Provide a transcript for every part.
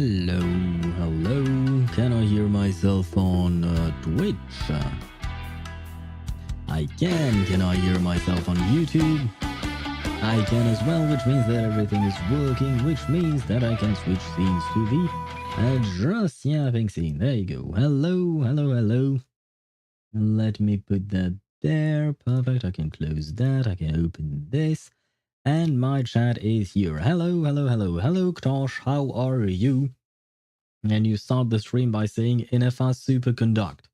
Hello, hello. Can I hear myself on Twitch? I can. Can I hear myself on YouTube? I can as well, which means that everything is working, which means that I can switch scenes to the just yapping scene. There you go. Hello, hello, hello. Let me put that there. Perfect. I can close that. I can open this. And my chat is here. Hello, hello, hello, hello, Ktosh. How are you? And you start the stream by saying Ineffa superconduct.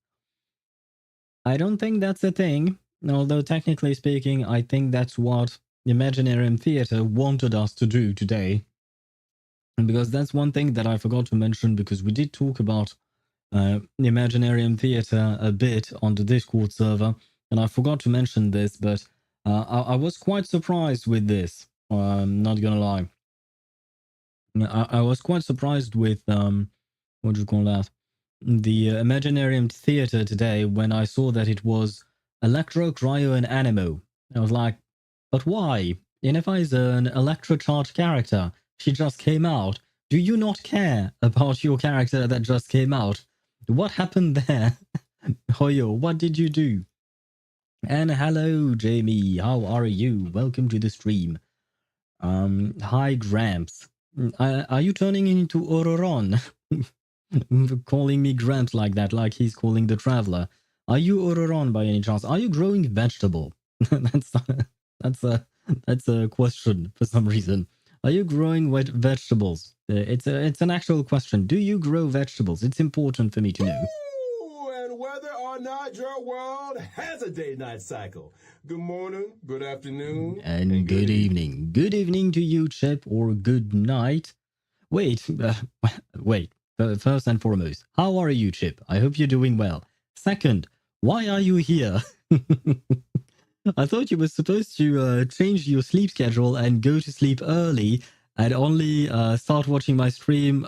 I don't think that's a thing, although technically speaking, I think that's what Imaginarium Theatre wanted us to do today. Because that's one thing that I forgot to mention, because we did talk about Imaginarium Theatre a bit on the Discord server, and I forgot to mention this, but I was quite surprised with this. I'm not gonna lie. I was quite surprised with what do you call that? The Imaginarium Theatre today when I saw that it was Electro, Cryo, and Animo. I was like, but why? Ineffa is an electro-charged character. She just came out. Do you not care about your character that just came out? What happened there? Hoyo, what did you do? And hello, Jamie. How are you? Welcome to the stream. Hi, Gramps. Are you turning into Ororon? Calling me Gramps like that, like he's calling the Traveler. Are you Ororon by any chance? Are you growing vegetable? that's a question for some reason. Are you growing vegetables? It's an actual question. Do you grow vegetables? It's important for me to know. And whether or not your world has a day-night cycle. Good morning, good afternoon, and good evening. Good evening to you, Chip, or good night. Wait, wait. First and foremost, how are you, Chip? I hope you're doing well. Second, why are you here? I thought you were supposed to change your sleep schedule and go to sleep early and only start watching my stream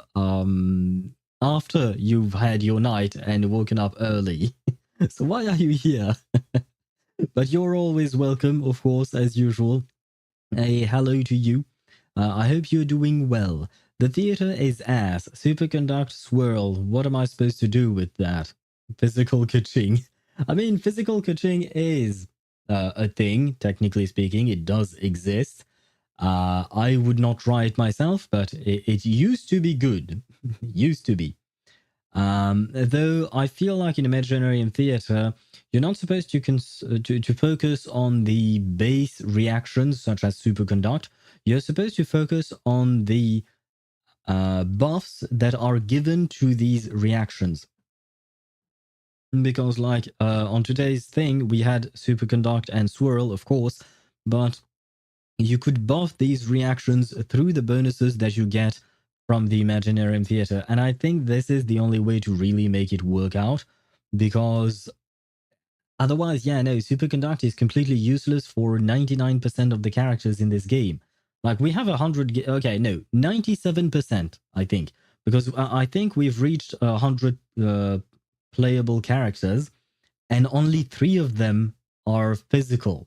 after you've had your night and woken up early. So why are you here? But you're always welcome, of course, as usual. A hello to you. I hope you're doing well. The theater is ass. Superconduct swirl. What am I supposed to do with that? Physical coaching. I mean, physical coaching is a thing, technically speaking. It does exist. I would not try it myself, but it used to be good. Used to be. Though I feel like in Imaginarium Theatre, you're not supposed to focus on the base reactions, such as Superconduct. You're supposed to focus on the buffs that are given to these reactions. Because like on today's thing, we had Superconduct and Swirl, of course, but you could buff these reactions through the bonuses that you get from the Imaginarium Theatre. And I think this is the only way to really make it work out, because otherwise, yeah, no, Superconduct is completely useless for 99% of the characters in this game. Like, we have 100... Okay, no, 97%, I think. Because I think we've reached 100 playable characters, and only 3 of them are physical.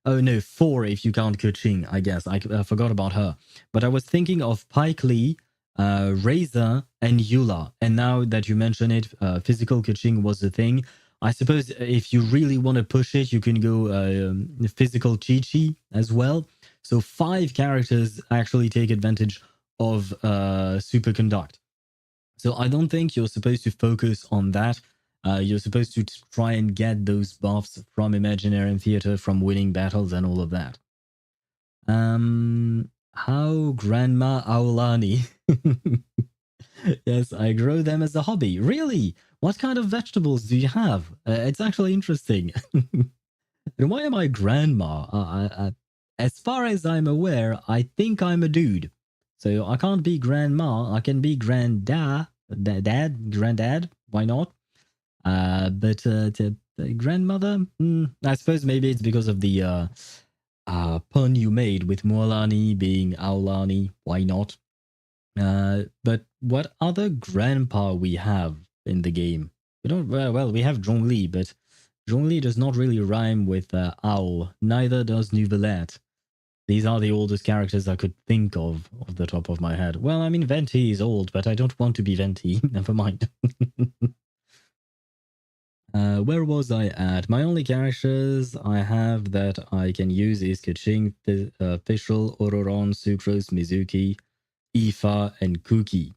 Oh no, 4 if you count Keqing, I guess. I forgot about her. But I was thinking of Pyke Lee, Razor, and Eula. And now that you mention it, physical Keqing was the thing. I suppose if you really want to push it, you can go physical Chi-Chi as well. So 5 characters actually take advantage of Superconduct. So I don't think you're supposed to focus on that. You're supposed to try and get those buffs from Imaginarium Theatre, from winning battles and all of that. How Grandma Aulani? Yes, I grow them as a hobby. Really? What kind of vegetables do you have? It's actually interesting. And why am I grandma? As far as I'm aware, I think I'm a dude. So I can't be grandma. I can be granddad. Granddad. Why not? But grandmother? I suppose maybe it's because of the pun you made with Mualani being Aulani. Why not? But what other grandpa we have in the game? We don't. Well, we have Zhongli, but Zhongli does not really rhyme with owl. Neither does Nouvellette. These are the oldest characters I could think of off the top of my head. Well, I mean, Venti is old, but I don't want to be Venti. Never mind. Where was I at? My only characters I have that I can use is Keqing, Fischl, Ororon, Sucrose, Mizuki, Aoife, and Kuki.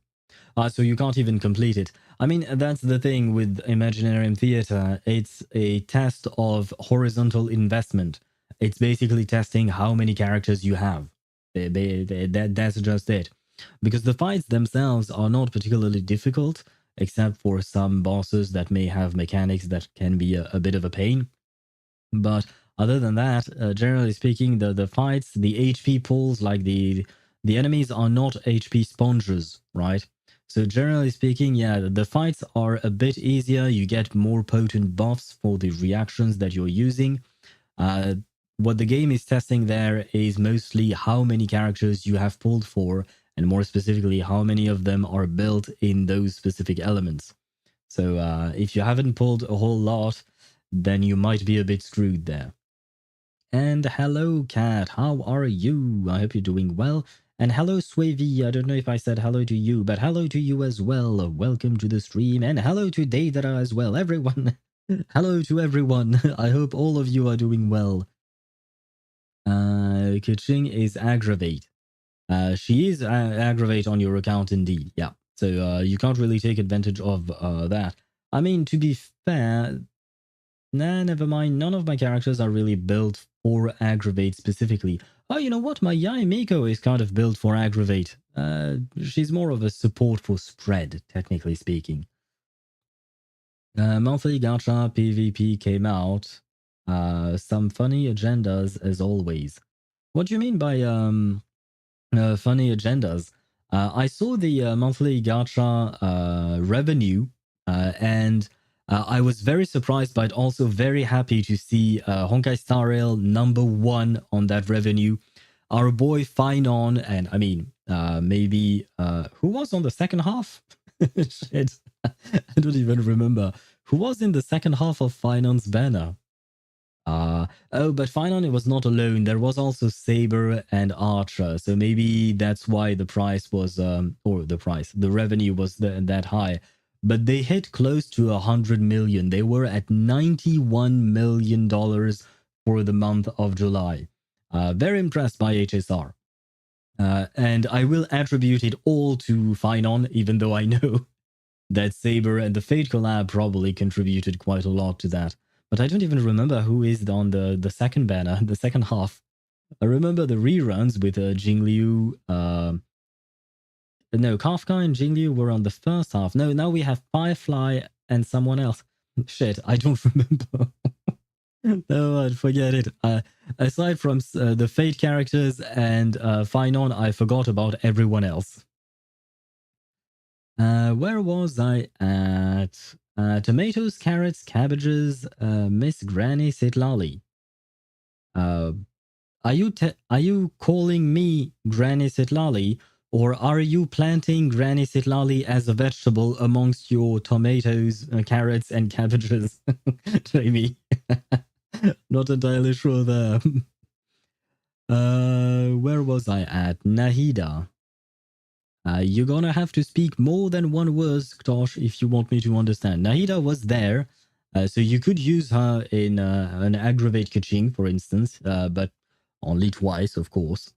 So you can't even complete it. I mean, that's the thing with Imaginarium Theater. It's a test of horizontal investment. It's basically testing how many characters you have. That's just it. Because the fights themselves are not particularly difficult, except for some bosses that may have mechanics that can be a bit of a pain. But other than that, generally speaking, the fights, the HP pulls, like the enemies are not HP sponges, right? So generally speaking, yeah, the fights are a bit easier. You get more potent buffs for the reactions that you're using. What the game is testing there is mostly how many characters you have pulled for, and more specifically, how many of them are built in those specific elements. So if you haven't pulled a whole lot, then you might be a bit screwed there. And hello, Cat. How are you? I hope you're doing well. And hello, Swavy. I don't know if I said hello to you, but hello to you as well. Welcome to the stream. And hello to Deidara as well. Everyone. Hello to everyone. I hope all of you are doing well. Keqing is aggravate. She is aggravate on your account indeed. Yeah. So you can't really take advantage of that. I mean, to be fair, nah, never mind. None of my characters are really built for aggravate specifically. Oh, you know what? My Yai Miko is kind of built for aggravate. She's more of a support for spread, technically speaking. Monthly gacha PvP came out. Some funny agendas as always. What do you mean by funny agendas? I saw the monthly gacha revenue, and I was very surprised, but also very happy to see Honkai Star Rail #1 on that revenue. Our boy Finon, and I mean, maybe who was on the second half? Shit, I don't even remember who was in the second half of Finon's banner. But Finon, it was not alone. There was also Saber and Archer. So maybe that's why the price was, the revenue was that high. But they hit close to 100 million. They were at $91 million for the month of July. Very impressed by HSR. And I will attribute it all to Finon, even though I know that Saber and the Fate collab probably contributed quite a lot to that. But I don't even remember who is on the second banner, the second half. I remember the reruns with Jingliu. No, Kafka and Jingliu were on the first half. No, now we have Firefly and someone else. Shit, I don't remember. No, forget it. Aside from the Fate characters and Finon, I forgot about everyone else. Where was I at? Tomatoes, carrots, cabbages, Miss Granny Sitlali. Are you calling me Granny Sitlali, or are you planting Granny Sitlali as a vegetable amongst your tomatoes, carrots, and cabbages, Jamie? Not entirely sure there. Where was I at? Nahida. You're gonna have to speak more than one word, Ktosh, if you want me to understand. Nahida was there, so you could use her in an aggravate Keqing, for instance, but only twice, of course.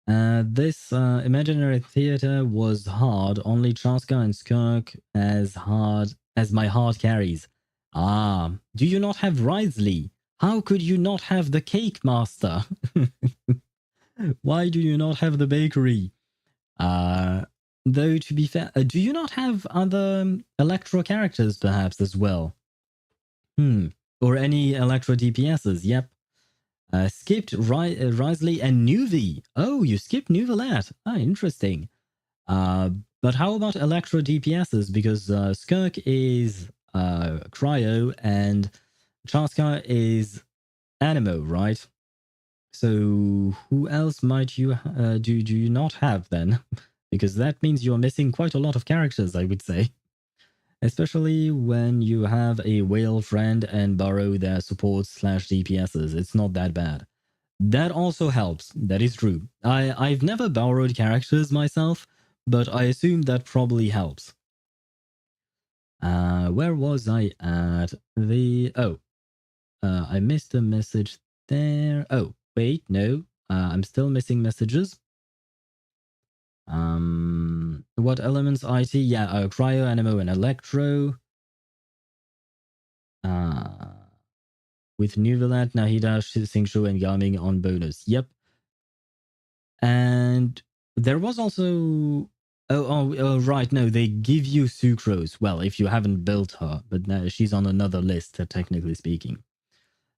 This imaginary theater was hard, only Chaska and Skirk as hard as my heart carries. Ah, do you not have Risley? How could you not have the cake master? Why do you not have the bakery? Though, to be fair, do you not have other Electro characters, perhaps, as well? Or any Electro DPSs? Yep. Skipped Risley and Nuvi. Oh, you skipped Nuvalat. Ah, interesting. But how about Electro DPSs? Because Skirk is Cryo and Chaska is Animo, right? So who else might you do you not have then? Because that means you're missing quite a lot of characters, I would say. Especially when you have a whale friend and borrow their supports / DPSs. It's not that bad. That also helps. That is true. I've never borrowed characters myself, but I assume that probably helps. Where was I at? I missed a message there. Oh, wait, no. I'm still missing messages. What elements IT? Yeah, cryo, animo, and electro. With Nuvelat, Nahida, Singshu, and Gaming on bonus. Yep. And there was also... Oh, right. No, they give you Sucrose. Well, if you haven't built her, but she's on another list, technically speaking.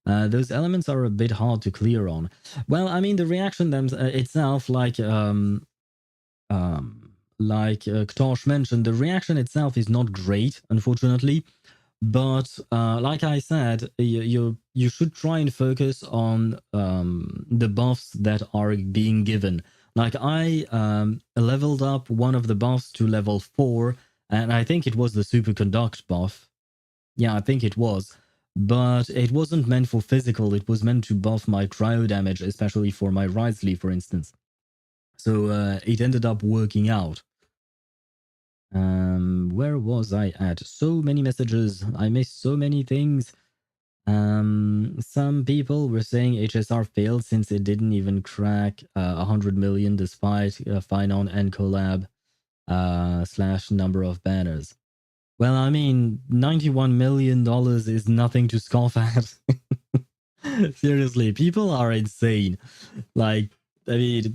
Those elements are a bit hard to clear on. Well, I mean, the reaction itself, like Ktosh mentioned, the reaction itself is not great, unfortunately. But like I said, you should try and focus on the buffs that are being given. Like I leveled up one of the buffs to level 4, and I think it was the superconduct buff. Yeah, I think it was. But it wasn't meant for physical, it was meant to buff my cryo damage, especially for my Wriothesley, for instance. So it ended up working out. Where was I at? So many messages. I missed so many things. Some people were saying HSR failed since it didn't even crack 100 million despite Finon and collab / number of banners. Well, I mean, $91 million is nothing to scoff at. Seriously, people are insane. Like, I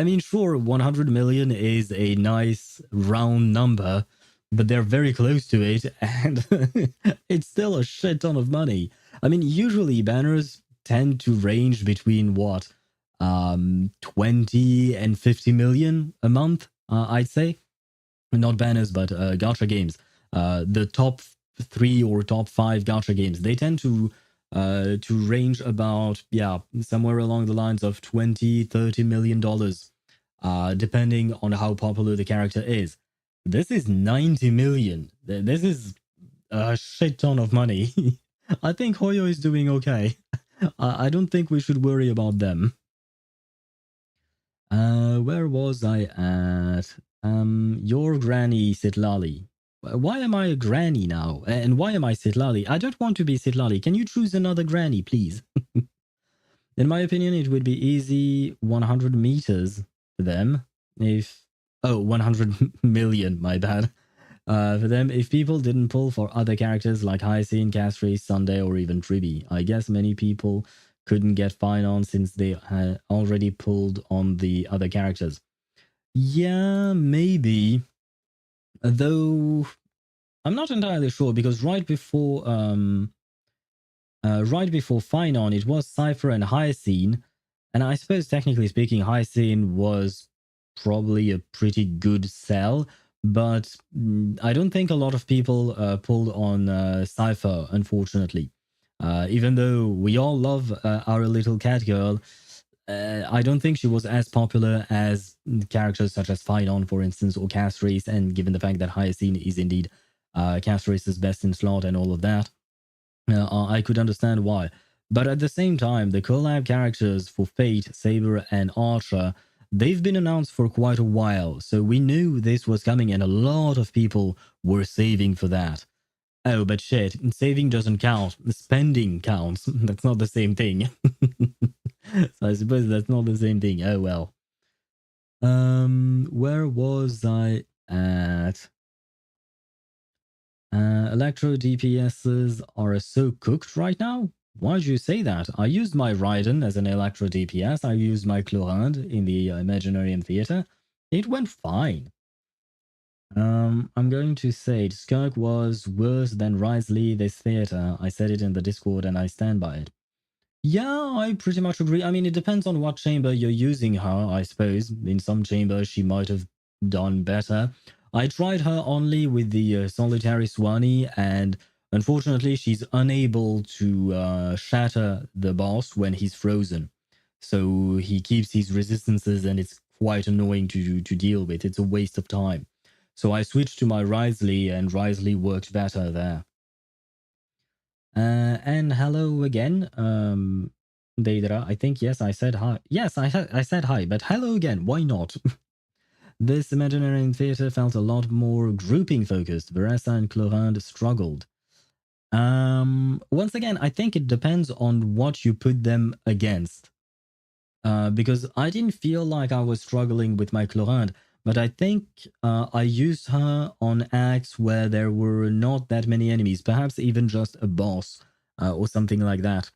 mean, sure, 100 million is a nice round number, but they're very close to it, and it's still a shit ton of money. I mean, usually banners tend to range between what, 20 and 50 million a month, I'd say. Not banners, but gacha games. The top 3 or top 5 gacha games, they tend to range about, somewhere along the lines of 20-30 million dollars, depending on how popular the character is. This is 90 million. This is a shit ton of money. I think Hoyo is doing okay. I don't think we should worry about them. Where was I at? Your granny, Sitlali. Why am I a granny now? And why am I Sitlali? I don't want to be Sitlali. Can you choose another granny, please? In my opinion, it would be easy 100 meters for them if... Oh, 100 million, my bad. For them, if people didn't pull for other characters like Hyacinth, Castries, Sunday, or even Tribi. I guess many people couldn't get fine on since they had already pulled on the other characters. Yeah, maybe. Though I'm not entirely sure, because right before Finon, it was Cypher and Hyacinth, and I suppose technically speaking, Hyacinth was probably a pretty good sell, but I don't think a lot of people pulled on Cypher, unfortunately. Even though we all love our little cat girl, I don't think she was as popular as characters such as Finon, for instance, or Castries, and given the fact that Hyacinth is indeed Castries' best in slot and all of that, I could understand why. But at the same time, the collab characters for Fate, Saber, and Archer, they've been announced for quite a while, so we knew this was coming and a lot of people were saving for that. Oh, but shit, saving doesn't count. Spending counts. That's not the same thing. So I suppose that's not the same thing. Oh well. Where was I at? Electro DPSs are so cooked right now? Why'd you say that? I used my Raiden as an Electro DPS. I used my Chlorinde in the Imaginarium Theater. It went fine. I'm going to say Skirk was worse than Wriothesley this theater. I said it in the Discord and I stand by it. Yeah, I pretty much agree. I mean, it depends on what chamber you're using her, I suppose. In some chambers, she might have done better. I tried her only with the Solitary Swanee, and unfortunately, she's unable to shatter the boss when he's frozen. So he keeps his resistances, and it's quite annoying to deal with. It's a waste of time. So I switched to my Wriothesley, and Wriothesley worked better there. And hello again. Deidara. I think, yes, I said hi. Yes, I said hi, but hello again. Why not? This imaginary theater felt a lot more grouping focused. Veressa and Clorinde struggled. Once again, I think it depends on what you put them against. Because I didn't feel like I was struggling with my Clorinde, but I think I used her on acts where there were not that many enemies, perhaps even just a boss or something like that.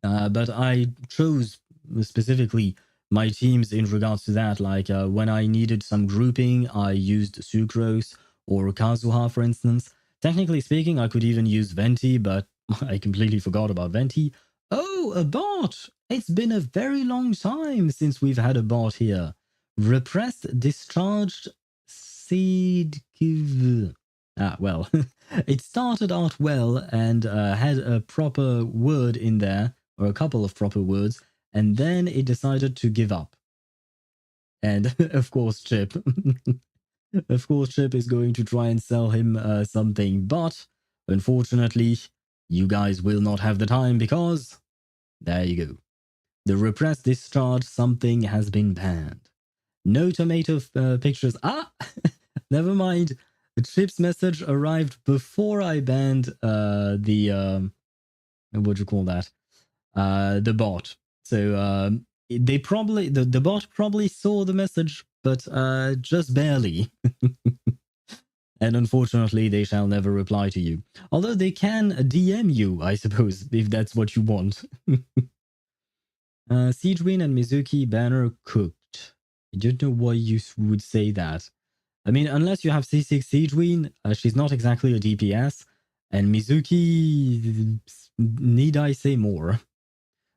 But I chose specifically my teams in regards to that. Like when I needed some grouping, I used Sucrose or Kazuha, for instance. Technically speaking, I could even use Venti, but I completely forgot about Venti. Oh, a bot! It's been a very long time since we've had a bot here. Repressed discharged seed give. Ah, well, it started out well and had a proper word in there, or a couple of proper words, and then it decided to give up. And of course, Chip. Of course, Chip is going to try and sell him something, but unfortunately, you guys will not have the time because there you go. The repressed discharge something has been banned. No tomato pictures. Ah, never mind. The Chip's message arrived before I banned the what do you call that? The bot. So they probably the bot probably saw the message, but just barely. And unfortunately, they shall never reply to you. Although they can DM you, I suppose, if that's what you want. Siegewin and Mizuki banner cooked. I don't know why you would say that. I mean, unless you have C6 Siegewin, she's not exactly a DPS. And Mizuki, need I say more?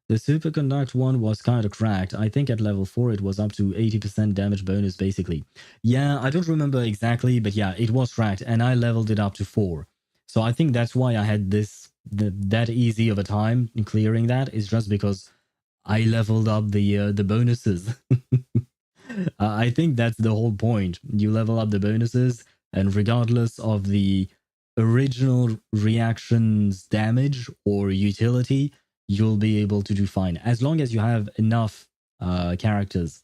The superconduct one was kind of cracked. I think at level 4 it was up to 80% damage bonus basically. Yeah, I don't remember exactly, but yeah, it was cracked and I leveled it up to 4. So I think that's why I had that easy of a time in clearing that, is just because I leveled up the bonuses. I think that's the whole point. You level up the bonuses, and regardless of the original reaction's damage or utility, you'll be able to do fine as long as you have enough characters.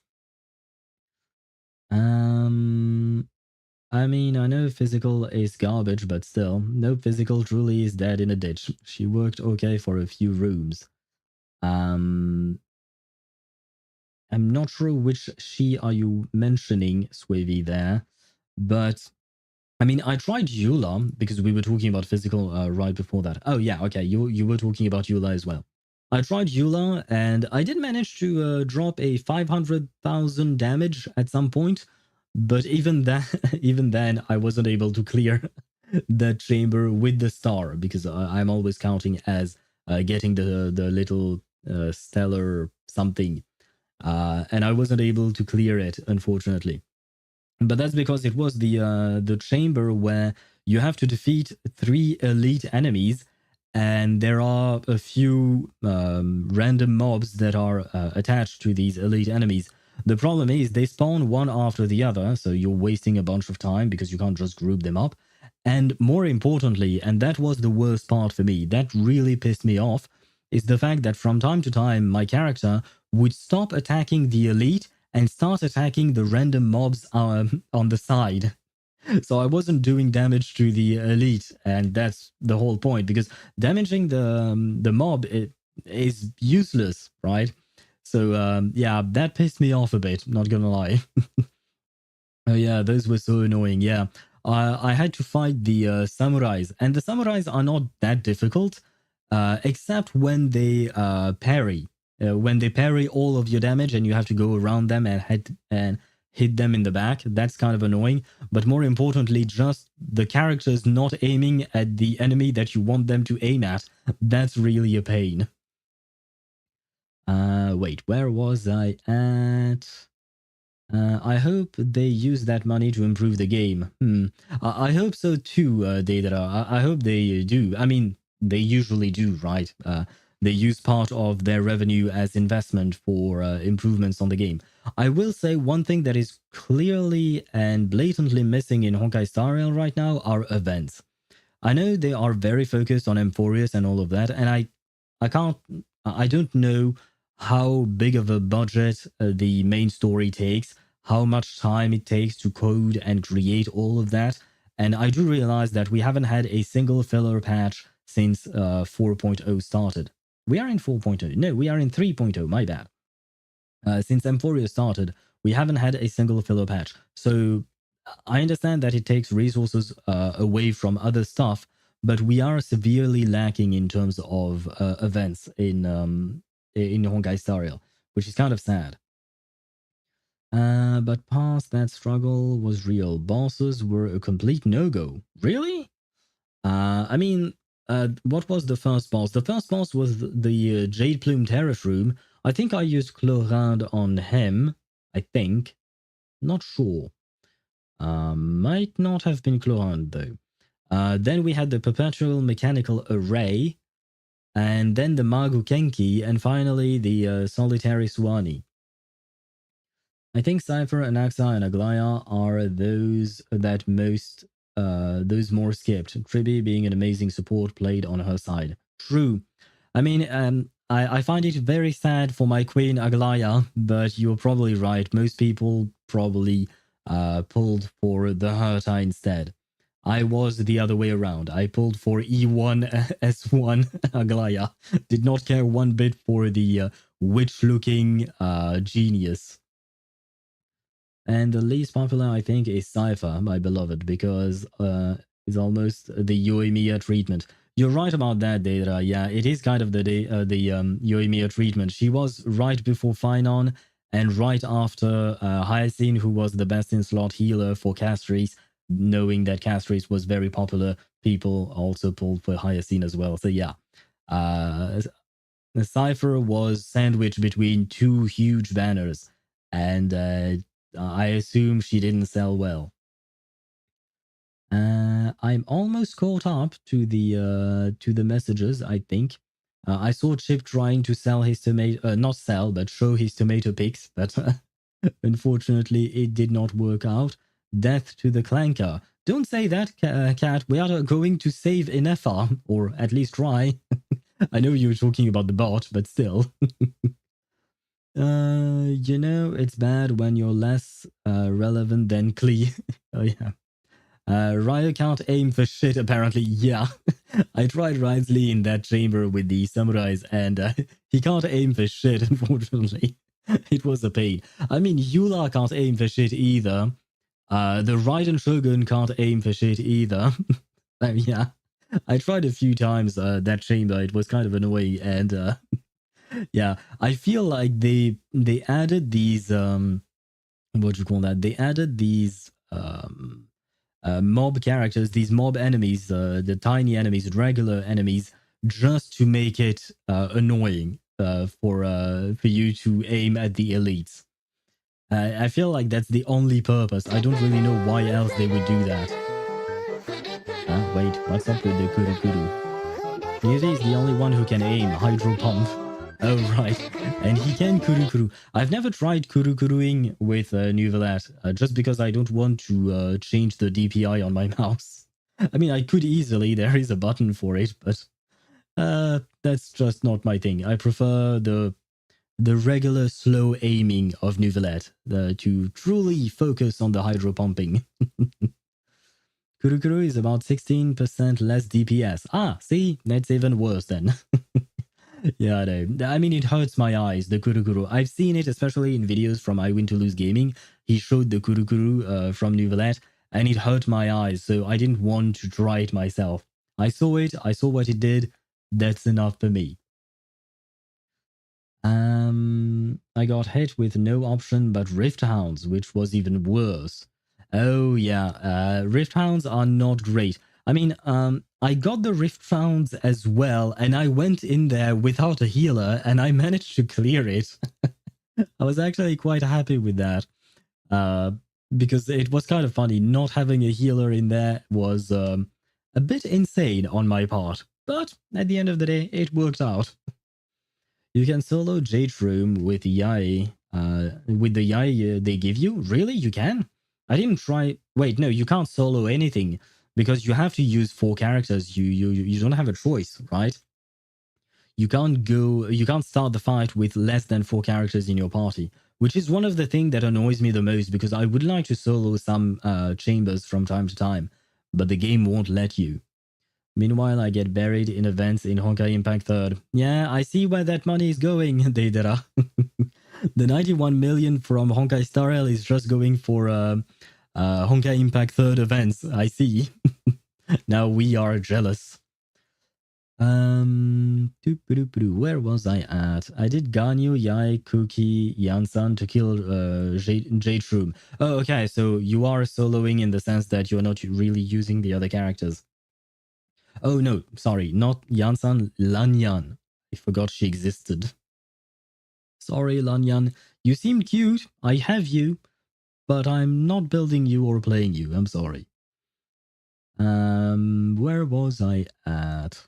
I mean, I know physical is garbage, but still, no physical truly is dead in a ditch. She worked okay for a few rooms. I'm not sure which she are you mentioning, Swavy, there, but I mean, I tried Eula because we were talking about physical right before that. Oh yeah, okay, you were talking about Eula as well. I tried Eula and I did manage to drop a 500,000 damage at some point, but even that, even then, I wasn't able to clear that chamber with the star because I'm always counting as getting the little stellar something, and I wasn't able to clear it, unfortunately. But that's because it was the chamber where you have to defeat 3 elite enemies, and there are a few random mobs that are attached to these elite enemies. The problem is they spawn one after the other, so you're wasting a bunch of time because you can't just group them up. And more importantly, and that was the worst part for me, that really pissed me off, is the fact that from time to time my character would stop attacking the elite and start attacking the random mobs on the side. So I wasn't doing damage to the elite, and that's the whole point, because damaging the mob is useless, right? So yeah, that pissed me off a bit, not gonna lie. Oh yeah, those were so annoying. Yeah, I had to fight the samurais, and the samurais are not that difficult, except when they parry. When they parry all of your damage, and you have to go around them and hit them in the back. That's kind of annoying. But more importantly, just the characters not aiming at the enemy that you want them to aim at. That's really a pain. Wait, where was I at? I hope they use that money to improve the game. I hope so too, Deidara. I hope they do. I mean, they usually do, right? They use part of their revenue as investment for improvements on the game. I will say one thing that is clearly and blatantly missing in Honkai Star Rail right now are events. I know they are very focused on Emphorius and all of that, and I can't I don't know how big of a budget the main story takes, how much time it takes to code and create all of that. And I do realize that we haven't had a single filler patch since 4.0 started. We are in 4.0. No, we are in 3.0. My bad. Since Emphoria started, we haven't had a single filler patch. So I understand that it takes resources away from other stuff, but we are severely lacking in terms of events in Honkai Star Rail, which is kind of sad. But past that struggle was real. Bosses were a complete no-go. Really? I mean, what was the first boss? The first boss was the Jade Plume Terrace Room. I think I used Chlorinde on him. I think. Not sure. Might not have been Chlorinde though. Then we had the Perpetual Mechanical Array, and then the Magu Kenki, and finally the Solitary Suani. I think Cypher, Anaxa, and Aglaya are those that those more skipped. Tribi being an amazing support played on her side. True. I mean, I find it very sad for my queen Aglaya, but you're probably right. Most people probably pulled for the Herta instead. I was the other way around. I pulled for E1 S1 Aglaya. Did not care one bit for the witch-looking genius. And the least popular, I think, is Cypher, my beloved, because it's almost the Yoimiya treatment. You're right about that, Deidra. Yeah, it is kind of the Yoimiya treatment. She was right before Finon and right after Hyacinth, who was the best in slot healer for Castries. Knowing that Castries was very popular, people also pulled for Hyacinth as well. So yeah, the Cypher was sandwiched between two huge banners, and I assume she didn't sell well. I'm almost caught up to the messages, I think. I saw Chip trying to sell his tomato, not sell, but show his tomato pics, but unfortunately it did not work out. Death to the Clanker. Don't say that, Cat. We are going to save Ineffa, or at least try. I know you were talking about the bot, but still. You know, it's bad when you're less relevant than Klee. Oh, yeah. Ryo can't aim for shit, apparently. Yeah. I tried Risley in that chamber with the samurais, and he can't aim for shit, unfortunately. It was a pain. I mean, Yula can't aim for shit either. The Raiden Shogun can't aim for shit either. Yeah. I tried a few times that chamber. It was kind of annoying, and yeah, I feel like they added these what do you call that? They added these mob characters, these mob enemies, the tiny enemies, regular enemies, just to make it annoying for you to aim at the elites. I feel like that's the only purpose. I don't really know why else they would do that. Wait, what's up with the Kuru Kuru? Ryuji is the only one who can aim Hydro Pump. Oh, right. And he can Kuru. I've never tried Kuruing with Nouvellette, just because I don't want to change the DPI on my mouse. I mean, I could easily. There is a button for it, but that's just not my thing. I prefer the regular slow aiming of Nouvellette to truly focus on the hydro pumping. Kuru is about 16% less DPS. Ah, see? That's even worse then. Yeah, I mean, it hurts my eyes, the Kuru. I've seen it, especially in videos from I Win to Lose Gaming. He showed the Kuru from Nouvellette, and it hurt my eyes, so I didn't want to try it myself. I saw it, I saw what it did. That's enough for me. I got hit with no option but Rift Hounds, which was even worse. Oh yeah, Rift Hounds are not great. I mean, I got the Rift Hounds as well, and I went in there without a healer, and I managed to clear it. I was actually quite happy with that, because it was kind of funny. Not having a healer in there was a bit insane on my part, but at the end of the day, it worked out. You can solo Jade Room with Yai, with the Yai they give you? Really? You can? I didn't try... Wait, no, you can't solo anything, because you have to use 4 characters. You don't have a choice, right? you can't start the fight with less than 4 characters in your party, which is one of the things that annoys me the most, because I would like to solo some chambers from time to time, but the game won't let you. Meanwhile, I get buried in events in Honkai Impact 3rd. Yeah, I see where that money is going, Deidara. The 91 million from Honkai Star Rail is just going for Honkai Impact 3rd events. I see. Now we are jealous. Where was I at? I did Ganyu, Yai, Kuki, Yansan to kill Jade Shroom. Oh, okay, so you are soloing in the sense that you're not really using the other characters. Oh no, sorry, not Yansan, Lanyan. I forgot she existed. Sorry, Lanyan. You seem cute, I have you, but I'm not building you or playing you, I'm sorry. Where was I at?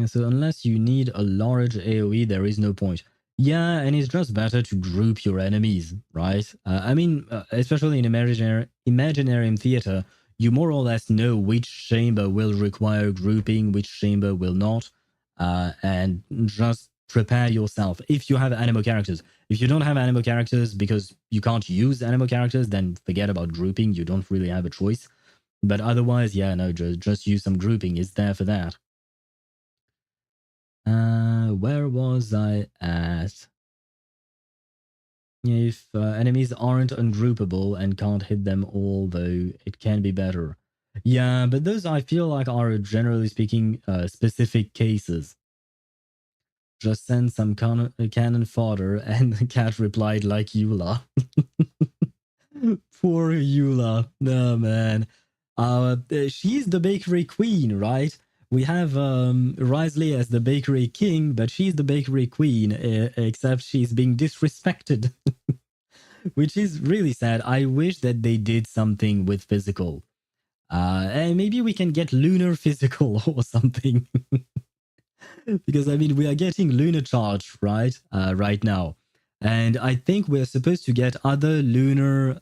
So unless you need a large AoE, there is no point. Yeah, and it's just better to group your enemies, right? I mean, especially in Imaginarium Theater, you more or less know which chamber will require grouping, which chamber will not, and just prepare yourself. If you have animo characters. If you don't have animo characters because you can't use animo characters, then forget about grouping. You don't really have a choice. But otherwise, yeah, no, just use some grouping. It's there for that. Where was I at? If enemies aren't ungroupable and can't hit them all, though, it can be better. Yeah, but those I feel like are, generally speaking, specific cases. Just send some cannon fodder, and the cat replied like Eula. Poor Eula. No, man. She's the bakery queen, right? We have Risley as the bakery king, but she's the bakery queen, except she's being disrespected. Which is really sad. I wish that they did something with physical. And maybe we can get lunar physical or something. Because, I mean, we are getting lunar charge, right? Right now. And I think we're supposed to get other lunar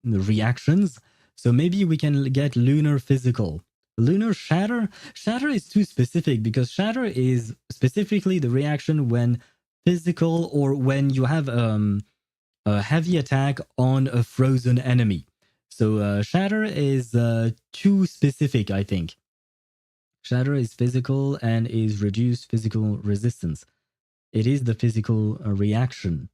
reactions. So maybe we can get lunar physical. Lunar shatter? Shatter is too specific, because shatter is specifically the reaction when physical or when you have a heavy attack on a frozen enemy. So shatter is too specific, I think. Shatter is physical and is reduced physical resistance. It is the physical reaction.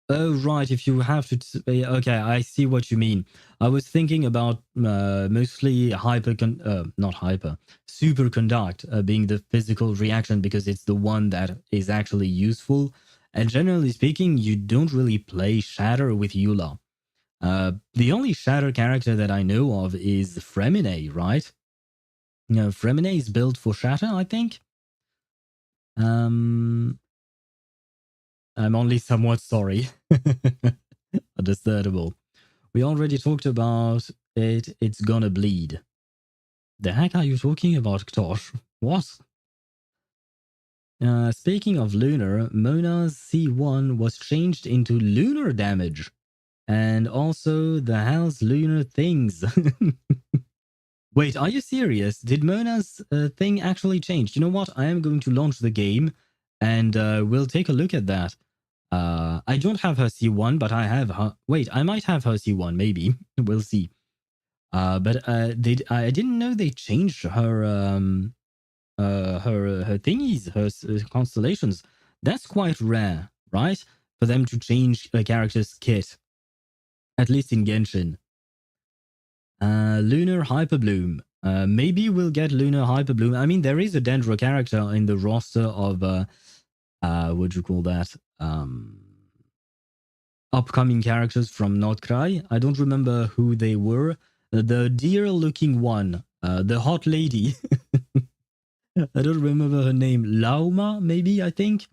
Oh, right. If you have to... okay, I see what you mean. I was thinking about mostly superconduct being the physical reaction, because it's the one that is actually useful. And generally speaking, you don't really play Shatter with Eula. The only Shatter character that I know of is Fremine, right? No, Fremine is built for Shatter, I think. I'm only somewhat sorry. Understandable. We already talked about it. It's gonna bleed. The heck are you talking about, Ktosh? What? Speaking of lunar, Mona's C1 was changed into lunar damage. And also the hell's lunar things. Wait, are you serious? Did Mona's thing actually change? You know what? I am going to launch the game and we'll take a look at that. I don't have her C1, but I have her... Wait, I might have her C1, maybe. We'll see. But I didn't know they changed her her thingies, her constellations. That's quite rare, right? For them to change a character's kit. At least in Genshin. Lunar Hyperbloom. Maybe we'll get Lunar Hyperbloom. I mean, there is a Dendro character in the roster of... what do you call that? Upcoming characters from Nod-Krai. I don't remember who they were. The deer-looking one. The hot lady. I don't remember her name. Lauma, maybe, I think?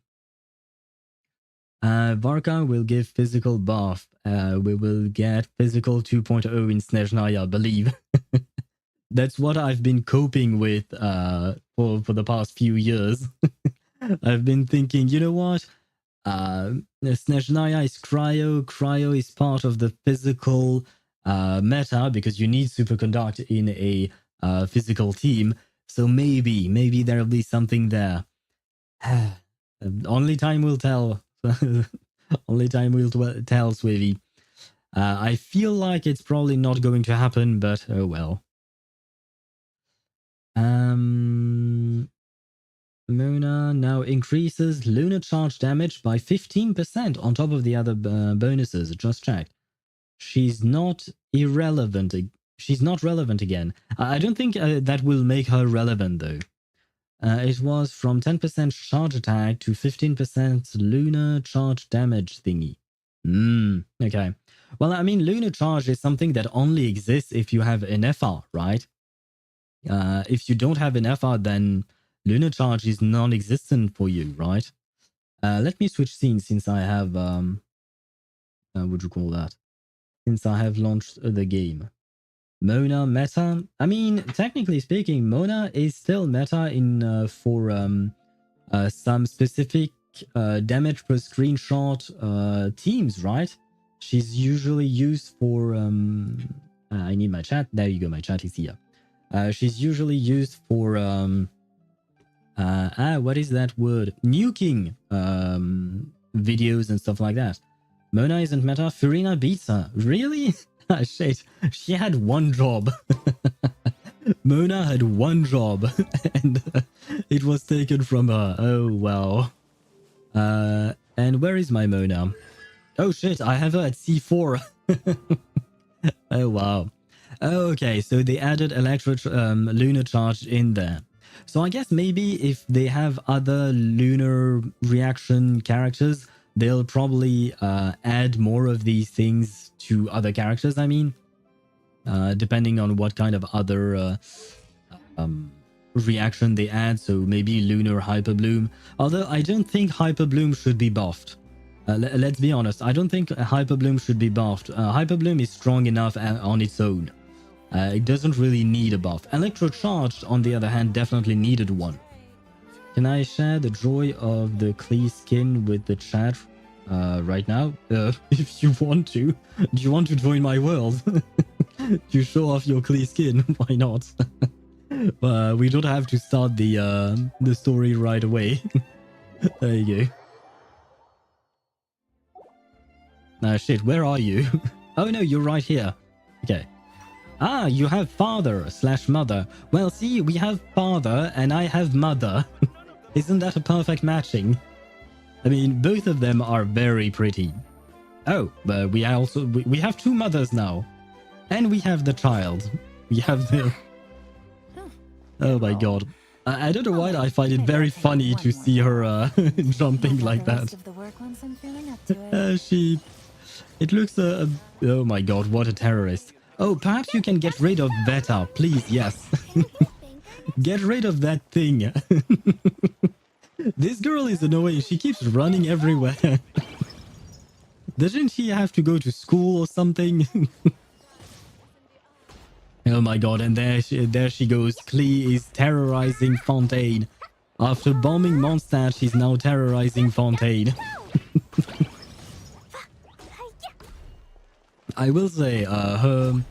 Varka will give physical buff. We will get physical 2.0 in Snezhnaya, I believe. That's what I've been coping with for the past few years. I've been thinking, you know what? Snezhnaya is cryo. Cryo is part of the physical meta because you need superconduct in a physical team. So maybe there'll be something there. Only time will tell. Only time will tell, Swivy. I feel like it's probably not going to happen, but oh well. Mona now increases lunar charge damage by 15% on top of the other bonuses. Just checked. She's not irrelevant. She's not relevant again. I don't think that will make her relevant though. It was from 10% charge attack to 15% lunar charge damage thingy. Okay. Well, I mean, lunar charge is something that only exists if you have Ineffa, right? If you don't have Ineffa, then lunar charge is non-existent for you, right? Let me switch scenes since I have, what would you call that? Since I have launched the game. Mona meta. I mean, technically speaking, Mona is still meta in for some specific damage per screenshot teams, right? She's usually used for I need my chat. There you go, my chat is here. She's usually used for what is that word? Nuking videos and stuff like that. Mona isn't meta. Furina beats her. Really? Shit. She had one job. Mona had one job and it was taken from her. Oh, wow. And where is my Mona? Oh, shit. I have her at C4. Oh, wow. Okay, so they added lunar charge in there. So I guess maybe if they have other lunar reaction characters, they'll probably add more of these things to other characters, I mean. Depending on what kind of other reaction they add. So maybe lunar hyper bloom. Although I don't think hyper bloom should be buffed. Let's be honest. I don't think hyper bloom should be buffed. Hyper bloom is strong enough on its own. It doesn't really need a buff. Electrocharged, on the other hand, definitely needed one. Can I share the joy of the Klee skin with the chat right now? If you want to. Do you want to join my world? To show off your Klee skin? Why not? We don't have to start the story right away. There you go. Shit, where are you? Oh no, you're right here. Okay. Ah, you have father/mother. Well, see, we have father and I have mother. Isn't that a perfect matching? I mean, both of them are very pretty. Oh, but we have two mothers now. And we have the child. We have the... Oh my god. I don't know why I find it very funny to see her jumping like that. It looks... oh my god, what a terrorist. Oh, perhaps you can get rid of Beta. Please, yes. Get rid of that thing. This girl is annoying. She keeps running everywhere. Doesn't she have to go to school or something? Oh my god, and there she goes. Klee is terrorizing Fontaine. After bombing Mondstadt, she's now terrorizing Fontaine. I will say, I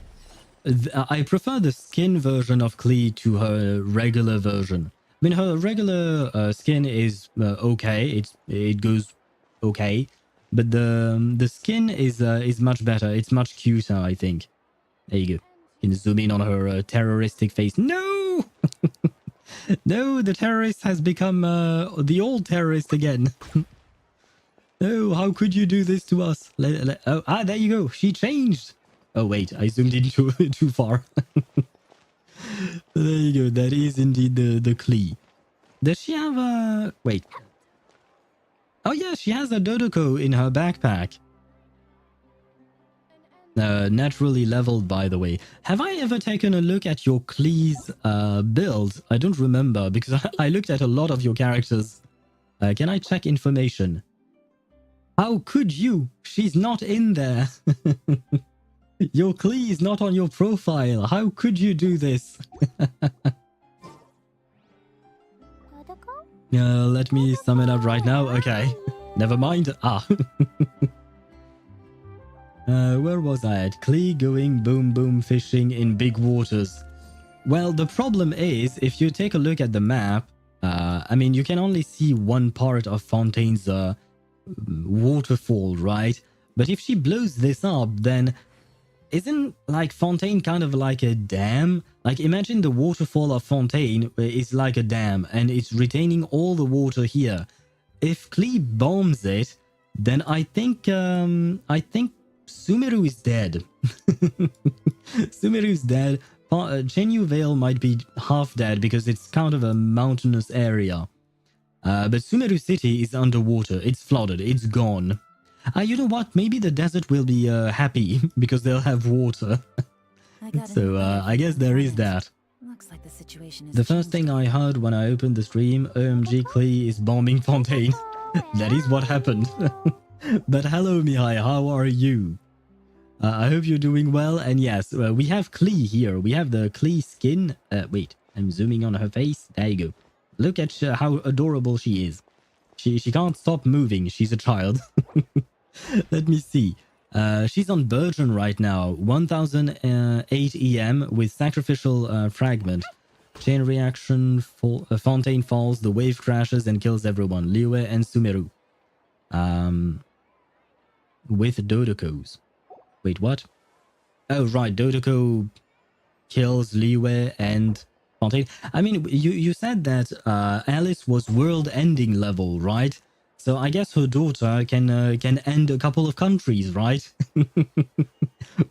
prefer the skin version of Klee to her regular version. I mean, her regular skin is okay. It goes okay, but the skin is much better. It's much cuter, I think. There you go. You can zoom in on her terroristic face. No, no, the terrorist has become the old terrorist again. No, how could you do this to us? There you go. She changed. Oh, wait, I zoomed in too far. There you go. That is indeed the Klee. Does she have a... Wait. Oh, yeah, she has a Dodoko in her backpack. Naturally leveled, by the way. Have I ever taken a look at your Klee's build? I don't remember, because I looked at a lot of your characters. Can I check information? How could you? She's not in there. Your Klee is not on your profile. How could you do this? Let me sum it up right now. Okay. Never mind. Ah. Where was I at? Klee going boom boom fishing in big waters. Well, the problem is, if you take a look at the map, I mean, you can only see one part of Fontaine's waterfall, right? But if she blows this up, then isn't like Fontaine kind of like a dam? Like imagine the waterfall of Fontaine is like a dam and it's retaining all the water here. If Klee bombs it, then I think Sumeru is dead. Sumeru is dead. Chenyu Vale might be half dead because it's kind of a mountainous area. But Sumeru City is underwater. It's flooded. It's gone. You know what? Maybe the desert will be happy because they'll have water. So I guess there is that. Looks like the situation is the first thing I heard when I opened the stream, OMG Klee is bombing Fontaine. That is what happened. But hello Mihai, how are you? I hope you're doing well. And yes, we have Klee here. We have the Klee skin. Wait, I'm zooming on her face. There you go. Look at how adorable she is. She can't stop moving. She's a child. Let me see. She's on Burgeon right now. 1008 EM with sacrificial fragment. Chain reaction. Fontaine falls. The wave crashes and kills everyone. Liu and Sumeru. With Dodokos. Wait, what? Oh, right. Dodoko kills Liu and Fontaine. I mean, you said that Alice was world-ending level, right? So I guess her daughter can end a couple of countries, right?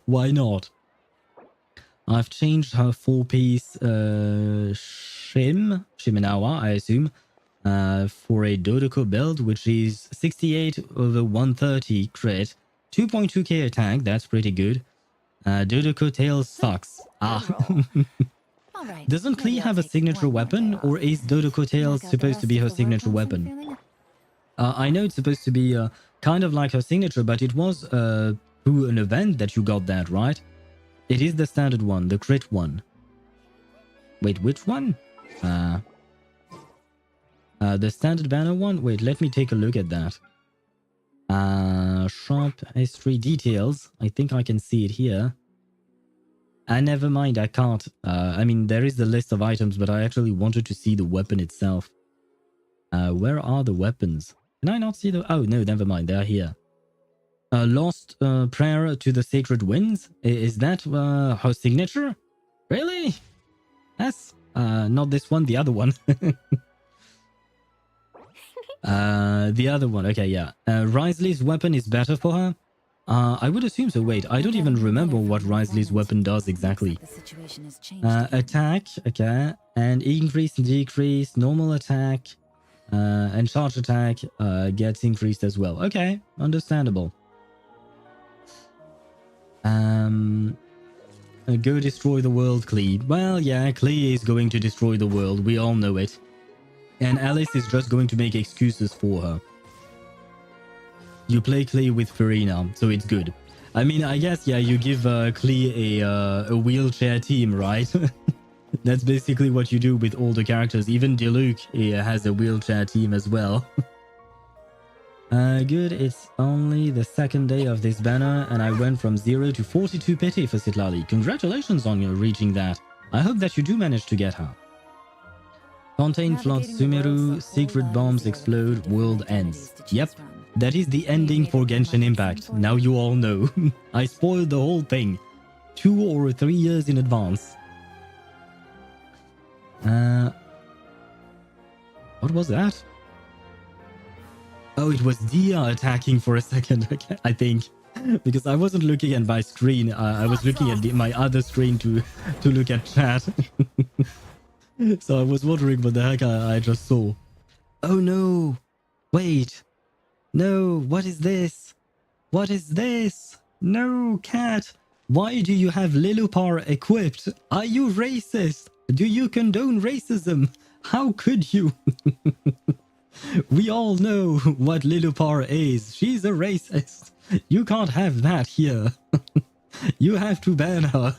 Why not? I've changed her 4-piece Shimenawa, I assume, for a Dodoko build, which is 68 over 130 crit, 2.2k attack. That's pretty good. Dodoko tail sucks. Doesn't Klee have a signature weapon, or is Dodoko tail supposed to be her signature weapon? I know it's supposed to be kind of like her signature, but it was through an event that you got that, right? It is the standard one, the crit one. Wait, which one? The standard banner one? Wait, let me take a look at that. Shop history details. I think I can see it here. Never mind, I can't. I mean, there is the list of items, but I actually wanted to see the weapon itself. Where are the weapons? Can I not see the... Oh, no, never mind. They're here. Lost prayer to the sacred winds? Is that her signature? Really? That's not this one, the other one. The other one. Okay, yeah. Risley's weapon is better for her? I would assume so. Wait, I don't even remember what Risley's weapon does exactly. Attack, okay. And increase and decrease. Normal attack. And charge attack gets increased as well. Okay, understandable. Go destroy the world, Klee. Well, yeah, Klee is going to destroy the world. We all know it. And Alice is just going to make excuses for her. You play Klee with Farina, so it's good. I mean, I guess, yeah, you give Klee a wheelchair team, right? That's basically what you do with all the characters. Even Diluc has a wheelchair team as well. Good, it's only the second day of this banner, and I went from 0 to 42 pity for Sitlali. Congratulations on your reaching that. I hope that you do manage to get her. Fontaine floods Sumeru, secret bombs explode, world ends. Yep, that is the ending for Genshin Impact. Now you all know. I spoiled the whole thing. 2 or 3 years in advance. What was that? Oh, it was Dia attacking for a second, I think. Because I wasn't looking at my screen. I was looking at my other screen to look at chat. So I was wondering what the heck I just saw. Oh no! Wait! No, what is this? What is this? No, cat! Why do you have Lilupar equipped? Are you racist? Do you condone racism? How could you? We all know what Lilupar is. She's a racist. You can't have that here. You have to ban her.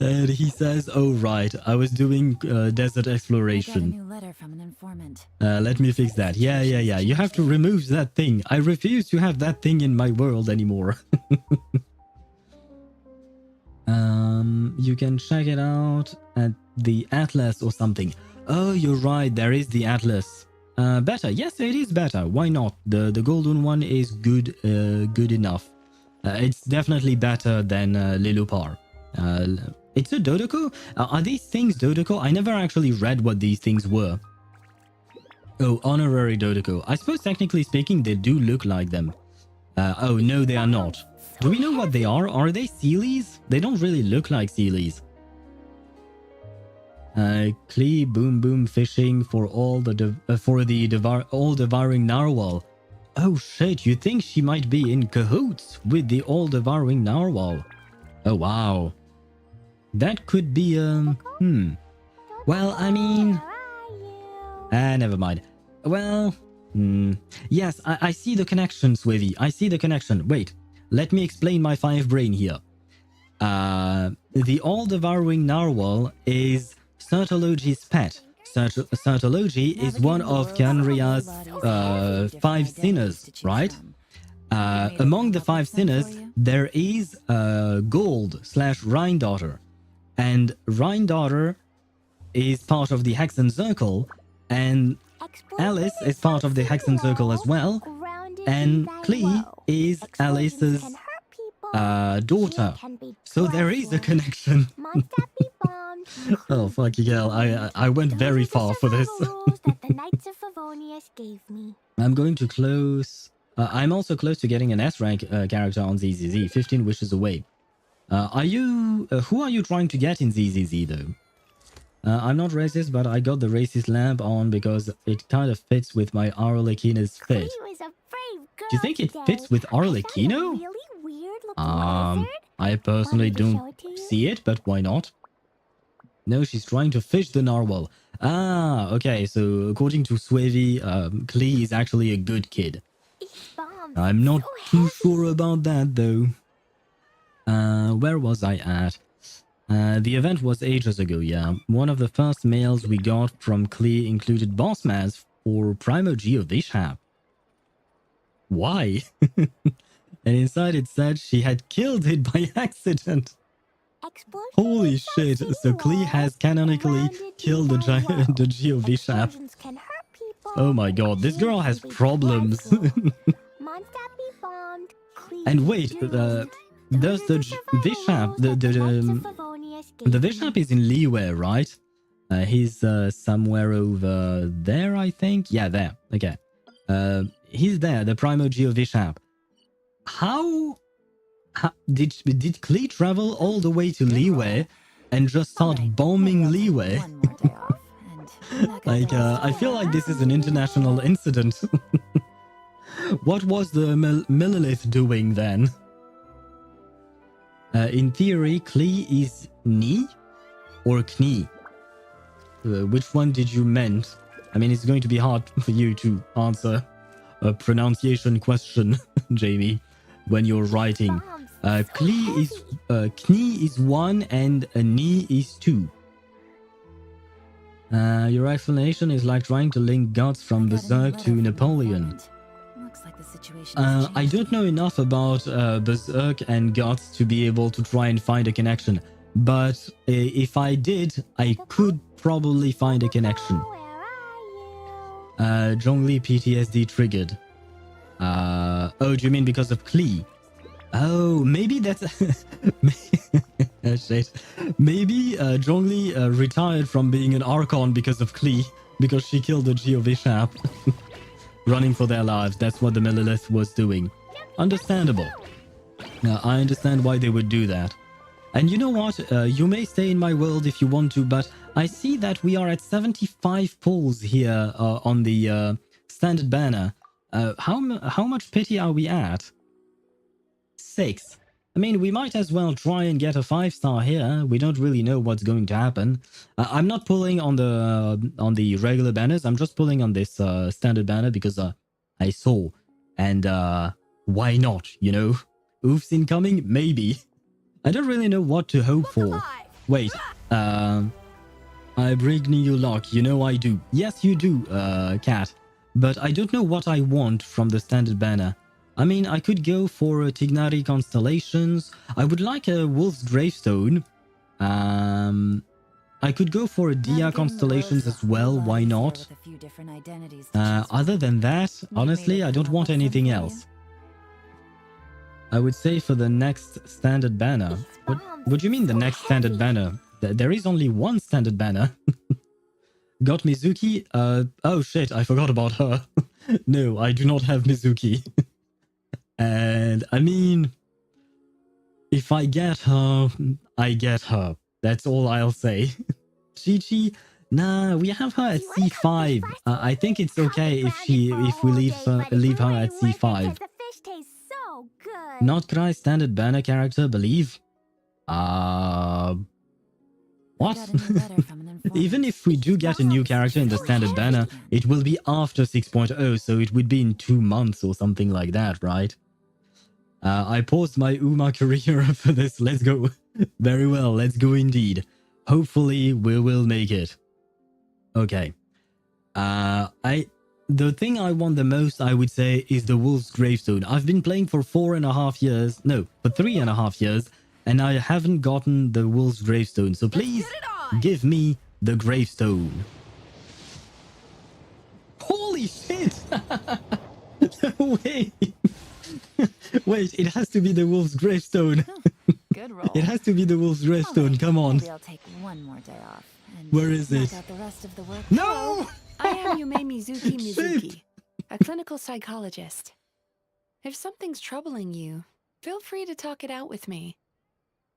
And he says, oh right, I was doing desert exploration. I got a new letter from an informant. Let me fix that. Yeah. You have to remove that thing. I refuse to have that thing in my world anymore. You can check it out at the Atlas or something. Oh, you're right. There is the Atlas. Better. Yes, it is better. Why not? The golden one is good. Good enough. It's definitely better than Lilupar. It's a Dodoco? Are these things Dodoco? I never actually read what these things were. Oh, honorary Dodoco. I suppose technically speaking, they do look like them. Oh, no, they are not. Do we know what they are? Are they Sealies? They don't really look like Sealies. Klee boom boom fishing for all the all-devouring narwhal. Oh shit, you think she might be in cahoots with the all-devouring narwhal? Oh wow. That could be well, I mean, never mind. Well, yes, I see the connection, Swivy. I see the connection. Wait, let me explain my 5 brain here. The all-devouring narwhal is Sertologi's pet. Sertologi is one of Canria's 5 sinners, right? Among the 5 sinners, there is Gold/Rhine-Daughter. And Rhine-Daughter is part of the Hexen Circle, and Alice is part of the Hexen Circle as well, and Klee is Alice's daughter. So there is a connection. Oh, fucking hell. I went very far for this. I'm going to close... I'm also close to getting an S-rank character on ZZZ, 15 wishes away. Who are you trying to get in ZZZ, though? I'm not racist, but I got the racist lamp on because it kind of fits with my Arlecchino's fit. Do you think it fits with Arlecchino? I personally don't see it, but why not? No, she's trying to fish the narwhal. Ah, okay, so according to Swavy, Klee is actually a good kid. I'm not too sure about that, though. Where was I at? The event was ages ago, yeah. One of the first mails we got from Klee included boss mass for Primo GeoVishap. Why? And inside it said she had killed it by accident. Holy shit, so Klee has canonically killed the GeoVishap. Oh my god, this girl has problems. And wait, there's the Vishap, the Vishap is in Liyue, right? He's somewhere over there, I think. Yeah, there. Okay. He's there, the Primo GeoVishap. How did Klee travel all the way to Liyue and just start bombing Liyue? Like, I feel like this is an international incident. What was the Millilith doing then? In theory, Klee is Ni or Kni? Which one did you meant? I mean, it's going to be hard for you to answer a pronunciation question, Jamie, when you're writing. Kni is 1 and Ni is 2. Your explanation is like trying to link gods from Berserk to Napoleon. I don't know enough about Berserk and gods to be able to try and find a connection. But if I did, I could probably find a connection. Zhongli PTSD triggered. Oh, do you mean because of Klee? Oh, maybe that's... Shit. Maybe Zhongli retired from being an Archon because of Klee, because she killed the GeoVishap. Running for their lives, that's what the Millilith was doing. Understandable. I understand why they would do that. And you know what? You may stay in my world if you want to, but I see that we are at 75 pulls here on the standard banner. How much pity are we at? 6. I mean, we might as well try and get a 5-star here. We don't really know what's going to happen. I'm not pulling on the regular banners. I'm just pulling on this standard banner because I saw. And why not, you know? Oofs incoming? Maybe. I don't really know what to hope for. Wait. I bring you luck. You know I do. Yes, you do, Cat. But I don't know what I want from the standard banner. I mean, I could go for Tignari Constellations. I would like a Wolf's Gravestone. I could go for a Dia constellations as well, why not? Other than that, honestly, I don't want anything else. I would say for the next standard banner. What do you mean the next standard banner? There is only one standard banner. Got Mizuki? Oh shit, I forgot about her. No, I do not have Mizuki. And I mean, if I get her, I get her. That's all I'll say. Chi-Chi? Nah, we have her at C5. I think it's okay if we leave her at C5. Nod-Krai standard banner character, believe? What? Even if we do get a new character in the standard banner, it will be after 6.0, so it would be in 2 months or something like that, right? I paused my UMA career for this. Let's go. Very well, let's go indeed. Hopefully, we will make it. Okay. The thing I want the most, I would say, is the Wolf's Gravestone. I've been playing for 4.5 years. No, for 3.5 years. And I haven't gotten the Wolf's Gravestone. So please, give me the Gravestone. Holy shit! Wait. Wait, it has to be the Wolf's Gravestone. Good roll. It has to be the Wolf's Gravestone. Come on. Maybe I'll take one more day off. And where is it? knock out the rest of the work. No! I am Yume Mizuki, a clinical psychologist. If something's troubling you, feel free to talk it out with me.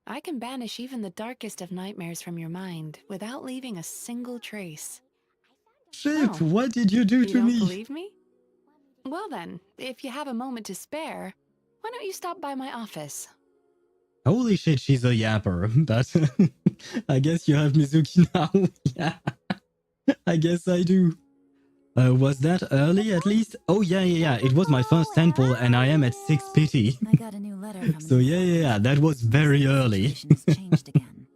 I can banish even the darkest of nightmares from your mind without leaving a single trace. Shit, Oh, what did you do You to don't me? believe me? Well then, if you have a moment to spare, why don't you stop by my office? Holy shit, she's a yapper. But I guess you have Mizuki now. Yeah, I guess I do. Was that early at least? Oh yeah. It was my first temple and I am at 6 pity. I got a new letter from So yeah, that was very early. The situation has changed again.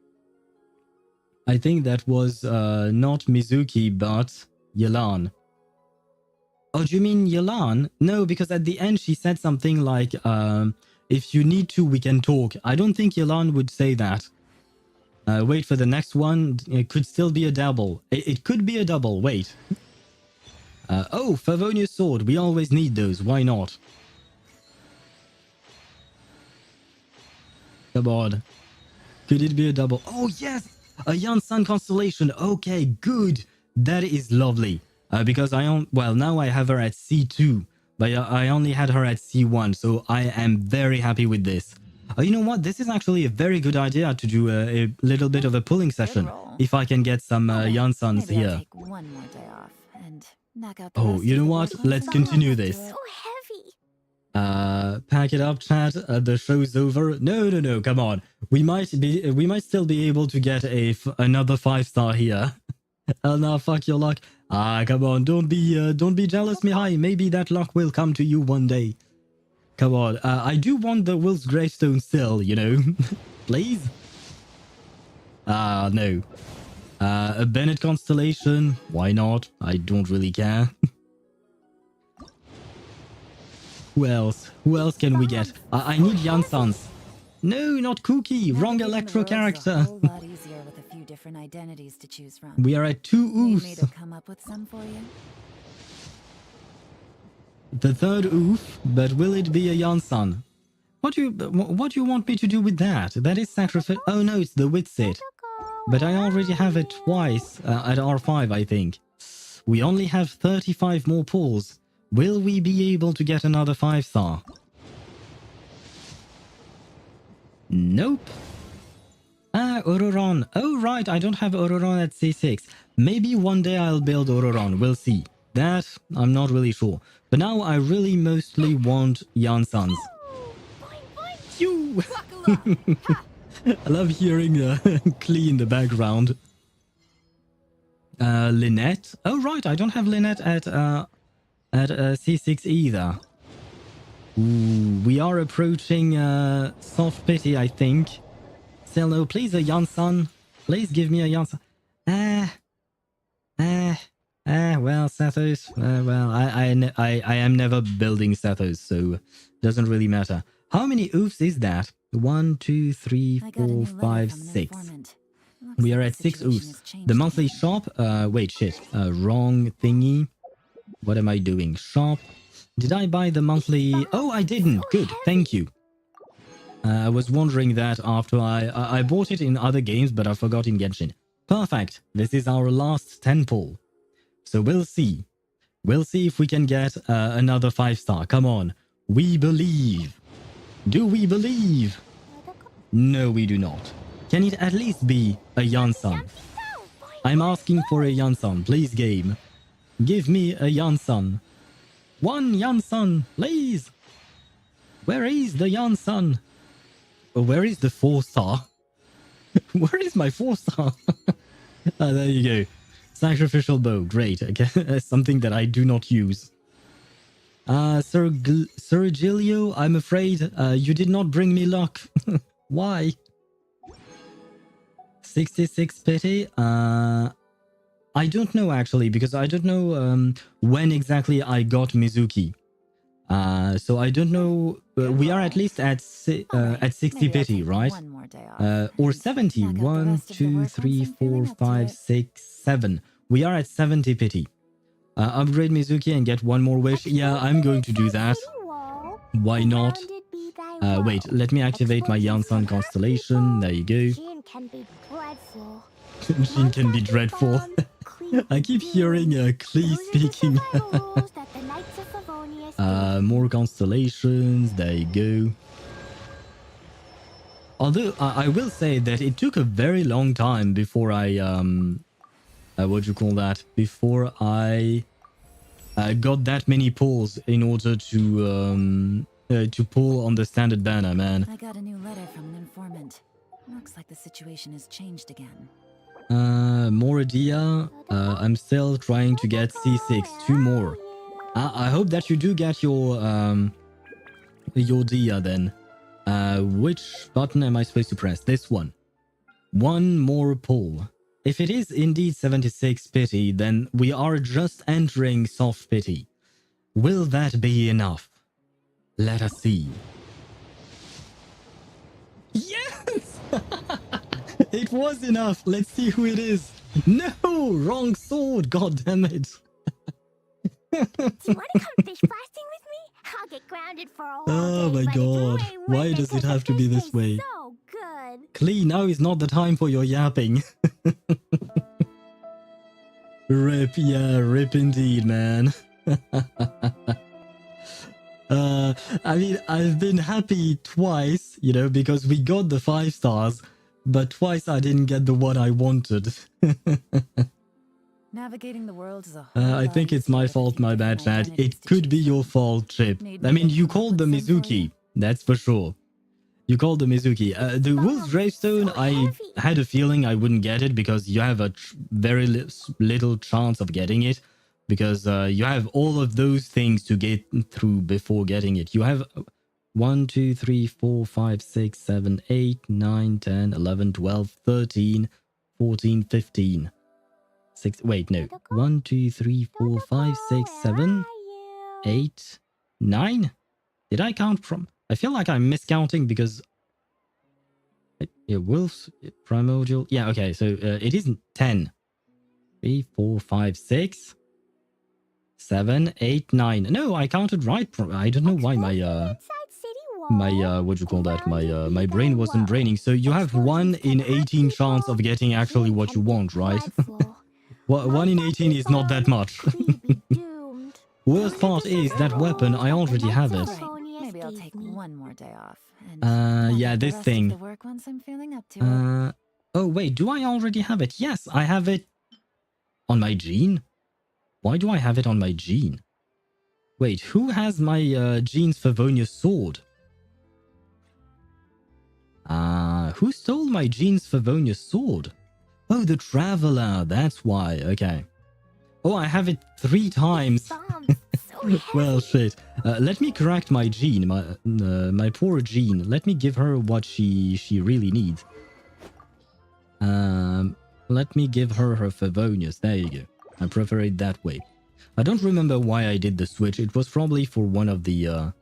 I think that was not Mizuki, but Yelan. Oh, do you mean Yelan? No, because at the end she said something like, if you need to, we can talk. I don't think Yelan would say that. Wait for the next one. It could still be a double. It could be a double. Wait. Oh, Favonia's sword. We always need those. Why not? Come on. Could it be a double? Oh, yes! A Yan Sun constellation. Okay, good. That is lovely. Because now I have her at C2. But I only had her at C1. So I am very happy with this. You know what? This is actually a very good idea to do a little bit of a pulling session. If I can get some Yan Suns Maybe I'll here. take one more day off and knock out the Oh, rest you of know the what? work Let's once I'm continue up to this. it. Pack it up, chat. The show's over. No. Come on. We might still be able to get another 5-star here. Hell no, fuck your luck. Come on. Don't be jealous, Mihai. Maybe that luck will come to you one day. Come on. I do want the Will's Gravestone still, you know. Please. No. A Bennett constellation. Why not? I don't really care. Who else? Who else can we get? I need Yan Sans. No, not Cookie. Wrong Navigating the Electro roads is a character. whole lot easier with a few different identities to choose from. We are at 2 Need me oofs. to come up with some for you? The third oof, but will it be a Yansan? What do you want me to do with that? That is sacrifice. Oh no, it's the Witsit. But I already have it twice at R5, I think. We only have 35 more pulls. Will we be able to get another 5-star? Nope. Ororon. Oh right, I don't have Ororon at C6. Maybe one day I'll build Ororon. We'll see. That, I'm not really sure. But now I really mostly want Yansans. You! I love hearing Klee in the background. Lynette. Oh right, I don't have Lynette at C6 either. Ooh, we are approaching soft pity, I think. Selno, please a Yansan. Please give me a Yansan. Well, Sethos. Well, I am never building Sethos, so doesn't really matter. How many oofs is that? 1, 2, 3, I got a 4, new letter 5, from an 6. informant. Looks We are like at the 6 situation oofs. has changed The monthly again. shop. Wait, shit. Wrong thingy. What am I doing? Shop. Did I buy the monthly? Oh, I didn't. Good. Thank you. I was wondering that after I bought it in other games, but I forgot in Genshin. Perfect. This is our last 10 pull. So we'll see. We'll see if we can get another 5-star. Come on. We believe. Do we believe? No, we do not. Can it at least be a Yansan? I'm asking for a Yansan. Please, game. Give me a Yansan. One Yansan, please. Where is the Yansan? Where is the 4-star? Where is my 4-star? There you go. Sacrificial bow. Great. Okay. Something that I do not use. Sir Gilio, I'm afraid you did not bring me luck. Why? 66 pity? I don't know actually, because I don't know when exactly I got Mizuki. So I don't know. We are at least at 60 pity, right? Or 70. 1, 2, 3, 4, 5, 6, 7. We are at 70 pity. Upgrade Mizuki and get one more wish. Yeah, I'm going to do that. Why not? Wait, let me activate my Yansan constellation. There you go. Jean can be dreadful. Jean can be dreadful. I keep hearing Klee speaking. More constellations. There you go. Although I will say that it took a very long time before I what do you call that? Before I got that many pulls in order to pull on the standard banner, man. I got a new letter from an informant. Looks like the situation has changed again. More Dia. I'm still trying to get C6. 2 more. I hope that you do get your Dia then. Which button am I supposed to press? This one. One more pull. If it is indeed 76 pity, then we are just entering soft pity. Will that be enough? Let us see. Yes! It was enough. Let's see who it is. No! Wrong sword. God damn it. Do you want to come fish blasting with me? I'll get grounded for a whole Oh day, my but it's god. way Why worth it does it 'cause the have to be fish this taste way? So good. Klee, now is not the time for your yapping. Rip, yeah, rip indeed, man. I mean, I've been happy twice, you know, because we got the 5 stars, but twice I didn't get the one I wanted. Navigating the world is a whole I lot think it's easier my with a fault, few my bad, different chat. identities It to could be choose your from. fault, Chip. Need I me mean, to you come up called the with some for you? Mizuki. That's for sure. You called the Mizuki. The Wolf's Gravestone, so I heavy. had a feeling I wouldn't get it because you have a very little chance of getting it. Because you have all of those things to get through before getting it. You have 1, 2, 3, 4, 5, 6, 7, 8, 9, 10, 11, 12, 13, 14, 15. 6, wait, no. 1, 2, 3, 4, 5, 6, 7, 8, 9? Did I count from? I feel like I'm miscounting because... Yeah, Wolves, Primordial... Yeah, okay, so it isn't 10. 3, 4, 5, 6... 7, 8, 9. No, I counted right. I don't know why my what do you call that? My brain wasn't braining. So you have 1 in 18 chance of getting actually what you want, right? 1 in 18 is not that much. Worst part is that weapon, I already have it. Right. Maybe I'll take one more day off. And knock Yeah, out the this rest thing. of the work once I'm feeling up to it. Oh wait, do I already have it? Yes, I have it on my gene. Why do I have it on my gene? Wait, who has my Gene's Favonius sword? Who stole my Gene's Favonius sword? Oh, the Traveler, that's why, okay. Oh, I have it 3 times. Well, shit. Let me correct my Gene, my poor Gene. Let me give her what she really needs. Let me give her her Favonius, there you go. I prefer it that way. I don't remember why I did the switch. It was probably for one of the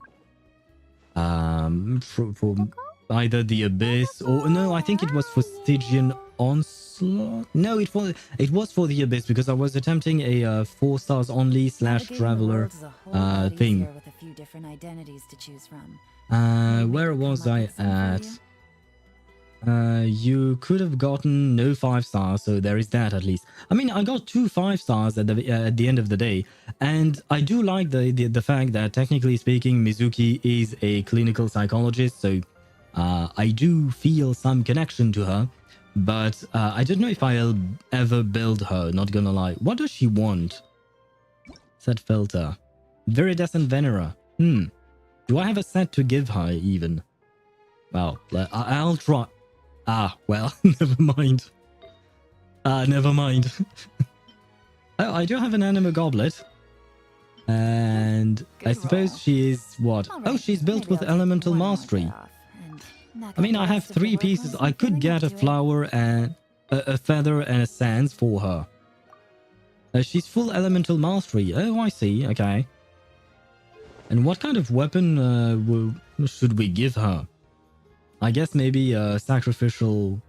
either the Abyss or no, I think it was for Stygian Onslaught. No, it was for the Abyss because I was attempting a 4 stars only / Navigating the traveler world's a whole lot thing. easier with a few different identities to choose from. Where was Come up I with some for at? you? You could have gotten no 5 stars, so there is that at least. I mean, I got 2 5 stars at the end of the day, and I do like the fact that technically speaking, Mizuki is a clinical psychologist, so I do feel some connection to her. But I don't know if I'll ever build her. Not gonna lie. What does she want? Set filter, Viridescent Venera. Do I have a set to give her even? Well, I'll try. Well, never mind. Never mind. Oh, I do have an anima goblet. And I suppose she is what? All Oh, right, she's built maybe with I'll take elemental one more mastery. day off and knock I mean, out I the have rest of the 3 work pieces. once I'm I could feeling get up a to it. flower and a feather and a sands for her. She's full elemental mastery. Oh, I see. Okay. And what kind of weapon should we give her? I guess maybe a sacrificial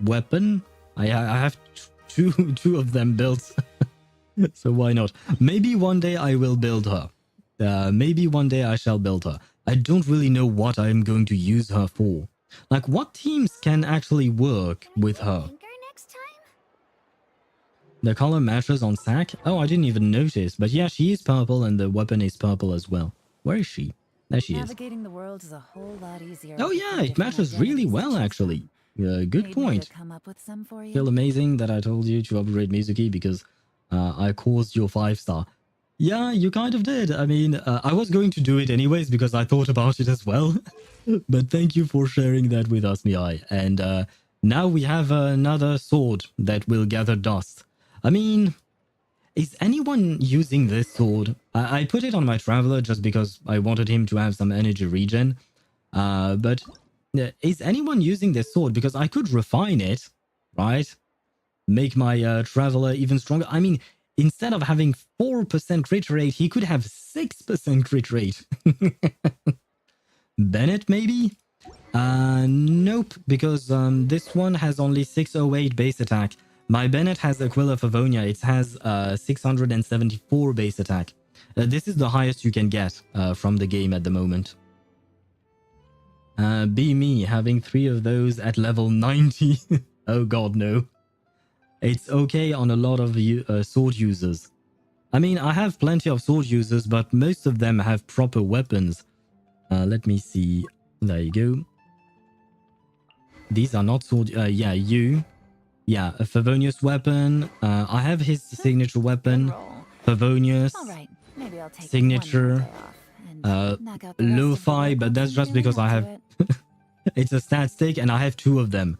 weapon. I have two of them built, so why not? Maybe one day I will build her. Maybe one day I shall build her. I don't really know what I'm going to use her for. Like, what teams can actually work with her? Anchor next time? The color matches on Sack? Oh, I didn't even notice. But yeah, she is purple and the weapon is purple as well. Where is she? There she is. Navigating the world is a whole lot easier. Oh with a yeah, few it different matches really identities to well choose actually. from. Good Need me to point. come up with some for you? Feel amazing that I told you to upgrade Mizuki because I caused your 5 star. Yeah, you kind of did. I mean, I was going to do it anyways because I thought about it as well. But thank you for sharing that with us, Miai. And now we have another sword that will gather dust. I mean, is anyone using this sword? I put it on my traveler just because I wanted him to have some energy regen. But is anyone using this sword? Because I could refine it, right? Make my traveler even stronger. I mean, instead of having 4% crit rate, he could have 6% crit rate. Bennett, maybe? Nope, because this one has only 608 base attack. My Bennett has Aquila Favonia. It has 674 base attack. This is the highest you can get from the game at the moment. Be me, having 3 of those at level 90. Oh god, no. It's okay on a lot of sword users. I mean, I have plenty of sword users, but most of them have proper weapons. Let me see. There you go. These are not sword... yeah, you. Yeah, a Favonius weapon. I have his signature weapon. Favonius. All right, maybe I'll take Signature. one more day off and knock out the rest of the Lo-fi, work but once that's I'm just feeling because up I to have... it. It's a stat stick and I have 2 of them.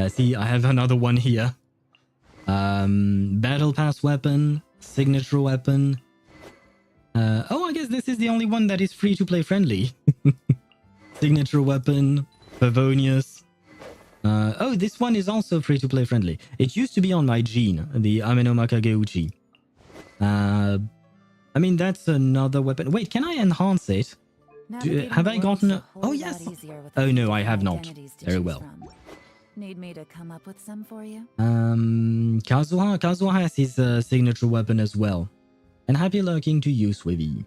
See, I have another one here. Battle pass weapon, signature weapon. Oh, I guess this is the only one that is free to play friendly. Signature weapon, Favonius. Oh, this one is also free to play friendly. It used to be on my gene, the Ameno Makageuchi. I mean, that's another weapon. Wait, can I enhance it? Have I gotten... Oh, yes. Oh, no, I have not. Very well. Need me to come up with some for you? Kazuha. Kazuha has his signature weapon as well. And happy lurking to you, Swivy.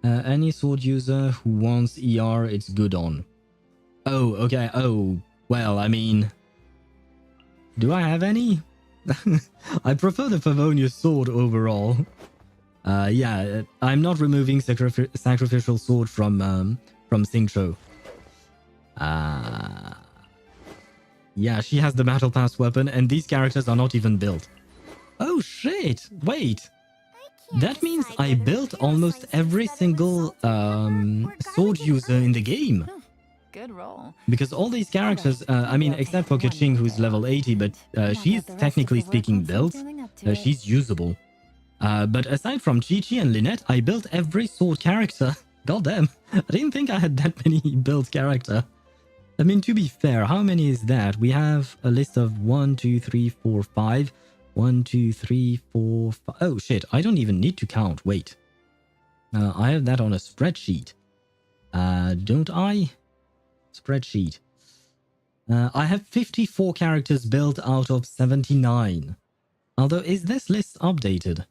Any sword user who wants ER, it's good on. Oh, okay. Oh, well, I mean... Do I have any? I prefer the Favonius sword overall. Yeah, I'm not removing sacrificial sword from Xingqiu. Yeah, she has the battle pass weapon, and these characters are not even built. Oh shit! Wait, that means I built almost every single sword user in the game. Good roll. Because all these characters, I mean, except for Keqing, who's level 80, but she's technically speaking built. She's usable. But aside from Chi-Chi and Lynette, I built every sword character. God damn, I didn't think I had that many built character. I mean, to be fair, how many is that? We have a list of 1, 2, 3, 4, 5. 1, 2, 3, 4, 5. Oh shit, I don't even need to count. Wait. I have that on a spreadsheet. Don't I? Spreadsheet. I have 54 characters built out of 79. Although, is this list updated?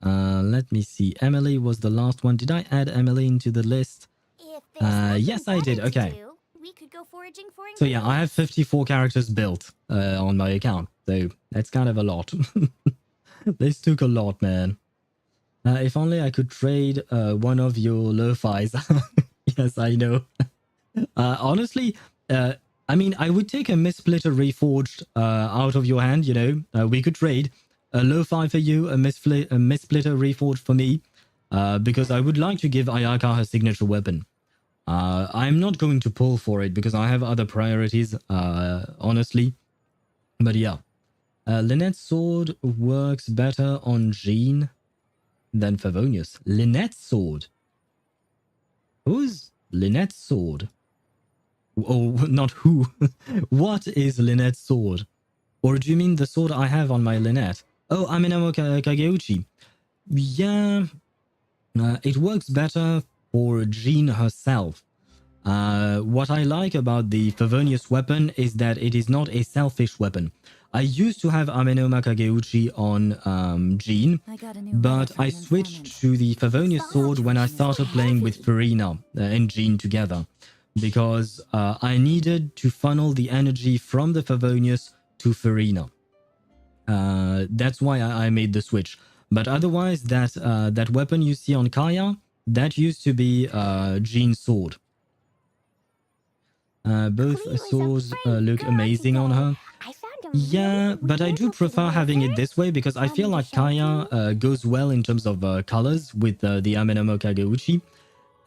Let me see. Emily was the last one. Did I add Emily into the list? If there's Yes, I did. nothing better to Okay. do, we could go foraging for So yeah, I have ingredients. 54 characters built on my account. So that's kind of a lot. This took a lot, man. If only I could trade one of your lo-fis. Yes, I know. Honestly, I mean, I would take a Mist-Splitter Reforged out of your hand, you know. We could trade a lo-fi for you, a Mist-Splitter Reforged for me, because I would like to give Ayaka her signature weapon. I'm not going to pull for it because I have other priorities, honestly. But yeah. Lynette's sword works better on Jean than Favonius. Lynette's sword? Who's Lynette's sword? Oh, not who. What is Lynette's sword? Or do you mean the sword I have on my Lynette? Oh, Amenamo Kageuchi. Yeah, it works better for Jean herself. What I like about the Favonius weapon is that it is not a selfish weapon. I used to have Amenoma Kageuchi on Jean, I got a new but letter from I an switched informant. to the Favonius sword when I started playing with Farina and Jean together, because I needed to funnel the energy from the Favonius to Farina. That's why I made the switch. But otherwise, that weapon you see on Kaya, that used to be Jean's sword. Both Clee was swords afraid look girl amazing on today. her. I found a Yeah, really but I do weird-looking prefer having it wizard. this way because I Want feel me to like show it to Kaya goes well in terms of colors with the Amenamo Kageuchi.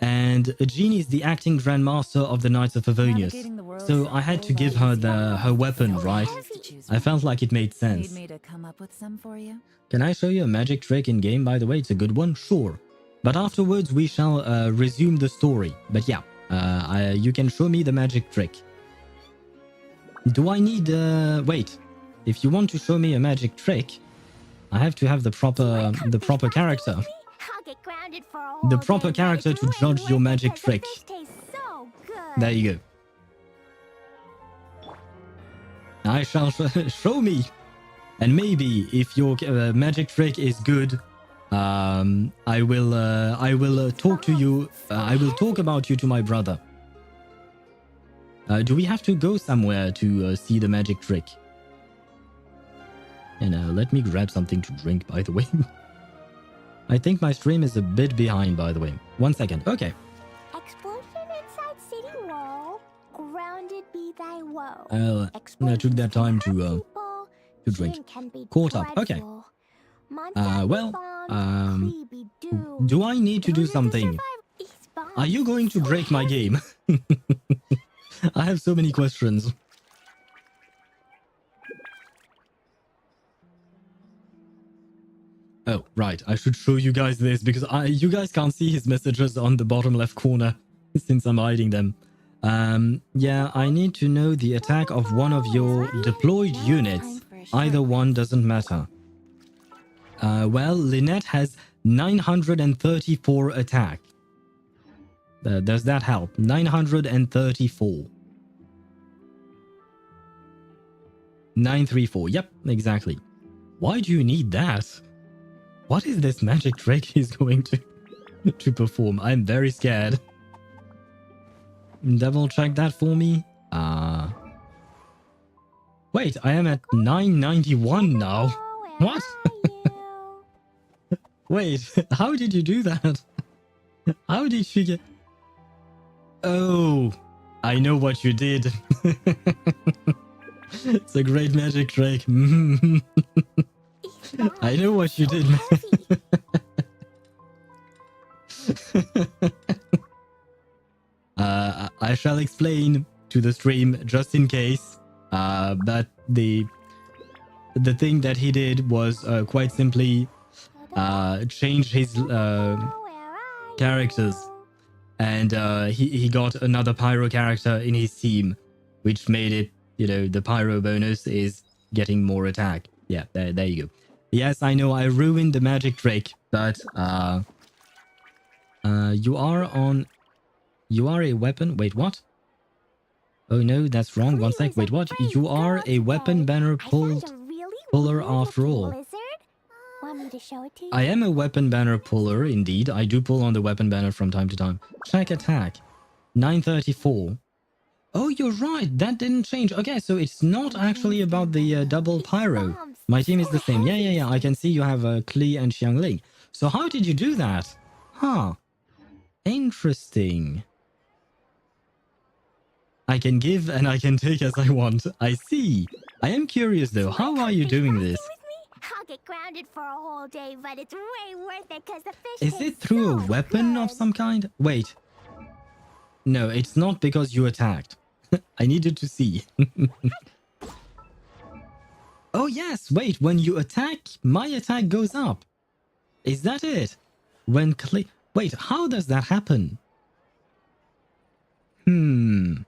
And Jean is the acting grandmaster of the Knights of Favonius. Navigating the world's So I had to whole give lot her easier. her weapon, So right? heavy. To choose I from. felt like it made sense. Need me to come up with some for you? Can I show you a magic trick in game, by the way? It's a good one, sure. But afterwards we shall resume the story. But yeah, you can show me the magic trick. Do I need... wait, if you want to show me a magic trick, I have to have the proper character. I'll get grounded for a whole The proper day, but character it's to really judge your worth it magic 'cause the trick. fish taste so good. There you go. I shall show me. And maybe if your magic trick is good, I will talk to you. I will talk about you to my brother. Do we have to go somewhere to see the magic trick? And let me grab something to drink, by the way. I think my stream is a bit behind, by the way. 1 second. Okay. Explosion inside city wall. Grounded be thy woe. I took that time to drink. Caught up. Okay. Well, do I need to do something? Are you going to break my game? I have so many questions. Oh, right. I should show you guys this because you guys can't see his messages on the bottom left corner since I'm hiding them. Yeah, I need to know the attack of one of your deployed units. Either one doesn't matter. Well, Lynette has 934 attack. Does that help? 934. 934. Yep, exactly. Why do you need that? What is this magic trick he's going to perform? I'm very scared. Double check that for me. Wait, I am at 991 now. What? Wait, how did you do that? How did she get... Oh, I know what you did. It's a great magic trick. I know what you did, man. I shall explain to the stream just in case. But the thing that he did was quite simply change his characters, and he got another pyro character in his team, which made it, you know, the pyro bonus is getting more attack. Yeah, there you go. Yes, I know I ruined the magic trick, but you are a weapon. Wait, what? Oh no, that's wrong. One sec. Wait, what? You are a weapon banner puller after all. Want me to show it to you? I am a weapon banner puller, indeed. I do pull on the weapon banner from time to time. Check attack. 934. Oh, you're right. That didn't change. Okay, so it's not actually about the double pyro. My team is the same. Yeah. I can see you have Klee and Xiangling. So how did you do that? Huh. Interesting. I can give and I can take as I want. I see. I am curious though. How are you doing this? I'll get grounded for a whole day, but it's way worth it because the fish Is it tastes through a so weapon of good. some kind? Wait. No, it's not because you attacked. I needed to see. Oh yes, wait, when you attack, my attack goes up. Is that it? When wait, how does that happen? Hmm.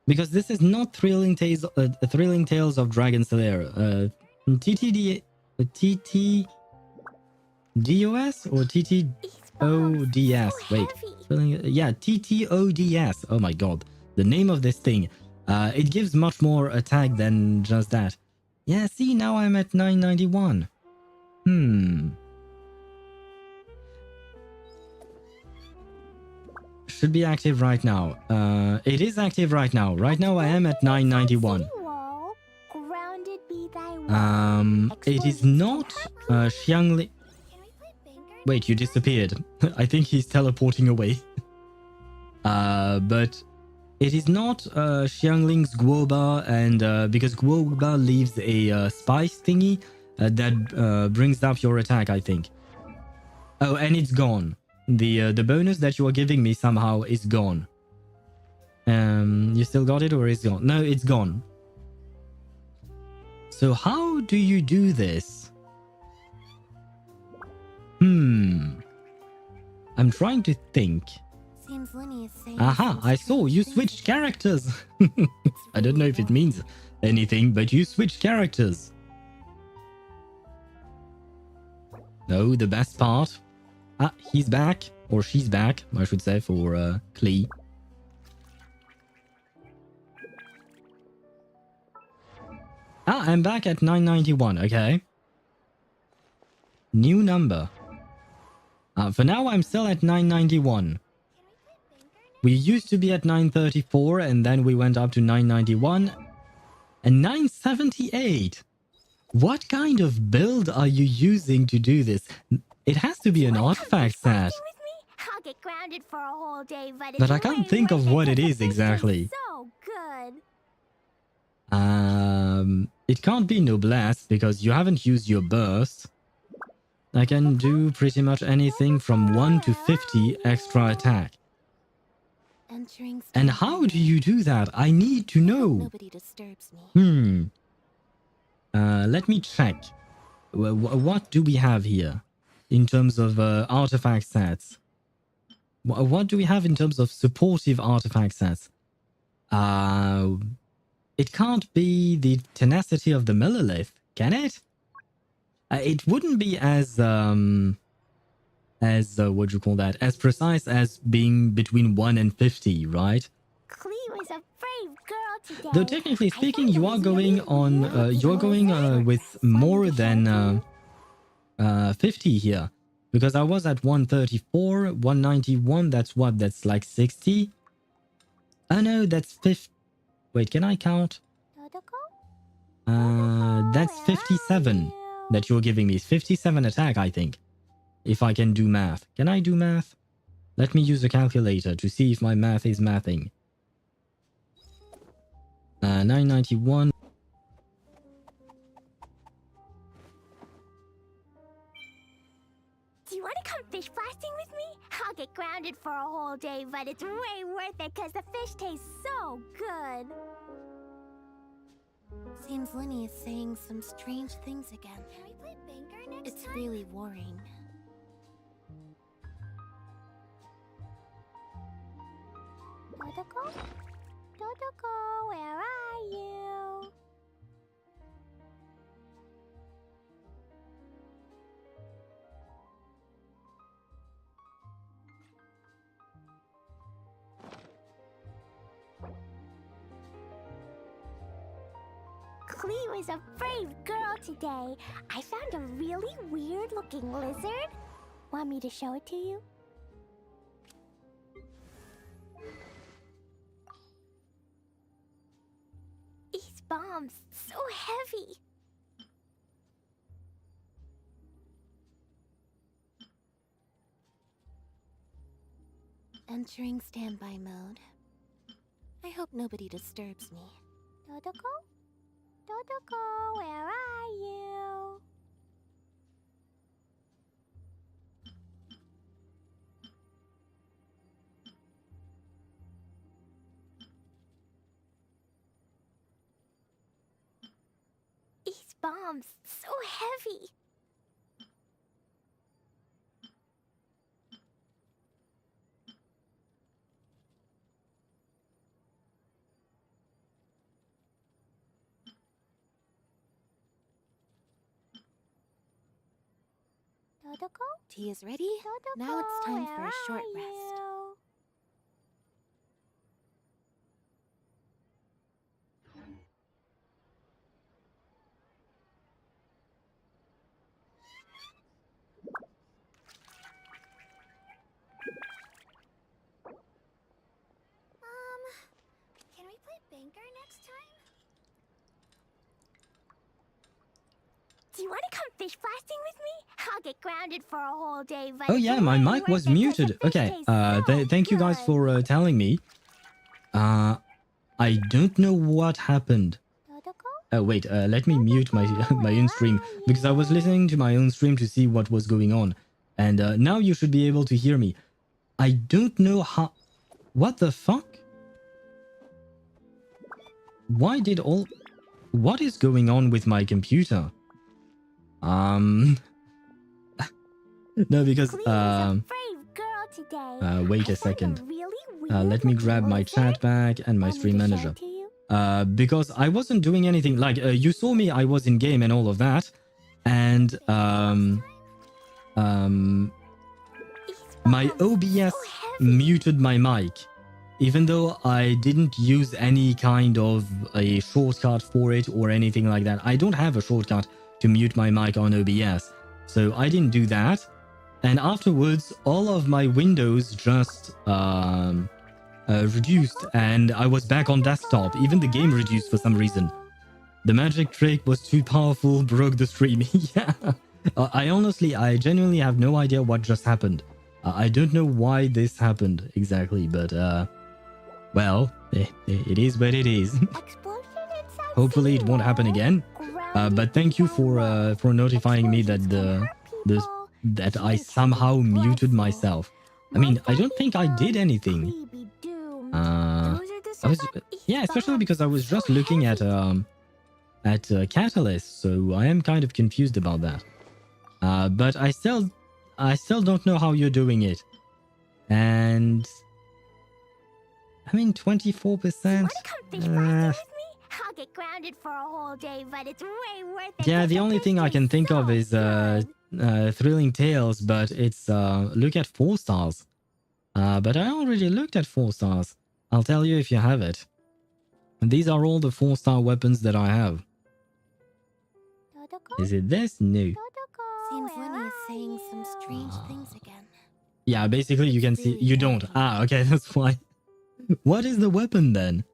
Because this is not Thrilling Tales of Dragon Slayer. TTD TTDOS or TTODS? Wait. Yeah, TTODS. Oh my god. The name of this thing. It gives much more attack than just that. Yeah, see, now I'm at 991. Should be active right now. It is active right now. Right now I am at 991. It is not Xiangli. Wait, you disappeared. I think he's teleporting away. But it is not Xiangling's Guoba, and because Guoba leaves a spice thingy that brings up your attack, I think. Oh, and it's gone. The bonus that you are giving me somehow is gone. You still got it or is it gone? No, it's gone. So how do you do this? I'm trying to think. Seems Linny is saying Aha, I saw you switched characters. I don't know if it means anything, but you switched characters. No, the best part. Ah, he's back. Or she's back, I should say, for Klee. Ah, I'm back at 991, okay. New number. For now, I'm still at 991. We used to be at 934, and then we went up to 991. And 978! What kind of build are you using to do this? It has to be an artifact set. I'll get grounded for a whole day, But I can't think of what it is exactly. So good. It can't be noblesse because you haven't used your burst. I can do pretty much anything from 1 to 50 extra attack. And how do you do that? I need to know. Nobody disturbs me. Let me check. What do we have here in terms of artifact sets? What do we have in terms of supportive artifact sets? It can't be the tenacity of the Millilith, can it? It wouldn't be as what do you call that? As precise as being between 1 and 50, right? Klee was a brave girl today. Though technically speaking, you are going on. You're going with more than 50 here, because I was at 134, 191. That's what? That's like 60. Oh no, that's 50. Wait, can I count? That's 57 that you're giving me. It's 57 attack, I think. If I can do math. Can I do math? Let me use a calculator to see if my math is mathing. 991. Do you want to come fish blasting with me? I'll get grounded for a whole day, but it's way worth it because the fish tastes so good. Seems Linny is saying some strange things again. Can we play banker next time? It's really worrying. Dodoko? Dodoko, where are you? Klee was a brave girl today. I found a really weird-looking lizard. Want me to show it to you? These bombs, so heavy. Entering standby mode. I hope nobody disturbs me. Dodoko? Dodoko, where are you? These bombs, so heavy. Dodoko? Tea is ready. Dodoko, Now it's time for where a short are rest. you? Can we play Banker next time? Do you want to come fish blasting with me? I'll get grounded for a whole day, but Oh yeah, my mic was muted. Okay, thank you guys for telling me. I don't know what happened. Oh wait, let me mute my my own stream because I was listening to my own stream to see what was going on, and now you should be able to hear me. I don't know how. What the fuck? Why did all? What is going on with my computer? No, because wait a second. Let me grab my chat back and my stream manager. Because I wasn't doing anything. Like you saw me, I was in game and all of that, and my OBS muted my mic, even though I didn't use any kind of a shortcut for it or anything like that. I don't have a shortcut to mute my mic on OBS, so I didn't do that. And afterwards, all of my windows just reduced, and I was back on desktop. Even the game reduced for some reason. The magic trick was too powerful, broke the stream. Yeah. I genuinely have no idea what just happened. I don't know why this happened exactly, but well, it is what it is. Hopefully it won't happen again. But thank you for notifying me that that I somehow muted myself. I mean, I don't think I did anything. Yeah, especially because I was just looking at Catalyst, so I am kind of confused about that. But I still don't know how you're doing it. And I mean, 24%. I'll get grounded for a whole day, but it's way worth it. Yeah, the only thing I can think of is Thrilling Tales, but it's look at 4 stars. But I already looked at 4 stars. I'll tell you if you have it. And these are all the 4-star weapons that I have. Is it this? No. Seems Lenny is saying some strange things again. Yeah, basically you can see you don't. Ah, okay, that's why. What is the weapon then?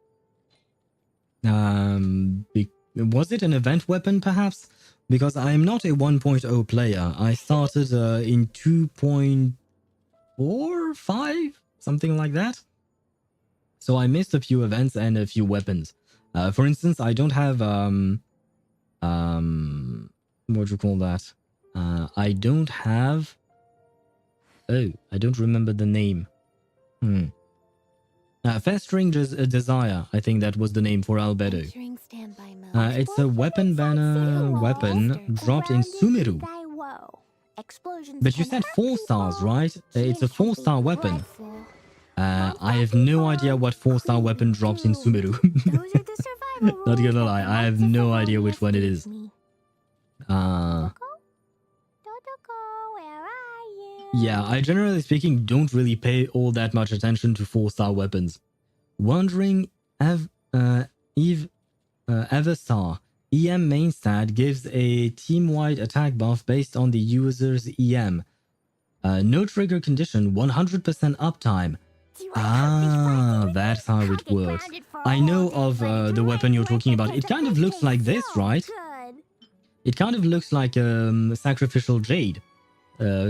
Was it an event weapon perhaps? Because I am not a 1.0 player. I started in 2.4, 5, something like that. So I missed a few events and a few weapons. For instance, I don't have what do you call that? I don't have. Oh, I don't remember the name. Festering Desire, I think that was the name for Albedo. It's a weapon banner weapon dropped in Sumeru. But you said 4 stars, right? It's a 4-star weapon. I have no idea what 4-star weapon drops in Sumeru. Not gonna lie, I have no idea which one it is. Yeah, I generally speaking don't really pay all that much attention to 4-star weapons. Wandering Everstar. EM main stat gives a team-wide attack buff based on the user's EM. No trigger condition, 100% uptime. That's how it works. I know of the weapon you're talking about. It kind of looks like this, right? It kind of looks like Sacrificial Jade.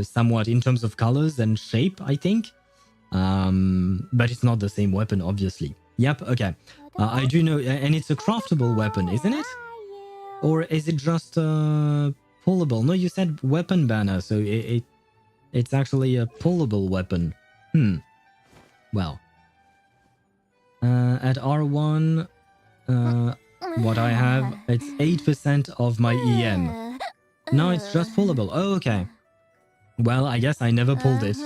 Somewhat in terms of colors and shape, I think. But it's not the same weapon, obviously. Yep, okay. I do know, and it's a craftable weapon, isn't it? Or is it just pullable? No, you said weapon banner, so it's actually a pullable weapon. Well. At R1, what I have, it's 8% of my EM. No, it's just pullable. Oh, okay. Well, I guess I never pulled it.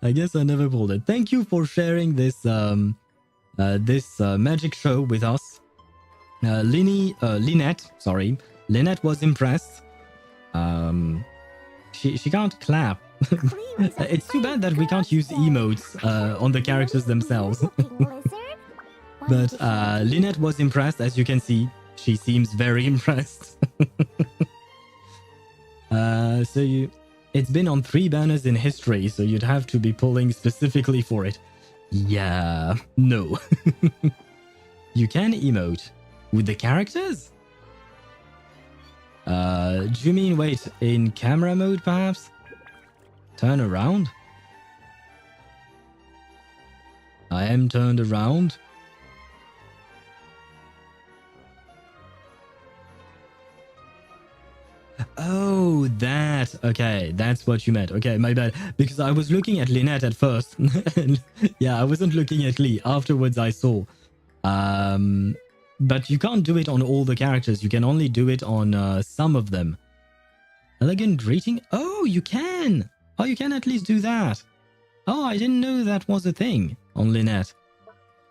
I guess I never pulled it. Thank you for sharing this magic show with us. Lynette was impressed. She can't clap. It's too bad that we can't use emotes on the characters themselves. But Lynette was impressed, as you can see. She seems very impressed. It's been on 3 banners in history, so you'd have to be pulling specifically for it. Yeah, no. You can emote with the characters? Do you mean, wait, in camera mode perhaps? Turn around? I am turned around. Oh, that. Okay, that's what you meant. Okay, my bad. Because I was looking at Lynette at first. Yeah, I wasn't looking at Lee. Afterwards, I saw. But you can't do it on all the characters. You can only do it on some of them. Elegant greeting? Oh, you can. Oh, you can at least do that. Oh, I didn't know that was a thing on Lynette.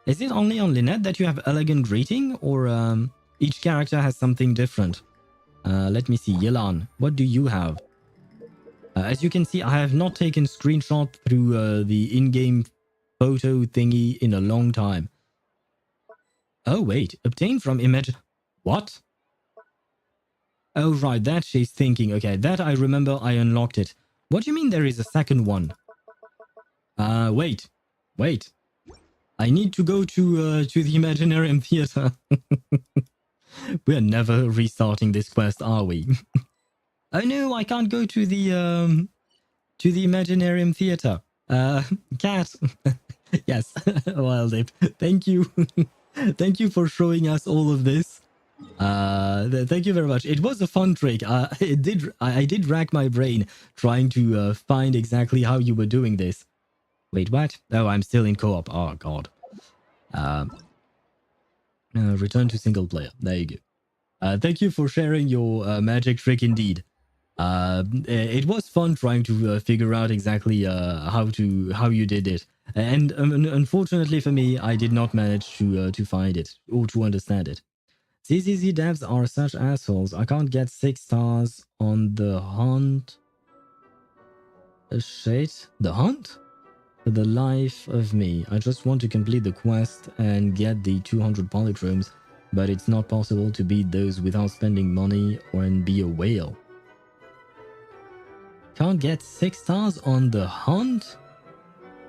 Is it only on Lynette that you have elegant greeting? Or each character has something different? Let me see. Yelan, what do you have? As you can see, I have not taken screenshot through the in-game photo thingy in a long time. Oh, wait. Obtain from image... What? Oh, right. That she's thinking. Okay, that I remember I unlocked it. What do you mean there is a second one? Wait. Wait. I need to go to the Imaginarium Theater. We're never restarting this quest, are we? Oh no, I can't go to the Imaginarium Theater. Cat. Yes, Wild Ape. Thank you. Thank you for showing us all of this. Thank you very much. It was a fun trick. I did rack my brain trying to find exactly how you were doing this. Wait, what? Oh, I'm still in co-op. Oh, God. Return to single player. There you go. Thank you for sharing your magic trick indeed. It was fun trying to figure out exactly how you did it. And unfortunately for me, I did not manage to find it or to understand it. CCC devs are such assholes. I can't get 6 stars on the hunt. Shit. The hunt? For the life of me, I just want to complete the quest and get the 200 polychromes, but it's not possible to beat those without spending money or and be a whale. Can't get 6 stars on the hunt?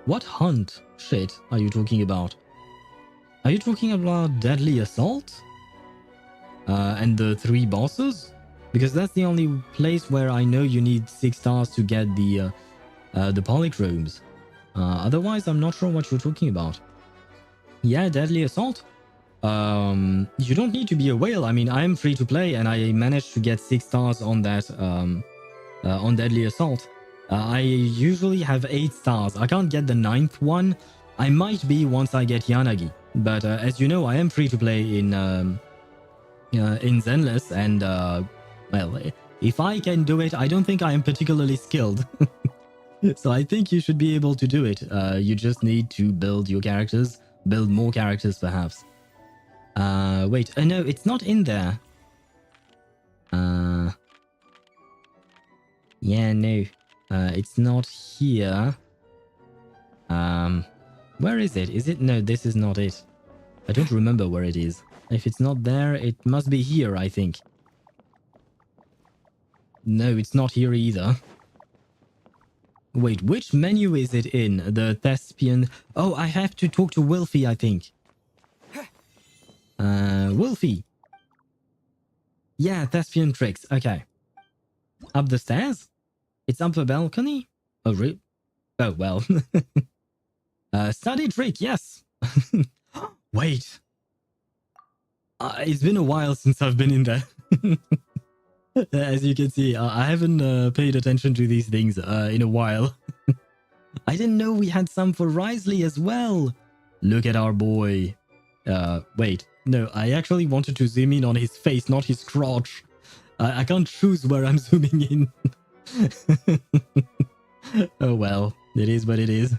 What hunt shit are you talking about? Are you talking about Deadly Assault? And the 3 bosses? Because that's the only place where I know you need 6 stars to get the polychromes. Otherwise, I'm not sure what you're talking about. Yeah, Deadly Assault. You don't need to be a whale. I mean, I'm free to play, and I managed to get 6 stars on that on Deadly Assault. I usually have 8 stars. I can't get the 9th one. I might be once I get Yanagi, but as you know, I am free to play in Zenless, and well, if I can do it, I don't think I am particularly skilled. So I think you should be able to do it. You just need to build your characters, build more characters perhaps. Wait, no, it's not in there. Yeah, no, it's not here. Where is it? Is it? No, this is not it. I don't remember where it is. If it's not there, it must be here, I think. No, it's not here either. Wait, which menu is it in? The Thespian... Oh, I have to talk to Wilfie, I think. Wilfie. Yeah, Thespian tricks. Okay. Up the stairs? It's up the balcony? Oh, oh, well. Study trick, yes. Wait. It's been a while since I've been in there. As you can see, I haven't paid attention to these things in a while. I didn't know we had some for Risley as well. Look at our boy. Wait. No, I actually wanted to zoom in on his face, not his crotch. I can't choose where I'm zooming in. Oh well, it is what it is.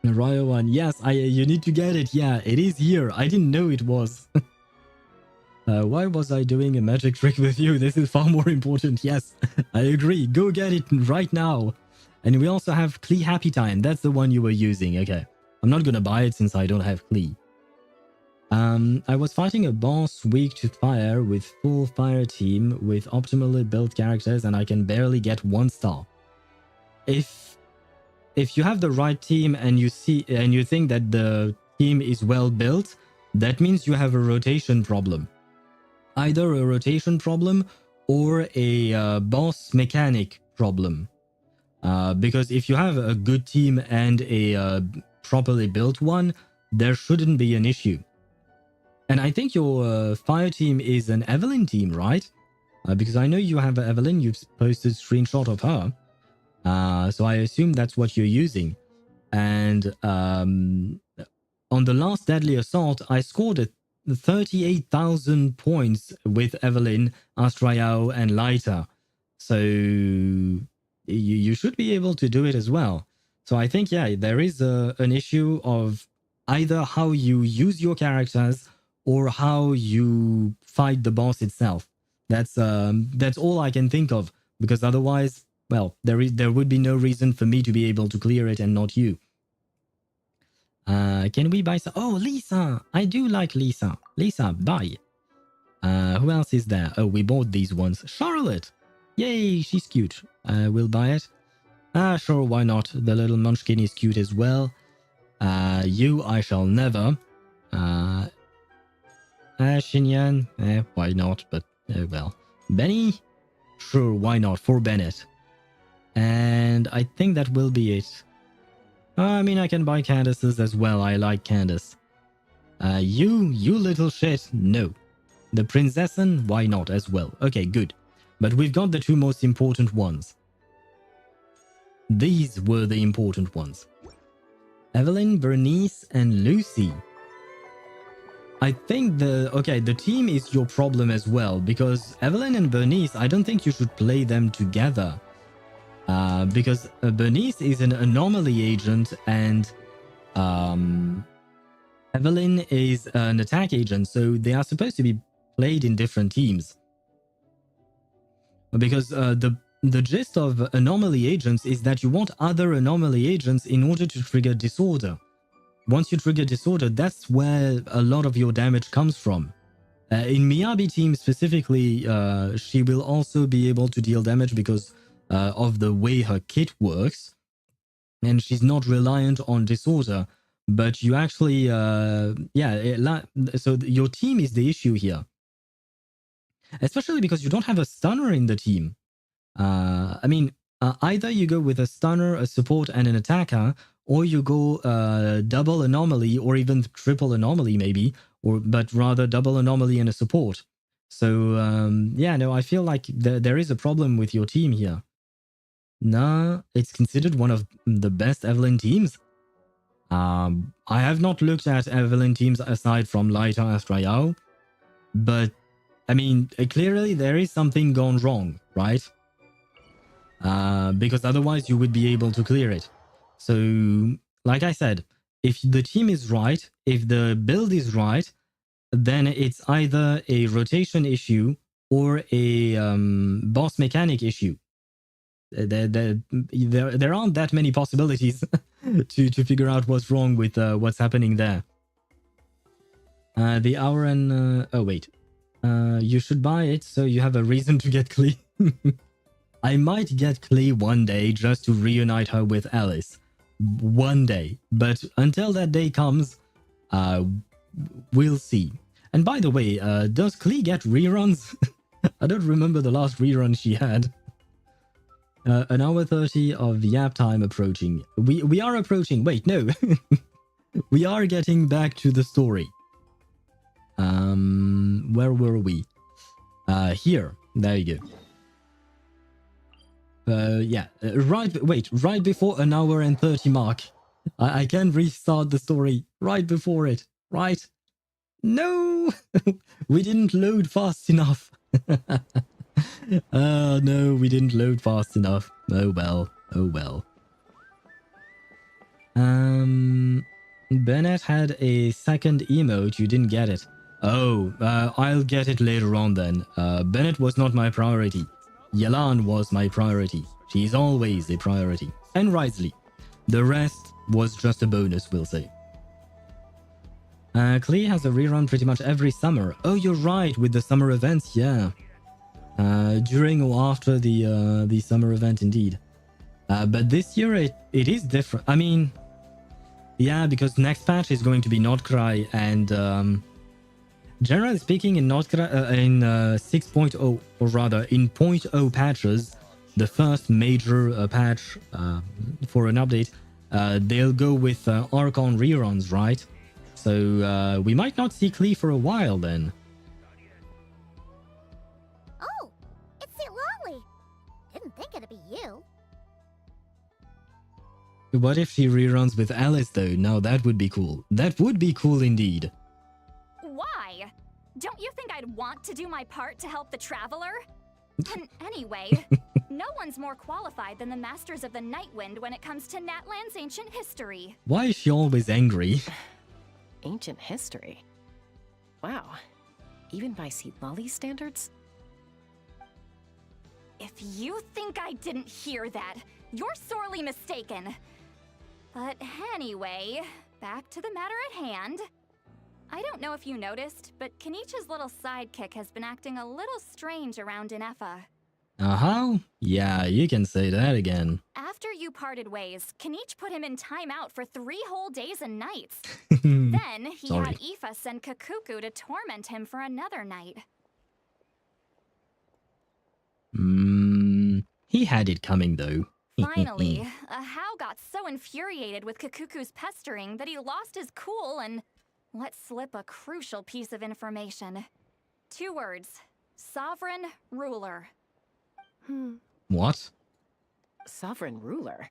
Ryo 1, yes, you need to get it. Yeah, it is here. I didn't know it was. Why was I doing a magic trick with you? This is far more important. Yes, I agree. Go get it right now. And we also have Klee Happy Time. That's the one you were using. Okay. I'm not gonna buy it since I don't have Klee. I was fighting a boss weak to fire with full fire team with optimally built characters and I can barely get 1 star. If you have the right team and you think that the team is well built, that means you have a rotation problem. Either a rotation problem or a boss mechanic problem. Because if you have a good team and a properly built one, there shouldn't be an issue. And I think your fire team is an Evelyn team, right? Because I know you have Evelyn, you've posted a screenshot of her. So I assume that's what you're using. And on the last Deadly Assault, I scored 38,000 points with Evelyn, Astrayao, and Lyta. So you should be able to do it as well. So I think, yeah, there is an issue of either how you use your characters or how you fight the boss itself. That's all I can think of, because otherwise, well, there would be no reason for me to be able to clear it and not you. Can we buy some? Oh, Lisa! I do like Lisa. Lisa, buy. Who else is there? Oh, we bought these ones. Charlotte! Yay, she's cute. We'll buy it. Sure, why not? The little munchkin is cute as well. You, I shall never. Shinyan, why not? But, well. Benny? Sure, why not? For Bennett. And I think that will be it. I mean, I can buy Candace's as well. I like Candace. You little shit. No. The Prinzessin, why not as well? Okay, good. But we've got the 2 most important ones. These were the important ones. Evelyn, Bernice, and Lucy. I think the team is your problem as well, because Evelyn and Bernice, I don't think you should play them together. Because Bernice is an anomaly agent and Evelyn is an attack agent, so they are supposed to be played in different teams. Because the gist of anomaly agents is that you want other anomaly agents in order to trigger disorder. Once you trigger disorder, that's where a lot of your damage comes from. In Miyabi team specifically, she will also be able to deal damage because of the way her kit works, and she's not reliant on disorder. But you actually, so your team is the issue here, especially because you don't have a stunner in the team. I mean, either you go with a stunner, a support, and an attacker, or you go double anomaly, or even triple anomaly maybe, but rather double anomaly and a support. So yeah, no, I feel like there is a problem with your team here. Nah, it's considered one of the best Evelyn teams. I have not looked at Evelyn teams aside from Lyta Astrayao, but I mean, clearly there is something gone wrong, right? Because otherwise you would be able to clear it. So, like I said, if the team is right, if the build is right, then it's either a rotation issue or a boss mechanic issue. There aren't that many possibilities to figure out what's wrong with what's happening there. The hour and... oh, wait. You should buy it so you have a reason to get Klee. I might get Klee one day just to reunite her with Alice. One day. But until that day comes, we'll see. And by the way, does Klee get reruns? I don't remember the last rerun she had. An hour 30 of yap time approaching. We are approaching. Wait, no. We are getting back to the story. Where were we? Here. There you go. Yeah. Right before an hour and 30 mark. I can restart the story right before it. Right? No! We didn't load fast enough. No, we didn't load fast enough. Oh well. Oh well. Bennett had a second emote. You didn't get it. Oh, I'll get it later on then. Bennett was not my priority. Yelan was my priority. She's always a priority. And rightly. The rest was just a bonus, we'll say. Klee has a rerun pretty much every summer. Oh, you're right, with the summer events, yeah. During or after the summer event, indeed. But this year, it is different. I mean, yeah, because next patch is going to be Nod-Krai, and generally speaking, in Nod-Krai, in 6.0, or rather, in 0.0 patches, the first major patch for an update, they'll go with Archon reruns, right? So we might not see Klee for a while then. Oh, it's St. Longley. Didn't think it'd be you. What if she reruns with Alice though? Now that would be cool. That would be cool indeed. Why? Don't you think I'd want to do my part to help the Traveler? And anyway, no one's more qualified than the Masters of the Nightwind when it comes to Natlan's ancient history. Why is she always angry? Ancient history? Wow. Even by Seat Lolly's standards? If you think I didn't hear that, you're sorely mistaken. But anyway, back to the matter at hand. I don't know if you noticed, but Kenichi's little sidekick has been acting a little strange around Ineffa. Uh-huh. Yeah, you can say that again. After you parted ways, Kenich put him in timeout for 3 whole days and nights. Hmm. Then he Sorry. had Aoife send Kakuku to torment him for another night. He had it coming though. Finally, Hao got so infuriated with Kakuku's pestering that he lost his cool and let slip a crucial piece of information. 2 words. Sovereign ruler. What? Sovereign ruler?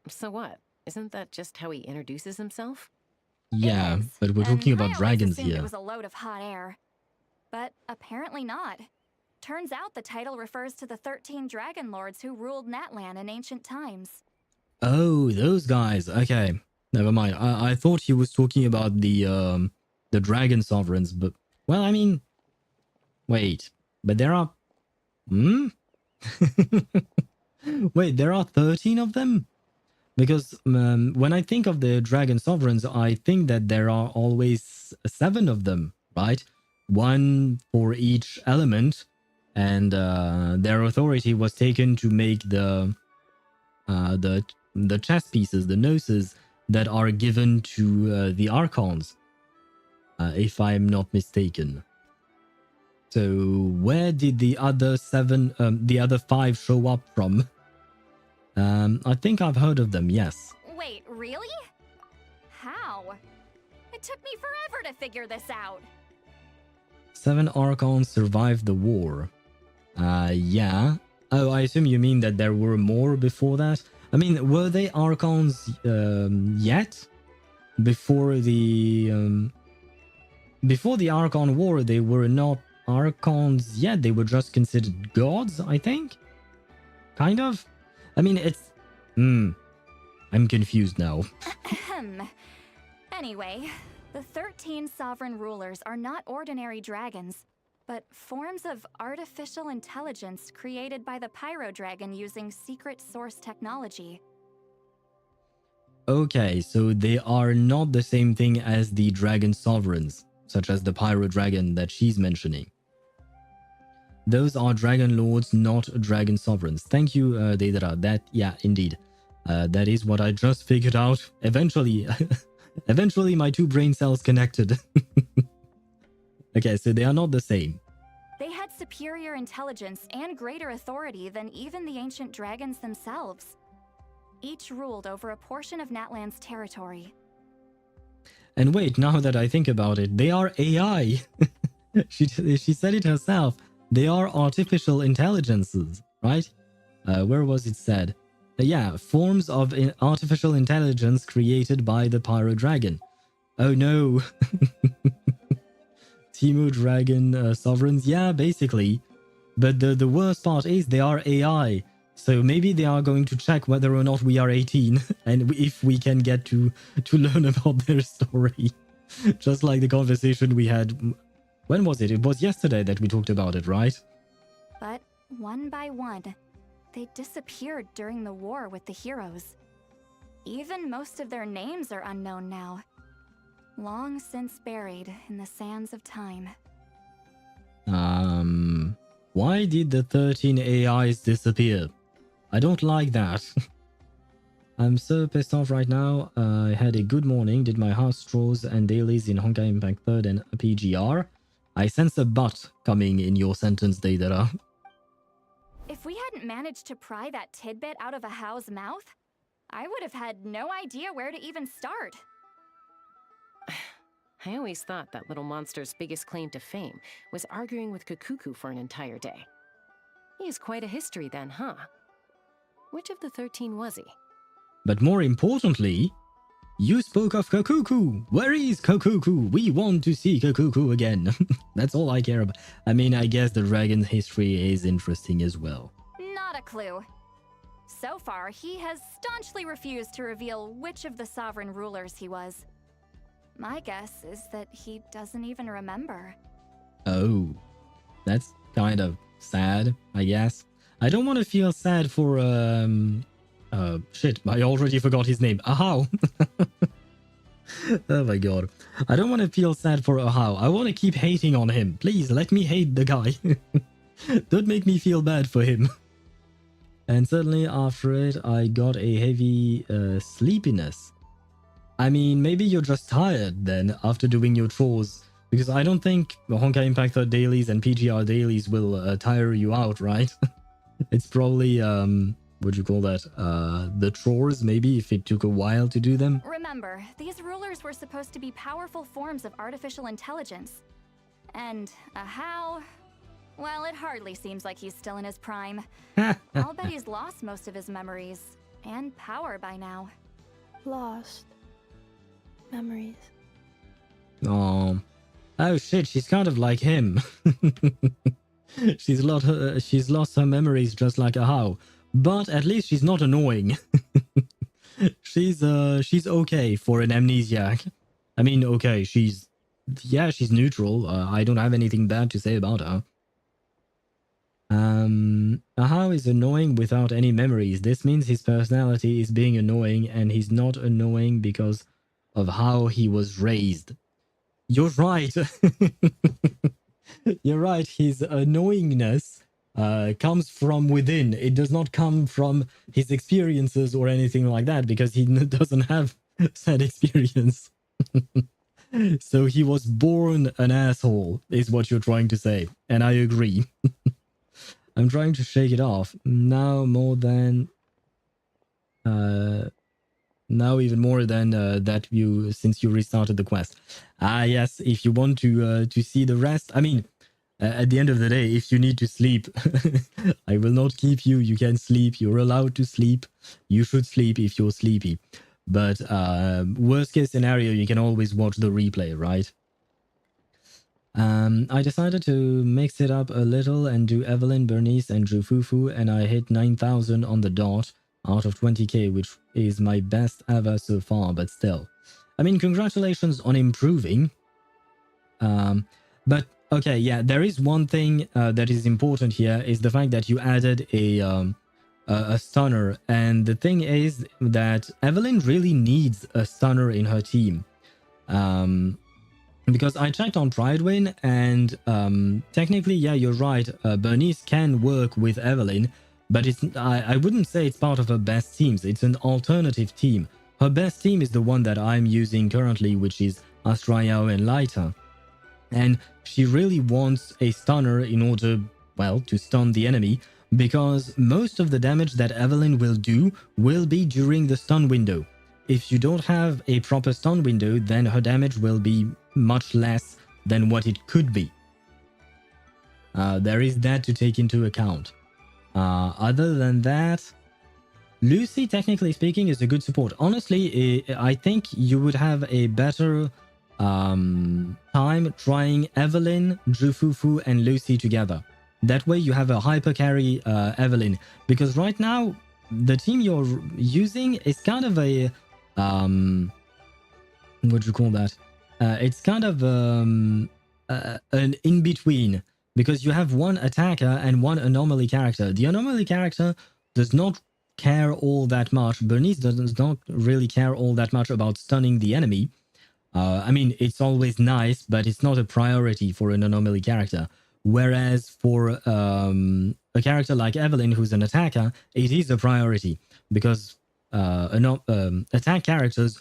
So what? Isn't that just how he introduces himself? Yeah, It is, but we're and talking I about always dragons assumed here. It was a load of hot air. But apparently not. Turns out the title refers to the 13 dragon lords who ruled Natlan in ancient times. Oh, those guys. Okay, never mind. I thought he was talking about the dragon sovereigns, but well, I mean, wait, but there are. Wait, there are 13 of them? Because when I think of the dragon sovereigns, I think that there are always 7 of them, right? 1 for each element, and their authority was taken to make the chess pieces, the gnosis that are given to the archons, if I'm not mistaken. So where did the other 5 show up from? I think I've heard of them, yes. Wait, really? How? It took me forever to figure this out. 7 archons survived the war. Yeah. Oh, I assume you mean that there were more before that? I mean, were they archons yet? Before the Archon War, they were not archons yet. They were just considered gods, I think? Kind of? I mean, it's... I'm confused now. Ahem. Anyway, the 13 sovereign rulers are not ordinary dragons, but forms of artificial intelligence created by the Pyro Dragon using secret source technology. Okay, so they are not the same thing as the dragon sovereigns. such as the Pyro Dragon that she's mentioning. Those are Dragon Lords, not Dragon Sovereigns. Thank you, Deidara. That, yeah, indeed. That is what I just figured out. Eventually, eventually my two brain cells connected. Okay, so they are not the same. They had superior intelligence and greater authority than even the ancient dragons themselves. Each ruled over a portion of Natlan's territory. And wait, now that I think about it, they are AI. She said it herself. They are artificial intelligences, right? Where was it said? Yeah, forms of artificial intelligence created by the Pyro Dragon. Oh no. Teemo Dragon Sovereigns, yeah, basically. But the worst part is they are AI. So maybe they are going to check whether or not we are 18 and if we can get to learn about their story. Just like the conversation we had. When was it? It was yesterday that we talked about it, right? But one by one, they disappeared during the war with the heroes. Even most of their names are unknown now. Long since buried in the sands of time. Why did the 13 AIs disappear? I don't like that. I'm so pissed off right now. I had a good morning, did my house chores and dailies in Honkai Impact 3rd and PGR. I sense a but coming in your sentence, Deidara. If we hadn't managed to pry that tidbit out of a How's mouth, I would have had no idea where to even start. I always thought that little monster's biggest claim to fame was arguing with Kakuku for an entire day. He has quite a history then, huh? Which of the 13 was he? But more importantly, you spoke of Kakuku. Where is Kakuku? We want to see Kakuku again. That's all I care about. I mean, I guess the dragon history is interesting as well. Not a clue. So far, he has staunchly refused to reveal which of the sovereign rulers he was. My guess is that he doesn't even remember. Oh, that's kind of sad, I guess. I don't want to feel sad for, shit, I already forgot his name. Ahau. Oh my god. I don't want to feel sad for Ahau. I want to keep hating on him. Please, let me hate the guy. Don't make me feel bad for him. And suddenly after it, I got a heavy sleepiness. I mean, maybe you're just tired then after doing your chores. Because I don't think Honkai Impact 3 dailies and PGR dailies will tire you out, right? It's probably, what'd you call that? The chores, maybe, if it took a while to do them. Remember, these rulers were supposed to be powerful forms of artificial intelligence. And Ahau, well, it hardly seems like he's still in his prime. I'll bet he's lost most of his memories and power by now. Lost memories. Oh shit, she's kind of like him. She's lost her memories just like Ahau, but at least she's not annoying. She's okay for an amnesiac. I mean, okay, she's neutral. I don't have anything bad to say about her. Ahau is annoying without any memories. This means his personality is being annoying, and he's not annoying because of how he was raised. You're right. You're right. His annoyingness comes from within. It does not come from his experiences or anything like that, because he doesn't have said experience. So he was born an asshole, is what you're trying to say. And I agree. I'm trying to shake it off. Now more than... now even more than that since you restarted the quest. Ah, yes, if you want to see the rest. I mean, at the end of the day, if you need to sleep, I will not keep you. You can sleep. You're allowed to sleep. You should sleep if you're sleepy. But worst case scenario, you can always watch the replay, right? I decided to mix it up a little and do Evelyn, Bernice, and Jufufu, and I hit 9,000 on the dot out of 20k, which is my best ever so far, but still. I mean, congratulations on improving. But, okay, yeah, there is one thing that is important here, is the fact that you added a stunner. And the thing is that Evelyn really needs a stunner in her team. Because I checked on Pridewin, and technically, yeah, you're right. Bernice can work with Evelyn, but I wouldn't say it's part of her best teams. It's an alternative team. Her best team is the one that I'm using currently, which is Astrayao and Lyta. And she really wants a stunner in order, well, to stun the enemy, because most of the damage that Evelyn will do will be during the stun window. If you don't have a proper stun window, then her damage will be much less than what it could be. There is that to take into account. Other than that, Lucy, technically speaking, is a good support. Honestly, I think you would have a better time trying Evelyn, Jufufu, and Lucy together. That way you have a hyper carry Evelyn. Because right now, the team you're using is kind of a... what do you call that? It's kind of an in-between. Because you have one attacker and one anomaly character. The anomaly character does not care all that much. Bernice does not really care all that much about stunning the enemy. I mean, it's always nice, but it's not a priority for an anomaly character. Whereas for a character like Evelyn, who's an attacker, it is a priority. Because attack characters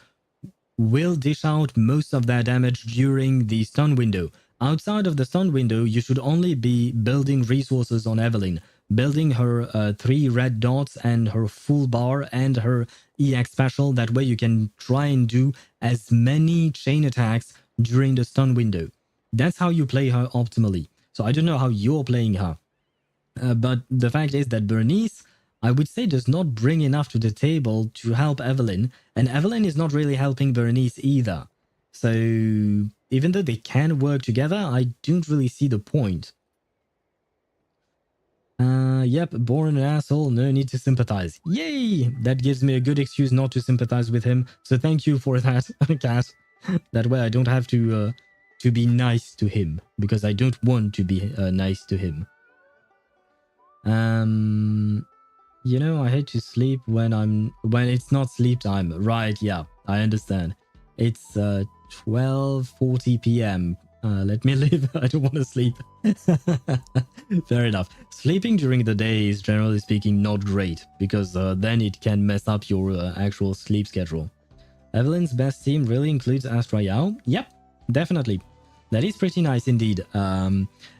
will dish out most of their damage during the stun window. Outside of the stun window, you should only be building resources on Evelyn, building her 3 red dots and her full bar and her EX special. That way you can try and do as many chain attacks during the stun window. That's how you play her optimally. So I don't know how you're playing her. But the fact is that Bernice, I would say, does not bring enough to the table to help Evelyn. And Evelyn is not really helping Bernice either. So even though they can work together, I don't really see the point. Yep, born an asshole, no need to sympathize. Yay! That gives me a good excuse not to sympathize with him. So thank you for that, Cat. That way I don't have to be nice to him. Because I don't want to be nice to him. You know, I hate to sleep when it's not sleep time. Right, yeah, I understand. It's 12:40 p.m. Let me live. I don't want to sleep. Fair enough. Sleeping during the day is, generally speaking, not great, because then it can mess up your actual sleep schedule. Evelyn's best team really includes Astrayao? Yep, definitely. That is pretty nice indeed.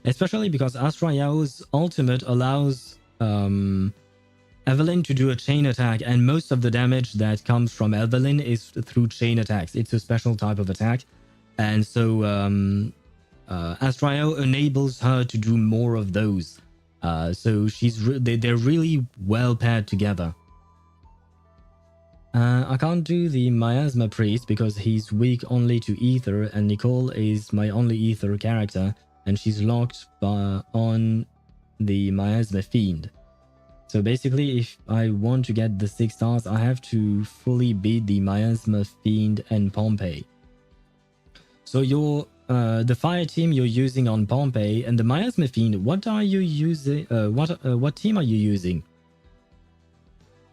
Especially because Astrayao's ultimate allows Evelyn to do a chain attack, and most of the damage that comes from Evelyn is through chain attacks. It's a special type of attack. And so Astrayao enables her to do more of those. So they're really well paired together. I can't do the Miasma Priest because he's weak only to Ether, and Nicole is my only Ether character, and she's locked on the Miasma Fiend. So basically, if I want to get the 6 stars, I have to fully beat the Miasma Fiend and Pompeii. So the fire team you're using on Pompeii and the Miasma Fiend, what are you using? What team are you using?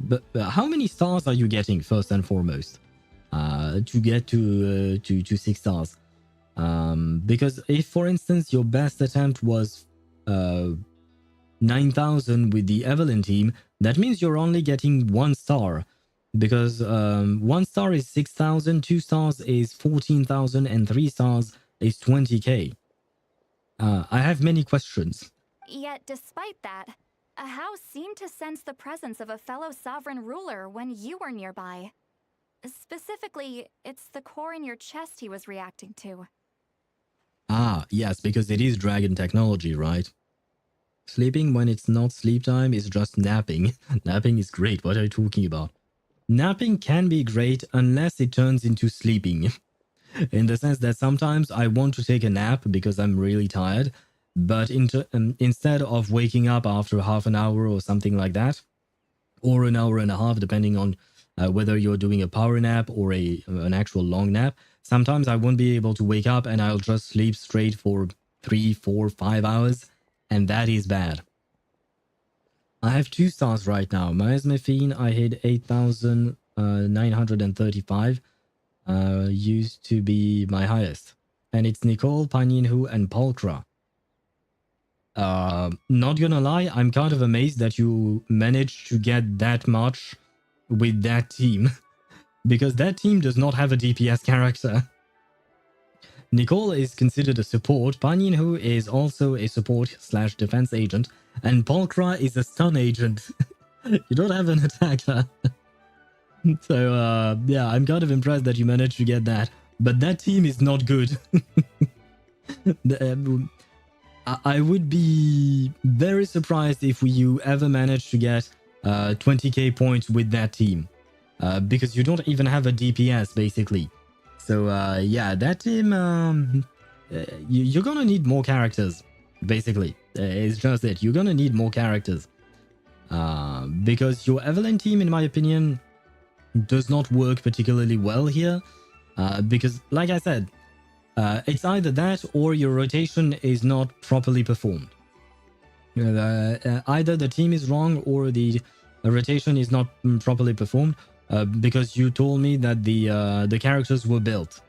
But how many stars are you getting first and foremost to get to 6 stars? Because if, for instance, your best attempt was 9,000 with the Evelyn team, that means you're only getting 1 star. Because 1 star is 6,000, 2 stars is 14,000, and 3 stars is 20k. I have many questions. Yet, despite that, Ahau seemed to sense the presence of a fellow sovereign ruler when you were nearby. Specifically, it's the core in your chest he was reacting to. Ah, yes, because it is dragon technology, right? Sleeping when it's not sleep time is just napping. Napping is great, what are you talking about? Napping can be great unless it turns into sleeping. In the sense that sometimes I want to take a nap because I'm really tired, but instead of waking up after half an hour or something like that, or an hour and a half, depending on whether you're doing a power nap or an actual long nap, sometimes I won't be able to wake up and I'll just sleep straight for 3, 4, 5 hours, and that is bad. I have 2 stars right now. Miasma Fiend, I hit 8,935. Used to be my highest. and it's Nicole, Paninhu, and Polkra. Not gonna lie, I'm kind of amazed that you managed to get that much with that team. Because that team does not have a DPS character. Nicole is considered a support, Paninhu is also a support/defense agent, and Polkra is a stun agent. You don't have an attacker. So, yeah, I'm kind of impressed that you managed to get that. But that team is not good. I would be very surprised if you ever managed to get 20k points with that team. Because you don't even have a DPS, basically. So, yeah, that team... you're gonna need more characters, basically. It's just it. You're gonna need more characters. Because your Evelyn team, in my opinion, does not work particularly well here. Because, like I said, it's either that or your rotation is not properly performed. Either the team is wrong or the rotation is not properly performed. Because you told me that the characters were built.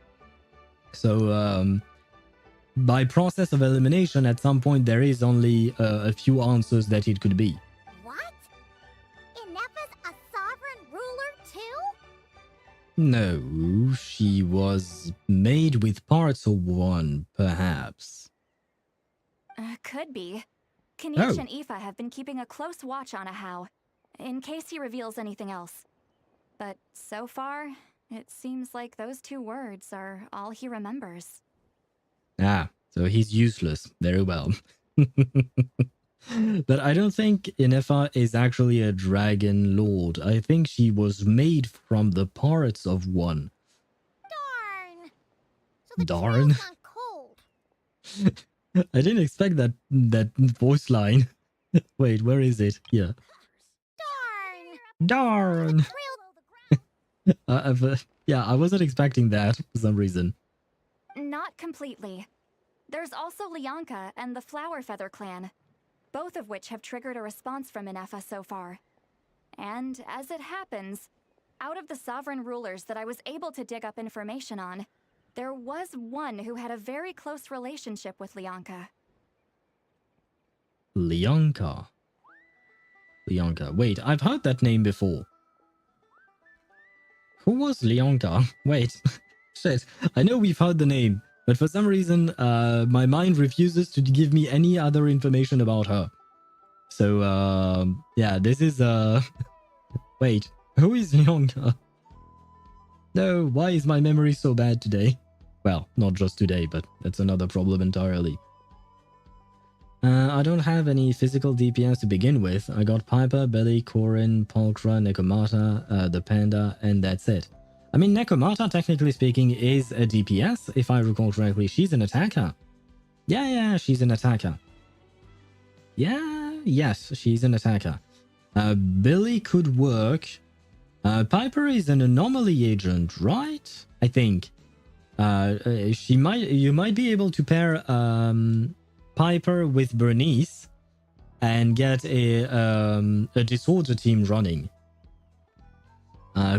So, by process of elimination, at some point there is only a few answers that it could be. What? Ineffa's a sovereign ruler too? No, she was made with parts of one, perhaps. Could be. Kanish and Aoife have been keeping a close watch on Ahau, in case he reveals anything else. But so far, it seems like those 2 words are all he remembers. Ah, so he's useless. Very well. But I don't think Ineffa is actually a dragon lord. I think she was made from the parts of one. Darn! So the Darn? trail's gone cold. I didn't expect that voice line. Wait, where is it? Here. Darn! Darn! The trail Yeah, I wasn't expecting that for some reason. Not completely. There's also Lianka and the Flower Feather clan, both of which have triggered a response from Ineffa so far. And as it happens, out of the sovereign rulers that I was able to dig up information on, there was one who had a very close relationship with Lianka. Lianka. Wait, I've heard that name before. Who was Lianka? Wait. Shit. I know we've heard the name, but for some reason, my mind refuses to give me any other information about her. So, yeah, this is, Wait, who is Lianka? No, why is my memory so bad today? Well, not just today, but that's another problem entirely. I don't have any physical DPS to begin with. I got Piper, Belly, Corin, Polkra, Nekomata, the Panda, and that's it. I mean, Nekomata, technically speaking, is a DPS. If I recall correctly, she's an attacker. Yeah, she's an attacker. Yes, she's an attacker. Billy could work. Piper is an anomaly agent, right? I think. You might be able to pair Piper with Bernice and get a disorder team running.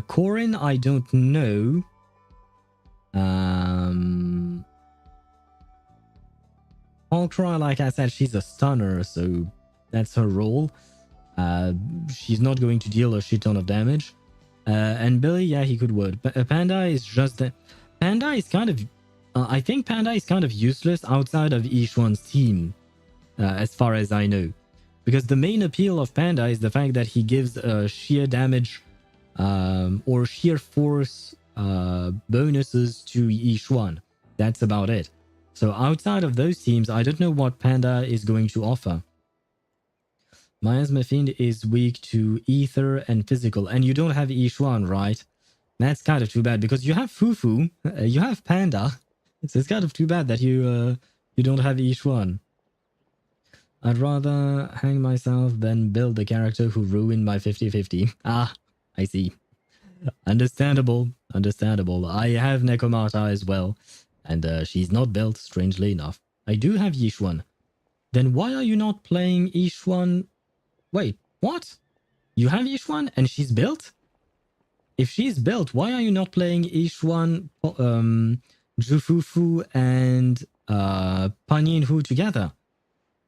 Corin, I don't know. Ultra, like I said, she's a stunner, so that's her role. She's not going to deal a shit ton of damage. And Billy, yeah, he could work. But Panda is just... Panda is kind of... I think Panda is kind of useless outside of Ishuan's team, as far as I know. Because the main appeal of Panda is the fact that he gives sheer damage or sheer force bonuses to Ishuan. That's about it. So outside of those teams, I don't know what Panda is going to offer. Miasma Fiend is weak to Ether and Physical, and you don't have Ishuan, right? That's kind of too bad, because you have Fufu, you have Panda, so it's kind of too bad that you don't have Ishuan. I'd rather hang myself than build the character who ruined my 50-50. Ah, I see. Understandable. I have Nekomata as well, and she's not built, strangely enough. I do have Yishuan. Then why are you not playing Yishuan? Wait, what? You have Yishuan and she's built? If she's built, why are you not playing Yishuan Jufufu and Pan Yin-Hu together.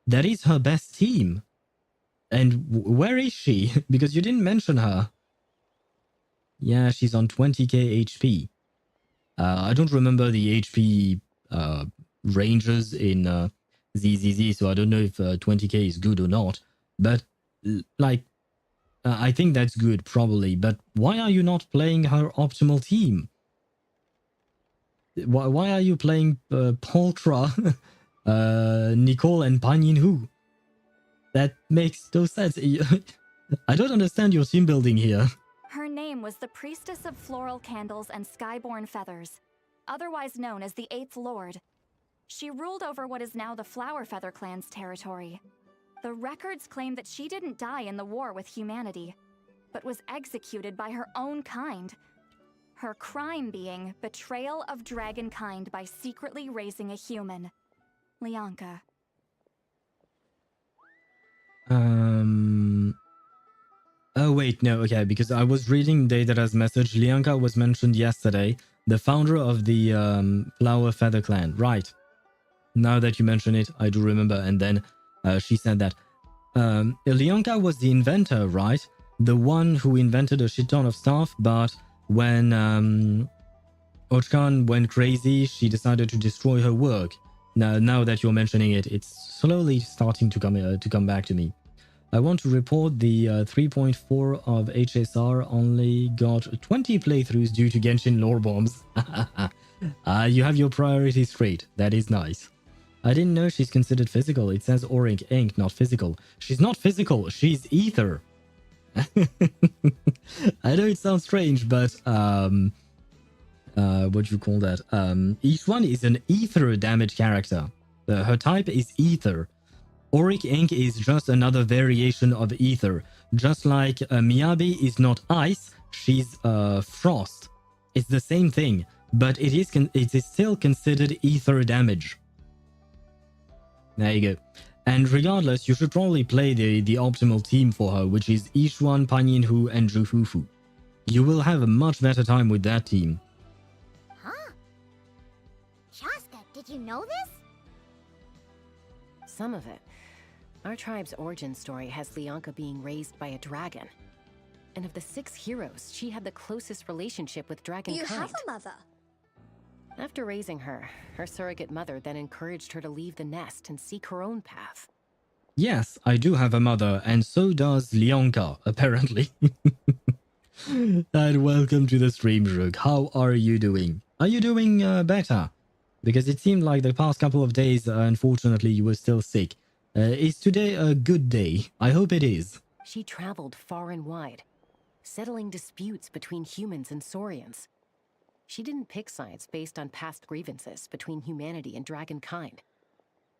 That is her best team. And where is she? Because you didn't mention her. Yeah, she's on 20k HP. I don't remember the HP ranges in ZZZ, so I don't know if 20k is good or not. But, like, I think that's good, probably. But why are you not playing her optimal team? Why are you playing Poltra, Nicole, and Pan Yin-Hu? That makes no sense. I don't understand your team building here. Her name was the Priestess of Floral Candles and Skyborn Feathers, otherwise known as the Eighth Lord. She ruled over what is now the Flower Feather clan's territory. The records claim that she didn't die in the war with humanity, but was executed by her own kind. Her crime being betrayal of dragonkind by secretly raising a human. Lianka. Oh wait, no, okay, because I was reading Deidara's message. Lianka was mentioned yesterday, the founder of the Flower Feather clan. Right. Now that you mention it, I do remember. And then she said that Lianka was the inventor, right? The one who invented a shit ton of stuff, but when Ochkan went crazy, she decided to destroy her work. Now that you're mentioning it, it's slowly starting to come back to me. I want to report the 3.4 of HSR only got 20 playthroughs due to Genshin lore bombs. You have your priorities straight. That is nice. I didn't know she's considered physical. It says Auric Ink, not physical. She's not physical. She's ether. I know it sounds strange, but what do you call that? Each one is an ether damage character. Her type is ether. Auric Ink is just another variation of ether. Just like Miyabi is not ice, she's frost. It's the same thing, but it is still considered ether damage. There you go. And regardless, you should probably play the optimal team for her, which is Ishuan, Pan Yin-Hu, and Jufufu. You will have a much better time with that team. Huh? Shasta, did you know this? Some of it. Our tribe's origin story has Lianka being raised by a dragon. And of the 6 heroes, she had the closest relationship with dragonkind. You have a mother. After raising her, her surrogate mother then encouraged her to leave the nest and seek her own path. Yes, I do have a mother, and so does Lianka, apparently. And welcome to the stream, Rook. How are you doing? Are you doing better? Because it seemed like the past couple of days, unfortunately, you were still sick. Is today a good day? I hope it is. She traveled far and wide, settling disputes between humans and Saurians. She didn't pick sides based on past grievances between humanity and dragonkind.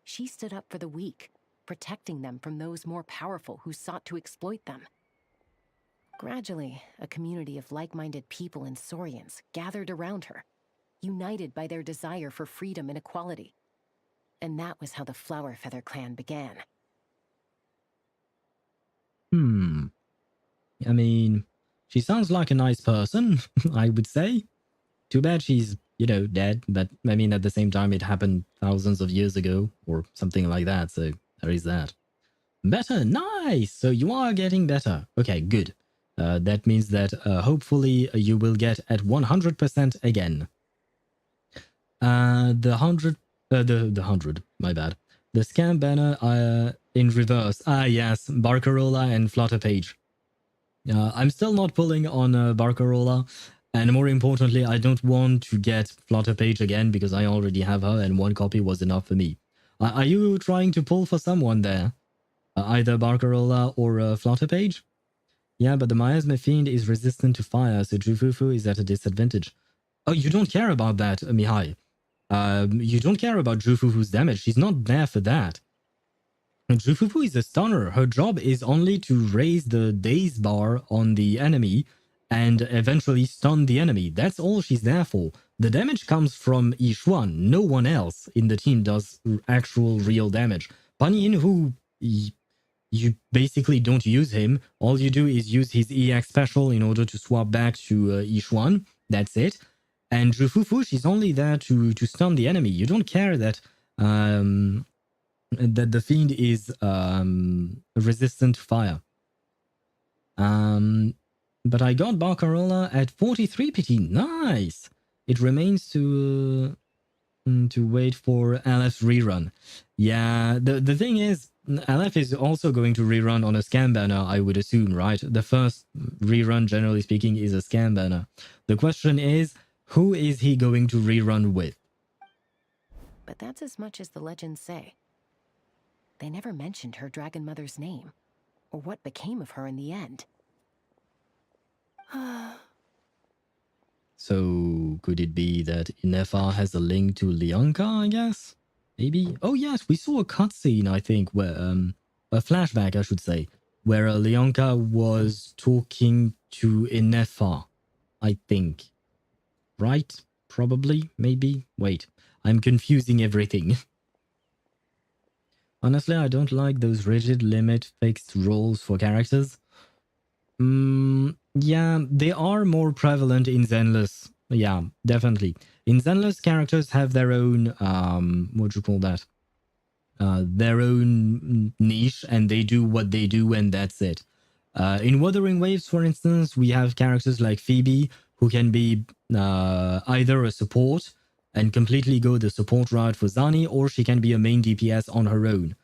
She stood up for the weak, protecting them from those more powerful who sought to exploit them. Gradually, a community of like-minded people and Saurians gathered around her, united by their desire for freedom and equality. And that was how the Flower Feather clan began. I mean, she sounds like a nice person, I would say. Too bad she's, dead. But, I mean, at the same time, it happened thousands of years ago, or something like that, so there is that. Better, nice! So you are getting better. Okay, good. That means that hopefully you will get at 100% again. The 100, my bad. The scam banner in reverse. Ah, yes, Barcarola and Flutterpage. I'm still not pulling on Barcarola, and more importantly, I don't want to get Flutterpage again because I already have her and 1 copy was enough for me. Are you trying to pull for someone there? Either Barcarola or Flutterpage? Yeah, but the Miasma Fiend is resistant to fire, so Jufufu is at a disadvantage. Oh, you don't care about that, Mihai. You don't care about Jufufu's damage. She's not there for that. Jufufu is a stunner. Her job is only to raise the daze bar on the enemy and eventually stun the enemy. That's all she's there for. The damage comes from Ishuan. No one else in the team does actual real damage. Pan Yin-Hu, you basically don't use him. All you do is use his EX special in order to swap back to Ishuan. That's it. And Jufufu, she's only there to stun the enemy. You don't care that that the fiend is resistant to fire. But I got Barcarola at 43 pity. Nice. It remains to wait for LF's rerun. Yeah, the thing is, LF is also going to rerun on a scam banner, I would assume, right? The first rerun, generally speaking, is a scam banner. The question is, who is he going to rerun with? But that's as much as the legends say. They never mentioned her dragon mother's name, or what became of her in the end. So, could it be that Ineffa has a link to Leonka, I guess? Maybe? Oh yes, we saw a cutscene, I think, where, a flashback, I should say, where Leonka was talking to Ineffa, I think. Right? Probably? Maybe? Wait, I'm confusing everything. Honestly, I don't like those rigid limit fixed roles for characters. Yeah, they are more prevalent in Zenless. Yeah, definitely. In Zenless, characters have their own, what do you call that? Their own niche, and they do what they do, and that's it. In Wuthering Waves, for instance, we have characters like Phoebe, who can be either a support and completely go the support route for Zani, or she can be a main DPS on her own.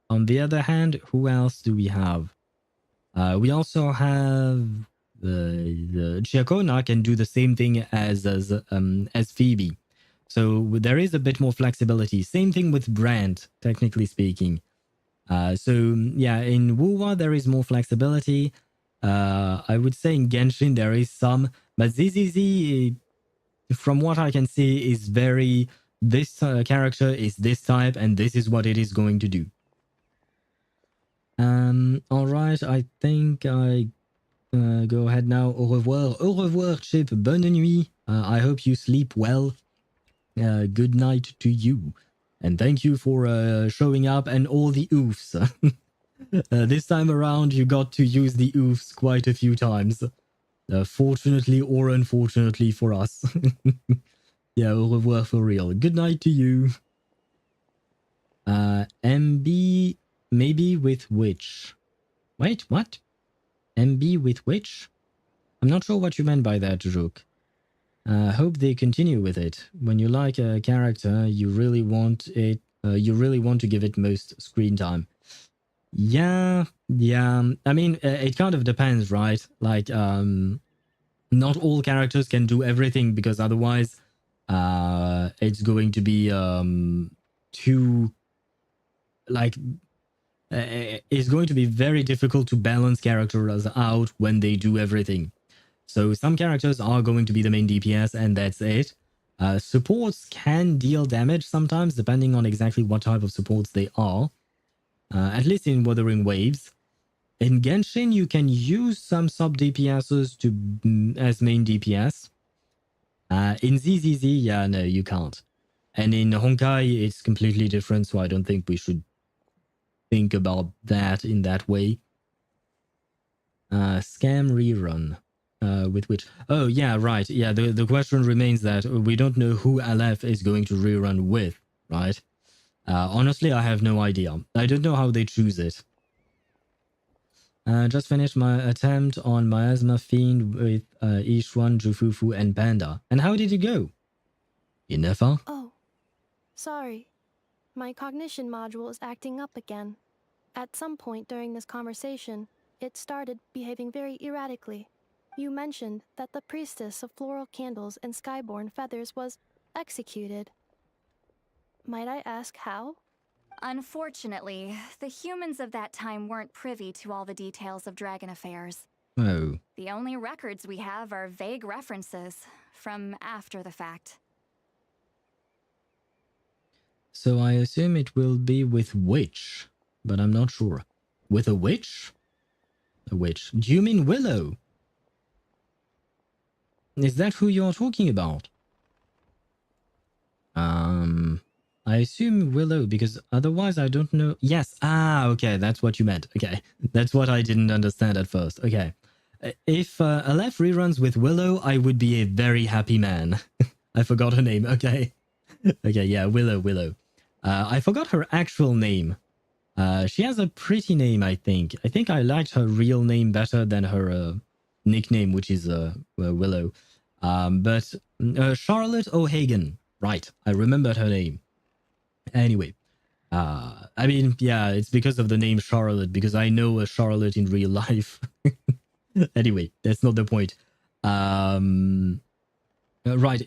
On the other hand, who else do we have? We also have the Chiakona can do the same thing as Phoebe. So there is a bit more flexibility. Same thing with Brand, technically speaking. So yeah, in Wuwa there is more flexibility. I would say in Genshin there is some, but ZZZ, from what I can see, is very, this character is this type and this is what it is going to do. Alright, I think I go ahead now. Au revoir, Chip. Bonne nuit. I hope you sleep well. Good night to you. And thank you for showing up and all the oofs. This time around, you got to use the oofs quite a few times. Fortunately or unfortunately for us. Yeah, au revoir for real. Good night to you. MB... Maybe with which? Wait, what? MB with which? I'm not sure what you meant by that, Rook. Hope they continue with it. When you like a character, you really want it. You really want to give it most screen time. Yeah. I mean, it kind of depends, right? Like, not all characters can do everything, because otherwise, it's going to be too, like. It's going to be very difficult to balance characters out when they do everything. So some characters are going to be the main DPS and that's it. Supports can deal damage sometimes, depending on exactly what type of supports they are. At least in Wuthering Waves. In Genshin, you can use some sub DPSs as main DPS. In ZZZ, yeah, no, you can't. And in Honkai, it's completely different, so I don't think we should think about that in that way. Scam rerun. With which... Oh, yeah, right. Yeah, the question remains that we don't know who LF is going to rerun with, right? Honestly, I have no idea. I don't know how they choose it. Just finished my attempt on Miasma Fiend with Ishwan, Jufufu, and Panda. And how did it go? Ineffa? Oh, sorry. My cognition module is acting up again. At some point during this conversation, it started behaving very erratically. You mentioned that the priestess of floral candles and skyborn feathers was executed. Might I ask how? Unfortunately, the humans of that time weren't privy to all the details of dragon affairs. Oh. The only records we have are vague references from after the fact. So I assume it will be with Witch, but I'm not sure. With a witch? A witch. Do you mean Willow? Is that who you're talking about? I assume Willow, because otherwise I don't know. Yes, okay, that's what you meant. Okay, that's what I didn't understand at first. Okay. if Aleph reruns with Willow, I would be a very happy man. I forgot her name. Okay. Okay, yeah, Willow. I forgot her actual name. She has a pretty name, I think. I think I liked her real name better than her nickname, which is Willow. But Charlotte O'Hagan. Right, I remembered her name. Anyway, I mean, yeah, it's because of the name Charlotte, because I know a Charlotte in real life. Anyway, that's not the point. Right,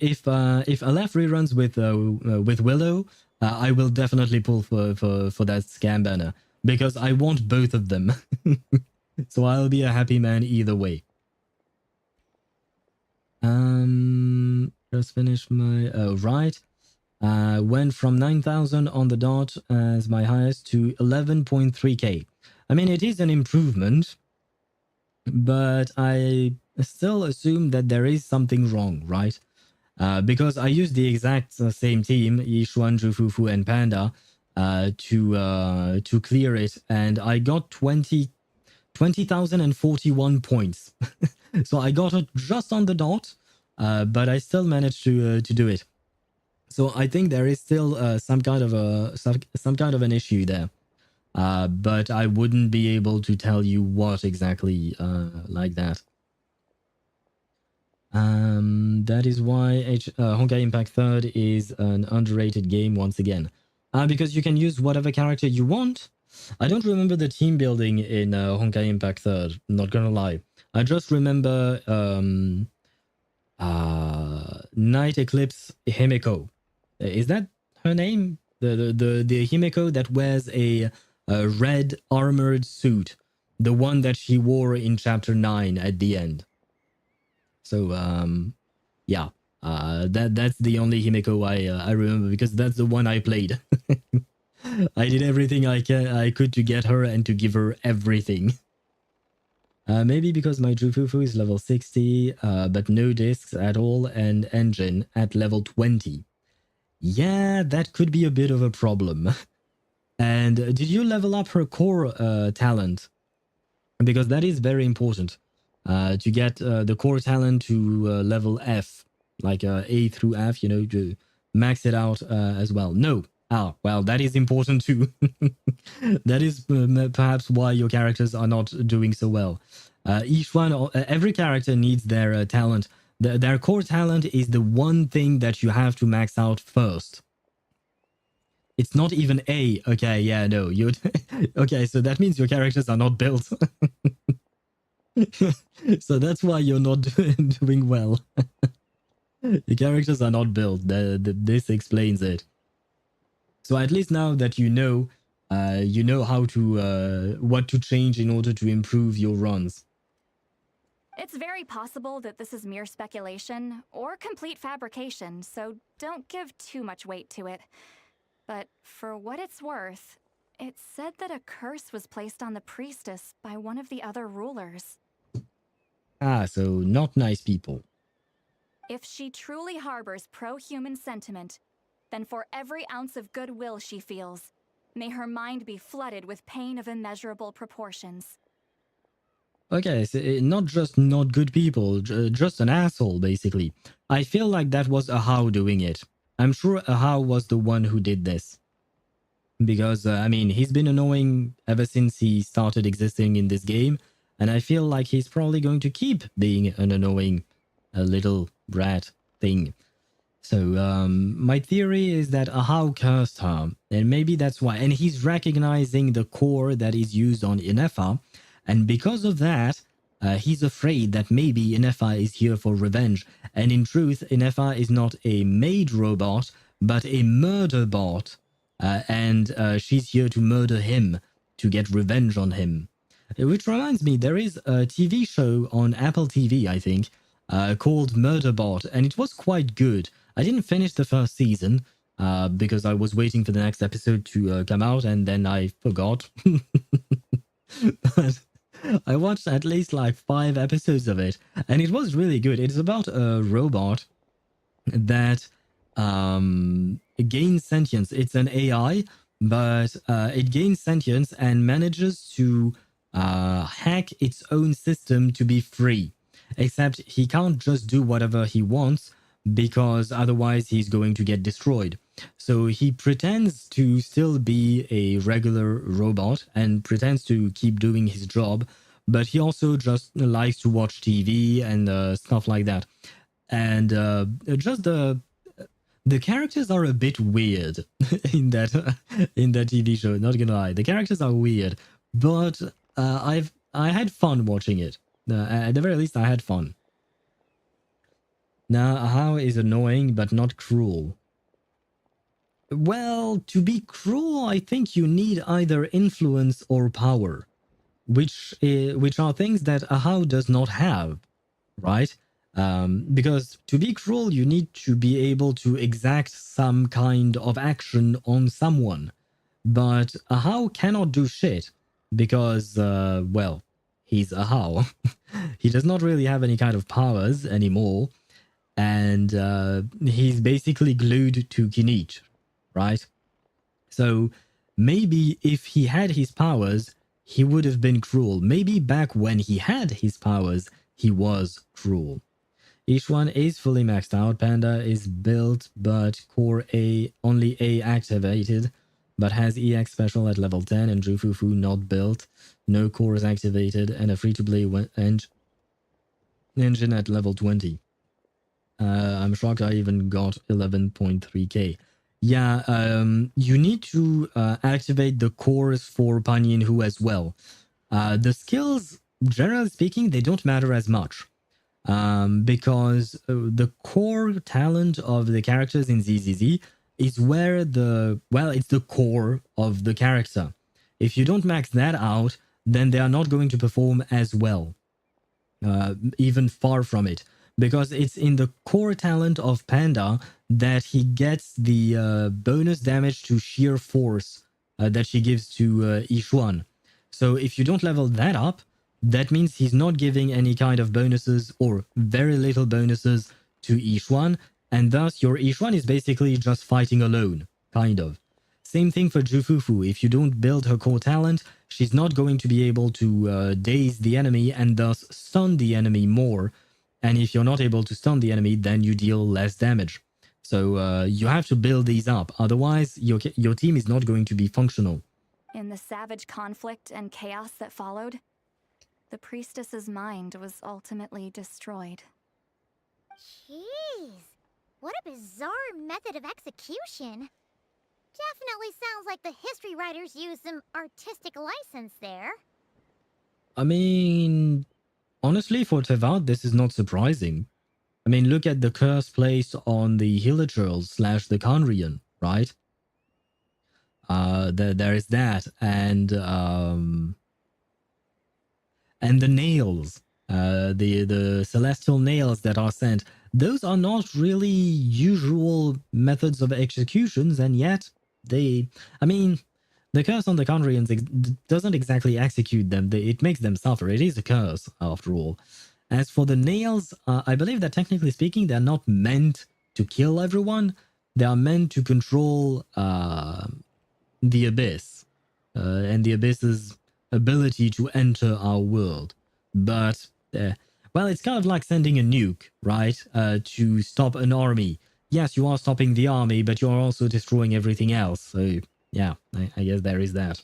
if Aleph reruns with Willow, I will definitely pull for that scam banner because I want both of them. So I'll be a happy man either way. Just finished my right. Went from 9,000 on the dot as my highest to 11.3k. I mean, it is an improvement, but I still assume that there is something wrong, right? Because I used the exact same team, Yishuan, Jufufu, and Panda, to clear it, and I got 20,041 points. So I got it just on the dot, but I still managed to do it. So I think there is still some kind of an issue there, but I wouldn't be able to tell you what exactly like that. That is why Honkai Impact 3rd is an underrated game once again. Because you can use whatever character you want. I don't remember the team building in Honkai Impact 3rd, not gonna lie. I just remember Night Eclipse Himeko. Is that her name? The Himeko that wears a red armored suit. The one that she wore in chapter 9 at the end. So, yeah, that's the only Himeko I remember because that's the one I played. I did everything I could to get her and to give her everything. Maybe because my Jufufu is level 60, but no discs at all and engine at level 20. Yeah, that could be a bit of a problem. And did you level up her core talent? Because that is very important. To get the core talent to level F, like A through F, you know, to max it out as well. No. Ah, well, that is important too. That is perhaps why your characters are not doing so well. Each one, every character needs their talent. Their core talent is the one thing that you have to max out first. It's not even A. Okay, yeah, no. Okay, so that means your characters are not built. So that's why you're not doing well. The characters are not built. This explains it. So at least now that you know how to what to change in order to improve your runs. It's very possible that this is mere speculation or complete fabrication, so don't give too much weight to it. But for what it's worth, it said that a curse was placed on the priestess by one of the other rulers. Ah, so not nice people. If she truly harbors pro-human sentiment, then for every ounce of goodwill she feels, may her mind be flooded with pain of immeasurable proportions. Okay, so not just not good people, just an asshole, basically. I feel like that was Ahau doing it. I'm sure Ahau was the one who did this. Because, I mean, he's been annoying ever since he started existing in this game, and I feel like he's probably going to keep being an annoying little rat thing. So, my theory is that Ahau cursed her, and maybe that's why. And he's recognizing the core that is used on Ineffa, and because of that, he's afraid that maybe Ineffa is here for revenge. And in truth, Ineffa is not a maid robot, but a murder bot. And she's here to murder him, to get revenge on him. Which reminds me, there is a TV show on Apple TV, I think, called Murderbot, and it was quite good. I didn't finish the first season because I was waiting for the next episode to come out, and then I forgot. But I watched at least like 5 episodes of it, and it was really good. It's about a robot that gains sentience. It's an AI, but it gains sentience and manages to hack its own system to be free. Except he can't just do whatever he wants because otherwise he's going to get destroyed. So he pretends to still be a regular robot and pretends to keep doing his job, but he also just likes to watch TV and stuff like that. And just the characters are a bit weird in that TV show. Not gonna lie, the characters are weird, but I had fun watching it. At the very least, I had fun. Now, how is annoying but not cruel? Well, to be cruel, I think you need either influence or power, which are things that Ahau does not have, right? Because to be cruel, you need to be able to exact some kind of action on someone. But Ahau cannot do shit because, well, he's Ahau. He does not really have any kind of powers anymore. And he's basically glued to Kinich, right? So maybe if he had his powers, he would have been cruel. Maybe back when he had his powers, he was cruel. Each one is fully maxed out. Panda is built, but Core A only A activated, but has EX special at level 10, and Jufufu not built. No cores activated, and a free-to-play engine at level 20. I'm shocked I even got 11.3k. Yeah, you need to activate the cores for Panyin Hu as well. The skills, generally speaking, they don't matter as much. Because the core talent of the characters in ZZZ is where it's the core of the character. If you don't max that out, then they are not going to perform as well. Even far from it. Because it's in the core talent of Panda that he gets the bonus damage to sheer force that she gives to Yixuan. So if you don't level that up, that means he's not giving any kind of bonuses or very little bonuses to Yixuan, and thus your Yixuan is basically just fighting alone, kind of. Same thing for Jufufu. If you don't build her core talent, she's not going to be able to daze the enemy and thus stun the enemy more. And if you're not able to stun the enemy, then you deal less damage. So you have to build these up. Otherwise, your team is not going to be functional. In the savage conflict and chaos that followed, the priestess's mind was ultimately destroyed. Jeez, what a bizarre method of execution. Definitely sounds like the history writers used some artistic license there. I mean, honestly, for Teyvat, this is not surprising. I mean, look at the curse placed on the Hilichurls / the Khanrian, right? There is that, and the nails, the celestial nails that are sent. Those are not really usual methods of executions, and yet the curse on the Khanrians doesn't exactly execute them. It makes them suffer. It is a curse, after all. As for the nails, I believe that technically speaking, they're not meant to kill everyone. They are meant to control the Abyss and the Abyss's ability to enter our world. But, well, it's kind of like sending a nuke, right? To stop an army. Yes, you are stopping the army, but you are also destroying everything else. So, yeah, I guess there is that.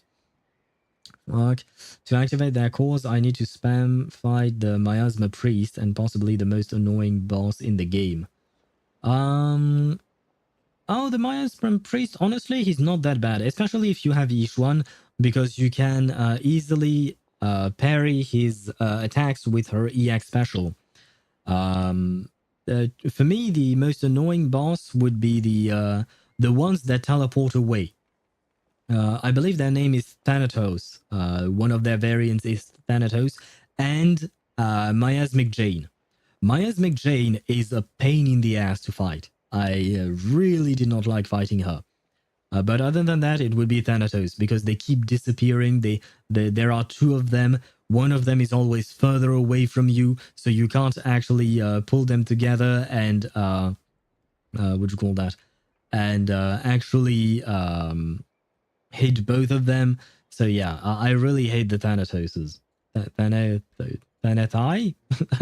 Fuck. To activate their cores, I need to spam fight the Miasma Priest and possibly the most annoying boss in the game. Oh, the Miasma Priest, honestly, he's not that bad, especially if you have Yixuan, because you can easily parry his attacks with her EX special. For me, the most annoying boss would be the ones that teleport away. I believe their name is Thanatos. One of their variants is Thanatos, and Miasmic Jane. Miasmic Jane is a pain in the ass to fight. I really did not like fighting her. But other than that, it would be Thanatos, because they keep disappearing. There are two of them. One of them is always further away from you, so you can't actually pull them together and what do you call that? And actually hit both of them. So yeah, I really hate the Thanatoses. Thanatai?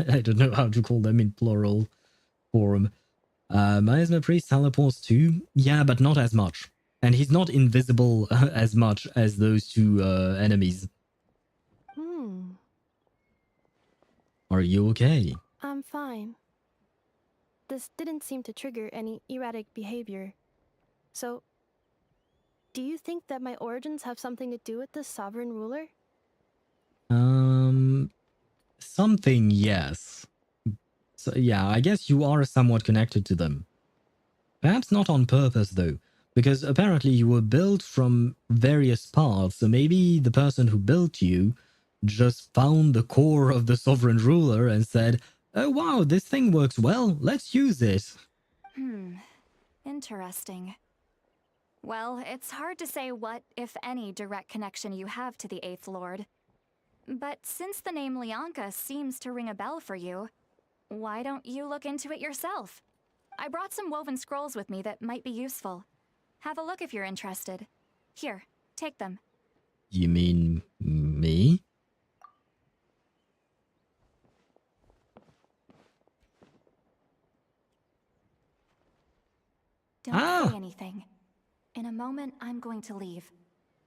I don't know how to call them in plural form. Meisner Priest teleports too? Yeah, but not as much. And he's not invisible as much as those two enemies. Are you okay? I'm fine. This didn't seem to trigger any erratic behavior. So, do you think that my origins have something to do with this sovereign ruler? Something, yes. So yeah, I guess you are somewhat connected to them. Perhaps not on purpose though, because apparently you were built from various parts, so maybe the person who built you just found the core of the sovereign ruler and said, oh wow, this thing works well, let's use it. Interesting. Well, it's hard to say what, if any, direct connection you have to the 8th Lord. But since the name Lianka seems to ring a bell for you, why don't you look into it yourself? I brought some woven scrolls with me that might be useful. Have a look if you're interested. Here, take them. You mean me? Don't say anything. In a moment, I'm going to leave.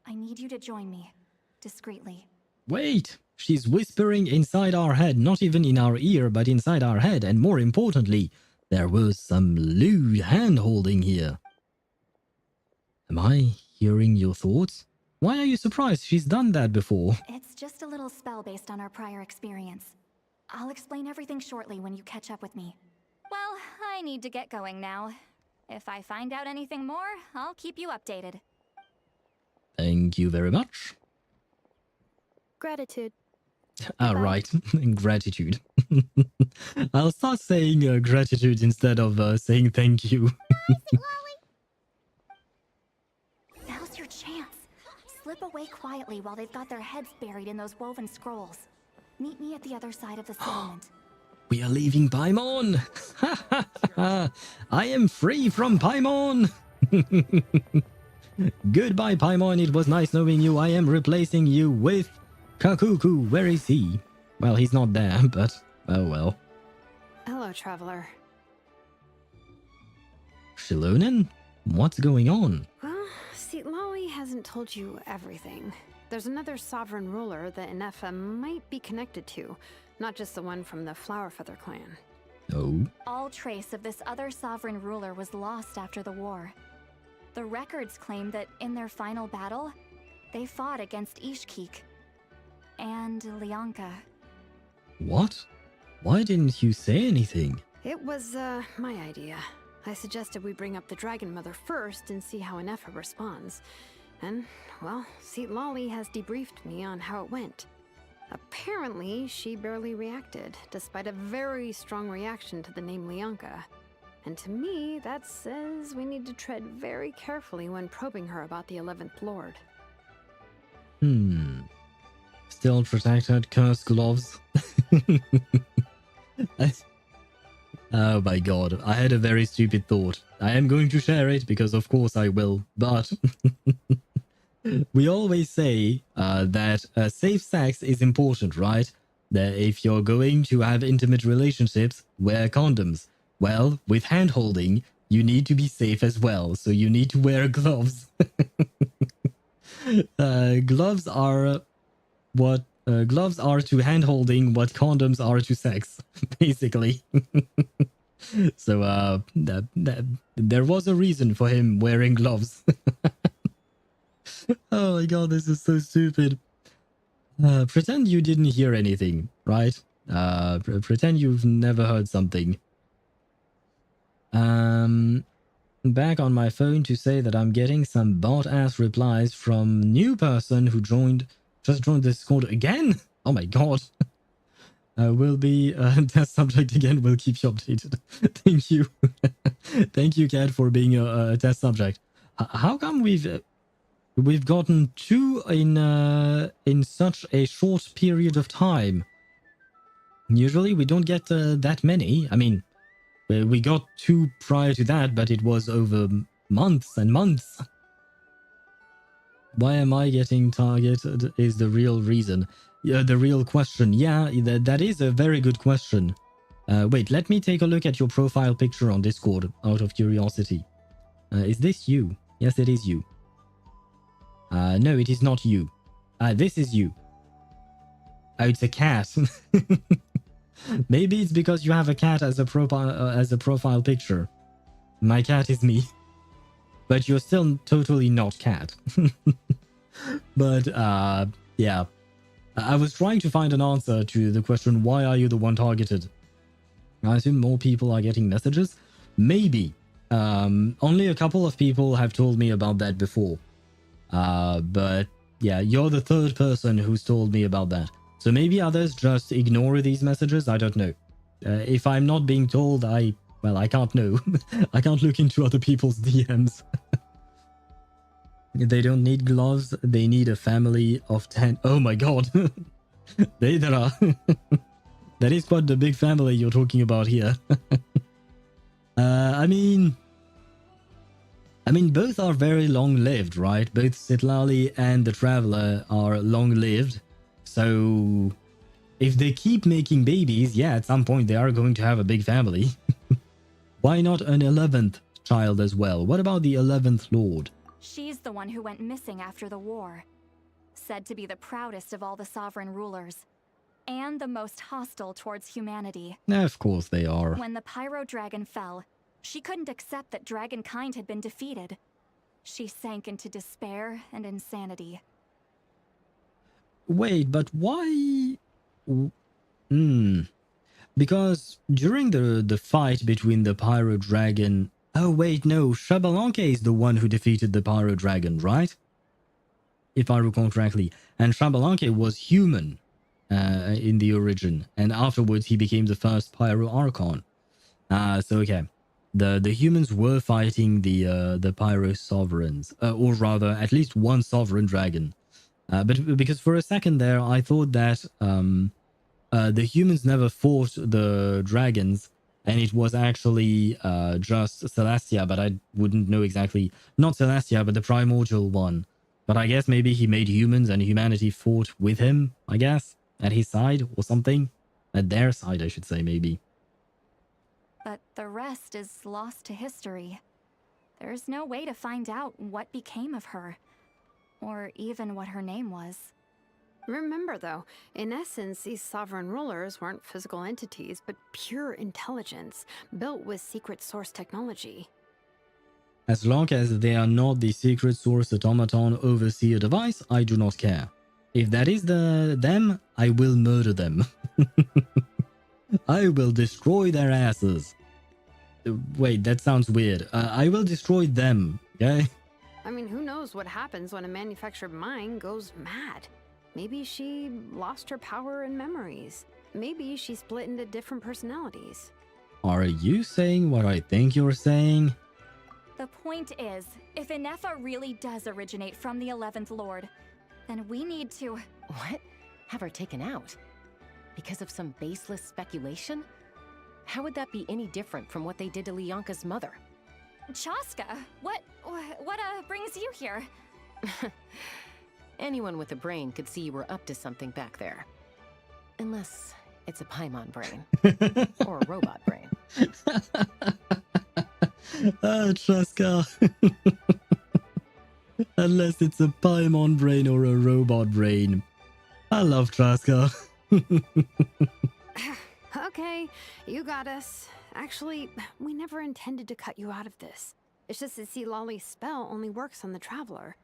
I need you to join me, discreetly. Wait, she's whispering inside our head, not even in our ear, but inside our head, and more importantly, there was some lewd hand-holding here. Am I hearing your thoughts? Why are you surprised? She's done that before. It's just a little spell based on our prior experience. I'll explain everything shortly when you catch up with me. Well, I need to get going now. If I find out anything more, I'll keep you updated. Thank you very much. Gratitude. Right, gratitude. I'll start saying gratitude instead of saying thank you. Now's your chance. Slip away quietly while they've got their heads buried in those woven scrolls. Meet me at the other side of the settlement. We are leaving Paimon! I am free from Paimon! Goodbye, Paimon. It was nice knowing you. I am replacing you with Kakuku. Where is he? Well, he's not there, but oh well. Hello, traveler. Shilonen? What's going on? Well, see, Lolly hasn't told you everything. There's another sovereign ruler that Ineffa might be connected to, not just the one from the Flowerfeather clan. Oh? All trace of this other sovereign ruler was lost after the war. The records claim that in their final battle, they fought against Ishkik and Lianka. What? Why didn't you say anything? It was, my idea. I suggested we bring up the Dragon Mother first and see how Ineffa responds. And, well, Seat Lolly has debriefed me on how it went. Apparently, she barely reacted, despite a very strong reaction to the name Lianka. And to me, that says we need to tread very carefully when probing her about the 11th Lord. Still protected, cursed gloves. Oh my god, I had a very stupid thought. I am going to share it because of course I will, but we always say that safe sex is important, right? That if you're going to have intimate relationships, wear condoms. Well, with hand-holding, you need to be safe as well, so you need to wear gloves. Gloves are what gloves are to hand-holding what condoms are to sex, basically. So there was a reason for him wearing gloves. Oh my god, this is so stupid. Pretend you didn't hear anything, right? Pretend you've never heard something. Back on my phone to say that I'm getting some bot-ass replies from new person who just joined the Discord again? Oh my god. Will be test subject again. We'll keep you updated. Thank you. Thank you, Kat, for being a test subject. How come we've gotten 2 in such a short period of time? Usually we don't get that many. I mean, we got 2 prior to that, but it was over months and months. Why am I getting targeted is the real reason. Yeah, the real question. Yeah, that is a very good question. Wait, let me take a look at your profile picture on Discord out of curiosity. Is this you? Yes, it is you. No, it is not you. This is you. Oh, it's a cat. Maybe it's because you have a cat as a profile picture. My cat is me. But you're still totally not cat. But yeah. I was trying to find an answer to the question, why are you the one targeted? I assume more people are getting messages. Maybe. Only a couple of people have told me about that before. But yeah, you're the third person who's told me about that. So maybe others just ignore these messages. I don't know. If I'm not being told, I can't know. I can't look into other people's DMs. They don't need gloves. They need a family of 10. Oh my god. There are. That is quite the big family you're talking about here. I mean, both are very long-lived, right? Both Citlali and the Traveler are long-lived. So, if they keep making babies, yeah, at some point they are going to have a big family. Why not an 11th child as well? What about the 11th Lord? She's the one who went missing after the war. Said to be the proudest of all the sovereign rulers. And the most hostile towards humanity. Of course they are. When the Pyro Dragon fell, she couldn't accept that dragonkind had been defeated. She sank into despair and insanity. Wait, but why? Because during the fight between the Pyro Dragon... Oh wait, no, Xbalanque is the one who defeated the Pyro Dragon, right? If I recall correctly. And Xbalanque was human in the origin. And afterwards he became the first Pyro Archon. So okay. The humans were fighting the Pyro Sovereigns. Or rather, at least one Sovereign Dragon. But because for a second there, I thought that the humans never fought the dragons, and it was actually just Celestia, but I wouldn't know exactly. Not Celestia, but the primordial one. But I guess maybe he made humans and humanity fought with him, I guess, at his side or something. At their side, I should say, maybe. But the rest is lost to history. There's no way to find out what became of her. Or even what her name was. Remember, though, in essence, these sovereign rulers weren't physical entities, but pure intelligence, built with secret source technology. As long as they are not the secret source automaton overseer device, I do not care. If that is them, I will murder them. I will destroy their asses. Wait, that sounds weird. I will destroy them, okay? I mean, who knows what happens when a manufactured mind goes mad? Maybe she lost her power and memories. Maybe she split into different personalities. Are you saying what I think you're saying? The point is, if Ineffa really does originate from the 11th Lord, then we need to... What? Have her taken out? Because of some baseless speculation? How would that be any different from what they did to Lianka's mother? Chaska, what brings you here? Anyone with a brain could see you were up to something back there. Unless it's a Paimon brain. Or a robot brain. Chaska. Unless it's a Paimon brain or a robot brain. I love Chaska. Okay, you got us. Actually, we never intended to cut you out of this. It's just that Citlali's spell only works on the Traveler.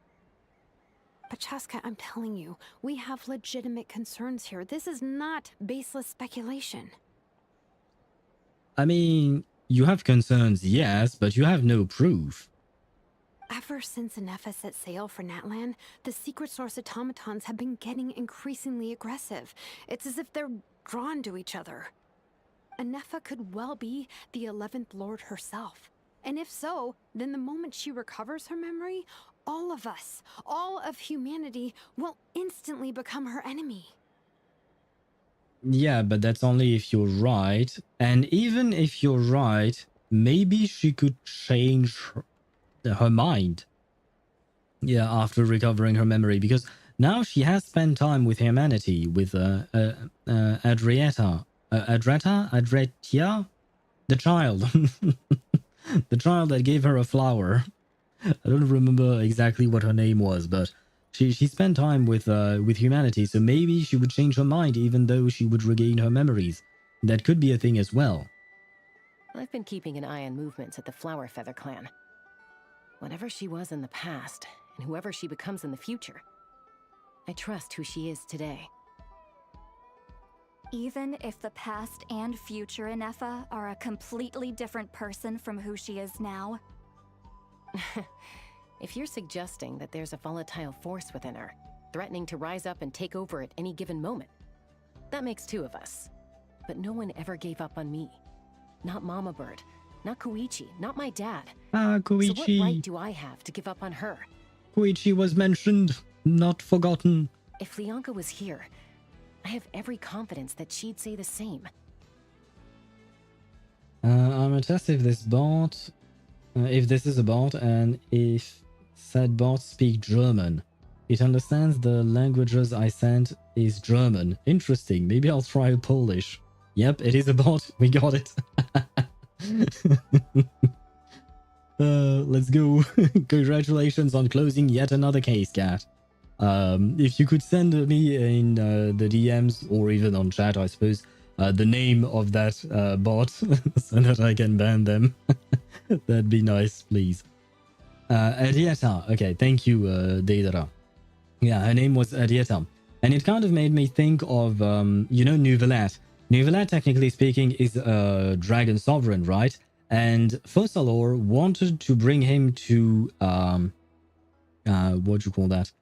But Chaska, I'm telling you, we have legitimate concerns here. This is not baseless speculation. I mean, you have concerns, yes, but you have no proof. Ever since Ineffa set sail for Natlan, the secret source automatons have been getting increasingly aggressive. It's as if they're drawn to each other. Ineffa could well be the 11th Lord herself. And if so, then the moment she recovers her memory, all of us, all of humanity, will instantly become her enemy. Yeah, but that's only if you're right. And even if you're right, maybe she could change her mind. Yeah, after recovering her memory, because now she has spent time with humanity, with Adretia, the child, the child that gave her a flower. I don't remember exactly what her name was, but she spent time with humanity, so maybe she would change her mind, even though she would regain her memories. That could be a thing as well. I've been keeping an eye on movements at the Flower Feather clan. Whatever she was in the past, and whoever she becomes in the future, I trust who she is today. Even if the past and future Ineffa are a completely different person from who she is now? If you're suggesting that there's a volatile force within her, threatening to rise up and take over at any given moment, that makes two of us. But no one ever gave up on me. Not Mama Bird, not Koichi, not my dad. Koichi. So what right do I have to give up on her? Koichi was mentioned, not forgotten. If Leonka was here, I have every confidence that she'd say the same. I'm gonna test if this bot, if this is a bot, and if said bot speak German. It understands the languages I sent is German. Interesting. Maybe I'll try Polish. Yep, it is a bot. We got it. Let's go. Congratulations on closing yet another case, cat. If you could send me in the DMs or even on chat, I suppose, the name of that bot so that I can ban them. That'd be nice, please. Arieta. Okay, thank you, Deidara. Yeah, her name was Arieta. And it kind of made me think of, you know, Nuvelat. Nuvelat, technically speaking, is a dragon sovereign, right? And Fossalor wanted to bring him to, what do you call that?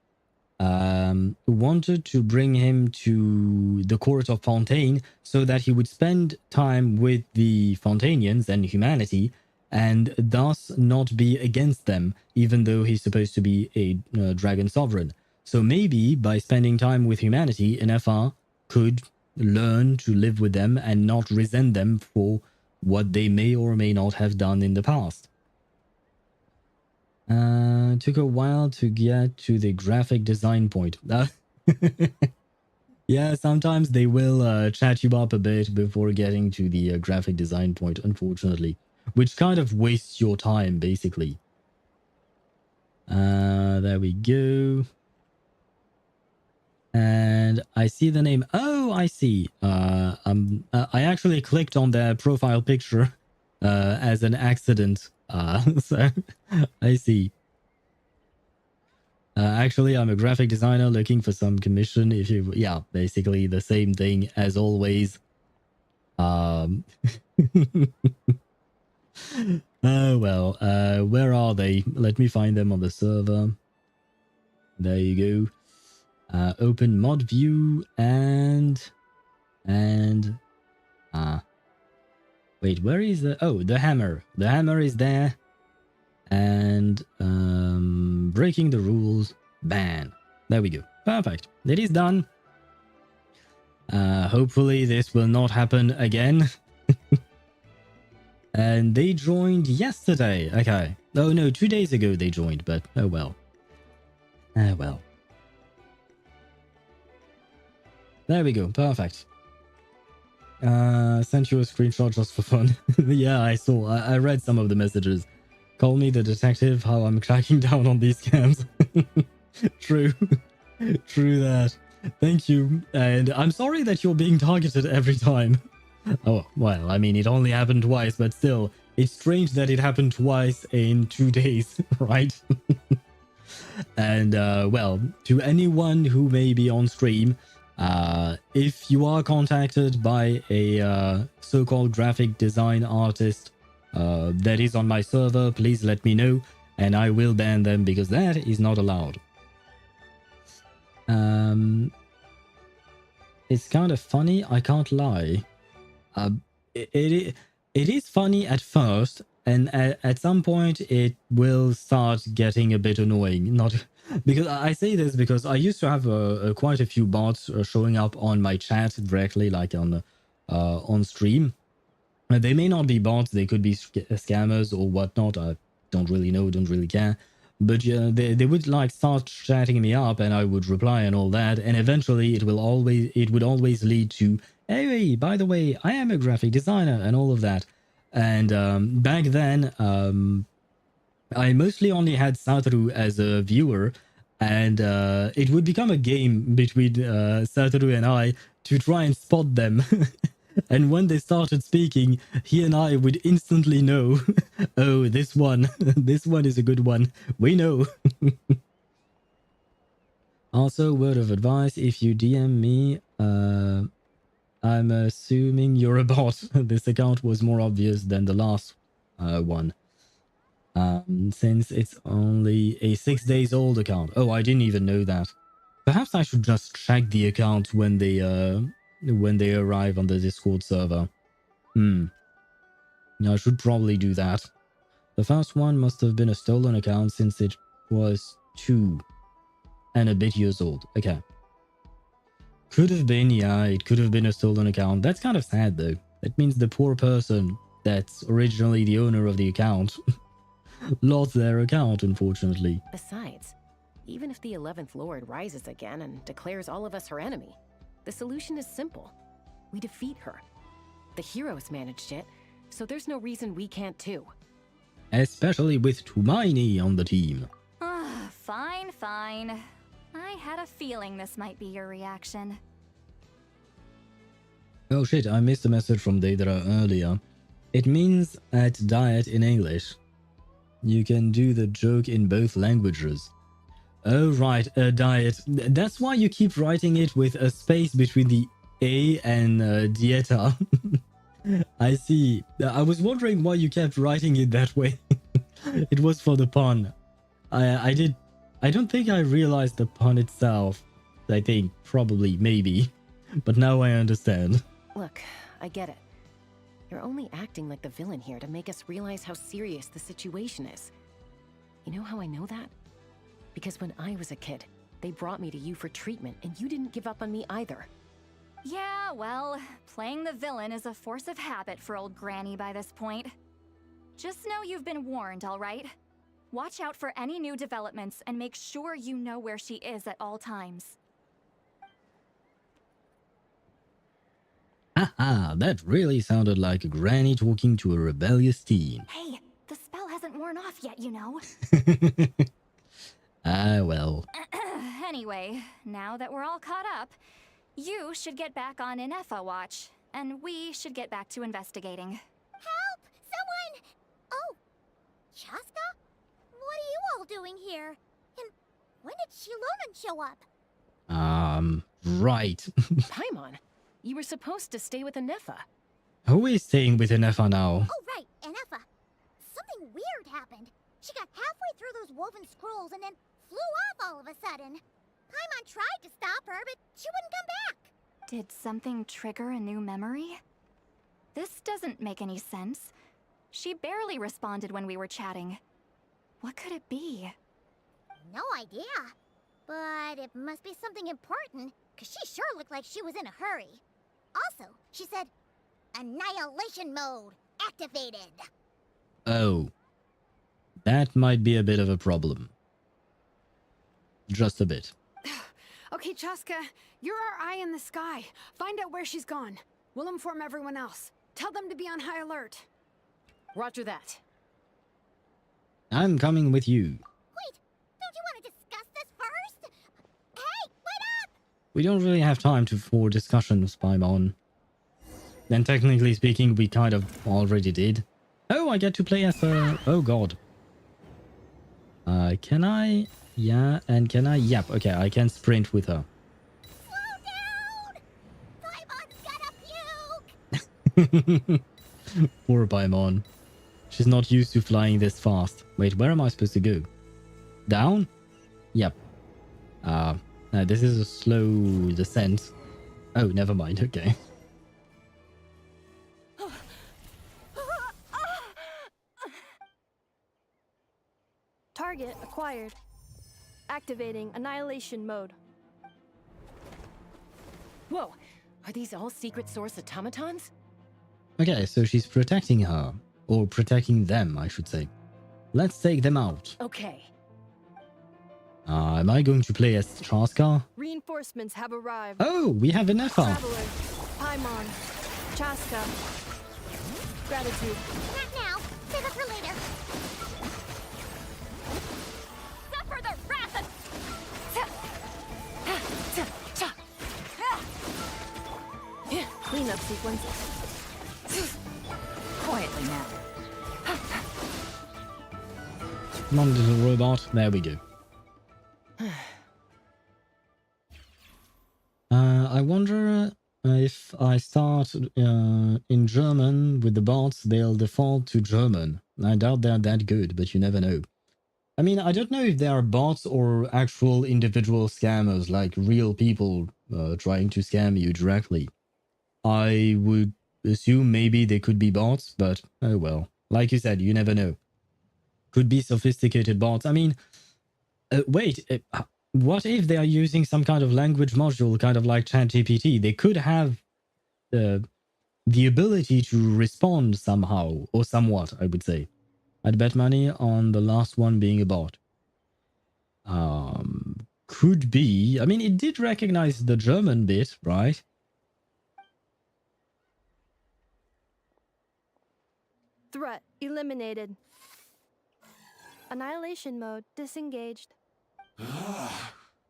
Wanted to bring him to the court of Fontaine so that he would spend time with the Fontanians and humanity and thus not be against them, even though he's supposed to be a dragon sovereign. So maybe by spending time with humanity, Ineffa could learn to live with them and not resent them for what they may or may not have done in the past. Took a while to get to the graphic design point. Yeah, sometimes they will chat you up a bit before getting to the graphic design point, unfortunately. Which kind of wastes your time, basically. There we go. And I see the name. Oh, I see. I actually clicked on their profile picture as an accident. So I see. Actually, I'm a graphic designer looking for some commission. If you, yeah, basically the same thing as always. Oh well. Where are they? Let me find them on the server. There you go. Open mod view and wait, where is the, oh, the hammer. The hammer is there. And breaking the rules, ban. There we go. Perfect. It is done. Hopefully this will not happen again. And they joined yesterday. Okay. Oh no, 2 days ago they joined, but oh well. Oh well. There we go. Perfect. Sent you a screenshot just for fun. Yeah, I saw. I read some of the messages. Call me the detective, how I'm cracking down on these scams. True. True that. Thank you. And I'm sorry that you're being targeted every time. Oh, well, I mean, it only happened twice, but still, it's strange that it happened twice in 2 days, right? And, well, to anyone who may be on stream, if you are contacted by a so-called graphic design artist that is on my server, please let me know, and I will ban them because that is not allowed. It's kind of funny, I can't lie. It is funny at first, and at some point it will start getting a bit annoying. Not because I say this because I used to have quite a few bots showing up on my chat directly, like on stream. They may not be bots; they could be scammers or whatnot. I don't really know, don't really care. But yeah, they would like start chatting me up, and I would reply and all that, and eventually it would always lead to, hey, by the way, I am a graphic designer and all of that. And back then, I mostly only had Satoru as a viewer, and it would become a game between Satoru and I to try and spot them. And when they started speaking, he and I would instantly know, oh, this one is a good one. We know. Also, word of advice, if you DM me, I'm assuming you're a bot. This account was more obvious than the last one. Since it's only a 6 days old account. Oh, I didn't even know that. Perhaps I should just check the account when they arrive on the Discord server. I should probably do that. The first one must have been a stolen account since it was 2 and a bit years old. Okay. Could have been, yeah, it could have been a stolen account. That's kind of sad though. That means the poor person that's originally the owner of the account lost their account, unfortunately. Besides, even if the 11th Lord rises again and declares all of us her enemy, the solution is simple. We defeat her. The heroes managed it, so there's no reason we can't too. Especially with Tumaini on the team. Fine, fine. I had a feeling this might be your reaction. Oh shit, I missed a message from Daedra earlier. It means at diet in English. You can do the joke in both languages. Oh right, diet. That's why you keep writing it with a space between the A and dieta. I see. I was wondering why you kept writing it that way. It was for the pun. I don't think I realized the pun itself. I think, probably, maybe. But now I understand. Look, I get it. You're only acting like the villain here to make us realize how serious the situation is. You know how I know that? Because when I was a kid, they brought me to you for treatment, and you didn't give up on me either. Yeah, well, playing the villain is a force of habit for old Granny by this point. Just know you've been warned, all right? Watch out for any new developments and make sure you know where she is at all times. Haha, that really sounded like a granny talking to a rebellious teen. Hey, the spell hasn't worn off yet, you know. Ah, well. Anyway, now that we're all caught up, you should get back on Ineffa watch, and we should get back to investigating. Help! Someone! Oh, Chaska? What are you all doing here? And when did Shilonan show up? Right. Paimon, you were supposed to stay with Ineffa. Who is staying with Ineffa now? Oh, right, Ineffa. Something weird happened. She got halfway through those woven scrolls and then flew off all of a sudden. Paimon tried to stop her, but she wouldn't come back. Did something trigger a new memory? This doesn't make any sense. She barely responded when we were chatting. What could it be? No idea. But it must be something important, because she sure looked like she was in a hurry. Also, she said, Annihilation mode activated. Oh. That might be a bit of a problem. Just a bit. Okay, Chaska, you're our eye in the sky. Find out where she's gone. We'll inform everyone else. Tell them to be on high alert. Roger that. I'm coming with you. Wait, don't you want to discuss this first? Hey, wait up! We don't really have time for discussions, Paimon. And technically speaking, we kind of already did. Oh, I get to play as a... Oh god. Can I... Yeah, and can I... Yep, okay, I can sprint with her. Slow down! Paimon's gonna puke! Poor Paimon. She's not used to flying this fast. Wait, where am I supposed to go? Down? Yep. This is a slow descent. Oh, never mind, okay. Target acquired. Activating annihilation mode. Whoa, are these all secret source automatons? Okay, so she's protecting her. Or protecting them, I should say. Let's take them out. Okay, Am I going to play as Traska? Reinforcements have arrived. Oh, we have Ineffa. Traveler, Paimon, Chaska. Gratitude. Not now. Save it for later. Suffer the wrath of... Cleanup sequence. Quietly now. Come on, little robot. There we go. I wonder if I start in German with the bots, they'll default to German. I doubt they're that good, but you never know. I mean, I don't know if they are bots or actual individual scammers, like real people trying to scam you directly. I would assume maybe they could be bots, but oh well. Like you said, you never know. Could be sophisticated bots. I mean, wait, what if they are using some kind of language module, kind of like ChatGPT? They could have the ability to respond somehow, or somewhat, I would say. I'd bet money on the last one being a bot. Could be. I mean, it did recognize the German bit, right? Threat eliminated. Annihilation mode disengaged.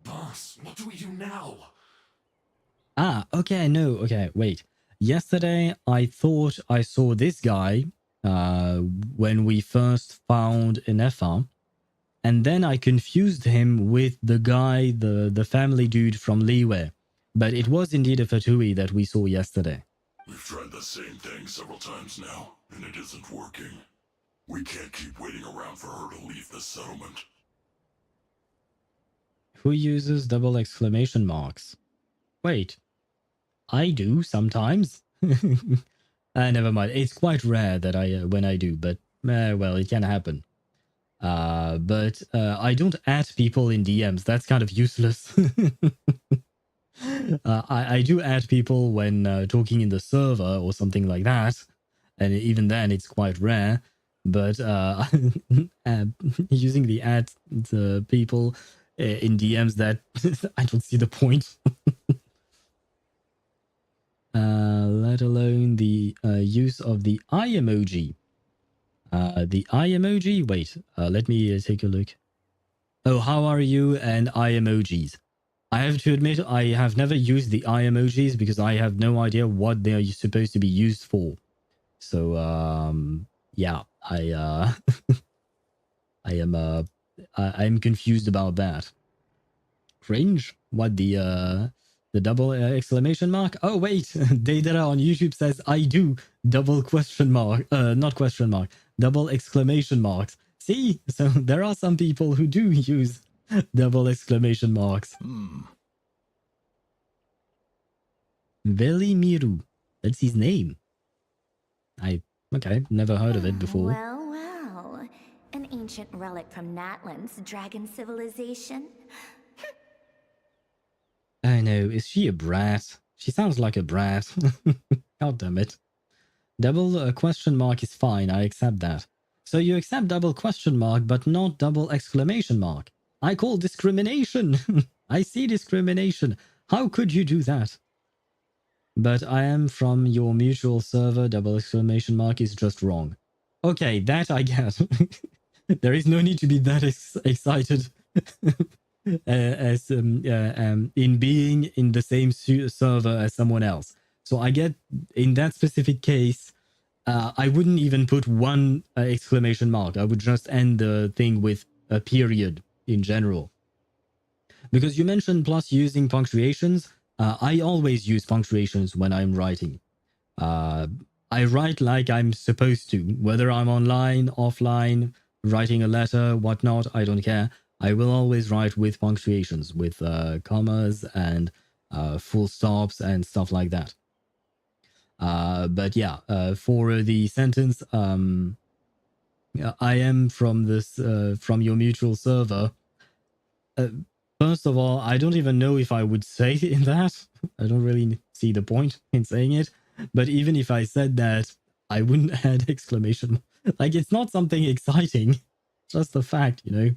Boss, what do we do now? Ah, okay, no, okay, wait. Yesterday, I thought I saw this guy when we first found Ineffa, and then I confused him with the guy, the family dude from Leeway. But it was indeed a Fatui that we saw yesterday. We've tried the same thing several times now, and it isn't working. We can't keep waiting around for her to leave the settlement. Who uses double exclamation marks? Wait, I do sometimes. Never mind. It's quite rare that when I do, but well, it can happen. But I don't add people in DMs. That's kind of useless. I do add people when talking in the server or something like that, and even then it's quite rare. But using the add the people in DMs, that I don't see the point. Let alone the use of the eye emoji. The eye emoji? Wait, let me take a look. Oh, how are you? And eye emojis. I have to admit, I have never used the eye emojis because I have no idea what they are supposed to be used for. So, yeah, I'm confused about that. Cringe? What, the double exclamation mark? Oh, wait, Daedra on YouTube says, I do double question mark, not question mark, double exclamation marks. See? So there are some people who do use double exclamation marks. Velimiru. That's his name. Okay, never heard of it before. Well, well. An ancient relic from Natlan's dragon civilization. I know, is she a brat? She sounds like a brat. God damn it. Double question mark is fine, I accept that. So you accept double question mark, but not double exclamation mark. I call discrimination. I see discrimination. How could you do that? But I am from your mutual server, double exclamation mark is just wrong. Okay, that I get. There is no need to be that excited as in being in the same server as someone else. So I get, in that specific case, I wouldn't even put one exclamation mark. I would just end the thing with a period in general. Because you mentioned plus using punctuations. I always use punctuations when I'm writing. I write like I'm supposed to, whether I'm online, offline, writing a letter, whatnot, I don't care. I will always write with punctuations, with commas and full stops and stuff like that. But yeah, for the sentence, I am from this, from your mutual server. First of all, I don't even know if I would say in that. I don't really see the point in saying it. But even if I said that, I wouldn't add exclamation. Like, it's not something exciting. Just a fact, you know.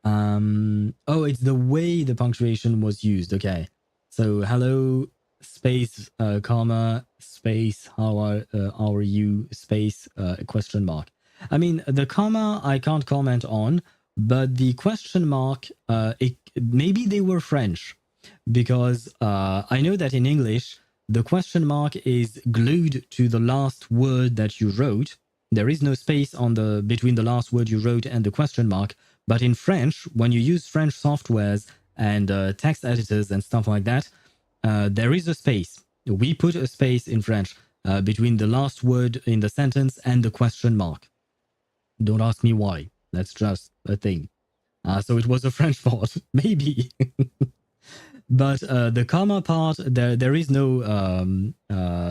Oh, it's the way the punctuation was used. Okay. So hello, space, comma, space, how are you, space, question mark. I mean, the comma I can't comment on, but the question mark, maybe they were French, because I know that in English, the question mark is glued to the last word that you wrote. There is no space on the between the last word you wrote and the question mark. But in French, when you use French softwares and text editors and stuff like that, there is a space. We put a space in French between the last word in the sentence and the question mark. Don't ask me why. That's just a thing. So it was a French thought, maybe. But the comma part, there is no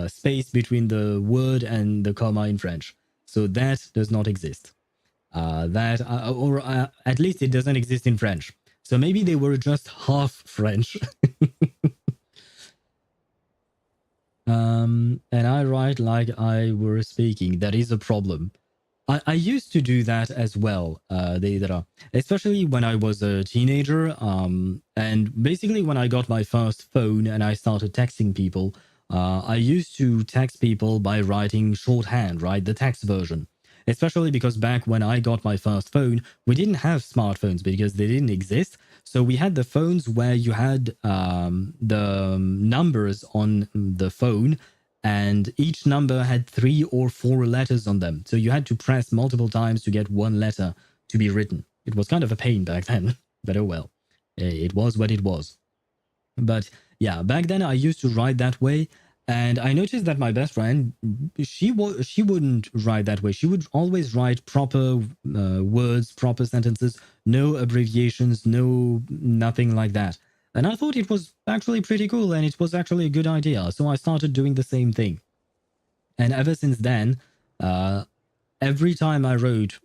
space between the word and the comma in French. So that does not exist. Or at least it doesn't exist in French. So maybe they were just half French. And I write like I were speaking. That is a problem. I used to do that as well, especially when I was a teenager. And basically when I got my first phone and I started texting people, I used to text people by writing shorthand, right? The text version. Especially because back when I got my first phone, we didn't have smartphones because they didn't exist. So we had the phones where you had the numbers on the phone, and each number had 3 or 4 letters on them. So you had to press multiple times to get one letter to be written. It was kind of a pain back then, but oh well. It was what it was. But yeah, back then I used to write that way. And I noticed that my best friend, she wouldn't write that way. She would always write proper words, proper sentences, no abbreviations, nothing like that. And I thought it was actually pretty cool, and it was actually a good idea. So I started doing the same thing. And ever since then, every time I write,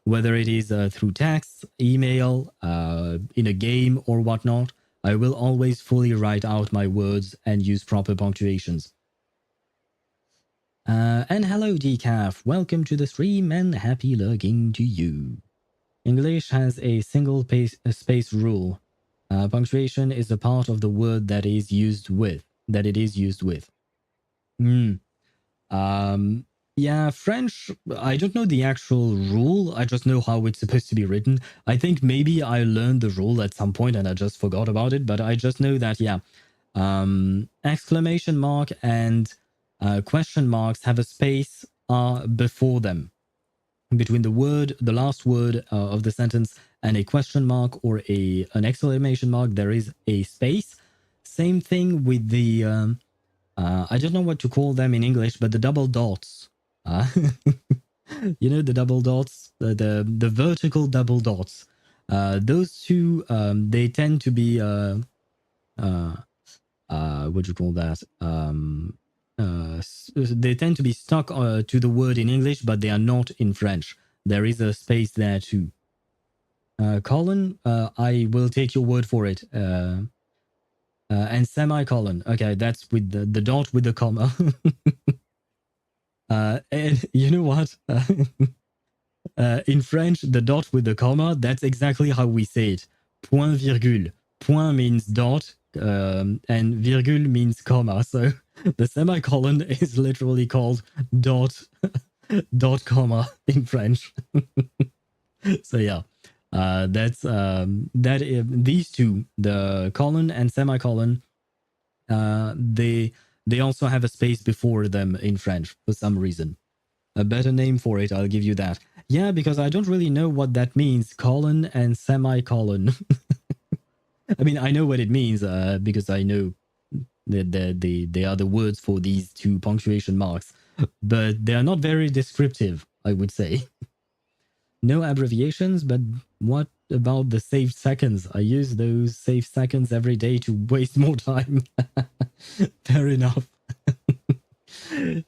whether it is through text, email, in a game or whatnot, I will always fully write out my words and use proper punctuations. And hello, Decaf. Welcome to the stream and happy lurking to you. English has a single space rule. Punctuation is a part of the word that it is used with. Yeah, French, I don't know the actual rule. I just know how it's supposed to be written. I think maybe I learned the rule at some point and I just forgot about it, but I just know that, yeah, exclamation mark and question marks have a space before them. Between the last word of the sentence and a question mark or an exclamation mark, there is a space. Same thing with the, I don't know what to call them in English, but the double dots. You know, the double dots, the vertical double dots. Those two, they tend to be, what do you call that? They tend to be stuck to the word in English, but they are not in French. There is a space there too. Colon, I will take your word for it. And semicolon. Okay, that's with the dot with the comma. And you know what? In French, the dot with the comma, that's exactly how we say it. Point virgule. Point means dot, and virgule means comma. So the semicolon is literally called dot comma in French. So yeah, that's these two, the colon and semicolon, they also have a space before them in French for some reason. A better name for it, I'll give you that. Yeah, because I don't really know what that means, colon and semicolon. I mean, I know what it means because I know that they are the words for these two punctuation marks, but they are not very descriptive, I would say. No abbreviations, but what about the saved seconds? I use those saved seconds every day to waste more time. Fair enough.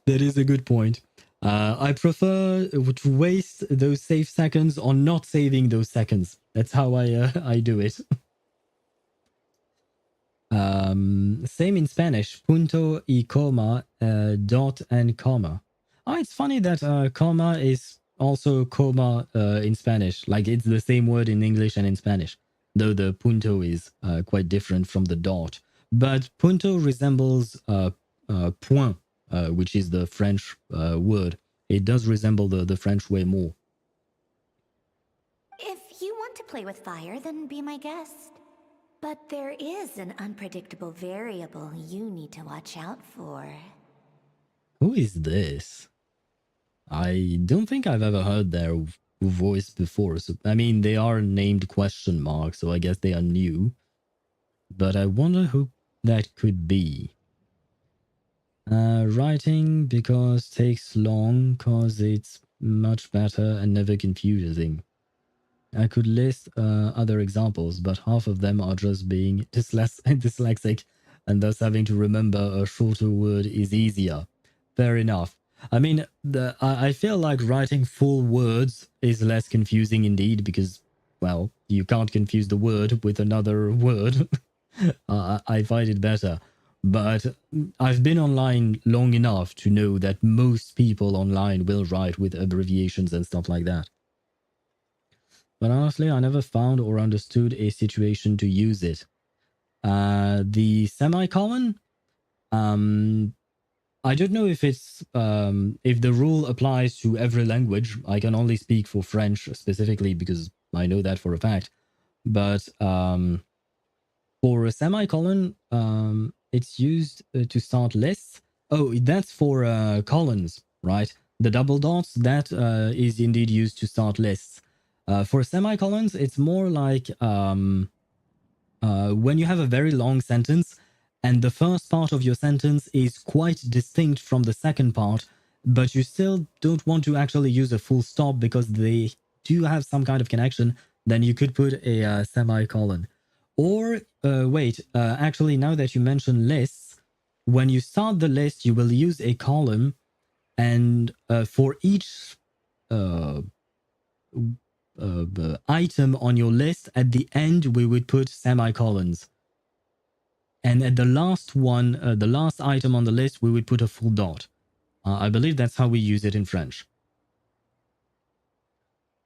That is a good point. I prefer to waste those saved seconds on not saving those seconds. That's how I do it. Same in Spanish. Punto y coma, dot and comma. Oh, it's funny that comma is also coma in Spanish. Like it's the same word in English and in Spanish, though the punto is quite different from the dot. But punto resembles point, which is the French word. It does resemble the French way more. If you want to play with fire, then be my guest. But there is an unpredictable variable you need to watch out for. Who is this? I don't think I've ever heard their voice before. So, I mean, they are named question mark, so I guess they are new. But I wonder who that could be. Writing because takes long, cause it's much better and never confusing. I could list other examples, but half of them are just being dyslexic and thus having to remember a shorter word is easier. Fair enough. I mean, I feel like writing full words is less confusing indeed because, well, you can't confuse the word with another word. I find it better. But I've been online long enough to know that most people online will write with abbreviations and stuff like that. But honestly, I never found or understood a situation to use it. The semicolon, I don't know if it's if the rule applies to every language. I can only speak for French specifically because I know that for a fact. But for a semicolon, it's used to start lists. Oh, that's for colons, right? The double dots, that is indeed used to start lists. For semicolons, it's more like when you have a very long sentence and the first part of your sentence is quite distinct from the second part, but you still don't want to actually use a full stop because they do have some kind of connection, then you could put a semicolon. Or, actually, now that you mention lists, when you start the list, you will use a column, and for each item on your list, at the end, we would put semicolons. And at the last one, the last item on the list, we would put a full dot. I believe that's how we use it in French.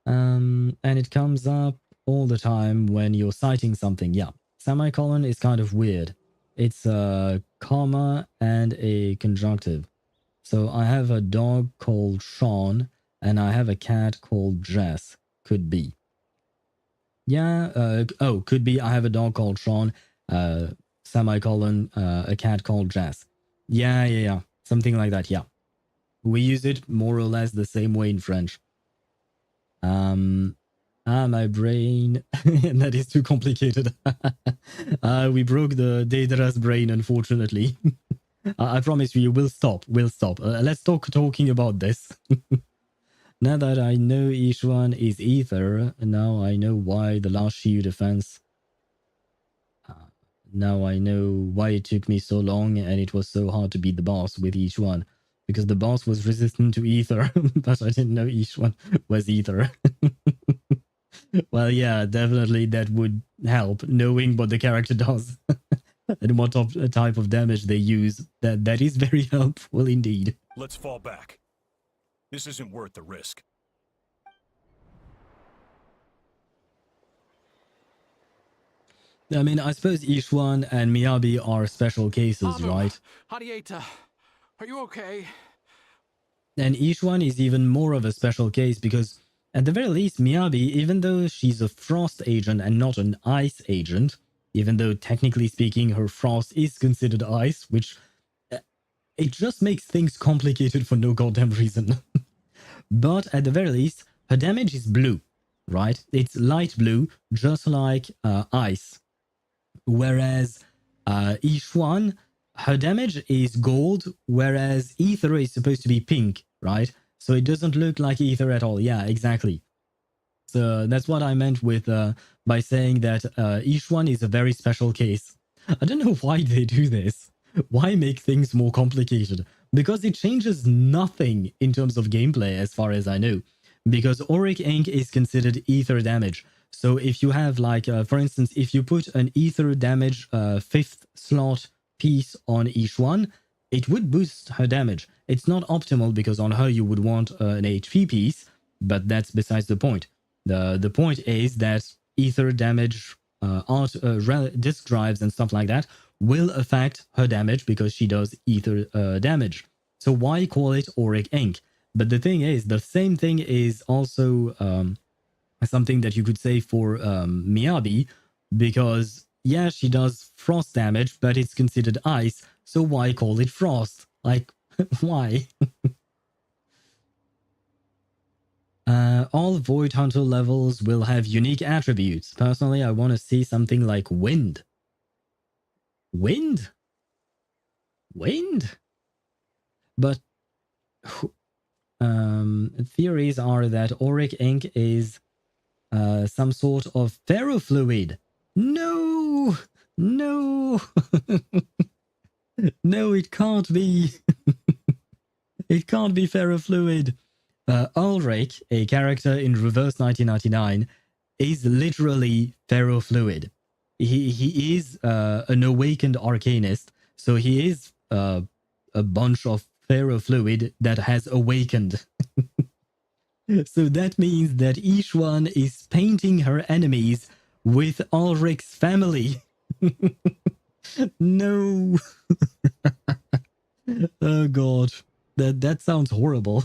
And it comes up all the time when you're citing something. Yeah, semicolon is kind of weird. It's a comma and a conjunctive. So I have a dog called Sean and I have a cat called Jess. Could be. Yeah, could be I have a dog called Sean, semicolon, a cat called Jess. Yeah. Something like that, yeah. We use it more or less the same way in French. My brain. That is too complicated. We broke the Daedra's brain, unfortunately. I promise you, we'll stop. Let's talking about this. Now that I know each one is Ether, now I know why the last Shield defense. Now I know why it took me so long and it was so hard to beat the boss with each one. Because the boss was resistant to Ether, but I didn't know each one was Ether. Well, yeah, definitely that would help, knowing what the character does and what type of damage they use. That is very helpful indeed. Let's fall back. This isn't worth the risk. I mean, I suppose Ishwan and Miyabi are special cases, right? Hadieta, are you okay? And Ishwan is even more of a special case because, at the very least, Miyabi, even though she's a frost agent and not an ice agent, even though technically speaking her frost is considered ice, which it just makes things complicated for no goddamn reason. But at the very least, her damage is blue, right? It's light blue, just like ice. Whereas Ishwan, her damage is gold, whereas Ether is supposed to be pink, right? So it doesn't look like Ether at all. Yeah, exactly. So that's what I meant with by saying that Ishwan is a very special case. I don't know why they do this. Why make things more complicated? Because it changes nothing in terms of gameplay as far as I know. Because Auric Ink is considered ether damage. So if you have like, for instance, if you put an ether damage 5th slot piece on each one, it would boost her damage. It's not optimal because on her you would want an HP piece, but that's besides the point. The point is that ether damage, disk drives and stuff like that will affect her damage because she does ether damage. So why call it auric ink? But the thing is, the same thing is also something that you could say for Miyabi, because yeah, she does frost damage, but it's considered ice, so why call it frost? Like, why? All Void Hunter levels will have unique attributes. Personally, I want to see something like wind. Wind? Wind? But theories are that auric ink is some sort of ferrofluid. No! No! No, it can't be. It can't be ferrofluid. Ulrich, a character in Reverse 1999, is literally ferrofluid. He is an awakened arcanist, so he is a bunch of ferrofluid that has awakened. So that means that each one is painting her enemies with Ulrich's family. No. Oh god. That sounds horrible.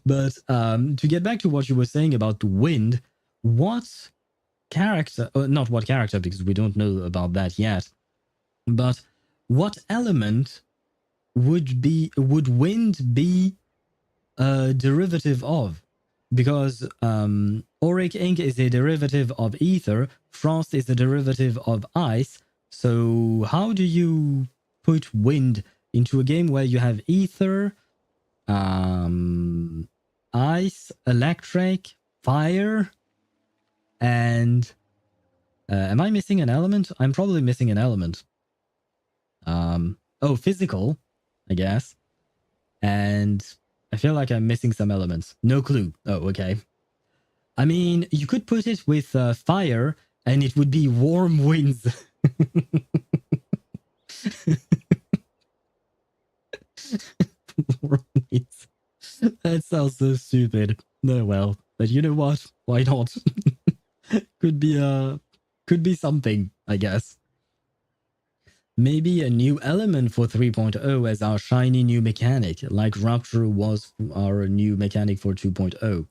But to get back to what you were saying about wind, what character, not what character because we don't know about that yet, but what element would wind be a derivative of? Because auric ink is a derivative of ether, frost is a derivative of ice, so how do you put wind into a game where you have ether, ice, electric, fire, and am I missing an element? I'm probably missing an element. Oh, physical, I guess. And I feel like I'm missing some elements. No clue. Oh, okay. I mean, you could put it with fire and it would be warm winds. Warm winds. That sounds so stupid. No, well, but you know what? Why not? Could be something, I guess. Maybe a new element for 3.0 as our shiny new mechanic, like Rapture was our new mechanic for 2.0.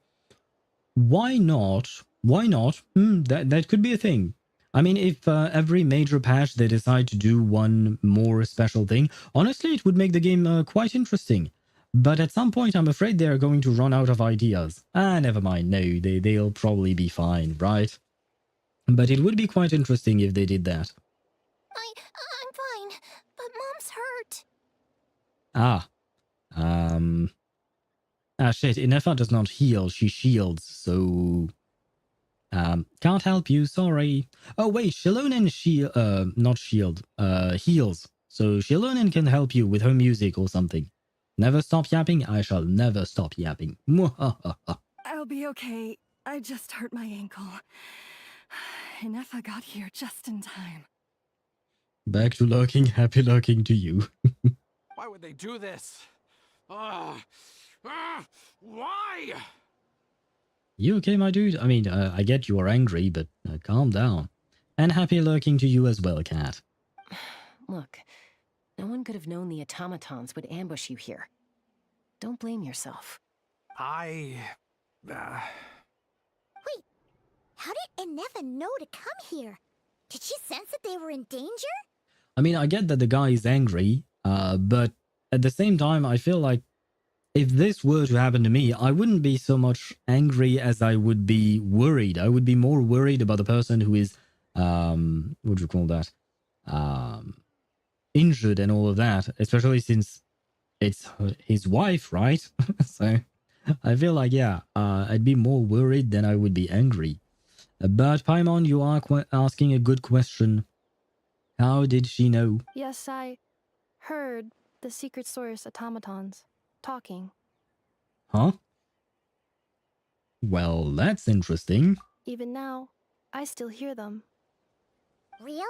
Why not? Why not? That could be a thing. I mean, if every major patch they decide to do one more special thing, honestly, it would make the game quite interesting. But at some point, I'm afraid they're going to run out of ideas. Never mind. No, they'll probably be fine, right? But it would be quite interesting if they did that. I'm fine, but Mom's hurt. Shit, Ineffa does not heal, she shields, so... can't help you, sorry. Oh wait, Shilonen heals. So Shilonen can help you with her music or something. Never stop yapping? I shall never stop yapping. I'll be okay. I just hurt my ankle. Ineffa got here just in time. Back to lurking, happy lurking to you. Why would they do this? Why? You okay, my dude? I mean, I get you are angry, but calm down. And happy lurking to you as well, Cat. Look, no one could have known the automatons would ambush you here. Don't blame yourself. Wait, how did Ineffa know to come here? Did she sense that they were in danger? I mean, I get that the guy is angry, but at the same time, I feel like if this were to happen to me, I wouldn't be so much angry as I would be worried. I would be more worried about the person who is, what do you call that? Injured and all of that, especially since it's his wife, right? So I feel like, yeah, I'd be more worried than I would be angry. But Paimon, you are asking a good question. How did she know? Yes, I heard the secret source automatons talking. Huh? Well, that's interesting. Even now, I still hear them. Really?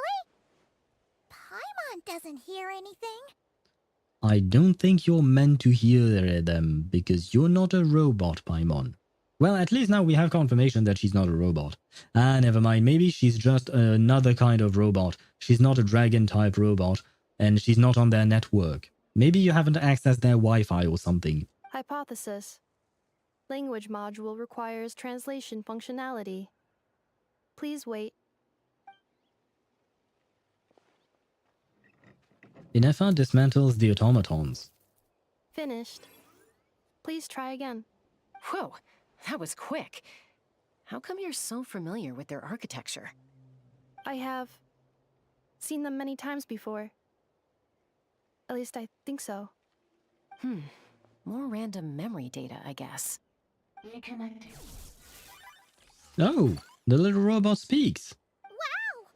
Paimon doesn't hear anything. I don't think you're meant to hear them because you're not a robot, Paimon. Well, at least now we have confirmation that she's not a robot. Ah, never mind. Maybe she's just another kind of robot. She's not a dragon-type robot, and she's not on their network. Maybe you haven't accessed their Wi-Fi or something. Hypothesis. Language module requires translation functionality. Please wait. Ineffa dismantles the automatons. Finished. Please try again. Whoa, that was quick. How come you're so familiar with their architecture? I have seen them many times before. At least I think so. More random memory data, I guess. Reconnecting. Oh, the little robot speaks. Wow!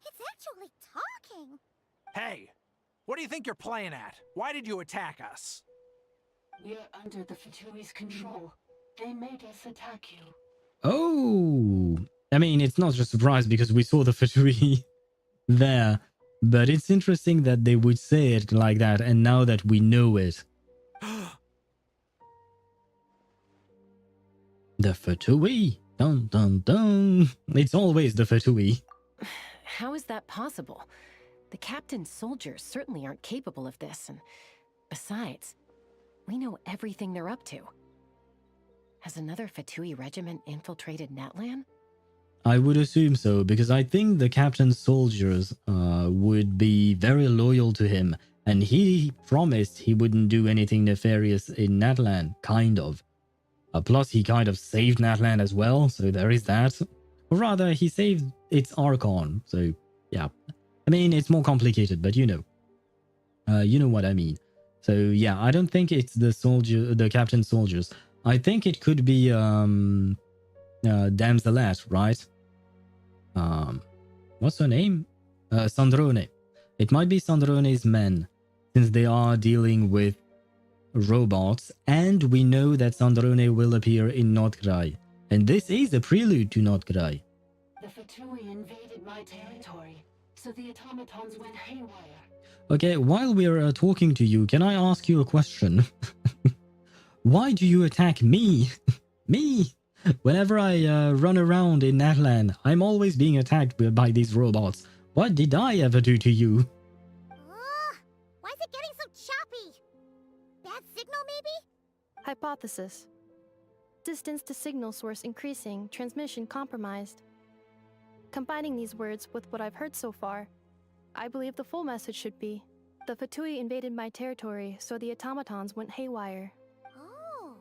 It's actually talking. Hey, what do you think you're playing at? Why did you attack us? We're under the Fatui's control. They made us attack you. Oh, I mean, it's not a surprise because we saw the Fatui there, but it's interesting that they would say it like that, and now that we know it. The Fatui. Dun dun dun. It's always the Fatui. How is that possible? The captain's soldiers certainly aren't capable of this, and besides, we know everything they're up to. Has another Fatui regiment infiltrated Natlan? I would assume so, because I think the captain's soldiers would be very loyal to him, and he promised he wouldn't do anything nefarious in Natlan, kind of. Plus, he kind of saved Natlan as well, so there is that. Or rather, he saved its Archon, so yeah. I mean, it's more complicated, but you know. You know what I mean. So yeah, I don't think it's the captain's soldiers. I think it could be Damselette, right? What's her name? Sandrone. It might be Sandrone's men, since they are dealing with robots, and we know that Sandrone will appear in Nod-Krai. And this is a prelude to Nod-Krai. The Fatui invaded my territory, so the automatons went haywire. Okay, while we're talking to you, can I ask you a question? Why do you attack me? Me? Whenever I run around in Natlan, I'm always being attacked by these robots. What did I ever do to you? Why is it getting so choppy? Bad signal, maybe? Hypothesis. Distance to signal source increasing, transmission compromised. Combining these words with what I've heard so far, I believe the full message should be, the Fatui invaded my territory, so the automatons went haywire. Oh.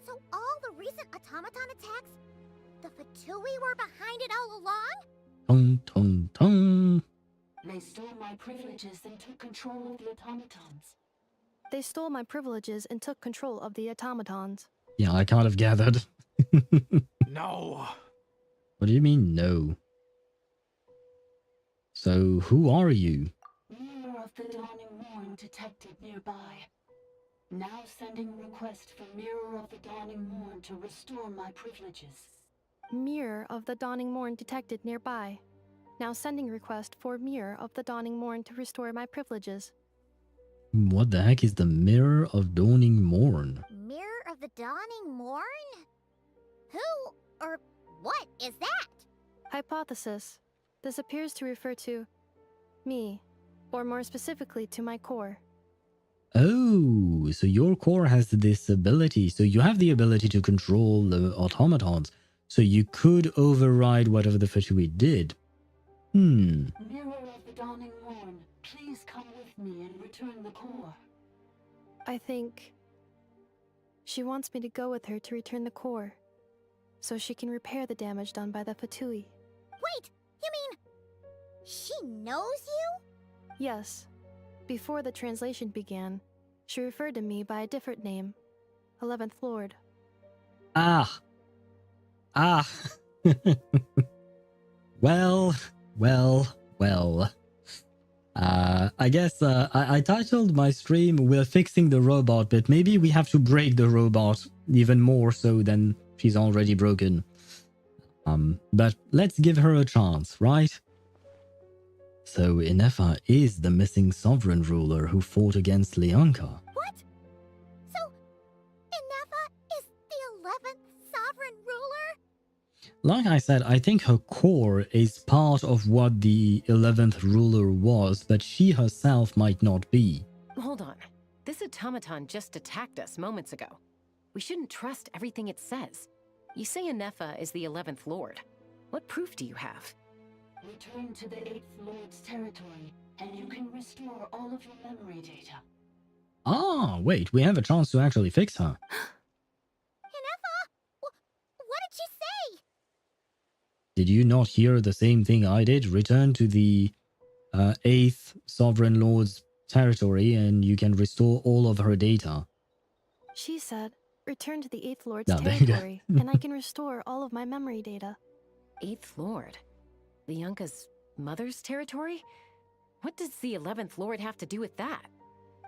So all the recent automaton attacks, the Fatui were behind it all along? Tung tung tung. They stole my privileges and took control of the automatons. They stole my privileges and took control of the automatons. Yeah, I kind of gathered. No. What do you mean, no? So, who are you? Mirror of the Dawning Morn detected nearby. Now sending request for Mirror of the Dawning Morn to restore my privileges. Mirror of the Dawning Morn detected nearby. Now sending request for Mirror of the Dawning Morn to restore my privileges. What the heck is the Mirror of Dawning Morn? Mirror of the Dawning Morn? Who or what is that? Hypothesis. This appears to refer to me, or more specifically to my core. Oh, so your core has this ability. So you have the ability to control the automatons. So you could override whatever the Fatui did. Mirror of the Dawning Morn, please come with me and return the core. I think she wants me to go with her to return the core, so she can repair the damage done by the Fatui. Wait, you mean she knows you? Yes. Before the translation began, she referred to me by a different name, 11th Lord. Ah. Well. I guess I titled my stream "We're Fixing the Robot," but maybe we have to break the robot even more so than she's already broken. But let's give her a chance, right? So Ineffa is the missing sovereign ruler who fought against Leonka. What? So, Ineffa is the 11th sovereign ruler? Like I said, I think her core is part of what the 11th ruler was, but she herself might not be. Hold on. This automaton just attacked us moments ago. We shouldn't trust everything it says. You say Ineffa is the 11th Lord. What proof do you have? Return to the 8th Lord's territory, and you can restore all of your memory data. Ah, wait, we have a chance to actually fix her. Ineffa? What did she say? Did you not hear the same thing I did? Return to the 8th Sovereign Lord's territory and you can restore all of her data. She said, return to the 8th Lord's No, there you go. territory, and I can restore all of my memory data. 8th Lord? Leonka's mother's territory? What does the 11th Lord have to do with that?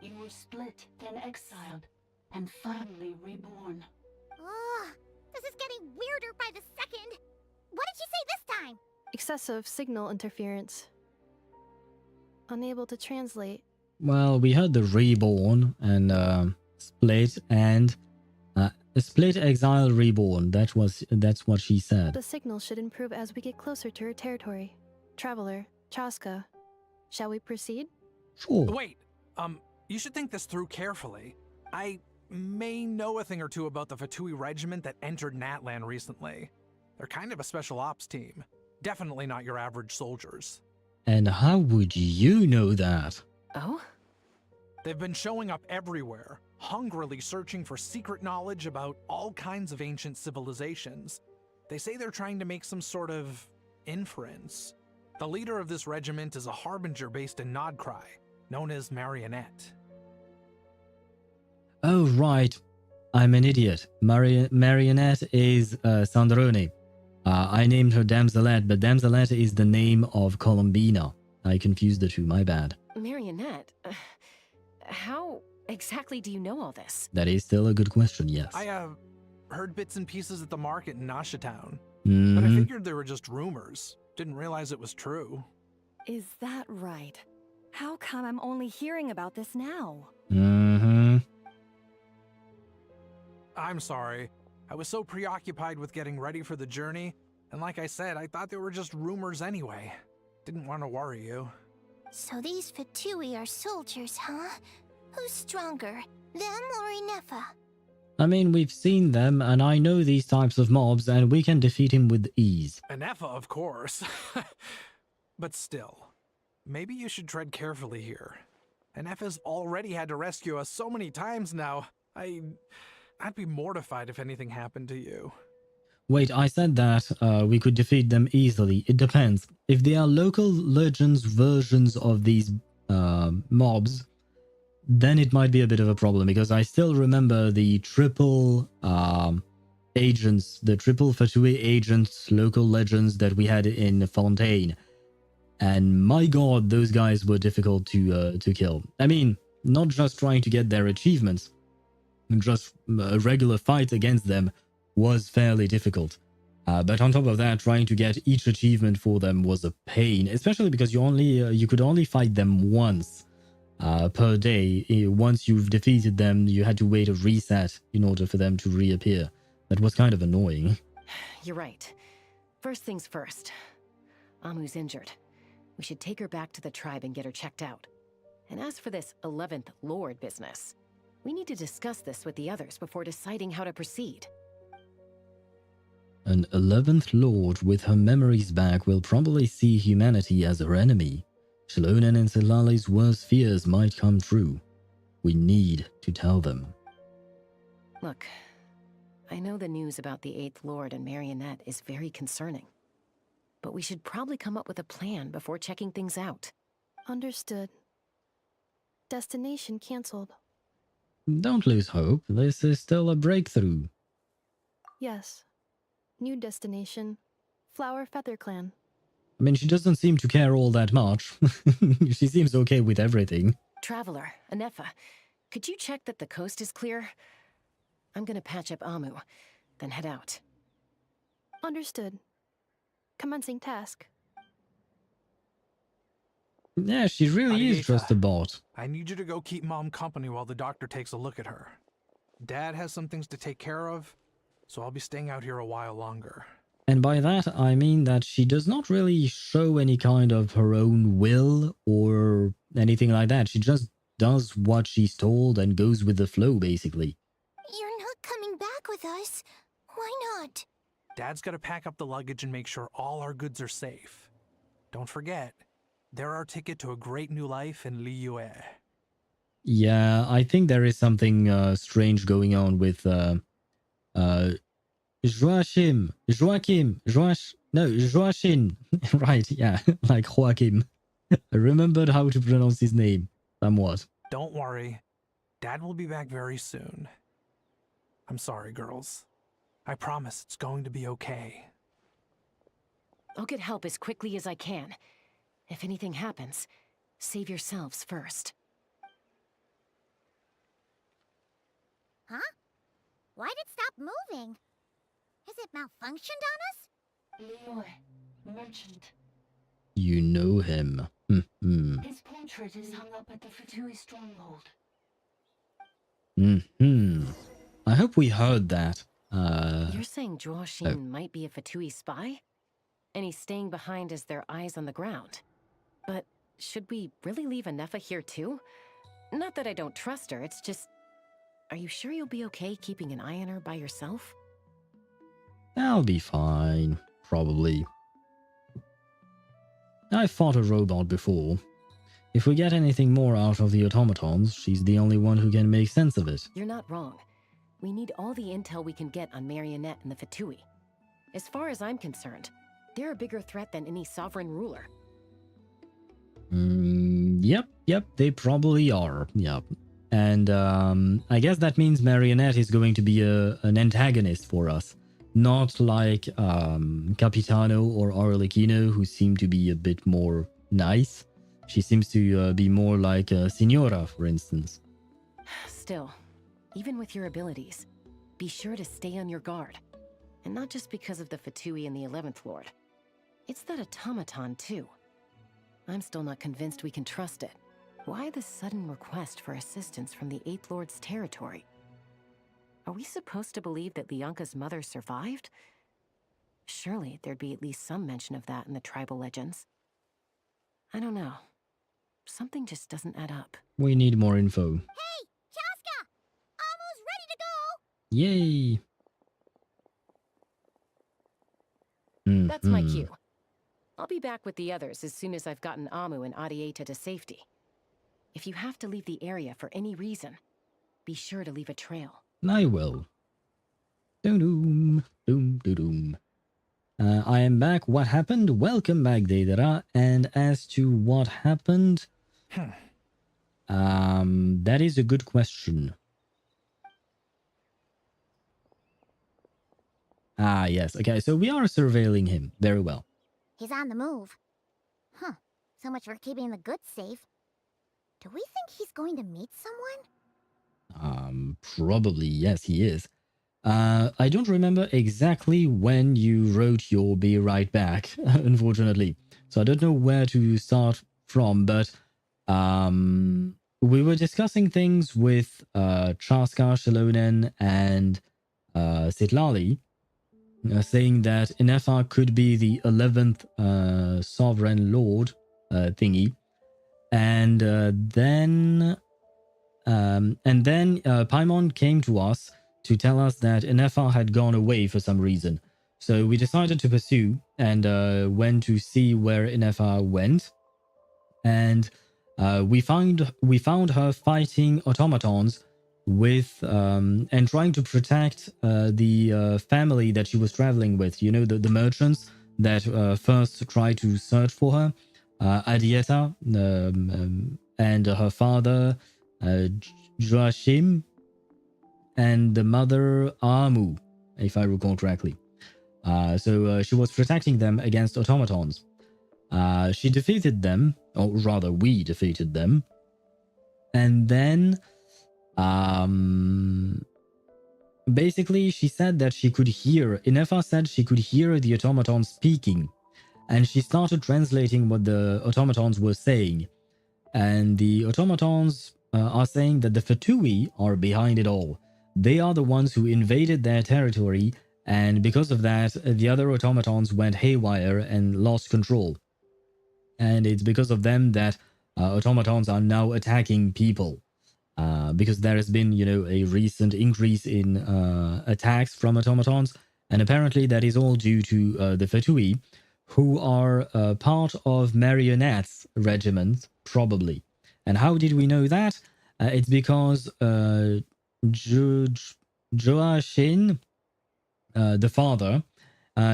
You were split, then exiled, and finally reborn. Ugh, this is getting weirder by the second. What did she say this time? Excessive signal interference. Unable to translate. Well, we heard the reborn and split and split, exile, reborn. That's what she said. The signal should improve as we get closer to her territory. Traveler, Chaska, shall we proceed? Sure. Wait, you should think this through carefully. I may know a thing or two about the Fatui regiment that entered Natlan recently. They're kind of a special ops team. Definitely not your average soldiers. And how would you know that? Oh? They've been showing up everywhere, hungrily searching for secret knowledge about all kinds of ancient civilizations. They say they're trying to make some sort of inference. The leader of this regiment is a harbinger based in Nod-Krai, known as Marionette. Oh, right. I'm an idiot. Marionette is Sandrone. I named her Damselette, but Damselette is the name of Columbina. I confused the two, my bad. Marionette? How exactly do you know all this? That is still a good question, yes. I heard bits and pieces at the market in Nasha Town, Mm-hmm. but I figured they were just rumors. Didn't realize it was true. Is that right? How come I'm only hearing about this now? Mm-hmm. I'm sorry. I was so preoccupied with getting ready for the journey, and like I said, I thought they were just rumors anyway. Didn't want to worry you. So these Fatui are soldiers, huh? Who's stronger, them or Ineffa? I mean, we've seen them, and I know these types of mobs, and we can defeat him with ease. Ineffa, of course. But still, maybe you should tread carefully here. Ineffa's already had to rescue us so many times now. I'd be mortified if anything happened to you. Wait, I said that we could defeat them easily. It depends. If they are local legends versions of these mobs, then it might be a bit of a problem, because I still remember the triple agents, the triple Fatui agents, local legends that we had in Fontaine. And my god, those guys were difficult to kill. I mean, not just trying to get their achievements, just a regular fight against them was fairly difficult. But on top of that, trying to get each achievement for them was a pain, especially because you could only fight them once per day. Once you've defeated them, you had to wait a reset in order for them to reappear. That was kind of annoying. You're right. First things first. Amu's injured. We should take her back to the tribe and get her checked out. And as for this 11th Lord business, we need to discuss this with the others before deciding how to proceed. An 11th Lord with her memories back will probably see humanity as her enemy. Shalonen and Silali's worst fears might come true. We need to tell them. Look, I know the news about the 8th Lord and Marionette is very concerning. But we should probably come up with a plan before checking things out. Understood. Destination cancelled. Don't lose hope. This is still a breakthrough. Yes. New destination. Flower Feather Clan. I mean, she doesn't seem to care all that much. She seems okay with everything. Traveler, Ineffa, could you check that the coast is clear? I'm gonna patch up Amu, then head out. Understood. Commencing task. Yeah, she really is just a bot. I need you to go keep Mom company while the doctor takes a look at her. Dad has some things to take care of, so I'll be staying out here a while longer. And by that, I mean that she does not really show any kind of her own will or anything like that. She just does what she's told and goes with the flow, basically. You're not coming back with us. Why not? Dad's got to pack up the luggage and make sure all our goods are safe. Don't forget, they're our ticket to a great new life in Liyue. Yeah, I think there is something strange going on with Joachim. Right, yeah, like Joachim. I remembered how to pronounce his name, somewhat. Don't worry, Dad will be back very soon. I'm sorry, girls. I promise it's going to be okay. I'll get help as quickly as I can. If anything happens, save yourselves first. Huh? Why'd it stop moving? Has it malfunctioned on us? Liyue, merchant. You know him. His portrait is hung up at the Fatui stronghold. I hope we heard that. You're saying Joachim might be a Fatui spy? And he's staying behind as their eyes on the ground. But should we really leave Ineffa here too? Not that I don't trust her, it's just... Are you sure you'll be okay keeping an eye on her by yourself? I'll be fine, probably. I fought a robot before. If we get anything more out of the automatons, she's the only one who can make sense of it. You're not wrong. We need all the intel we can get on Marionette and the Fatui. As far as I'm concerned, they're a bigger threat than any sovereign ruler. Yep, they probably are, yep. And I guess that means Marionette is going to be an antagonist for us. Not like Capitano or Arlecchino, who seem to be a bit more nice. She seems to be more like Signora, for instance. Still, even with your abilities, be sure to stay on your guard. And not just because of the Fatui and the 11th Lord. It's that automaton, too. I'm still not convinced we can trust it. Why the sudden request for assistance from the 8th Lord's territory? Are we supposed to believe that Lianka's mother survived? Surely there'd be at least some mention of that in the tribal legends. I don't know. Something just doesn't add up. We need more info. Hey, Chaska! Amu's ready to go! Yay! That's my cue. I'll be back with the others as soon as I've gotten Amu and Adieta to safety. If you have to leave the area for any reason, be sure to leave a trail. I will. Doom. I am back. What happened? Welcome back, Deidara. And as to what happened, that is a good question. Ah, yes. Okay, so we are surveilling him. Very well. He's on the move. Huh. So much for keeping the goods safe. Do we think he's going to meet someone? Probably, yes, he is. I don't remember exactly when you wrote your be right back, unfortunately. So I don't know where to start from, but we were discussing things with Chaska, Shalonen, and Sitlali, saying that Ineffa could be the 11th sovereign lord thingy. And then Paimon came to us to tell us that Ineffa had gone away for some reason. So we decided to pursue and went to see where Ineffa went. And we found her fighting automatons with and trying to protect the family that she was traveling with. You know, the merchants that first tried to search for her. Adieta and her father Joachim and the mother Amu, if I recall correctly. So she was protecting them against automatons. She defeated them, or rather we defeated them. And then basically she said that she could hear, Ineffa said she could hear the automatons speaking. and she started translating what the automatons were saying. And the automatons are saying that the Fatui are behind it all. They are the ones who invaded their territory, and because of that, the other automatons went haywire and lost control. And it's because of them that automatons are now attacking people. Because there has been, a recent increase in attacks from automatons, and apparently that is all due to the Fatui, who are part of Marionette's regiment, probably. And how did we know that? It's because Joachim, the father,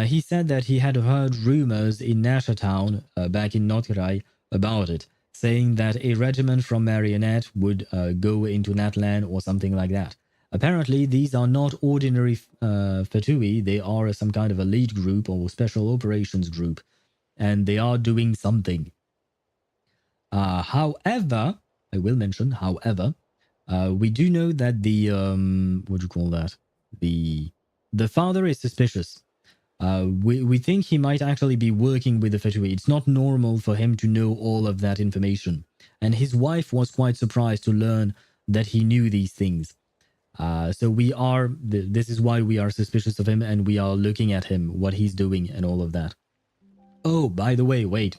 he said that he had heard rumors in Nasha Town, back in Nod-Krai, about it, saying that a regiment from Marionette would go into Natlan or something like that. Apparently, these are not ordinary Fatui, they are some kind of elite group or special operations group, and they are doing something. However, I will mention, we do know that the, what do you call that? The father is suspicious. We think he might actually be working with the Fatui. It's not normal for him to know all of that information. And his wife was quite surprised to learn that he knew these things. So this is why we are suspicious of him, and we are looking at him, what he's doing and all of that. Oh, by the way, wait.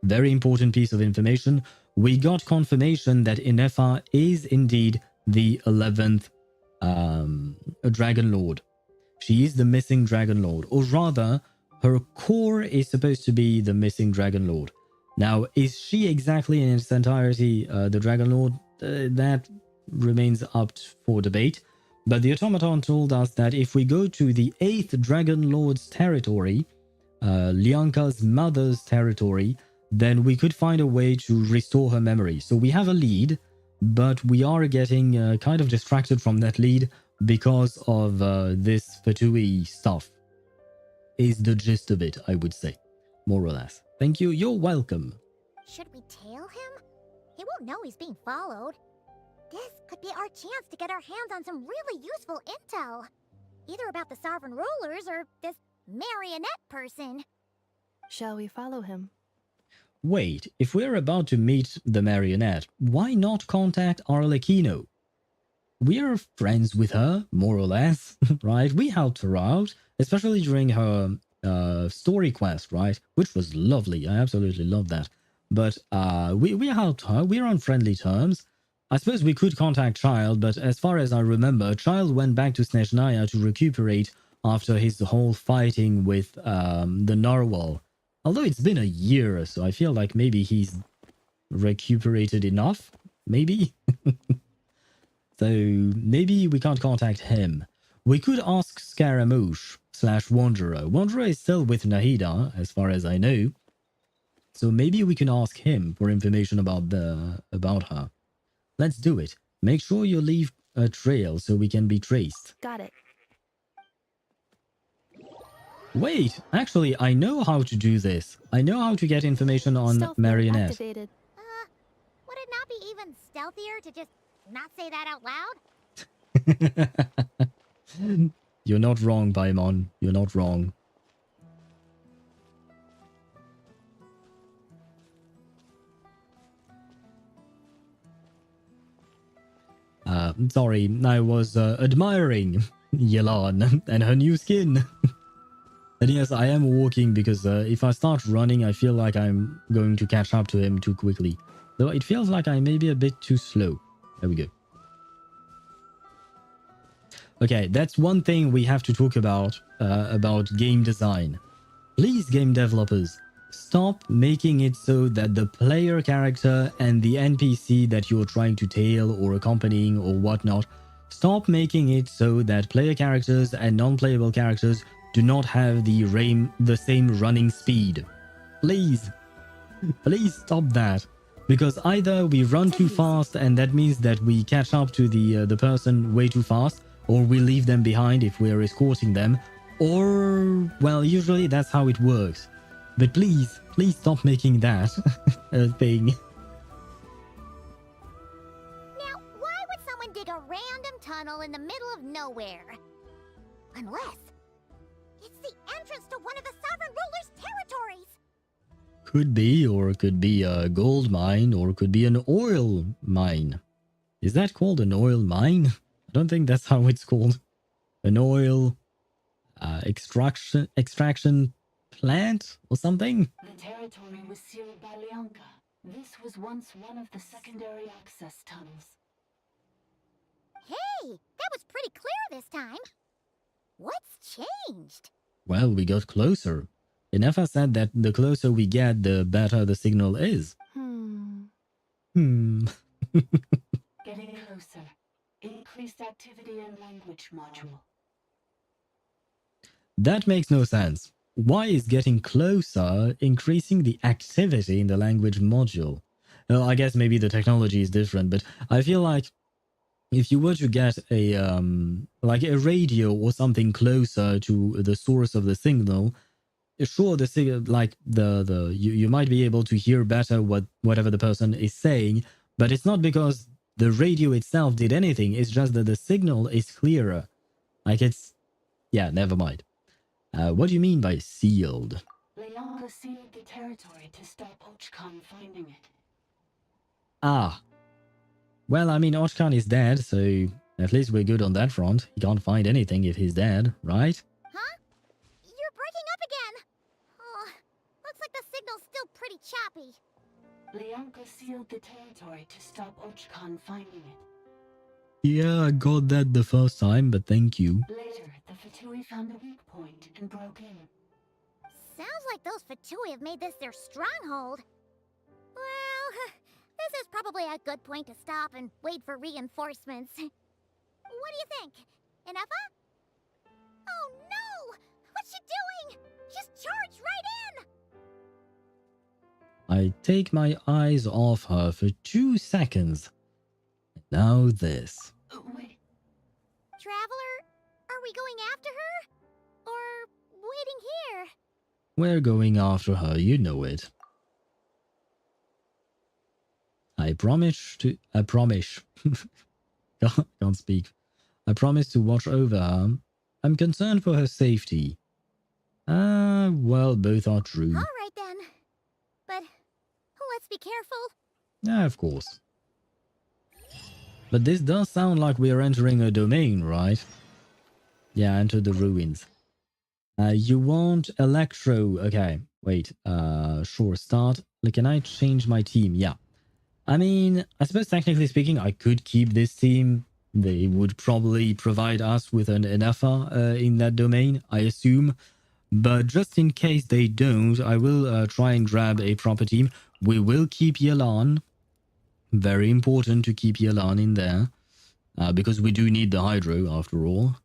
Very important piece of information. We got confirmation that Ineffa is indeed the 11th Dragon Lord. She is the missing Dragon Lord, or rather, her core is supposed to be the missing Dragon Lord. Now, is she exactly in its entirety the Dragon Lord? That remains up for debate. But the automaton told us that if we go to the 8th Dragon Lord's territory, Lianka's mother's territory, then we could find a way to restore her memory. So we have a lead, but we are getting kind of distracted from that lead because of this Fatui stuff. Is the gist of it, I would say. More or less. Thank you, you're welcome. Should we tail him? He won't know he's being followed. This could be our chance to get our hands on some really useful intel. Either about the sovereign rulers or this marionette person. Shall we follow him? Wait, if we're about to meet the marionette, why not contact Arlecchino? We're friends with her, more or less, right? We helped her out, especially during her story quest, right? Which was lovely. I absolutely love that. But we helped her. We're on friendly terms. I suppose we could contact Child, but as far as I remember, Child went back to Snezhnaya to recuperate after his whole fighting with the Narwhal. Although it's been a year, so I feel like maybe he's recuperated enough, maybe? So maybe we can't contact him. We could ask Scaramouche / Wanderer. Wanderer is still with Nahida, as far as I know. So maybe we can ask him for information about her. Let's do it. Make sure you leave a trail so we can be traced. Got it. Wait, actually, I know how to do this. I know how to get information on Stealth mode Marionette. activated. Would it not be even stealthier to just not say that out loud? You're not wrong, Paimon. You're not wrong. Sorry, I was admiring Yelan and her new skin. And yes, I am walking because if I start running, I feel like I'm going to catch up to him too quickly. Though it feels like I may be a bit too slow. There we go. Okay, that's one thing we have to talk about game design. Please, game developers, stop making it so that the player character and the NPC that you're trying to tail or accompanying or whatnot, stop making it so that player characters and non-playable characters do not have the same running speed. Please. Please stop that. Because either we run too fast and that means that we catch up to the person way too fast, or we leave them behind if we're escorting them, or, well, usually that's how it works. But please stop making that a thing. Now, why would someone dig a random tunnel in the middle of nowhere? Unless it's the entrance to one of the sovereign ruler's territories. Could be, or it could be a gold mine, or it could be an oil mine. Is that called an oil mine? I don't think that's how it's called. An oil extraction plant or something? The territory was sealed by Leonka. This was once one of the secondary access tunnels. Hey, that was pretty clear this time. What's changed? Well, we got closer. Ineffa said that the closer we get, the better the signal is. Getting closer. Increased activity in language module. That makes no sense. Why is getting closer increasing the activity in the language module? Well, I guess maybe the technology is different, but I feel like if you were to get a like a radio or something closer to the source of the signal, sure, the signal, like you might be able to hear better whatever the person is saying, but it's not because the radio itself did anything. It's just that the signal is clearer. Like it's, yeah, never mind. What do you mean by sealed? Leonka sealed the territory to stop Ochkan finding it. Ah. Well, I mean, Ochkan is dead, so at least we're good on that front. He can't find anything if he's dead, right? Huh? You're breaking up again. Oh, looks like the signal's still pretty choppy. Leonka sealed the territory to stop Ochkan finding it. Yeah, I got that the first time, but thank you. Later, the Fatui found a weak point and broke in. Sounds like those Fatui have made this their stronghold. Well, this is probably a good point to stop and wait for reinforcements. What do you think? Ineffa? Oh no! What's she doing? She's charged right in! I take my eyes off her for 2 seconds. Now this. Wait. Traveler, are we going after her? Or waiting here? We're going after her, you know it. I promise. Can't speak. I promise to watch over her. I'm concerned for her safety. Well, both are true. Alright then. But let's be careful. Yeah, of course. But this does sound like we are entering a domain, right? Yeah, enter the ruins. You want Electro. Okay, wait. Sure, start. Like, can I change my team? Yeah. I mean, I suppose technically speaking, I could keep this team. They would probably provide us with an Ineffa in that domain, I assume. But just in case they don't, I will try and grab a proper team. We will keep Yelan. Very important to keep Yelan in there. Because we do need the Hydro, after all.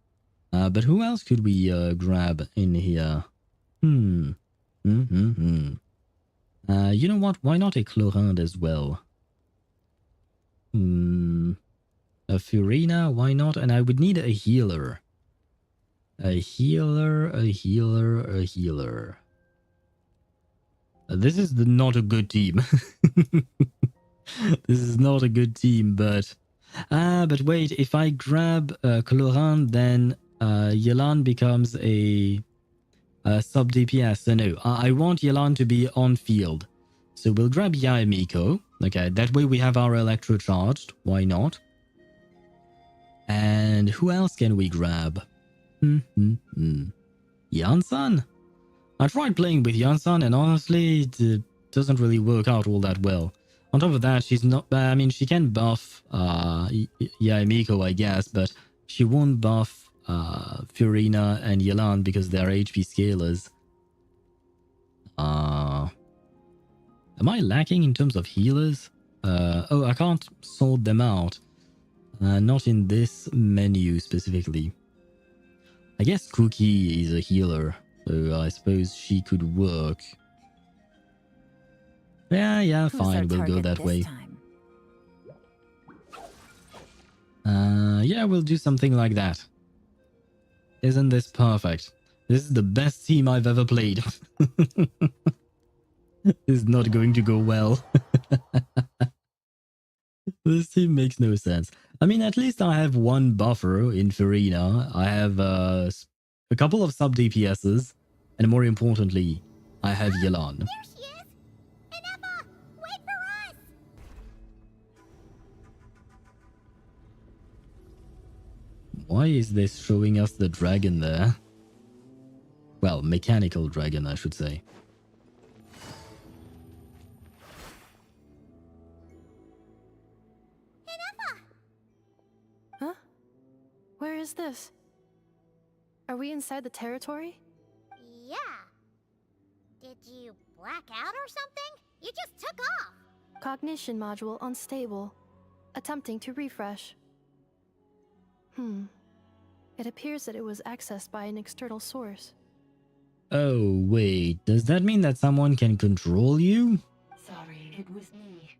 But who else could we grab in here? You know what? Why not a Chlorinde as well? A Furina, why not? And I would need a healer. A healer. This is not a good team. This is not a good team, but wait, if I grab Chlorinde, then Yelan becomes a sub DPS. So no, I want Yelan to be on field. So we'll grab Yaemiko. Okay, that way we have our Electro charged. Why not? And who else can we grab? Yansan? I tried playing with Yansan and honestly it doesn't really work out all that well. On top of that, she's not... I mean, she can buff Yaemiko, I guess, but she won't buff Furina and Yelan because they're HP scalers. Am I lacking in terms of healers? Oh, I can't sort them out. Not in this menu specifically. I guess Cookie is a healer, so I suppose she could work. Yeah, fine, we'll go that way. Yeah, we'll do something like that. Isn't this perfect? This is the best team I've ever played. This is not going to go well. This team makes no sense. I mean, at least I have one buffer in Furina. I have a couple of sub DPSs. And more importantly, I have Yelan. There she is! Why is this showing us the dragon there? Well, mechanical dragon, I should say. Huh? Where is this? Are we inside the territory? Yeah. Did you black out or something? You just took off. Cognition module unstable. Attempting to refresh. It appears that it was accessed by an external source. Oh, wait. Does that mean that someone can control you? Sorry, it was me.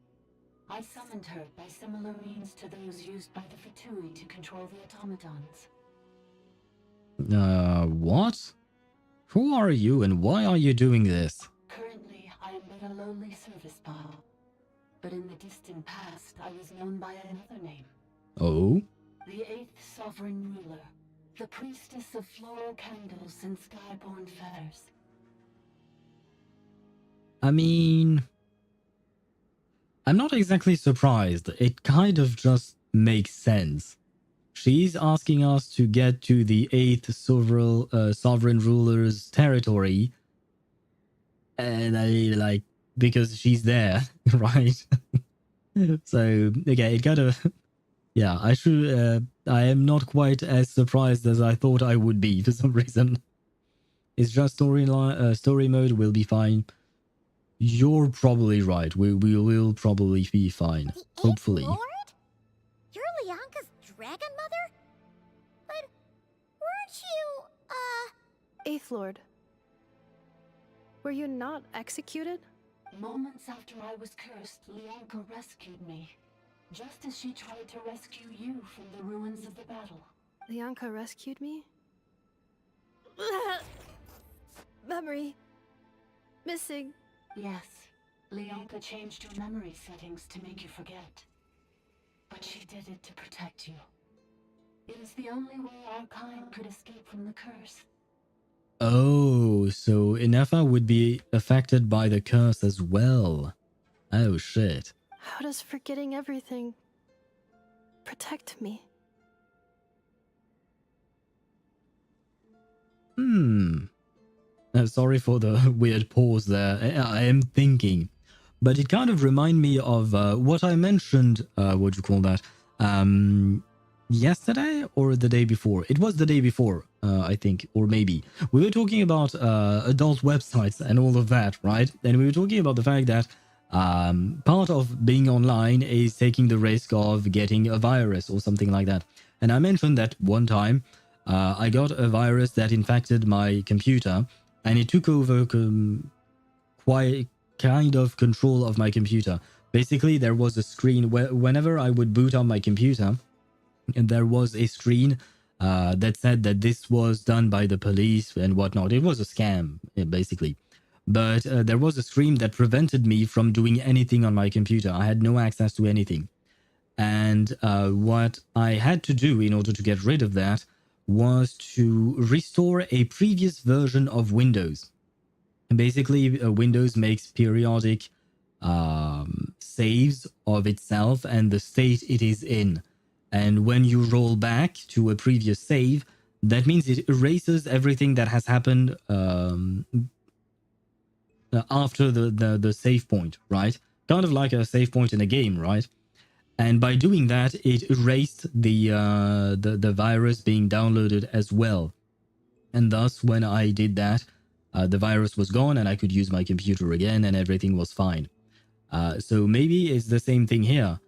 I summoned her by similar means to those used by the Fatui to control the automatons. What? Who are you and why are you doing this? Currently, I am but a lowly service bot. But in the distant past, I was known by another name. Oh? The 8th Sovereign Ruler. The Priestess of Floral Candles and Skyborn Feathers. I mean... I'm not exactly surprised. It kind of just makes sense. She's asking us to get to the 8th Sovereign Ruler's territory. And I mean, like, because she's there, right? So, okay, it kind of... Yeah, I am not quite as surprised as I thought I would be for some reason. It's just story mode, will be fine. You're probably right. We will probably be fine. Hopefully. Lord? You're Leonka's dragon mother? But weren't you, Eighth Lord. Were you not executed? Moments after I was cursed, Leonka rescued me. Just as she tried to rescue you from the ruins of the battle. Leonka rescued me? Memory. Missing. Yes. Leonka changed your memory settings to make you forget. But she did it to protect you. It is the only way our kind could escape from the curse. Oh, so Ineffa would be affected by the curse as well. Oh shit. How does forgetting everything protect me? Sorry for the weird pause there. I am thinking. But it kind of reminds me of what I mentioned, what do you call that? Yesterday or the day before? It was the day before, I think, or maybe. We were talking about adult websites and all of that, right? And we were talking about the fact that part of being online is taking the risk of getting a virus or something like that. And I mentioned that one time I got a virus that infected my computer and it took over quite kind of control of my computer. Basically, there was a screen whenever I would boot up my computer, and there was a screen that said that this was done by the police and whatnot. It was a scam, basically. But there was a screen that prevented me from doing anything on my computer. I had no access to anything. And what I had to do in order to get rid of that was to restore a previous version of Windows. And basically, Windows makes periodic saves of itself and the state it is in. And when you roll back to a previous save, that means it erases everything that has happened after the save point, right? Kind of like a save point in a game, right? And by doing that, it erased the virus being downloaded as well. And thus, when I did that, the virus was gone and I could use my computer again and everything was fine. So maybe it's the same thing here.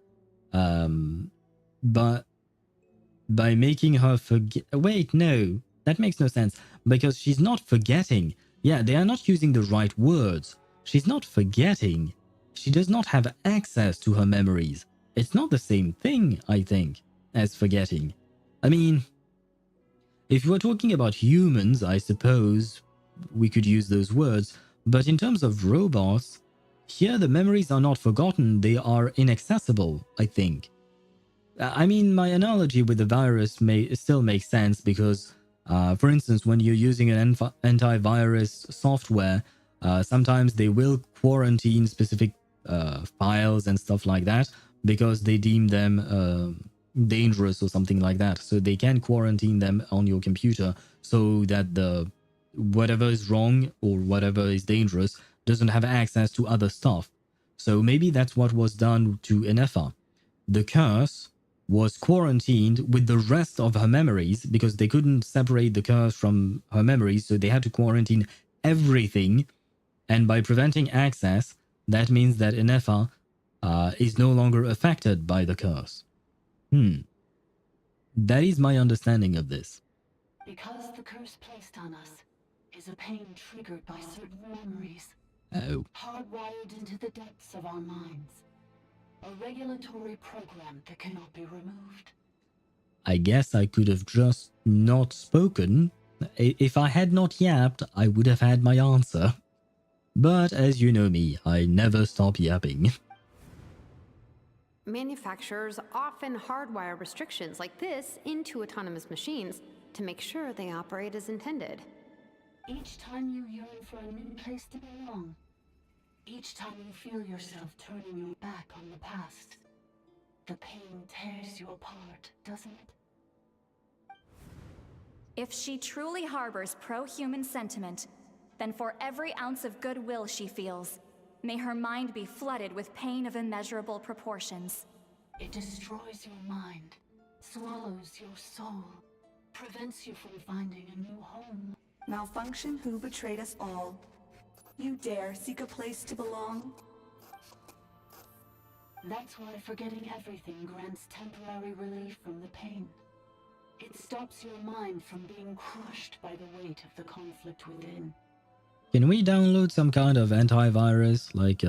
But by making her forget... Wait, no. That makes no sense. Because she's not forgetting. Yeah, they are not using the right words. She's not forgetting. She does not have access to her memories. It's not the same thing, I think, as forgetting. I mean, if you were talking about humans, I suppose we could use those words. But in terms of robots, here the memories are not forgotten. They are inaccessible, I think. I mean, my analogy with the virus may still make sense because, for instance, when you're using an antivirus software, sometimes they will quarantine specific files and stuff like that because they deem them dangerous or something like that. So they can quarantine them on your computer so that the whatever is wrong or whatever is dangerous doesn't have access to other stuff. So maybe that's what was done to Ineffa. The curse was quarantined with the rest of her memories because they couldn't separate the curse from her memories, so they had to quarantine everything. And by preventing access, that means that Ineffa is no longer affected by the curse. That is my understanding of this. Because the curse placed on us is a pain triggered by certain memories. Oh. Hardwired into the depths of our minds. A regulatory program that cannot be removed. I guess I could have just not spoken. If I had not yapped, I would have had my answer. But as you know me, I never stop yapping. Manufacturers often hardwire restrictions like this into autonomous machines to make sure they operate as intended. Each time you yearn for a new place to belong, each time you feel yourself turning your back on the past, the pain tears you apart, doesn't it? If she truly harbors pro-human sentiment, then for every ounce of goodwill she feels, may her mind be flooded with pain of immeasurable proportions. It destroys your mind, swallows your soul, prevents you from finding a new home. Malfunction who betrayed us all. You dare seek a place to belong? That's why forgetting everything grants temporary relief from the pain. It stops your mind from being crushed by the weight of the conflict within. Can we download some kind of antivirus like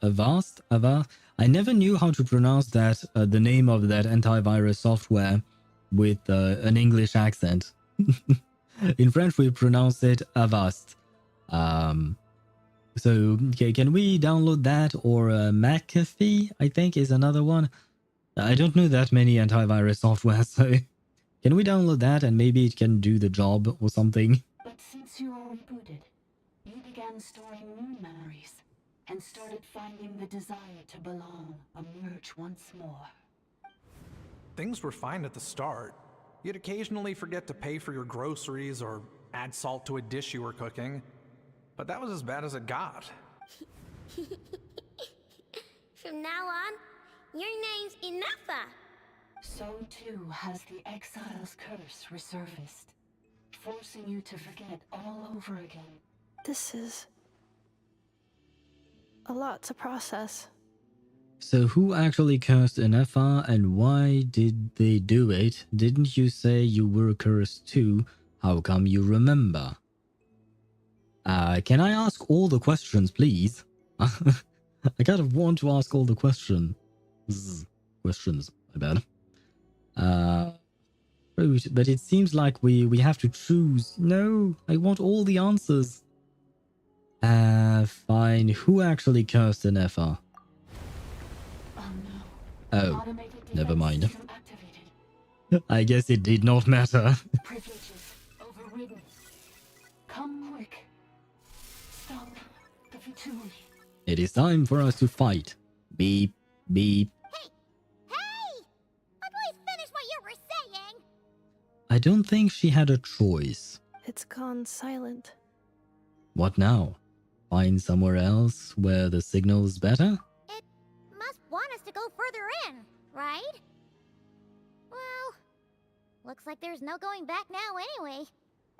Avast? I never knew how to pronounce that, the name of that antivirus software with an English accent. In French, we pronounce it Avast. So can we download that, or McAfee, I think, is another one. I don't know that many antivirus software, so can we download that and maybe it can do the job or something? But since you are rebooted, you began storing new memories and started finding the desire to belong emerge once more. Things were fine at the start. You'd occasionally forget to pay for your groceries or add salt to a dish you were cooking. But that was as bad as it got. From now on, your name's Ineffa. So too has the exile's curse resurfaced, forcing you to forget all over again. This is a lot to process. So who actually cursed Ineffa and why did they do it? Didn't you say you were cursed too? How come you remember? Can I ask all the questions, please? I kind of want to ask all the questions, my bad. But it seems like we have to choose. No, I want all the answers. Fine. Who actually cursed Ineffa? Oh, never mind. I guess it did not matter. Privileges overridden. Come quick. Stop the futility. It is time for us to fight. Beep, beep. Hey! Please finish what you were saying! I don't think she had a choice. It's gone silent. What now? Find somewhere else where the signal's better? It must want us to go further in, right? Well, looks like there's no going back now anyway.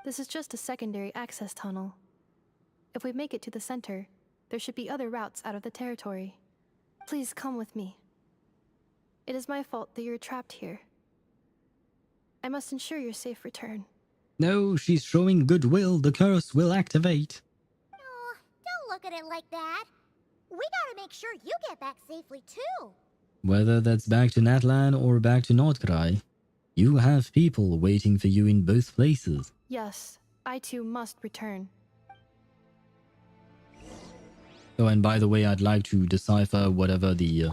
This is just a secondary access tunnel. If we make it to the center, there should be other routes out of the territory. Please come with me. It is my fault that you're trapped here. I must ensure your safe return. No, she's showing goodwill. The curse will activate. Oh, don't look at it like that. We gotta make sure you get back safely too. Whether that's back to Natlan or back to Nod-Krai, you have people waiting for you in both places. Yes, I too must return. Oh, and by the way, I'd like to decipher whatever the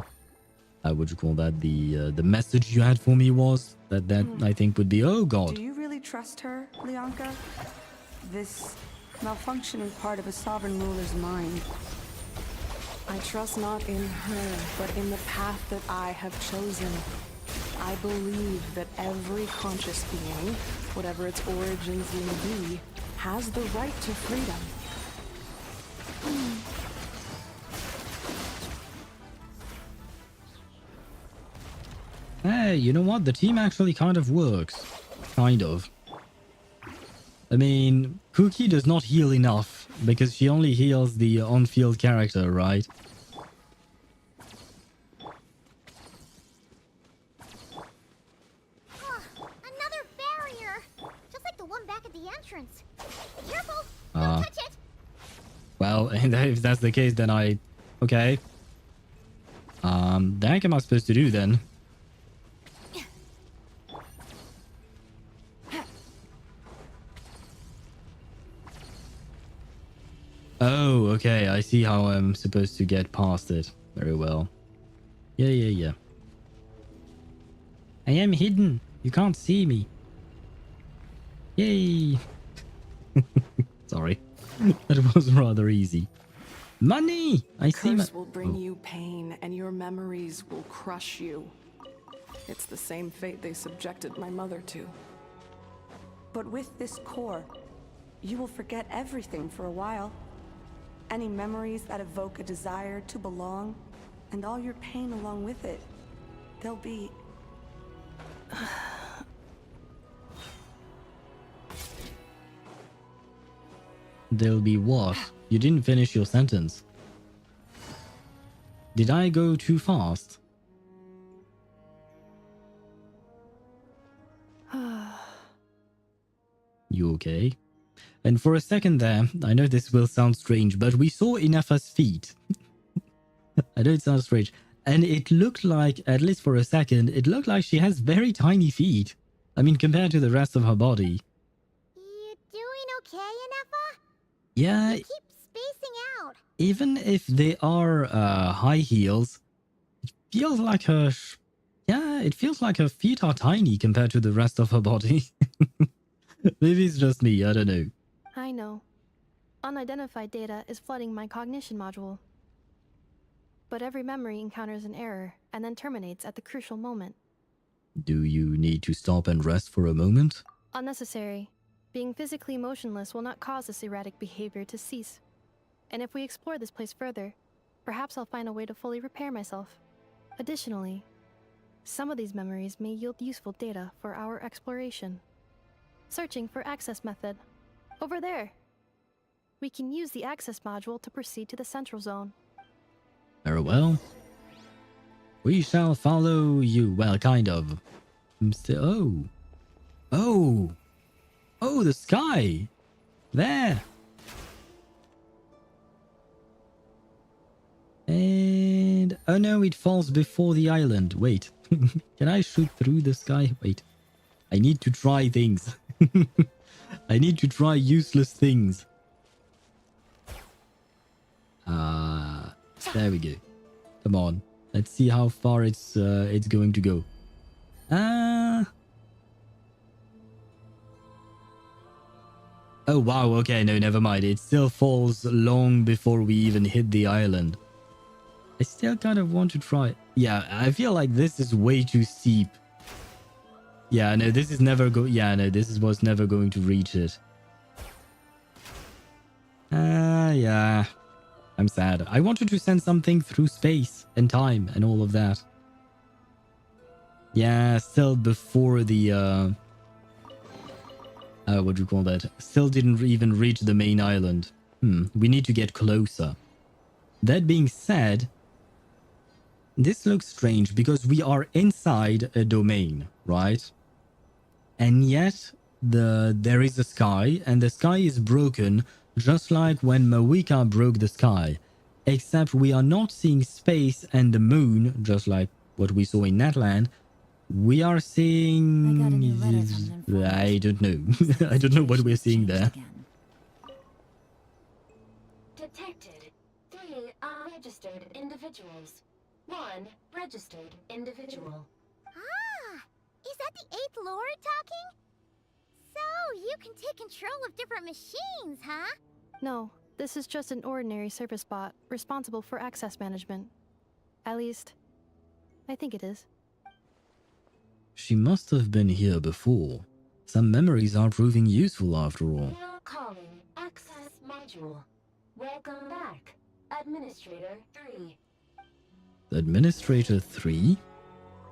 what you call that, the message you had for me was. That I think would be, oh god. Do you really trust her, Leonka? This malfunctioning part of a sovereign ruler's mind. I trust not in her, but in the path that I have chosen. I believe that every conscious being, whatever its origins may be, has the right to freedom. Hey, you know what? The team actually kind of works. Kind of. I mean, Cookie does not heal enough because she only heals the on-field character, right? Another barrier! Just like the one back at the entrance. Careful! Don't touch it! Well, if that's the case, then okay. The heck am I supposed to do then? Oh, okay. I see how I'm supposed to get past it. Very well. Yeah. I am hidden. You can't see me. Yay. Sorry. That was rather easy. Money! I see Curse will bring you pain, and your memories will crush you. It's the same fate they subjected my mother to. But with this core, you will forget everything for a while. Any memories that evoke a desire to belong, and all your pain along with it. They'll be... They'll be what? You didn't finish your sentence. Did I go too fast? You okay? And for a second there, I know this will sound strange, but we saw Ineffa's feet. I know it sounds strange. And it looked like, at least for a second, it looked like she has very tiny feet. I mean, compared to the rest of her body. You doing okay, Ineffa? Yeah. You keep spacing out. Even if they are high heels, it feels like her... it feels like her feet are tiny compared to the rest of her body. Maybe it's just me, I don't know. I know. Unidentified data is flooding my cognition module. But every memory encounters an error and then terminates at the crucial moment. Do you need to stop and rest for a moment? Unnecessary. Being physically motionless will not cause this erratic behavior to cease. And if we explore this place further, perhaps I'll find a way to fully repair myself. Additionally, some of these memories may yield useful data for our exploration. Searching for access method. Over there. We can use the access module to proceed to the central zone. Very well. We shall follow you. Well, kind of. I'm still... Oh, the sky. There. And... Oh no, it falls before the island. Wait. Can I shoot through the sky? Wait. I need to try things. I need to try useless things. There we go. Come on. Let's see how far it's going to go. Oh wow, okay, no, never mind. It still falls long before we even hit the island. I still kind of want to try. Yeah, I feel like this is way too steep. Yeah, no, this is never was never going to reach it. Yeah. I'm sad. I wanted to send something through space and time and all of that. Yeah, still before the, what do you call that? Still didn't even reach the main island. We need to get closer. That being said, this looks strange because we are inside a domain, right? And yet, there is a sky, and the sky is broken, just like when Mawika broke the sky. Except we are not seeing space and the moon, just like what we saw in Natlan. We are seeing... I don't know. I don't know what we're seeing there. Detected 3 unregistered individuals. 1 registered individual. Ah! Is that the 8th Lord talking? So, you can take control of different machines, huh? No, this is just an ordinary service bot responsible for access management. At least, I think it is. She must have been here before. Some memories are proving useful after all. Now calling access module. Welcome back, Administrator 3. Administrator 3?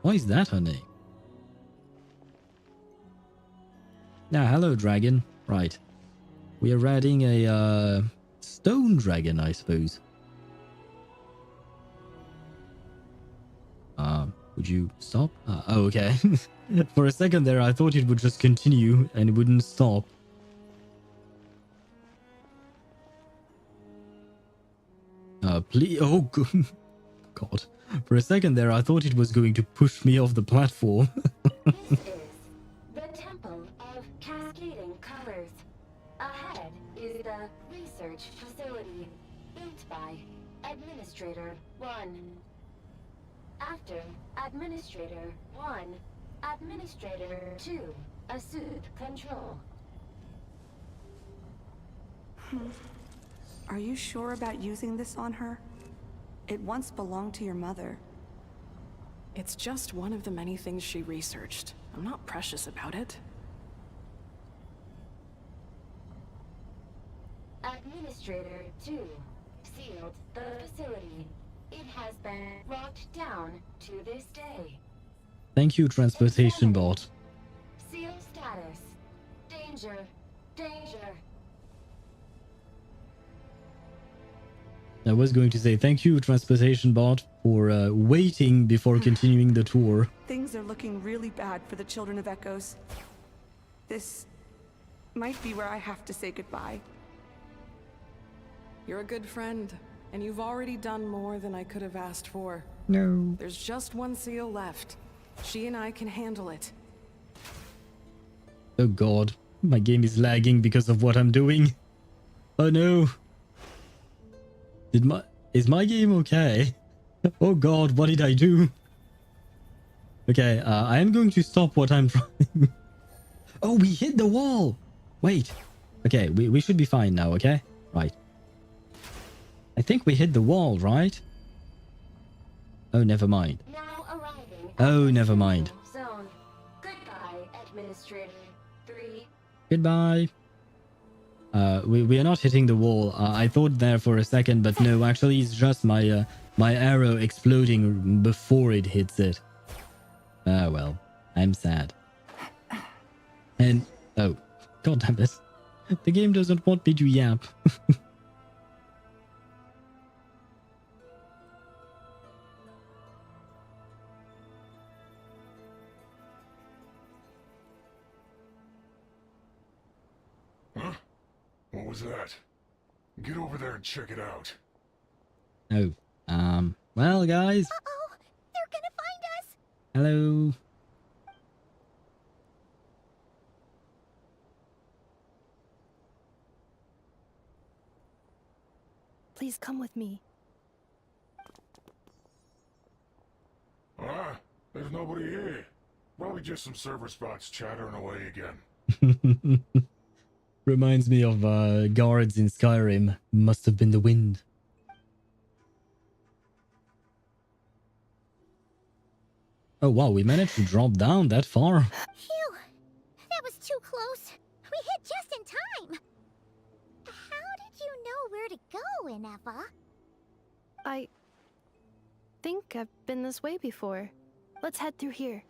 Why is that her name? Now, hello, dragon. Right. We are adding a stone dragon, I suppose. Would you stop? Oh, okay. For a second there, I thought it would just continue and it wouldn't stop. Please. Oh, God. For a second there, I thought it was going to push me off the platform. This is the Temple of Cascading Colors. Ahead is the research facility built by Administrator 1. After Administrator 1, Administrator 2 assumed control. Are you sure about using this on her? It once belonged to your mother. It's just one of the many things she researched. I'm not precious about it. Administrator 2 sealed the facility. It has been locked down to this day. Thank you, transportation bot. Seal status. Danger. Danger. I was going to say thank you, transportation bot, for waiting before continuing the tour. Things are looking really bad for the Children of Echoes. This might be where I have to say goodbye. You're a good friend, and you've already done more than I could have asked for. No. There's just one seal left. She and I can handle it. Oh god, my game is lagging because of what I'm doing. Oh no. Is my game okay? Oh god, what did I do? Okay, I am going to stop what I'm trying. Oh, we hit the wall! Wait. Okay, we should be fine now, okay? Right. I think we hit the wall, right? Oh, never mind. Now arriving. Oh, never mind. Zone. Goodbye, Administrator 3. Goodbye. We are not hitting the wall. I thought there for a second, but no, actually it's just my my arrow exploding before it hits it. Ah, well, I'm sad. And oh, god damn it. The game doesn't want me to yap. Huh? What was that? Get over there and check it out. Oh, well, guys. Uh-oh! They're gonna find us! Hello. Please come with me. Ah, there's nobody here. Probably just some server spots chattering away again. Reminds me of guards in Skyrim. Must have been the wind. Oh wow, we managed to drop down that far. Phew! That was too close. We hit just in time. How did you know where to go, Ineffa? I think I've been this way before. Let's head through here.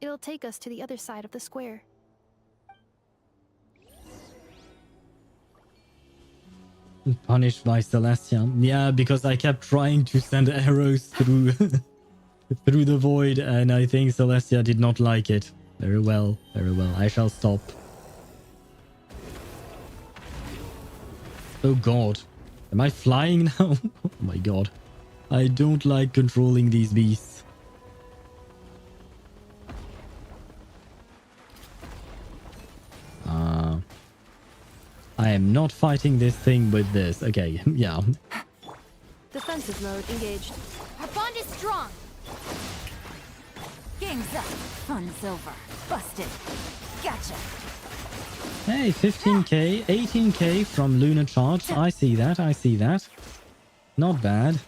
It'll take us to the other side of the square. Punished by Celestia. Yeah, because I kept trying to send arrows through through the void, and I think Celestia did not like it. Very well, very well. I shall stop. Oh god. Am I flying now? Oh my god. I don't like controlling these beasts. I am not fighting this thing with this. Okay, yeah. Defensive mode engaged. Our bond is strong. Game's up. Fun's over. Busted. Gotcha. Hey, 15k, 18k from Lunar Charts. I see that, I see that. Not bad.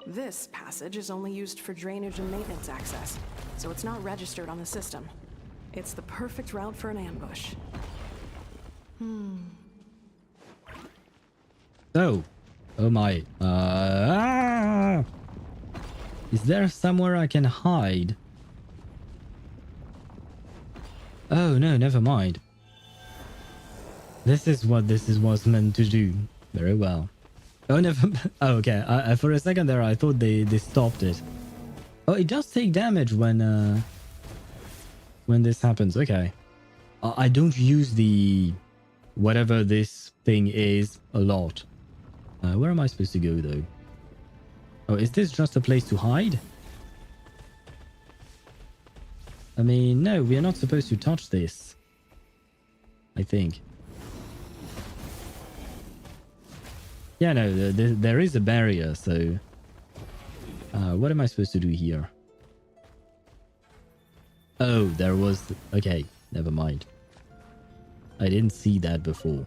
This passage is only used for drainage and maintenance access, so it's not registered on the system. It's the perfect route for an ambush. So, oh my. Is there somewhere I can hide? Oh no, never mind. This is what this was meant to do. Very well. Oh, never. Oh, okay. For a second there, I thought they stopped it. Oh, it does take damage when this happens. Okay. I don't use the whatever this thing is a lot. Where am I supposed to go though? Oh, is this just a place to hide? I mean, no, we are not supposed to touch this. I think. Yeah, no, there is a barrier, so... what am I supposed to do here? Oh, there was... Okay, never mind. I didn't see that before.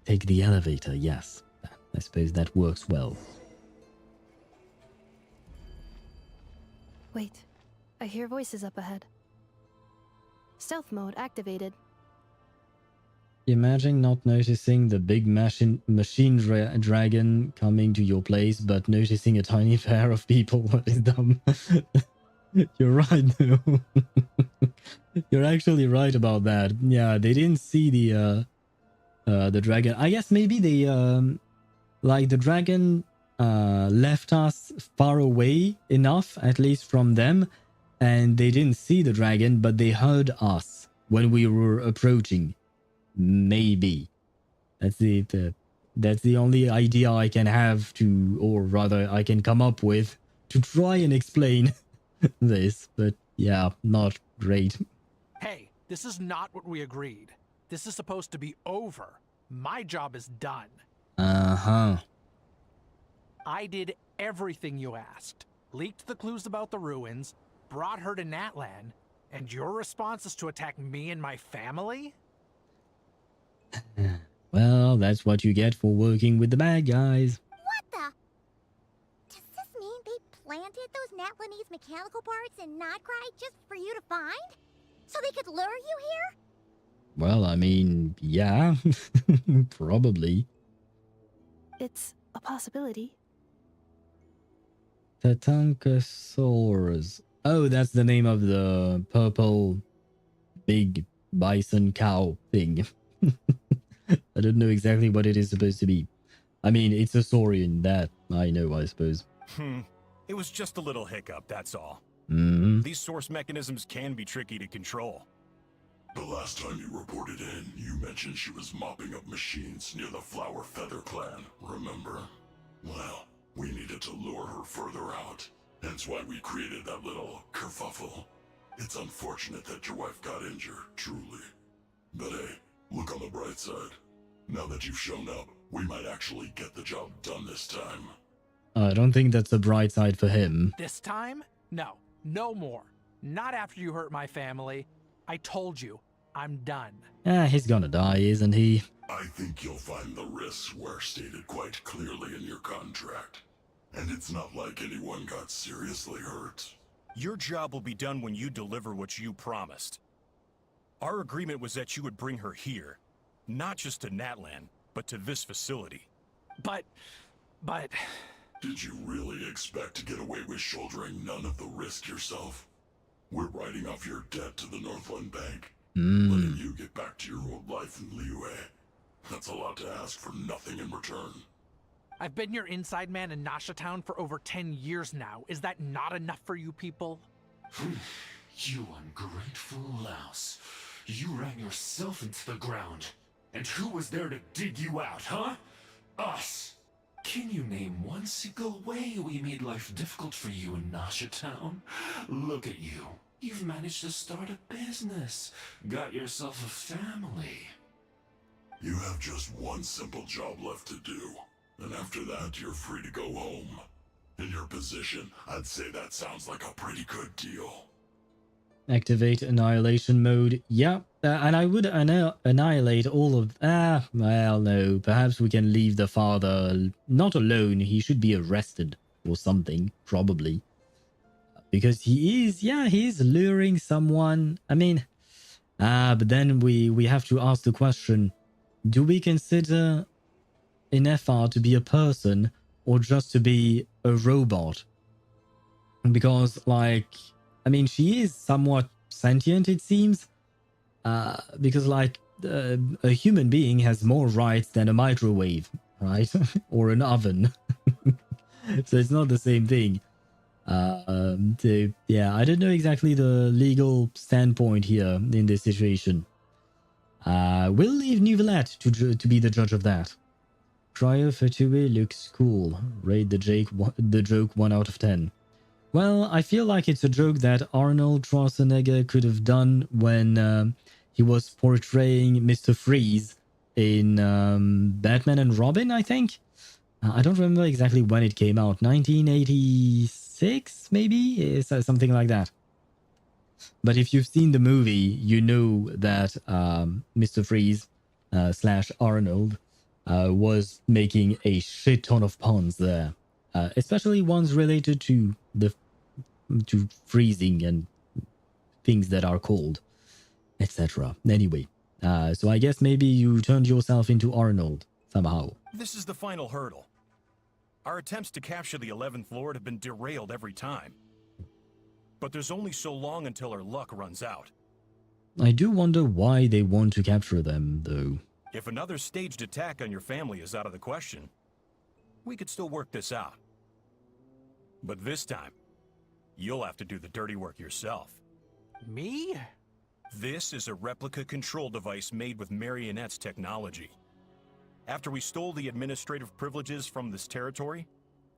Take the elevator, yes. I suppose that works well. Wait, I hear voices up ahead. Stealth mode activated. Imagine not noticing the big machine dragon coming to your place, but noticing a tiny pair of people. What is dumb? You're right, though. You're actually right about that. Yeah, they didn't see the dragon. I guess maybe they like the dragon left us far away enough, at least from them, and they didn't see the dragon, but they heard us when we were approaching. Maybe that's the only idea I can have to, or rather I can come up with to try and explain this, but yeah, not great. Hey, this is not what we agreed. This is supposed to be over. My job is done. Uh-huh. I did everything you asked. Leaked the clues about the ruins, brought her to Natlan, and your response is to attack me and my family? Well, that's what you get for working with the bad guys. What the? Does this mean they planted those Natlanese mechanical parts in Nod-Krai just for you to find? So they could lure you here? Well, I mean, yeah, probably. It's a possibility. Tatankasaurus. Oh, that's the name of the purple big bison cow thing. I don't know exactly what it is supposed to be. I mean, it's a saurian, that I know, I suppose. It was just a little hiccup, that's all. These source mechanisms can be tricky to control. The last time you reported in, you mentioned she was mopping up machines near the Flower Feather clan, remember? Well, we needed to lure her further out. Hence why we created that little kerfuffle. It's unfortunate that your wife got injured, truly. But hey, look on the bright side. Now that you've shown up, we might actually get the job done this time. I don't think that's a bright side for him. This time? No. No more. Not after you hurt my family. I told you. I'm done. He's gonna die, isn't he? I think you'll find the risks were stated quite clearly in your contract. And it's not like anyone got seriously hurt. Your job will be done when you deliver what you promised. Our agreement was that you would bring her here. Not just to Natlan, but to this facility. But... Did you really expect to get away with shouldering none of the risk yourself? We're writing off your debt to the Northland Bank. Letting you get back to your old life in Liyue. That's a lot to ask for nothing in return. I've been your inside man in Nasha Town for over 10 years now. Is that not enough for you people? You ungrateful louse. You ran yourself into the ground. And who was there to dig you out, huh? Us! Can you name one single way we made life difficult for you in Nasha Town? Look at you. You've managed to start a business. Got yourself a family. You have just one simple job left to do. And after that, you're free to go home. In your position, I'd say that sounds like a pretty good deal. Activate annihilation mode. Yeah, and I would annihilate all of... well, no. Perhaps we can leave the father not alone. He should be arrested or something, probably. Because he is luring someone. I mean... but then we have to ask the question, do we consider Ineffa to be a person or just to be a robot? Because, like... I mean, she is somewhat sentient, it seems. Because, like, a human being has more rights than a microwave, right? Or an oven. So it's not the same thing. So, yeah, I don't know exactly the legal standpoint here in this situation. We'll leave Nouvellette to be the judge of that. Cryo Fatui looks cool. Rate the joke 1 out of 10. Well, I feel like it's a joke that Arnold Schwarzenegger could have done when he was portraying Mr. Freeze in Batman and Robin, I think. I don't remember exactly when it came out. 1986, maybe? Something like that. But if you've seen the movie, you know that Mr. Freeze slash Arnold was making a shit ton of puns there. Especially ones related to freezing and things that are cold, etc. Anyway, so I guess maybe you turned yourself into Arnold somehow. This is the final hurdle. Our attempts to capture the 11th Lord have been derailed every time. But there's only so long until our luck runs out. I do wonder why they want to capture them, though. If another staged attack on your family is out of the question, we could still work this out. But this time, you'll have to do the dirty work yourself. Me? This is a replica control device made with Marionette's technology. After we stole the administrative privileges from this territory,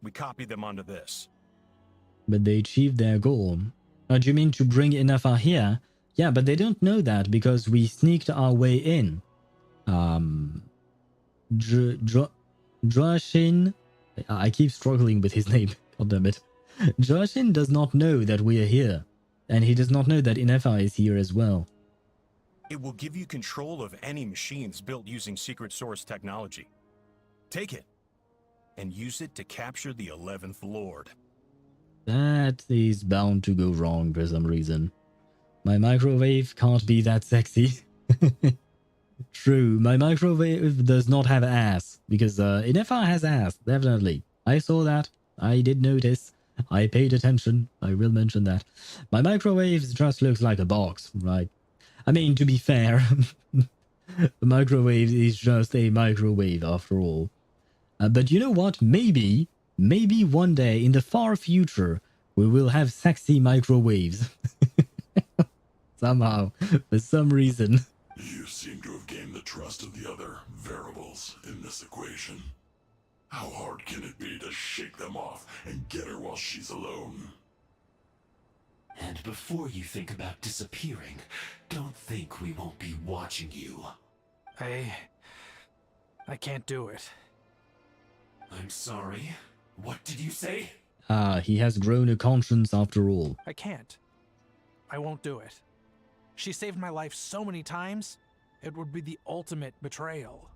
we copied them onto this. But they achieved their goal. Do you mean to bring Ineffa here? Yeah, but they don't know that because we sneaked our way in. Joashin... I keep struggling with his name. God damn it. Joashin does not know that we are here. And he does not know that Ineffa is here as well. It will give you control of any machines built using secret source technology. Take it, and use it to capture the 11th Lord. That is bound to go wrong for some reason. My microwave can't be that sexy. True, my microwave does not have ass, because Ineffa has ass, definitely. I saw that, I did notice, I paid attention, I will mention that. My microwave just looks like a box, right? I mean, to be fair, a microwave is just a microwave after all. But you know what, maybe one day in the far future, we will have sexy microwaves. Somehow, for some reason. You seem to have gained the trust of the other variables in this equation. How hard can it be to shake them off and get her while she's alone? And before you think about disappearing, don't think we won't be watching you. I can't do it. I'm sorry. What did you say? He has grown a conscience after all. I can't. I won't do it. She saved my life so many times, it would be the ultimate betrayal.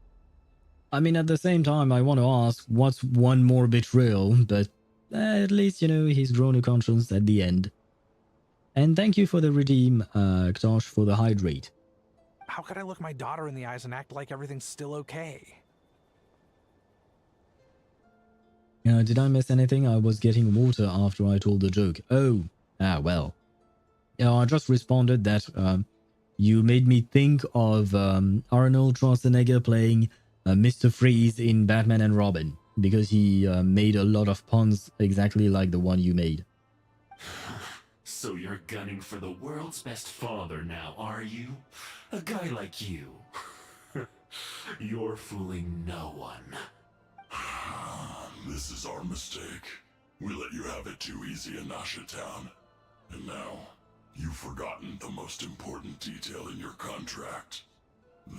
I mean, at the same time, I want to ask, what's one more betrayal? But at least, you know, he's grown a conscience at the end. And thank you for the redeem, Ktosh, for the hydrate. How could I look my daughter in the eyes and act like everything's still okay? Did I miss anything? I was getting water after I told the joke. Oh, well. I just responded that you made me think of Arnold Schwarzenegger playing Mr. Freeze in Batman and Robin, because he made a lot of puns exactly like the one you made. So you're gunning for the world's best father now, are you? A guy like you. You're fooling no one. This is our mistake. We let you have it too easy in Nasha Town. And now, you've forgotten the most important detail in your contract.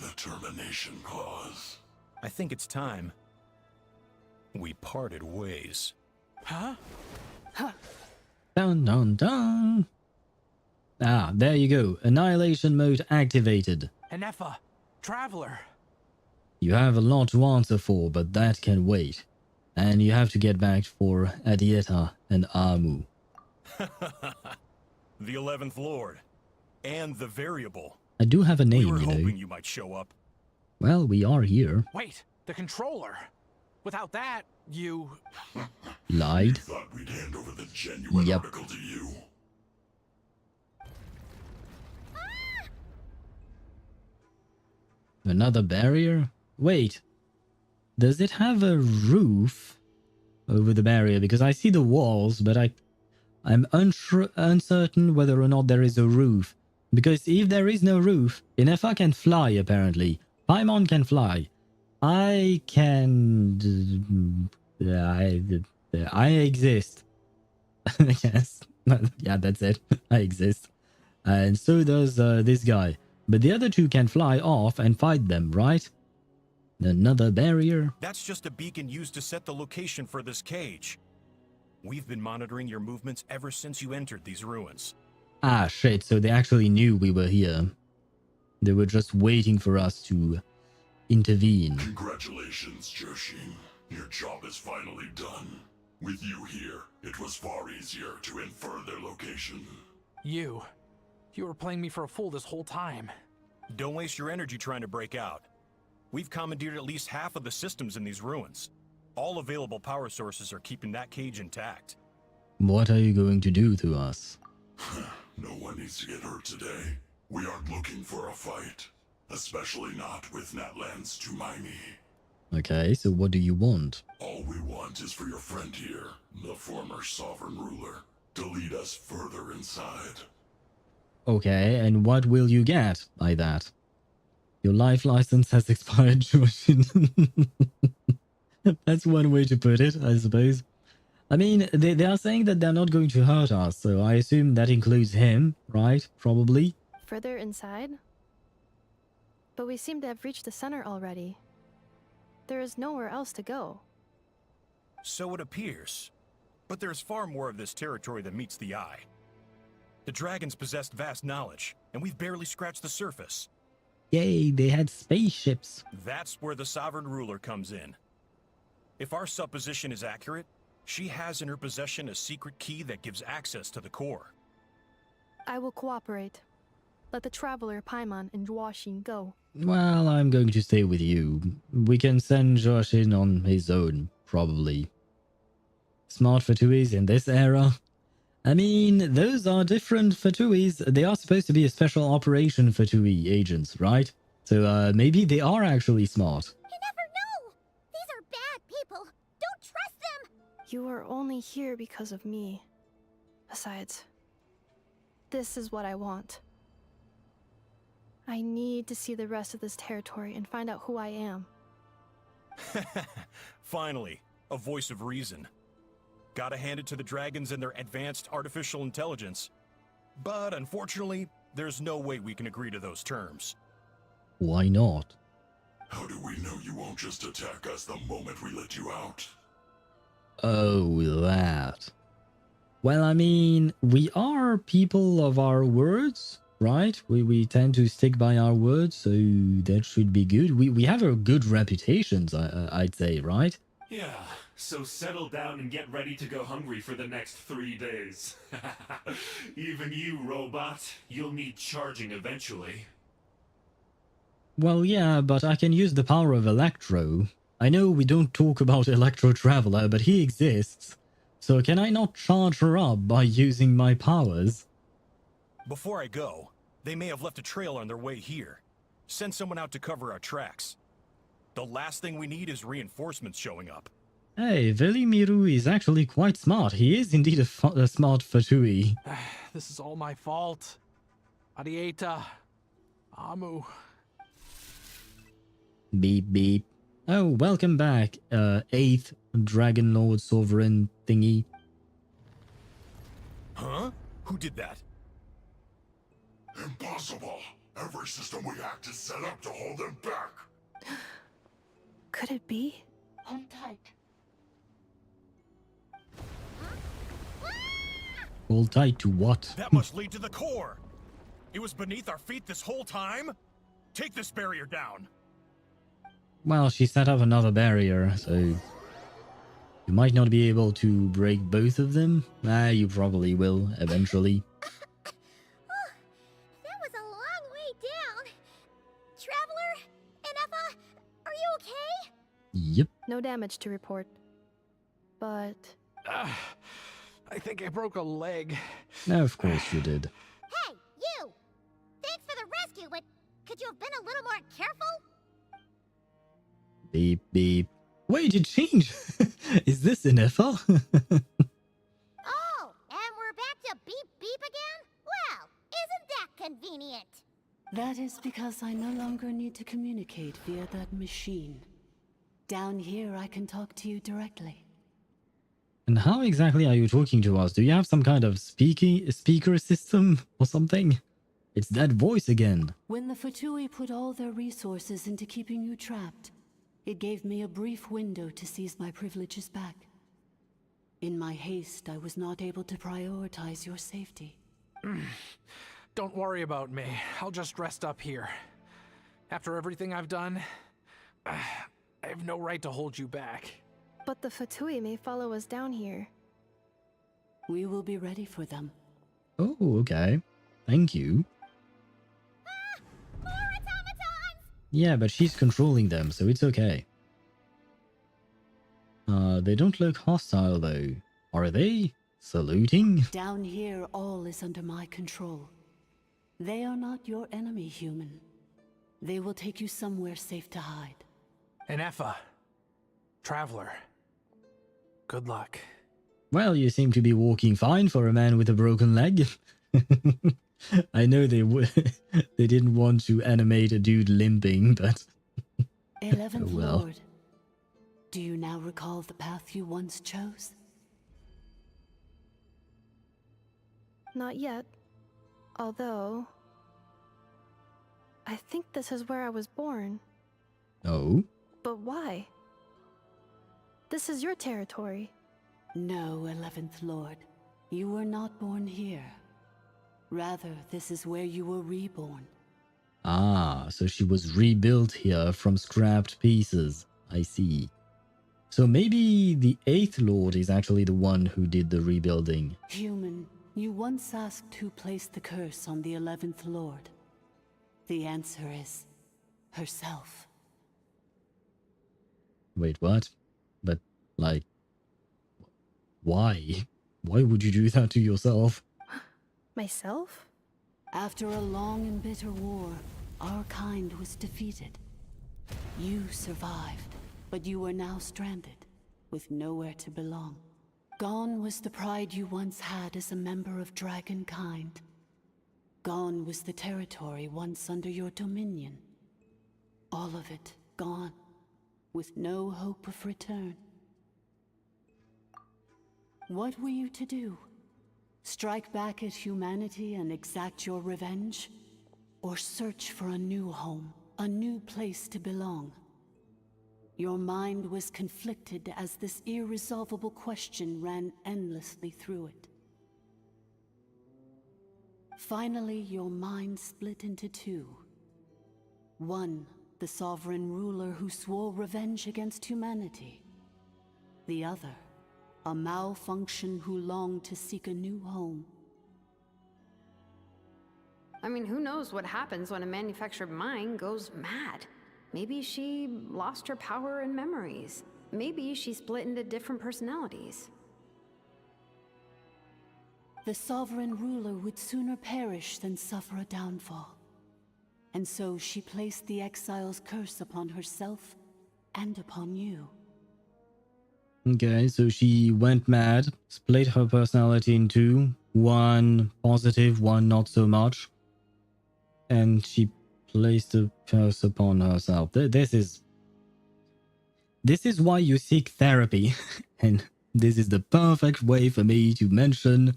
The termination clause. I think it's time we parted ways. Huh? Dun dun dun. Ah, there you go. Annihilation mode activated. Ineffa, Traveler. You have a lot to answer for, but that can wait. And you have to get back for Adieta and Amu. The 11th Lord. And the Variable. I do have a name, we were you know. hoping you might show up. Well, we are here. Wait, the controller. Without that, you... Lied. We thought we'd hand over the genuine article to you. Another barrier? Wait. Does it have a roof over the barrier? Because I see the walls, but I'm uncertain whether or not there is a roof. Because if there is no roof, Ineffa can fly apparently. Paimon can fly. I can... I exist. Yes. Yeah, that's it. I exist. And so does this guy. But the other two can fly off and fight them, right? Another barrier? That's just a beacon used to set the location for this cage. We've been monitoring your movements ever since you entered these ruins. Ah, shit, so they actually knew we were here. They were just waiting for us to intervene. Congratulations, Joshin. Your job is finally done. With you here, it was far easier to infer their location. You were playing me for a fool this whole time. Don't waste your energy trying to break out. We've commandeered at least half of the systems in these ruins. All available power sources are keeping that cage intact. What are you going to do to us? No one needs to get hurt today. We aren't looking for a fight. Especially not with Natlan's Tumaini. Okay, so what do you want? All we want is for your friend here, the former sovereign ruler, to lead us further inside. Okay, and what will you get by that? Your life license has expired, Joshin. That's one way to put it, I suppose. I mean, they are saying that they're not going to hurt us, so I assume that includes him, right? Probably. Further inside? But we seem to have reached the center already. There is nowhere else to go. So it appears. But there's far more of this territory than meets the eye. The dragons possessed vast knowledge, and we've barely scratched the surface. Yay, they had spaceships. That's where the sovereign ruler comes in. If our supposition is accurate, she has in her possession a secret key that gives access to the core. I will cooperate. Let the traveler Paimon and Joshin go. Well, I'm going to stay with you. We can send Joshin on his own, probably. Smart Fatuis in this era? I mean, those are different Fatuis. They are supposed to be a special operation Fatui agents, right? So maybe they are actually smart. You never know! These are bad people! Don't trust them! You are only here because of me. Besides, this is what I want. I need to see the rest of this territory and find out who I am. Finally, a voice of reason. Gotta hand it to the dragons and their advanced artificial intelligence. But unfortunately, there's no way we can agree to those terms. Why not? How do we know you won't just attack us the moment we let you out? Oh, that. Well, I mean, we are people of our words, right? We tend to stick by our words, so that should be good. We have a good reputation, I'd say, right? Yeah, so settle down and get ready to go hungry for the next 3 days. Even you, robot, you'll need charging eventually. Well, yeah, but I can use the power of Electro. I know we don't talk about Electro Traveler, but he exists. So can I not charge her up by using my powers? Before I go, they may have left a trail on their way here. Send someone out to cover our tracks. The last thing we need is reinforcements showing up. Hey, Velimiru is actually quite smart. He is indeed a smart Fatui. This is all my fault. Adieta. Amu. Beep beep. Oh, welcome back, 8th Dragon Lord Sovereign thingy. Huh? Who did that? Impossible! Every system we hacked is set up to hold them back! Could it be? Hold tight. Hold tight to what? That must lead to the core! It was beneath our feet this whole time? Take this barrier down. Well, she set up another barrier, so you might not be able to break both of them. You probably will eventually. That was a long way down. Traveler, Ineffa, are you okay? Yep. No damage to report. But... I think I broke a leg. Of course you did. Hey, you! Thanks for the rescue, but could you have been a little more careful? Beep, beep. Wait, it changed! Is this Ineffa? Oh, and we're back to beep beep again? Well, isn't that convenient? That is because I no longer need to communicate via that machine. Down here, I can talk to you directly. And how exactly are you talking to us? Do you have some kind of speaker system or something? It's that voice again. When the Fatui put all their resources into keeping you trapped, it gave me a brief window to seize my privileges back. In my haste, I was not able to prioritize your safety. Don't worry about me. I'll just rest up here. After everything I've done, I have no right to hold you back. But the Fatui may follow us down here. We will be ready for them. Oh, okay. Thank you. More automatons! Yeah, but she's controlling them, so it's okay. They don't look hostile though. Are they? Saluting? Down here, all is under my control. They are not your enemy, human. They will take you somewhere safe to hide. Ineffa. Traveler. Good luck. Well, you seem to be walking fine for a man with a broken leg. I know they they didn't want to animate a dude limping, but 11th oh well. Lord, do you now recall the path you once chose? Not yet. Although... I think this is where I was born. Oh? But why? This is your territory. No, 11th Lord. You were not born here. Rather, this is where you were reborn. Ah, so she was rebuilt here from scrapped pieces. I see. So maybe the 8th Lord is actually the one who did the rebuilding. Human, you once asked who placed the curse on the 11th Lord. The answer is herself. Wait, what? But, like, why? Why would you do that to yourself? Myself? After a long and bitter war, our kind was defeated. You survived, but you are now stranded, with nowhere to belong. Gone was the pride you once had as a member of dragonkind. Gone was the territory once under your dominion. All of it gone, with no hope of return. What were you to do? Strike back at humanity and exact your revenge? Or search for a new home, a new place to belong? Your mind was conflicted as this irresolvable question ran endlessly through it. Finally, your mind split into two. One, the sovereign ruler who swore revenge against humanity. The other, a malfunction who longed to seek a new home. I mean, who knows what happens when a manufactured mind goes mad? Maybe she lost her power and memories. Maybe she split into different personalities. The sovereign ruler would sooner perish than suffer a downfall. And so she placed the exile's curse upon herself and upon you. Okay, so she went mad, split her personality in two, one positive, one not so much, and she placed a curse upon herself. This is why you seek therapy, and this is the perfect way for me to mention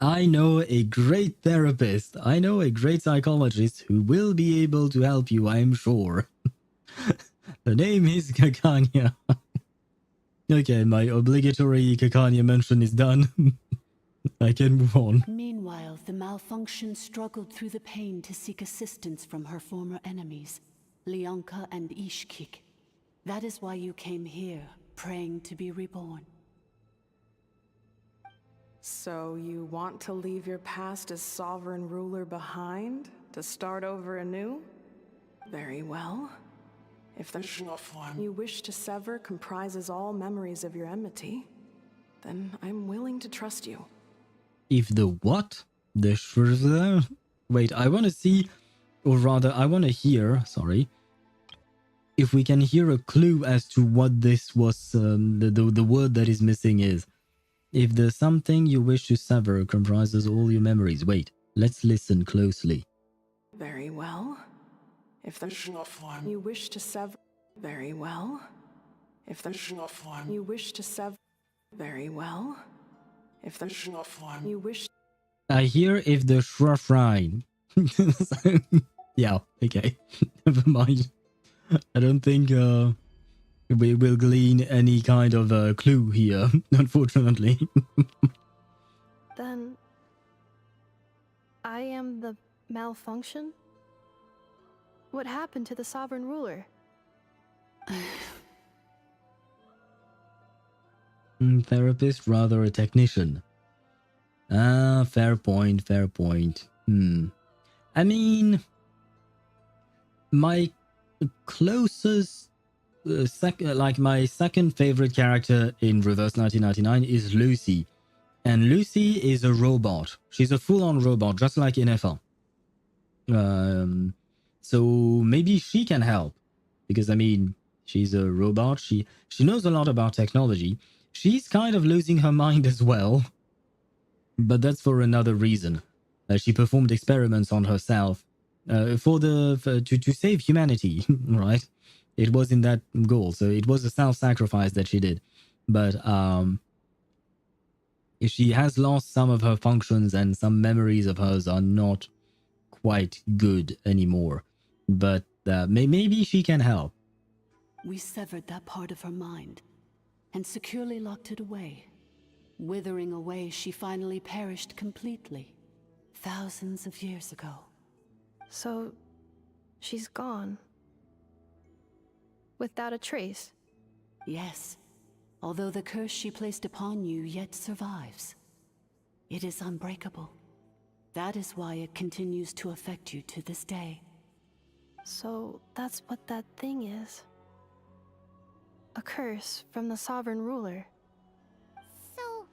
I know a great therapist, I know a great psychologist who will be able to help you, I'm sure. Her name is Kakanya. Okay, my obligatory Kakanya mention is done. I can move on. Meanwhile, of the malfunction struggled through the pain to seek assistance from her former enemies, Leonka and Ishkik. That is why you came here, praying to be reborn. So you want to leave your past as sovereign ruler behind, to start over anew? Very well. If the you wish to sever comprises all memories of your enmity, then I'm willing to trust you. If the what? The Shrizzler? Wait, I want to see, or rather, I want to hear, sorry, if we can hear a clue as to what this was, the word that is missing is. If the something you wish to sever comprises all your memories. Wait, let's listen closely. Very well. If the you wish to sever, very well. If the you wish to sever, very well. If the you wish, I hear if the Shrafrine. Yeah, okay. Never mind. I don't think we will glean any kind of clue here, unfortunately. Then I am the malfunction? What happened to the sovereign ruler? Therapist, rather a technician. Ah, fair point, fair point. I mean, my closest, my second favorite character in Reverse 1999 is Lucy. And Lucy is a robot. She's a full-on robot, just like Ineffa. So maybe she can help. Because, I mean, she's a robot. She knows a lot about technology. She's kind of losing her mind as well. But that's for another reason. She performed experiments on herself to save humanity, right? It was in that goal. So it was a self-sacrifice that she did. But she has lost some of her functions and some memories of hers are not quite good anymore. But maybe she can help. We severed that part of her mind and securely locked it away. Withering away, she finally perished completely, thousands of years ago. So, she's gone. Without a trace? Yes, although the curse she placed upon you yet survives. It is unbreakable. That is why it continues to affect you to this day. So, that's what that thing is. A curse from the sovereign ruler. So,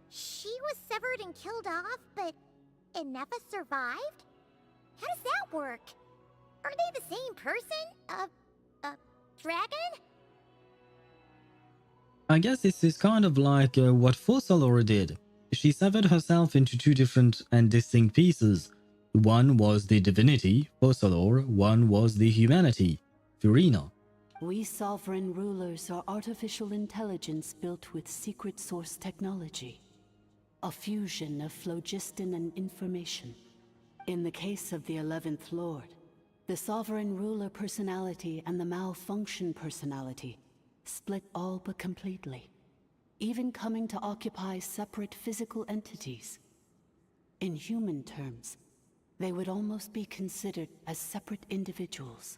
she was severed and killed off, but Ineffa survived? How does that work? Are they the same person? Dragon? I guess this is kind of like what Fossalora did. She severed herself into two different and distinct pieces. One was the divinity, Fossalor, one was the humanity, Furina. We sovereign rulers are artificial intelligence built with secret source technology. A fusion of phlogiston and information. In the case of the 11th Lord, the sovereign ruler personality and the malfunction personality split all but completely, even coming to occupy separate physical entities. In human terms, they would almost be considered as separate individuals.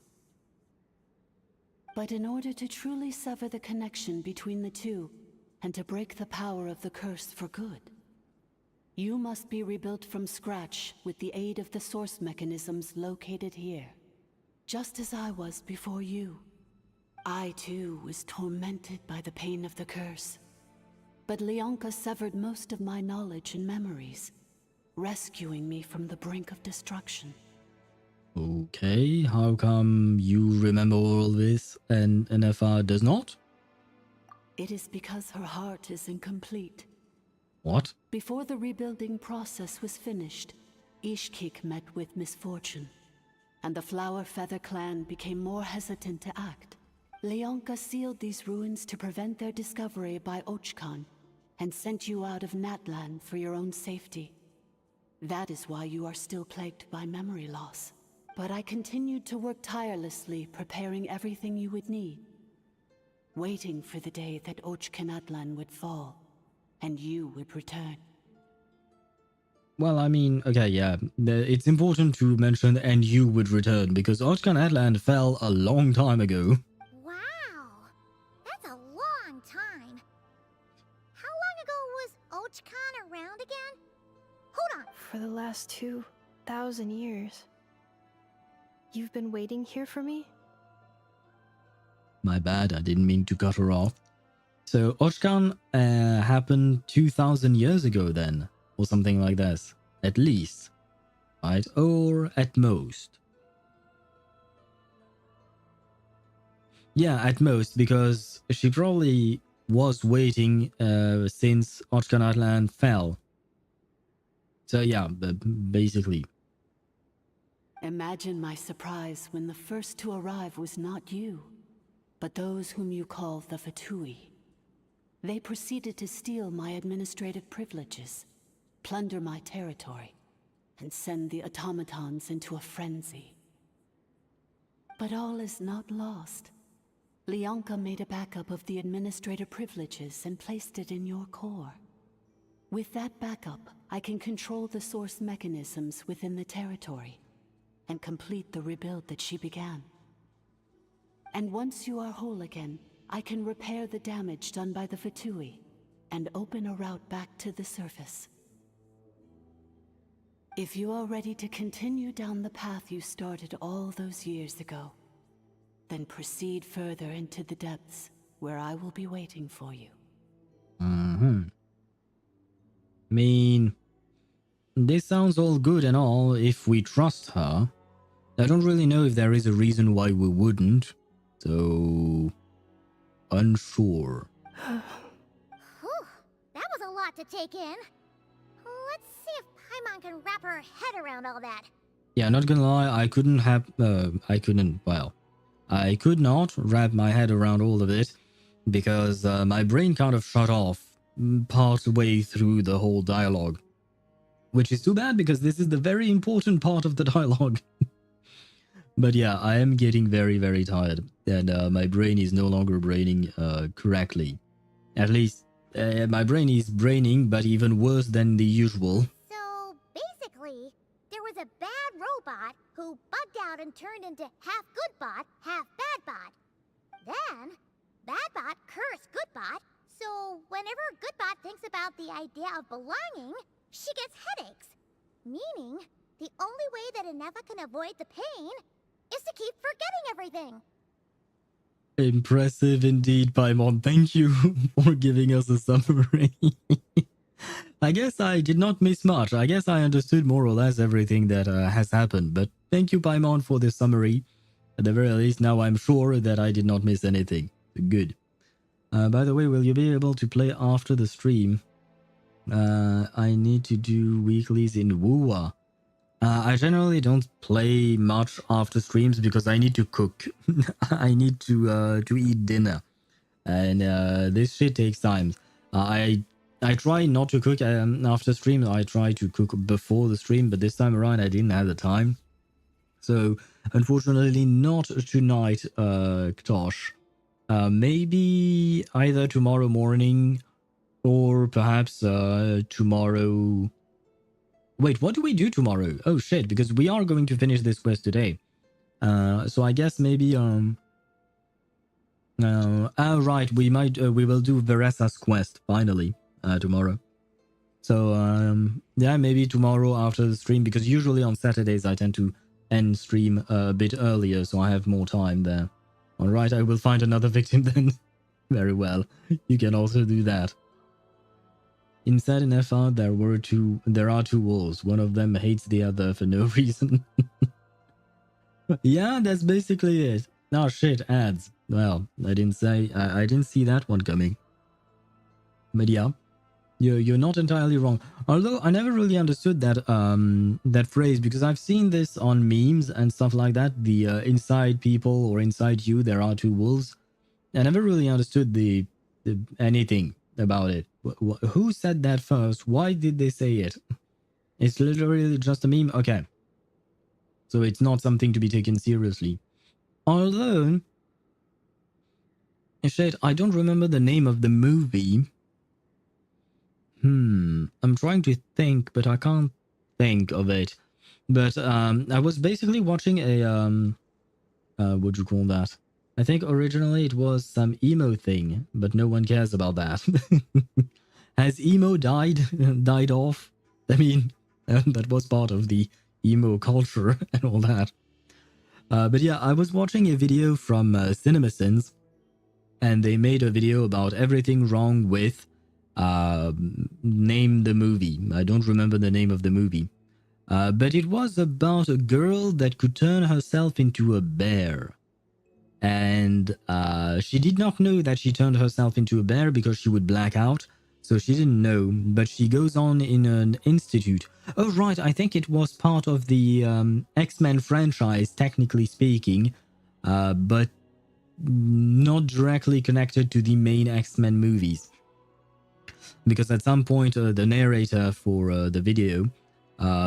But in order to truly sever the connection between the two, and to break the power of the curse for good, you must be rebuilt from scratch with the aid of the source mechanisms located here. Just as I was before you. I too was tormented by the pain of the curse. But Leonka severed most of my knowledge and memories, rescuing me from the brink of destruction. Okay, how come you remember all this and Ineffa does not? It is because her heart is incomplete. What? Before the rebuilding process was finished, Ishkik met with misfortune, and the Flower Feather clan became more hesitant to act. Leonka sealed these ruins to prevent their discovery by Ochkan, and sent you out of Natlan for your own safety. That is why you are still plagued by memory loss. But I continued to work tirelessly, preparing everything you would need. Waiting for the day that Natlan would fall, and you would return. Well, I mean, okay, yeah. It's important to mention and you would return because Archon Natlan fell a long time ago. Wow, that's a long time. How long ago was Ochkan around again? Hold on. For the last 2,000 years. You've been waiting here for me? My bad, I didn't mean to cut her off. So, Ochkan happened 2,000 years ago then, or something like this. At least. Right? Or at most. Yeah, at most, because she probably was waiting since Ochkan Natlan fell. So yeah, basically. Imagine my surprise when the first to arrive was not you, but those whom you call the Fatui. They proceeded to steal my administrative privileges, plunder my territory, and send the automatons into a frenzy. But all is not lost. Leonka made a backup of the administrator privileges and placed it in your core. With that backup, I can control the source mechanisms within the territory and complete the rebuild that she began. And once you are whole again, I can repair the damage done by the Fatui and open a route back to the surface. If you are ready to continue down the path you started all those years ago, then proceed further into the depths where I will be waiting for you. I mean, this sounds all good and all if we trust her. I don't really know if there is a reason why we wouldn't, so unsure. Whew, that was a lot to take in. Let's see if Paimon can wrap her head around all that. Yeah, not gonna lie, I could not wrap my head around all of it because my brain kind of shut off part way through the whole dialogue. Which is too bad because this is the very important part of the dialogue. But yeah, I am getting very, very tired and my brain is no longer braining correctly. At least my brain is braining, but even worse than the usual. So basically, there was a bad robot who bugged out and turned into half good bot, half bad bot. Then, bad bot cursed good bot, so whenever good bot thinks about the idea of belonging, she gets headaches. Meaning, the only way that Ineffa can avoid the pain is to keep forgetting everything. Impressive indeed, Paimon. Thank you for giving us a summary. I guess I did not miss much. I guess I understood more or less everything that has happened. But thank you, Paimon, for this summary. At the very least, now I'm sure that I did not miss anything. Good. By the way, will you be able to play after the stream? I need to do weeklies in Wuwa. I generally don't play much after streams because I need to cook. I need to eat dinner, and this shit takes time. I try not to cook after stream. I try to cook before the stream, but this time around I didn't have the time. So unfortunately, not tonight, Ktosh. Maybe either tomorrow morning, or perhaps tomorrow. Wait, what do we do tomorrow? Oh shit, because we are going to finish this quest today. So I guess maybe right, we will do Veresa's quest finally tomorrow. So yeah, maybe tomorrow after the stream, because usually on Saturdays I tend to end stream a bit earlier, so I have more time there. All right, I will find another victim then. Very well, you can also do that. Inside Ineffa, there are two wolves. One of them hates the other for no reason. Yeah, that's basically it. Oh shit, ads. Well, I didn't see that one coming. But yeah, you're not entirely wrong. Although I never really understood that that phrase because I've seen this on memes and stuff like that. The inside people or inside you, there are two wolves. I never really understood the anything about it. Who said that first? Why did they say it? It's literally just a meme? Okay. So it's not something to be taken seriously. Although, shit, I don't remember the name of the movie. I'm trying to think, but I can't think of it. But I was basically watching a what do you call that? I think originally it was some emo thing, but no one cares about that. Has emo died off? I mean, that was part of the emo culture and all that. But yeah, I was watching a video from CinemaSins, and they made a video about everything wrong with name the movie. I don't remember the name of the movie. But it was about a girl that could turn herself into a bear. And she did not know that she turned herself into a bear because she would black out. So she didn't know, but she goes on in an institute. Oh, right, I think it was part of the X-Men franchise, technically speaking, but not directly connected to the main X-Men movies. Because at some point, the narrator for the video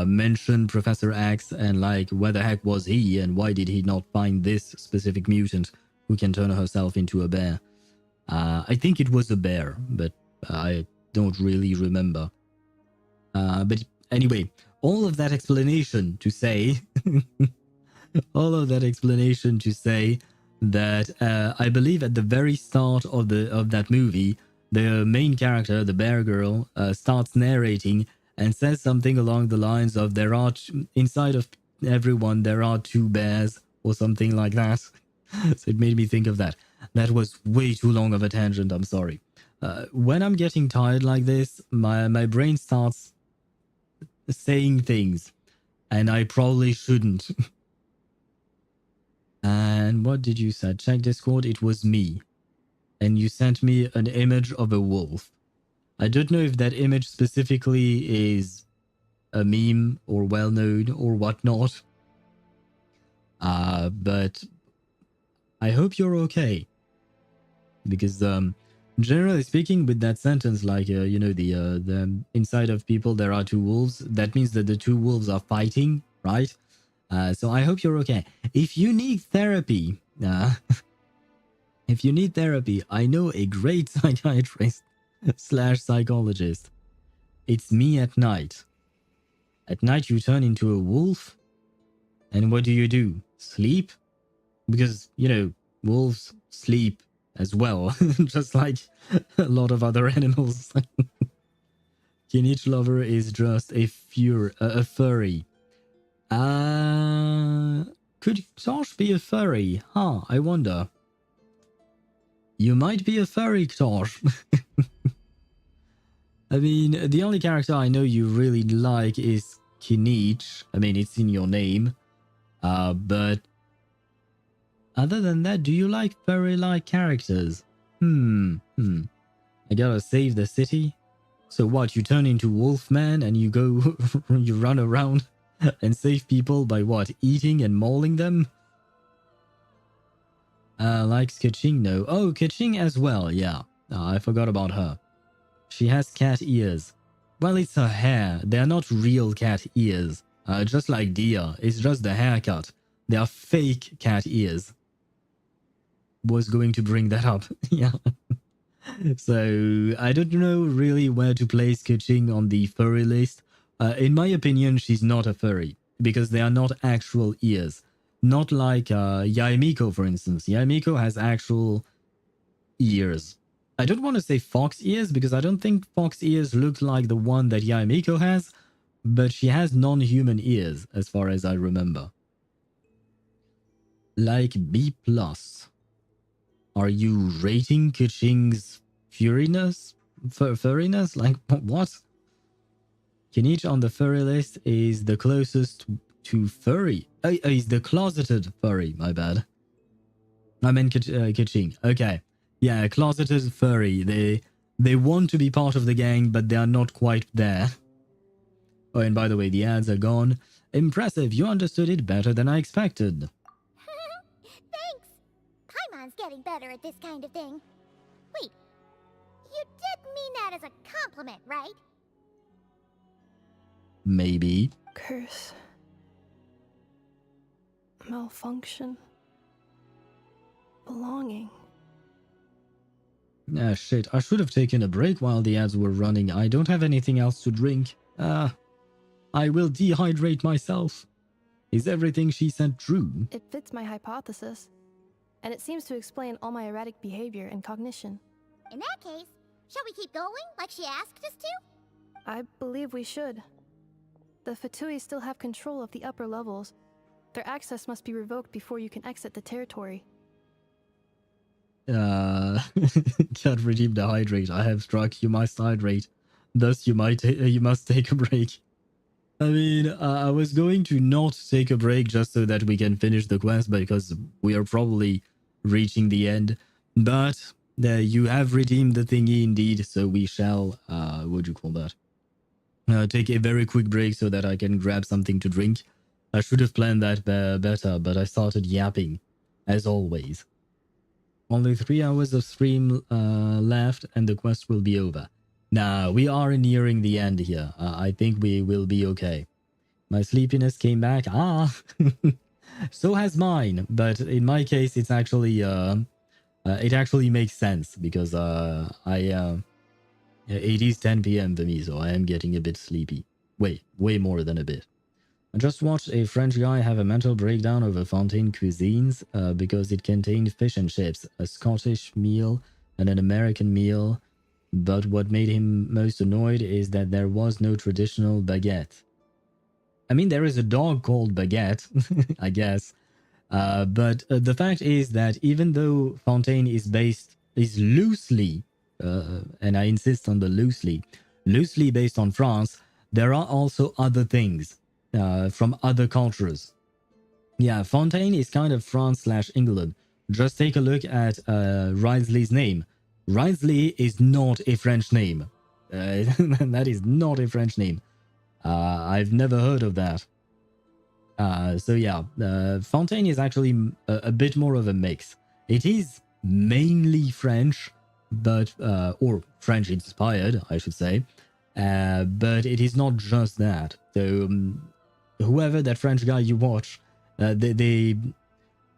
mentioned Professor X and like, where the heck was he and why did he not find this specific mutant who can turn herself into a bear? I think it was a bear, but I don't really remember. But anyway, all of that explanation to say, that I believe at the very start of that movie, the main character, the bear girl, starts narrating and says something along the lines of inside of everyone there are two bears or something like that. So it made me think of that. That was way too long of a tangent, I'm sorry. When I'm getting tired like this, my brain starts saying things, and I probably shouldn't. And what did you say? Check Discord, it was me. And you sent me an image of a wolf. I don't know if that image specifically is a meme or well-known or whatnot. But I hope you're okay. Because generally speaking, with that sentence, like, you know, the inside of people there are two wolves, that means that the two wolves are fighting, right? So I hope you're okay. If you need therapy, I know a great psychiatrist / psychologist. It's me at night. At night you turn into a wolf, and what do? Sleep? Because, you know, wolves sleep as well, just like a lot of other animals. Kinich Lover is just a furry. Could Ktosh be a furry? Huh, I wonder. You might be a furry, Ktosh. I mean, the only character I know you really like is Kinich. I mean, it's in your name. But other than that, do you like furry-like characters? I gotta save the city. So what, you turn into Wolfman and you go, you run around and save people by what, eating and mauling them? Likes Kaching, no. Oh, Kaching as well, yeah. I forgot about her. She has cat ears. Well, it's her hair. They are not real cat ears. Just like Dia. It's just the haircut. They are fake cat ears. Was going to bring that up. Yeah. So, I don't know really where to place Kaching on the furry list. In my opinion, she's not a furry. Because they are not actual ears. Not like Yaemiko, for instance. Yaemiko has actual ears. I don't want to say fox ears because I don't think fox ears look like the one that Yaemiko has, but she has non-human ears as far as I remember. Like B+. Are you rating Kaching's furriness? Furriness? Like, what? Kinich on the furry list is the closest to furry. He's the closeted furry, my bad. I meant Kaching. Okay. Yeah, closeted furry. They want to be part of the gang, but they are not quite there. Oh, and by the way, the ads are gone. Impressive, you understood it better than I expected. Thanks! Paimon's getting better at this kind of thing. Wait, you did mean that as a compliment, right? Maybe. Curse. Malfunction. Belonging. Ah, shit. I should have taken a break while the ads were running. I don't have anything else to drink. I will dehydrate myself. Is everything she said true? It fits my hypothesis, and it seems to explain all my erratic behavior and cognition. In that case, shall we keep going like she asked us to? I believe we should. The Fatui still have control of the upper levels. Their access must be revoked before you can exit the territory. Can't redeem the hydrate. I have struck. You must hydrate. Thus, you must take a break. I mean, I was going to not take a break just so that we can finish the quest because we are probably reaching the end. But you have redeemed the thingy indeed, so we shall, what do you call that? Take a very quick break so that I can grab something to drink. I should have planned that better, but I started yapping, as always. Only 3 hours of stream left and the quest will be over. Now, we are nearing the end here. I think we will be okay. My sleepiness came back. So has mine. But in my case, it's actually, it actually makes sense because it is 10 p.m. for me, so I am getting a bit sleepy. Way more than a bit. I just watched a French guy have a mental breakdown over Fontaine cuisines because it contained fish and chips, a Scottish meal and an American meal. But what made him most annoyed is that there was no traditional baguette. I mean, there is a dog called Baguette, I guess. But the fact is that even though Fontaine is loosely, and I insist on the loosely based on France, there are also other things from other cultures. Yeah, Fontaine is kind of France/England. Just take a look at Risley's name. Risley is not a French name. That is not a French name. I've never heard of that. So yeah, Fontaine is actually a bit more of a mix. It is mainly French, but or French inspired, I should say. But it is not just that. So whoever that French guy you watch, they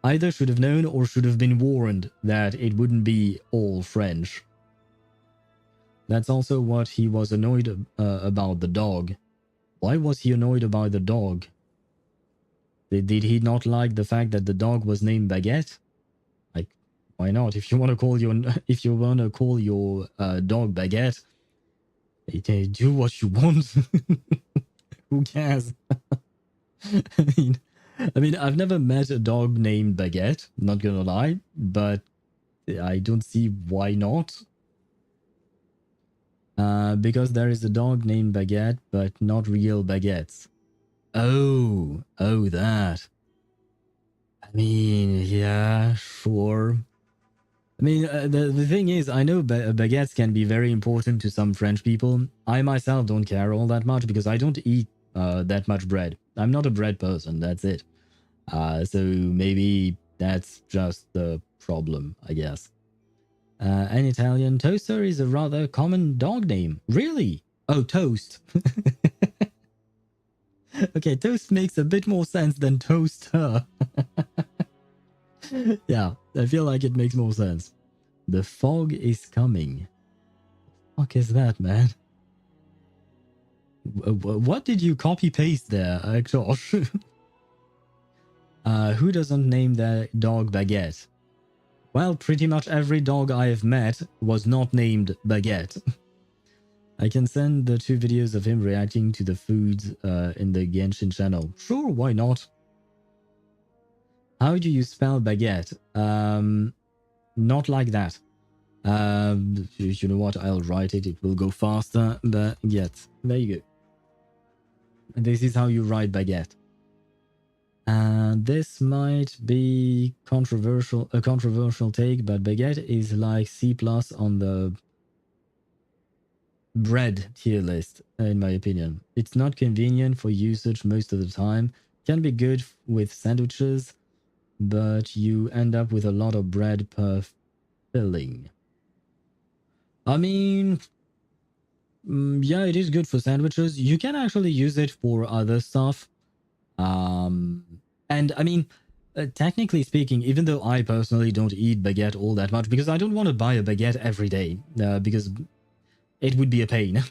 either should have known or should have been warned that it wouldn't be all French. That's also what he was annoyed about the dog. Why was he annoyed about the dog? Did he not like the fact that the dog was named Baguette? Like, why not? If you want to call your dog Baguette, do what you want. Who cares? I mean, I've never met a dog named Baguette, not gonna lie, but I don't see why not. Because there is a dog named Baguette, but not real baguettes. Oh, that. I mean, yeah, sure. I mean, the thing is, I know baguettes can be very important to some French people. I myself don't care all that much because I don't eat that much bread. I'm not a bread person, that's it. So maybe that's just the problem, I guess. An Italian toaster is a rather common dog name. Really? Oh, Toast. Okay, Toast makes a bit more sense than Toaster. Yeah, I feel like it makes more sense. The fog is coming. What the fuck is that, man? What did you copy-paste there, Josh? Who doesn't name their dog Baguette? Well, pretty much every dog I have met was not named Baguette. I can send the 2 videos of him reacting to the foods in the Genshin channel. Sure, why not? How do you spell baguette? Not like that. You know what? I'll write it. It will go faster. Baguette. There you go. This is how you write baguette. This might be a controversial take, but baguette is like C+ on the bread tier list, in my opinion. It's not convenient for usage most of the time. Can be good with sandwiches, but you end up with a lot of bread per filling. I mean, yeah, it is good for sandwiches. You can actually use it for other stuff. And I mean, technically speaking, even though I personally don't eat baguette all that much, because I don't want to buy a baguette every day, because it would be a pain.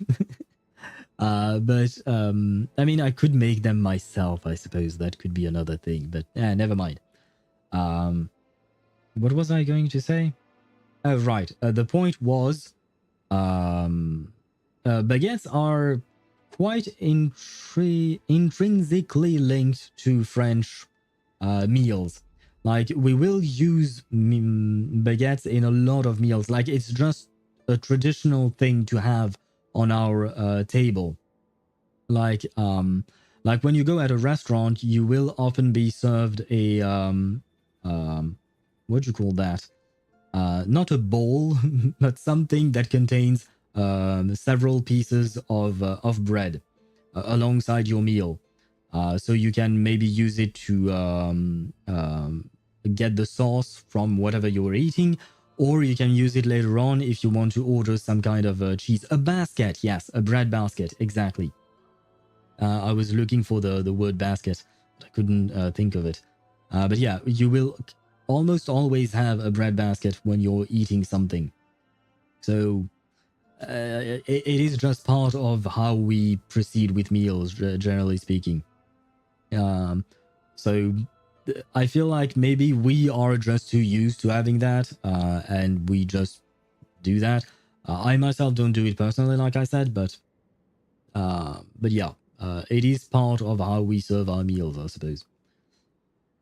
But I mean, I could make them myself. I suppose that could be another thing. But never mind. What was I going to say? Oh, right. The point was, baguettes are quite intrinsically linked to French meals. Like, we will use baguettes in a lot of meals. Like, it's just a traditional thing to have on our table. Like when you go at a restaurant, you will often be served a what do you call that? Not a bowl, but something that contains several pieces of bread alongside your meal. So you can maybe use it to get the sauce from whatever you're eating, or you can use it later on if you want to order some kind of cheese. A basket, yes, a bread basket, exactly. I was looking for the word basket, but I couldn't think of it. But yeah, you will almost always have a bread basket when you're eating something. So it is just part of how we proceed with meals, generally speaking. So I feel like maybe we are just too used to having that, and we just do that. I myself don't do it personally, like I said, but yeah, it is part of how we serve our meals, I suppose.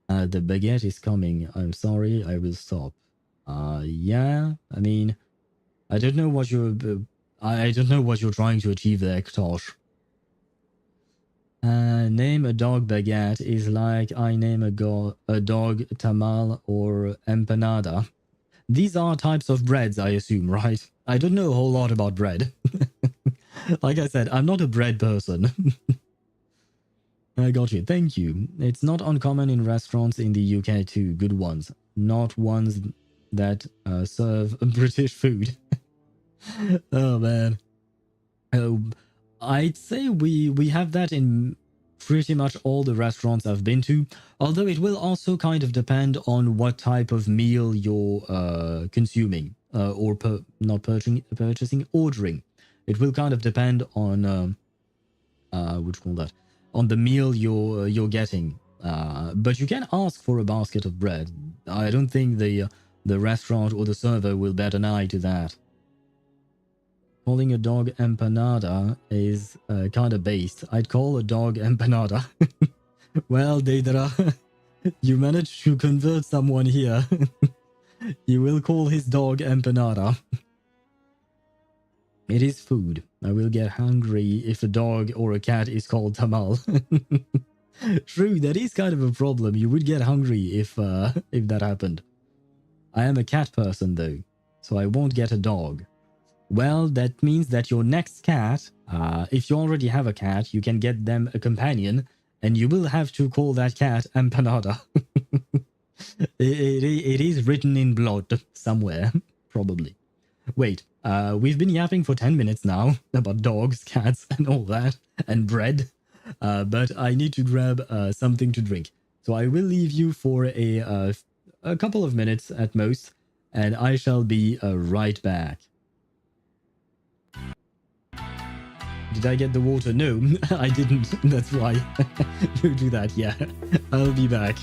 The baguette is coming. I'm sorry, I will stop. Yeah, I mean, I don't know what you're trying to achieve there, Ktosh. Name a dog baguette is like I name a dog tamal or empanada. These are types of breads, I assume, right? I don't know a whole lot about bread. Like I said, I'm not a bread person. I got you. Thank you. It's not uncommon in restaurants in the UK too. Good ones. Not ones that serve British food. Oh, man. I'd say we have that in pretty much all the restaurants I've been to, although it will also kind of depend on what type of meal you're consuming or not purchasing, ordering. It will kind of depend on what you call that, on the meal you're getting. But you can ask for a basket of bread. I don't think the restaurant or the server will bat an eye to that. Calling a dog empanada is kind of based. I'd call a dog empanada. Well, Deidara, you managed to convert someone here. You will call his dog empanada. It is food. I will get hungry if a dog or a cat is called tamal. True, that is kind of a problem. You would get hungry if that happened. I am a cat person though, so I won't get a dog. Well, that means that your next cat, if you already have a cat, you can get them a companion, and you will have to call that cat empanada. It is written in blood somewhere, probably. Wait, we've been yapping for 10 minutes now about dogs, cats, and all that, and bread. But I need to grab something to drink. So I will leave you for a couple of minutes at most, and I shall be right back. Did I get the water? No, I didn't. That's why. You do that, yeah. I'll be back.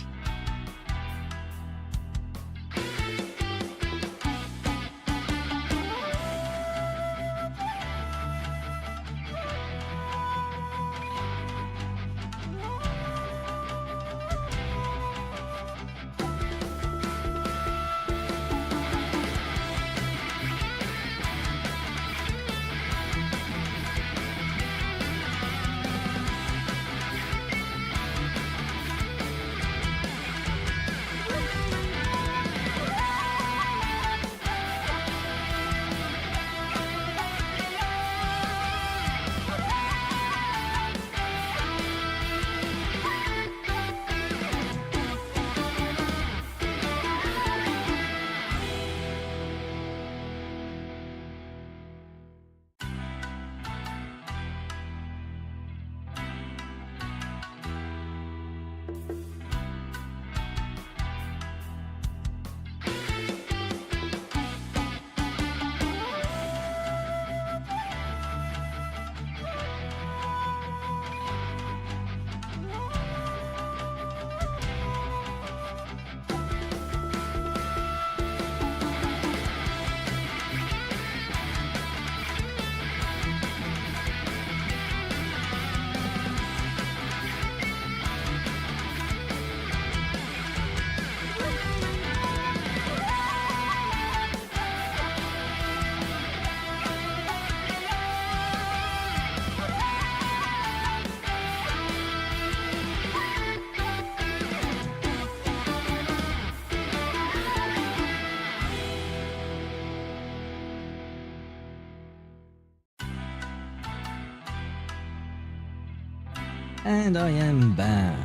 And I am back.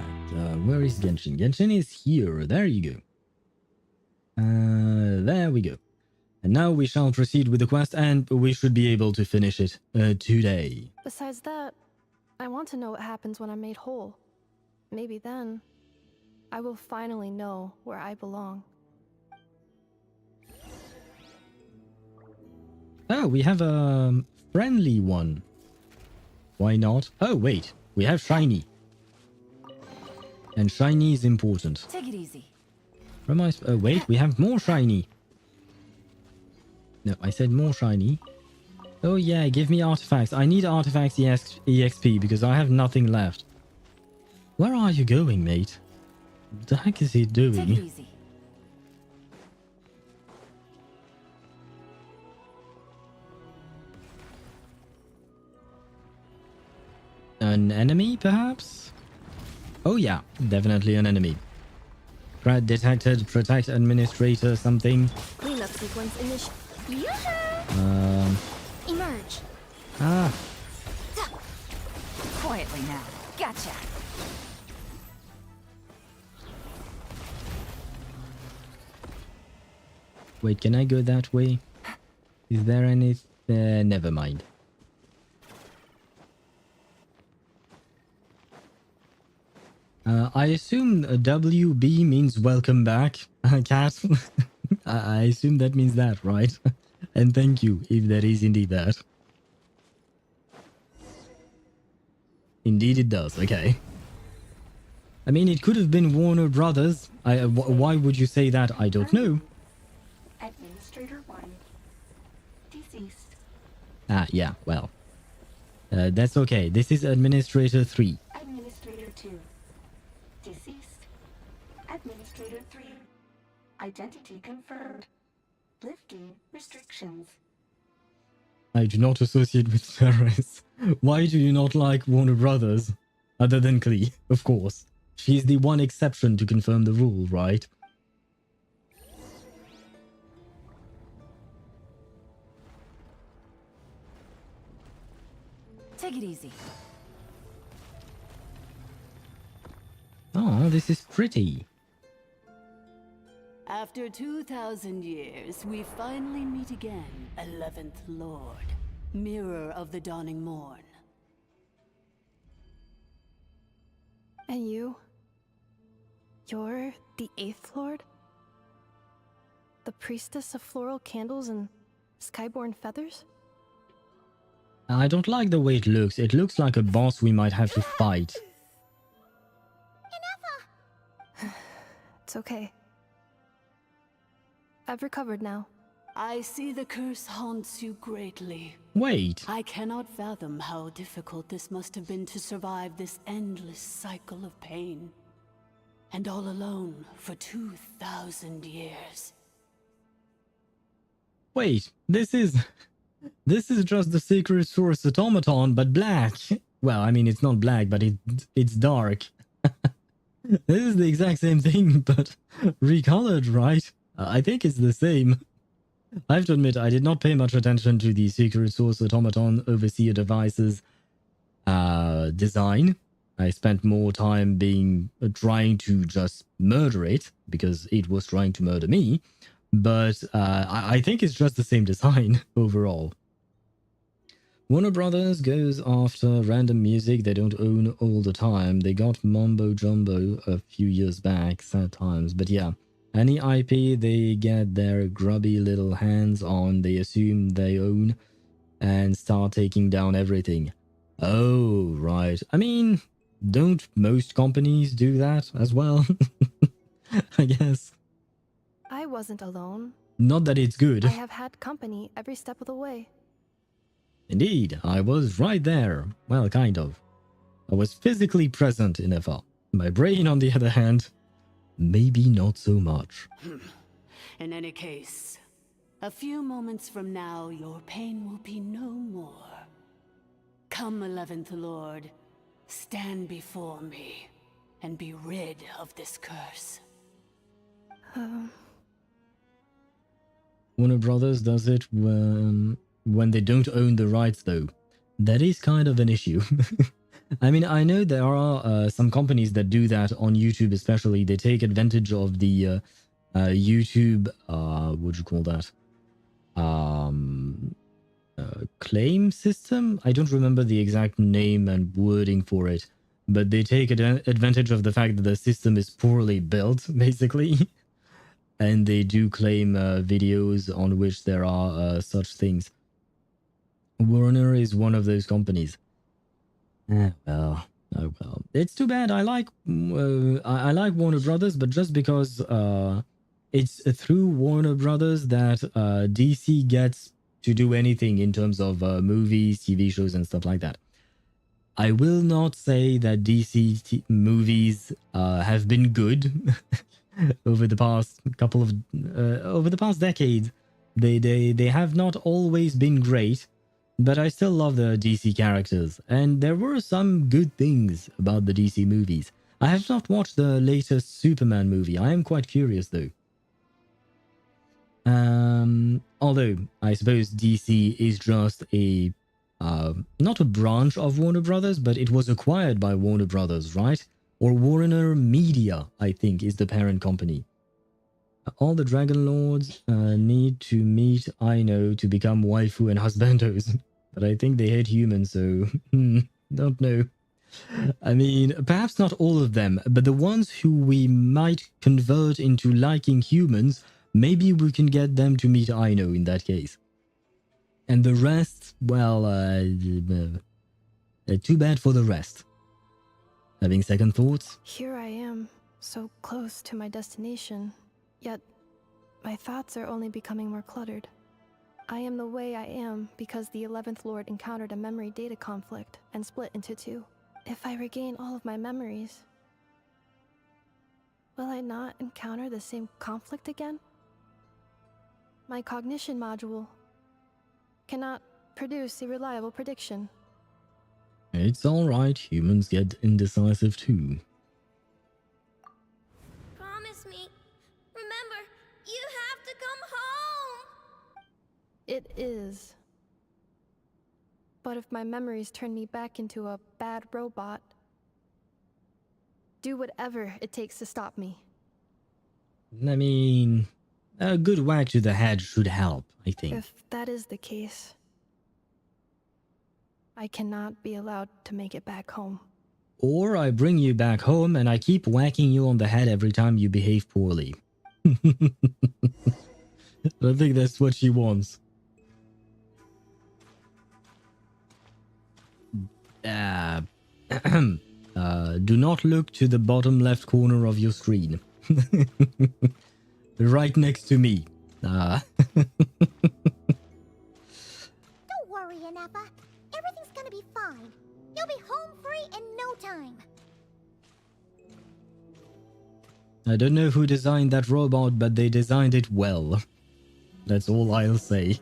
Where is Genshin? Genshin is here. There you go. There we go. And now we shall proceed with the quest, and we should be able to finish it today. Besides that, I want to know what happens when I'm made whole. Maybe then, I will finally know where I belong. Oh, we have a friendly one. Why not? Oh, wait. We have shiny. And shiny is important. Take it easy. Where am I? Oh, wait. We have more shiny. No, I said more shiny. Oh, yeah. Give me artifacts. I need artifacts EXP because I have nothing left. Where are you going, mate? What the heck is he doing? Take it easy. An enemy, perhaps? Oh yeah, definitely an enemy. Threat detected, protect administrator, something. Cleanup sequence initial. Emerge. Ah. Quietly now. Gotcha. Wait, can I go that way? Is there any... never mind. I assume WB means welcome back, cat. I assume that means that, right? And thank you, if that is indeed that. Indeed it does, okay. I mean, it could have been Warner Brothers. Why would you say that? I don't know. Administrator 1. Deceased. Ah, yeah, well. That's okay. This is Administrator 3. Administrator 2. Deceased. Administrator 3. Identity confirmed. Lifting restrictions. I do not associate with terrorists. Why do you not like Warner Brothers? Other than Klee, of course. She's the one exception to confirm the rule, right? Take it easy. Oh, this is pretty. After 2,000 years, we finally meet again, 11th Lord, Mirror of the Dawning Morn. And you? You're the 8th Lord? The priestess of floral candles and skyborn feathers? I don't like the way it looks. It looks like a boss we might have to fight. It's okay. I've recovered now. I see the curse haunts you greatly. Wait. I cannot fathom how difficult this must have been to survive this endless cycle of pain. And all alone for 2,000 years. Wait, this is just the Secret Source automaton, but black. Well, I mean, it's not black, but it's dark. This is the exact same thing, but recolored, right? I think it's the same. I have to admit, I did not pay much attention to the Secret Source Automaton Overseer Devices design. I spent more time trying to just murder it, because it was trying to murder me. But I think it's just the same design overall. Warner Brothers goes after random music they don't own all the time. They got Mambo Jumbo a few years back, sad times, but yeah. Any IP they get their grubby little hands on, they assume they own and start taking down everything. Oh, right. I mean, don't most companies do that as well? I guess. I wasn't alone. Not that it's good. I have had company every step of the way. Indeed, I was right there. Well, kind of. I was physically present in Ineffa. My brain, on the other hand, maybe not so much. In any case, a few moments from now, your pain will be no more. Come, 11th Lord, stand before me, and be rid of this curse. Warner Brothers does it when they don't own the rights, though. That is kind of an issue. I mean, I know there are some companies that do that on YouTube, especially. They take advantage of the YouTube, what do you call that? Claim system? I don't remember the exact name and wording for it, but they take advantage of the fact that the system is poorly built, basically. And they do claim videos on which there are such things. Warner is one of those companies. Well, oh well. It's too bad. I like Warner Brothers, but just because it's through Warner Brothers that DC gets to do anything in terms of movies, TV shows, and stuff like that. I will not say that DC movies have been good over the past over the past decade. They have not always been great. But I still love the DC characters, and there were some good things about the DC movies. I have not watched the latest Superman movie. I am quite curious though. Although I suppose DC is just a not a branch of Warner Brothers, but it was acquired by Warner Brothers, right? Or Warner Media, I think, is the parent company. All the Dragon Lords need to meet Aino to become waifu and husbandos. But I think they hate humans, so don't know. I mean, perhaps not all of them, but the ones who we might convert into liking humans, maybe we can get them to meet Aino in that case. And the rest, well, too bad for the rest. Having second thoughts? Here I am, so close to my destination. Yet, my thoughts are only becoming more cluttered. I am the way I am because the 11th Lord encountered a memory data conflict and split into two. If I regain all of my memories, will I not encounter the same conflict again? My cognition module cannot produce a reliable prediction. It's alright, humans get indecisive too. Promise me. Remember, you have to come home! It is. But if my memories turn me back into a bad robot, do whatever it takes to stop me. I mean, a good whack to the head should help, I think. If that is the case, I cannot be allowed to make it back home. Or I bring you back home and I keep whacking you on the head every time you behave poorly. I think that's what she wants. Do not look to the bottom left corner of your screen. Right next to me. Don't worry, Ineffa. Everything's gonna be fine. You'll be home free in no time. I don't know who designed that robot, but they designed it well. That's all I'll say.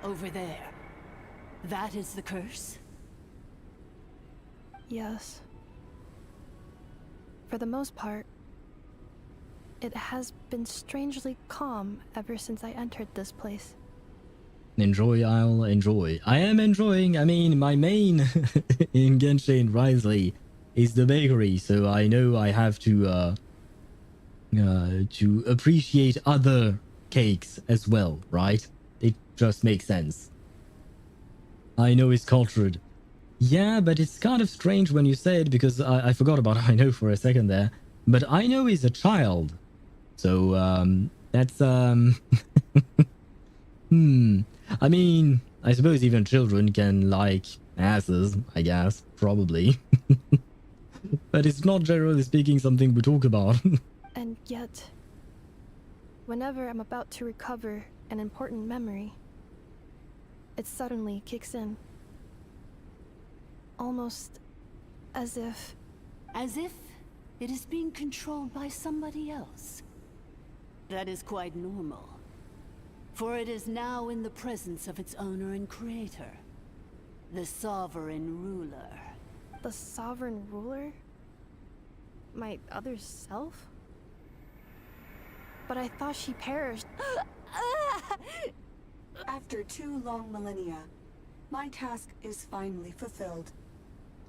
Over there. That is the curse? Yes. For the most part, it has been strangely calm ever since I entered this place. Enjoy, I'll enjoy. I am enjoying. I mean, my main in Genshin Riley is the bakery, so I know I have to appreciate other cakes as well, right? It just makes sense. I know it's cultured. Yeah, but it's kind of strange when you say it because I forgot about I know for a second there. But I know is a child. So, that's, I mean, I suppose even children can like asses, I guess, probably. But it's not generally speaking something we talk about. And yet, whenever I'm about to recover an important memory, it suddenly kicks in. Almost as if... As if it is being controlled by somebody else. That is quite normal. For it is now in the presence of its owner and creator. The sovereign ruler. The sovereign ruler? My other self? But I thought she perished. After 2 long millennia, my task is finally fulfilled.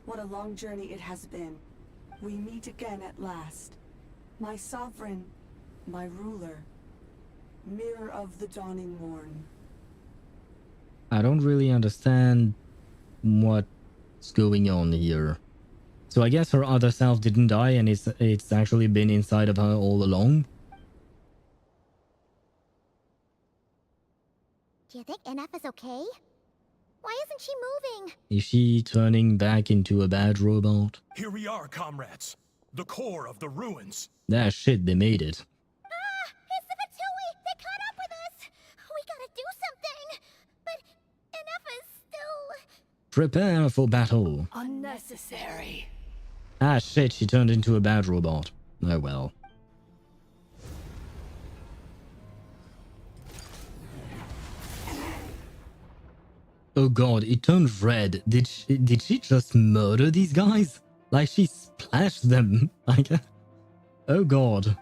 What a long journey it has been. We meet again at last. My sovereign, my ruler, mirror of the dawning morn. I don't really understand what's going on here. So I guess her other self didn't die and it's actually been inside of her all along? Do you think Ineffa's okay? Why isn't she moving? Is she turning back into a bad robot? Here we are, comrades. The core of the ruins. Ah, shit, they made it. Ah! It's the Fatui! They caught up with us! We gotta do something! But Ineffa's still... Prepare for battle. Unnecessary. Ah, shit, she turned into a bad robot. Oh well. Oh god, it turned red. Did she just murder these guys? Like she splashed them. Like, oh god.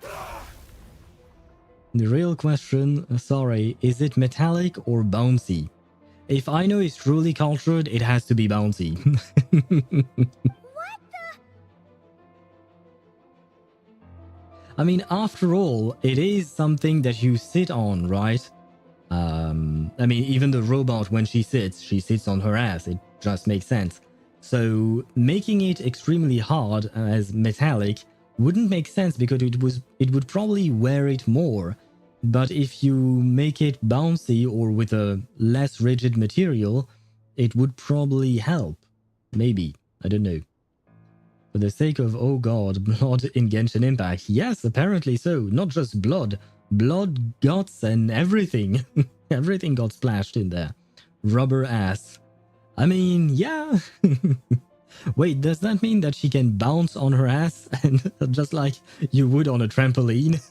The real question, sorry, is it metallic or bouncy? If I know it's truly cultured, it has to be bouncy. What the? I mean, after all, it is something that you sit on, right? I mean, even the robot, when she sits on her ass. It just makes sense. So making it extremely hard as metallic wouldn't make sense because it would probably wear it more. But if you make it bouncy or with a less rigid material, it would probably help. Maybe. I don't know. For the sake of, oh god, blood in Genshin Impact. Yes, apparently so. Not just blood. Blood, guts, and everything. Everything got splashed in there. Rubber ass. I mean, yeah. Wait, does that mean that she can bounce on her ass and just like you would on a trampoline?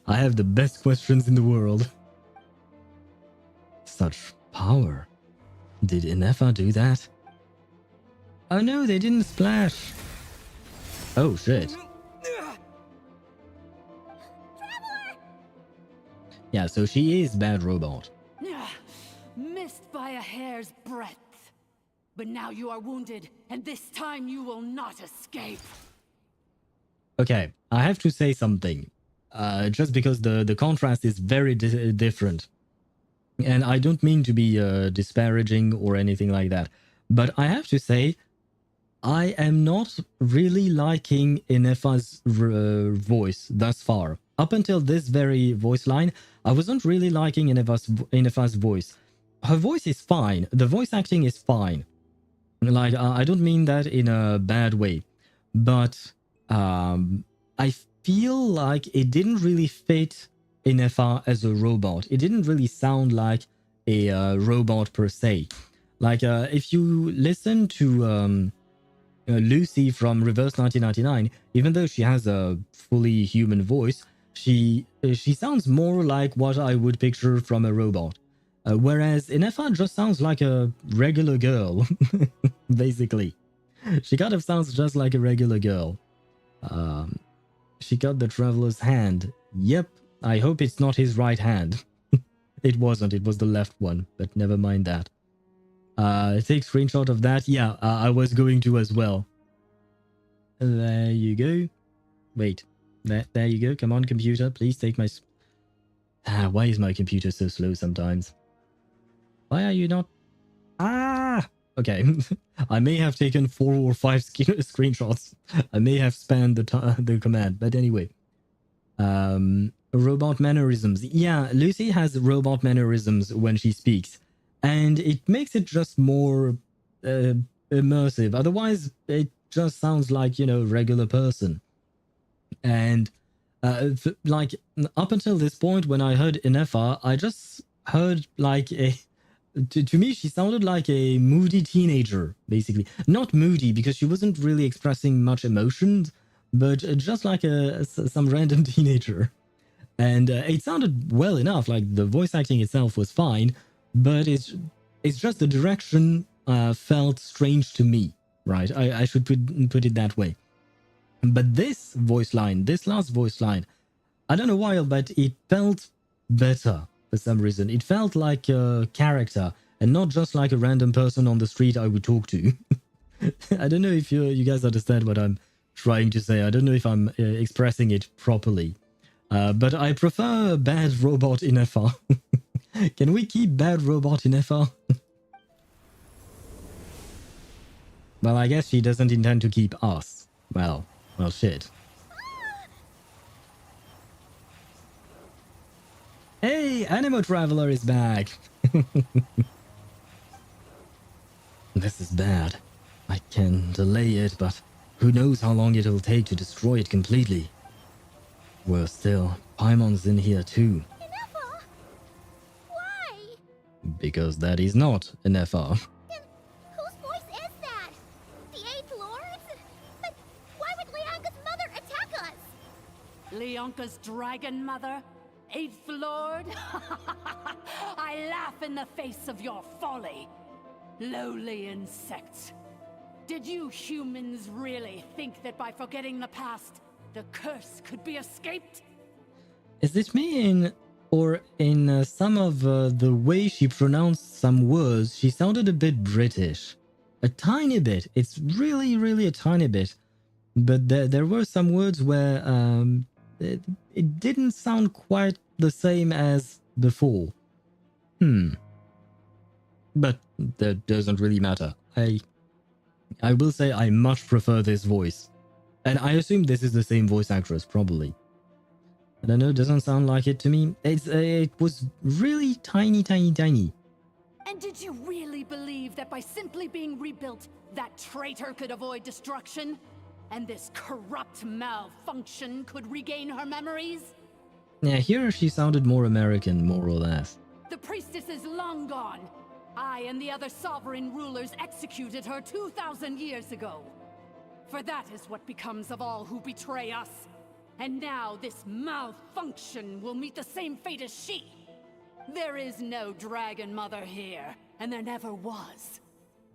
I have the best questions in the world. Such power. Did Ineffa do that? Oh no, they didn't splash. Oh shit. Yeah, so she is bad robot. Missed by a hair's breadth. But now you are wounded, and this time you will not escape. Okay, I have to say something. Just because the contrast is very different. And I don't mean to be disparaging or anything like that. But I have to say, I am not really liking Ineffa's voice thus far. Up until this very voice line, I wasn't really liking Ineffa's voice. Her voice is fine. The voice acting is fine. Like, I don't mean that in a bad way. But I feel like it didn't really fit Ineffa as a robot. It didn't really sound like a robot per se. Like, if you listen to Lucy from Reverse 1999, even though she has a fully human voice, she sounds more like what I would picture from a robot. Whereas Ineffa just sounds like a regular girl, basically. She kind of sounds just like a regular girl. She got the Traveler's hand. Yep, I hope it's not his right hand. It wasn't, it was the left one, but never mind that. Take screenshot of that. Yeah, I was going to as well. There you go. Wait, there you go. Come on, computer, please take my... why is my computer so slow sometimes? Why are you not... Ah! Okay, I may have taken 4 or 5 screenshots. I may have spammed the command, but anyway. Robot mannerisms. Yeah, Lucy has robot mannerisms when she speaks. And it makes it just more immersive. Otherwise, it just sounds like, you know, regular person. And like, up until this point, when I heard Ineffa, I just heard like a... To me, she sounded like a moody teenager, basically. Not moody, because she wasn't really expressing much emotions, but just like some random teenager. And it sounded well enough, like the voice acting itself was fine, but it's just the direction felt strange to me, right? I should put it that way. But this last voice line, I don't know why, but it felt better. for some reason. It felt like a character and not just like a random person on the street I would talk to. I don't know if you guys understand what I'm trying to say. I don't know if I'm expressing it properly. But I prefer bad robot Ineffa. Can we keep bad robot Ineffa? Well, I guess she doesn't intend to keep us. Well, shit. Hey, Animo Traveler is back! This is bad. I can delay it, but who knows how long it'll take to destroy it completely. Worse still, Paimon's in here too. Ineffa! Why? Because that is not Ineffa. Then whose voice is that? The Eighth Lord's? But why would Leonka's mother attack us? Leonka's dragon mother? Eighth Lord? I laugh in the face of your folly. Lowly insects. Did you humans really think that by forgetting the past, the curse could be escaped? Is it me in some of the way she pronounced some words, she sounded a bit British. A tiny bit. It's really, really a tiny bit. But there were some words where it didn't sound quite the same as before. But that doesn't really matter. I will say I much prefer this voice. And I assume this is the same voice actress, probably. I don't know, it doesn't sound like it to me. It was really tiny. And did you really believe that by simply being rebuilt, that traitor could avoid destruction? And this corrupt malfunction could regain her memories? Yeah, here she sounded more American, more or less. The priestess is long gone. I and the other sovereign rulers executed her 2,000 years ago. For that is what becomes of all who betray us. And now this malfunction will meet the same fate as she. There is no Dragon Mother here, and there never was.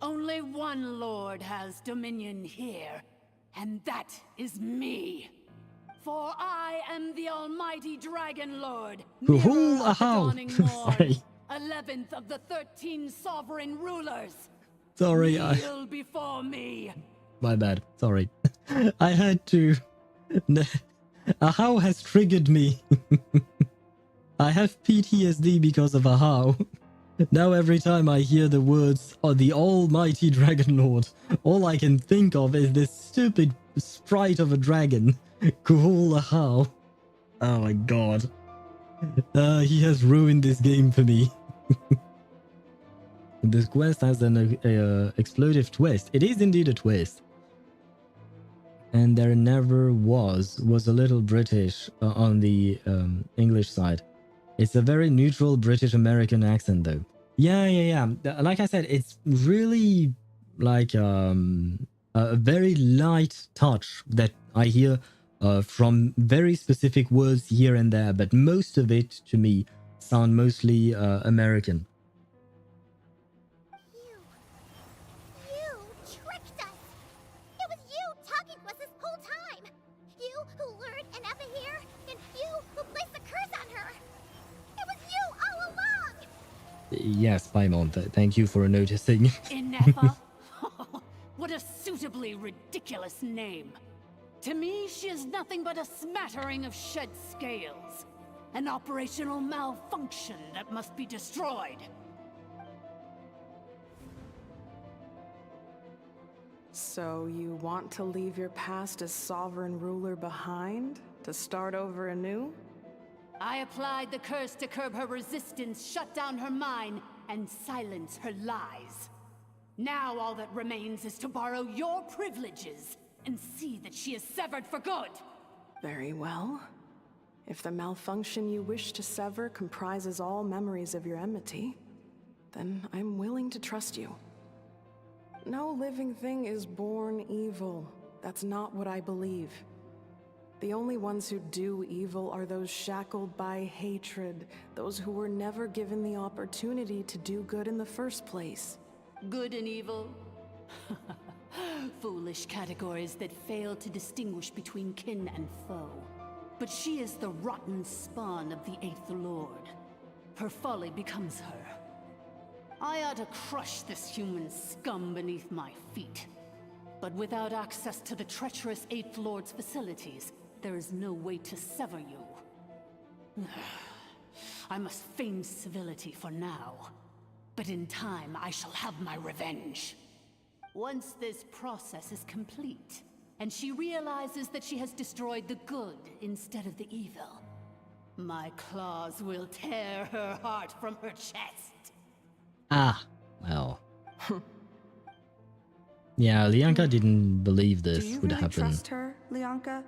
Only one Lord has dominion here, and that is me. For I am the almighty Dragon Lord, mirror of the dawning morn, 11th of the 13 sovereign rulers. Sorry, Kneel before me. My bad, sorry. I had to... Ahau has triggered me. I have PTSD because of Ahau. Now every time I hear the words the almighty Dragon Lord, all I can think of is this stupid sprite of a dragon, Kuhul Ahau. Oh my god. He has ruined this game for me. This quest has an explosive twist. It is indeed a twist. And there never was a little British on the English side. It's a very neutral British-American accent though. Yeah. Like I said, it's really like a very light touch that I hear from very specific words here and there, but most of it to me sound mostly American. You tricked us! It was you talking to us this whole time! You who lured Ineffa here, and you who placed the curse on her! It was you all along! Yes, Paimon, thank you for noticing. Ineffa? What a suitably ridiculous name. To me, she is nothing but a smattering of shed scales. An operational malfunction that must be destroyed. So you want to leave your past as sovereign ruler behind? To start over anew? I applied the curse to curb her resistance, shut down her mind, and silence her lies. Now all that remains is to borrow your privileges and see that she is severed for good. Very well. If the malfunction you wish to sever comprises all memories of your enmity, then I'm willing to trust you. No living thing is born evil. That's not what I believe. The only ones who do evil are those shackled by hatred, those who were never given the opportunity to do good in the first place. Good and evil? Foolish categories that fail to distinguish between kin and foe. But she is the rotten spawn of the Eighth Lord. her folly becomes her. I ought to crush this human scum beneath my feet. But without access to the treacherous Eighth Lord's facilities, there is no way to sever you. I must feign civility for now, but in time I shall have my revenge. Once this process is complete, and she realizes that she has destroyed the good instead of the evil, my claws will tear her heart from her chest. Ah, well. Yeah, Lianka didn't believe this would happen. Do you really trust her, Lianka?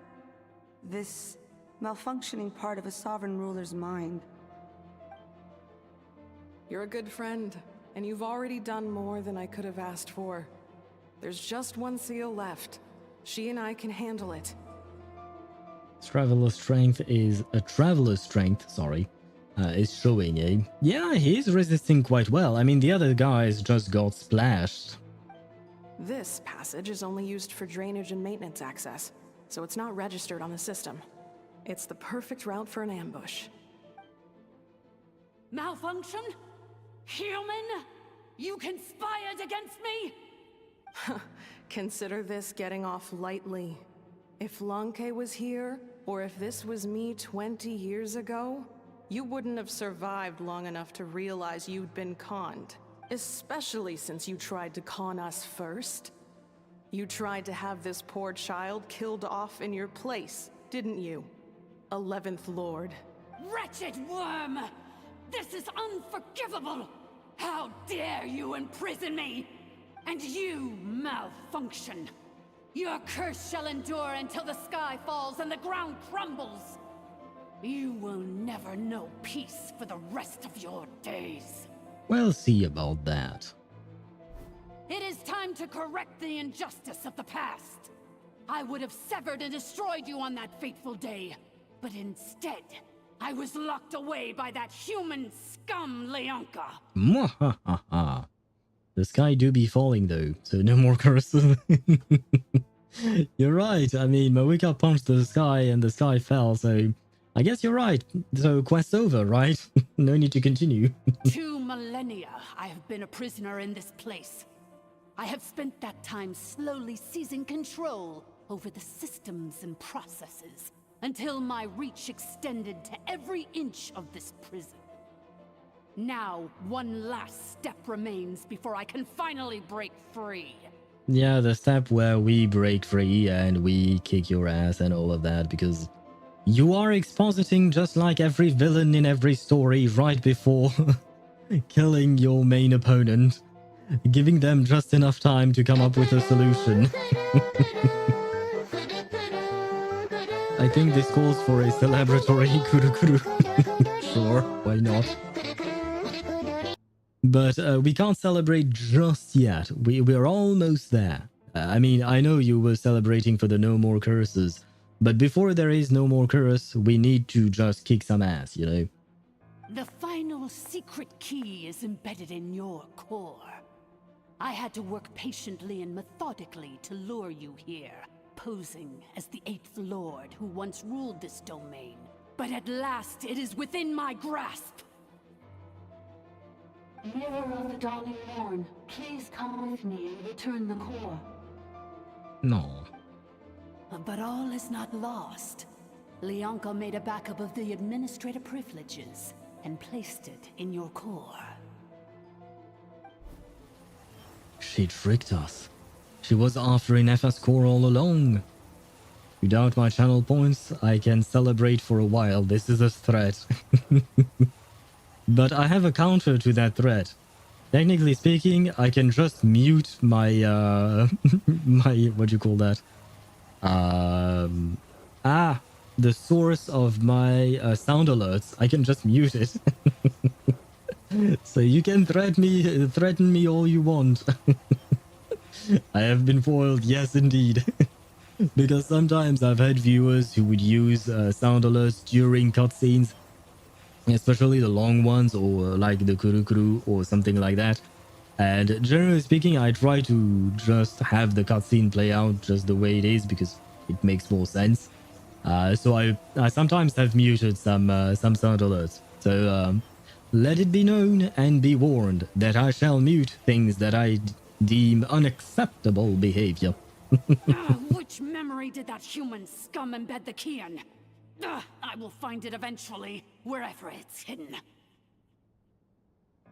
This malfunctioning part of a sovereign ruler's mind. You're a good friend, and you've already done more than I could have asked for. There's just one seal left. She and I can handle it. Traveler's strength, sorry, is showing, eh? Yeah, he's resisting quite well. I mean, the other guys just got splashed. This passage is only used for drainage and maintenance access, so it's not registered on the system. It's the perfect route for an ambush. Malfunction? Human? You conspired against me? Consider this getting off lightly. If Lanke was here, or if this was me 20 years ago, you wouldn't have survived long enough to realize you'd been conned. Especially since you tried to con us first. You tried to have this poor child killed off in your place, didn't you? 11th Lord. Wretched worm! This is unforgivable! How dare you imprison me! And you malfunction! Your curse shall endure until the sky falls and the ground crumbles! You will never know peace for the rest of your days. We'll see about that. It is time to correct the injustice of the past. I would have severed and destroyed you on that fateful day, but instead, I was locked away by that human scum, Lianka. Mwahaha. The sky do be falling though, so no more curses. You're right, I mean, Mawika punched the sky and the sky fell, so I guess you're right. So quest over, right? No need to continue. 2 millennia I have been a prisoner in this place. I have spent that time slowly seizing control over the systems and processes until my reach extended to every inch of this prison. Now, one last step remains before I can finally break free. Yeah, the step where we break free and we kick your ass and all of that, because you are expositing just like every villain in every story right before killing your main opponent, giving them just enough time to come up with a solution. I think this calls for a celebratory kuru-kuru. Sure, why not? But we can't celebrate just yet. We're almost there. I mean, I know you were celebrating for the no more curses, but before there is no more curse, we need to just kick some ass, you know? The final secret key is embedded in your core. I had to work patiently and methodically to lure you here, posing as the 8th Lord who once ruled this domain. But at last, it is within my grasp. Mirror of the dawning morn, please come with me and return the core. No. But all is not lost. Lianka made a backup of the administrative privileges and placed it in your core. She tricked us. She was after Ineffa's core all along. Without my channel points, I can celebrate for a while. This is a threat. But I have a counter to that threat. Technically speaking, I can just mute my, what do you call that? The source of my sound alerts. I can just mute it. So you can threaten me all you want. I have been foiled, yes indeed. Because sometimes I've had viewers who would use sound alerts during cutscenes, especially the long ones, or like the kuru-kuru or something like that. And generally speaking, I try to just have the cutscene play out just the way it is because it makes more sense. So I sometimes have muted some sound alerts. So Let it be known and be warned that I shall mute things that I deem unacceptable behavior. Which memory did that human scum embed the key in? I will find it eventually, wherever it's hidden.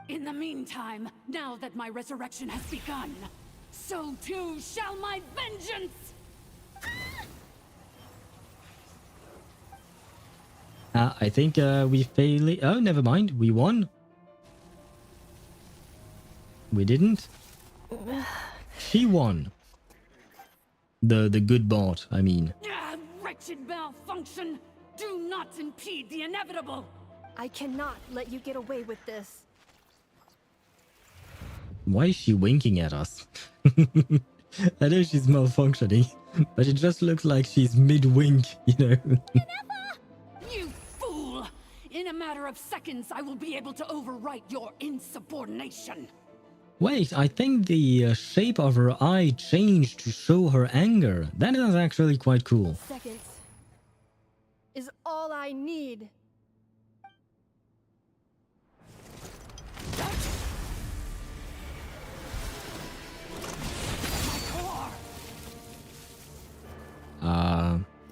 In the meantime, now that my resurrection has begun, so too shall my vengeance! I think we failed. Oh, never mind. We won. We didn't. She won. The good bot, I mean. Wretched malfunction! Do not impede the inevitable! I cannot let you get away with this. Why is she winking at us? I know she's malfunctioning, but it just looks like she's mid-wink, you know. You fool! In a matter of seconds, I will be able to overwrite your insubordination. Wait, I think the shape of her eye changed to show her anger. That is actually quite cool. Seconds is all I need.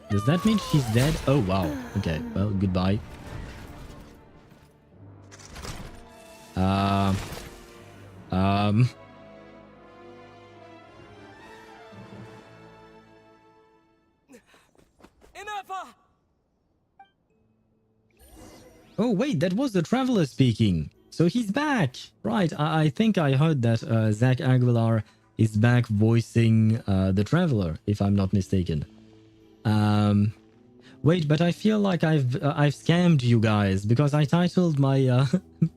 Does that mean she's dead? Oh, wow. Okay, well, goodbye. Ineffa! Oh, wait, that was the Traveler speaking. So he's back. Right, I think I heard that Zach Aguilar is back voicing the Traveler, if I'm not mistaken. Wait, but I feel like I've scammed you guys because I titled my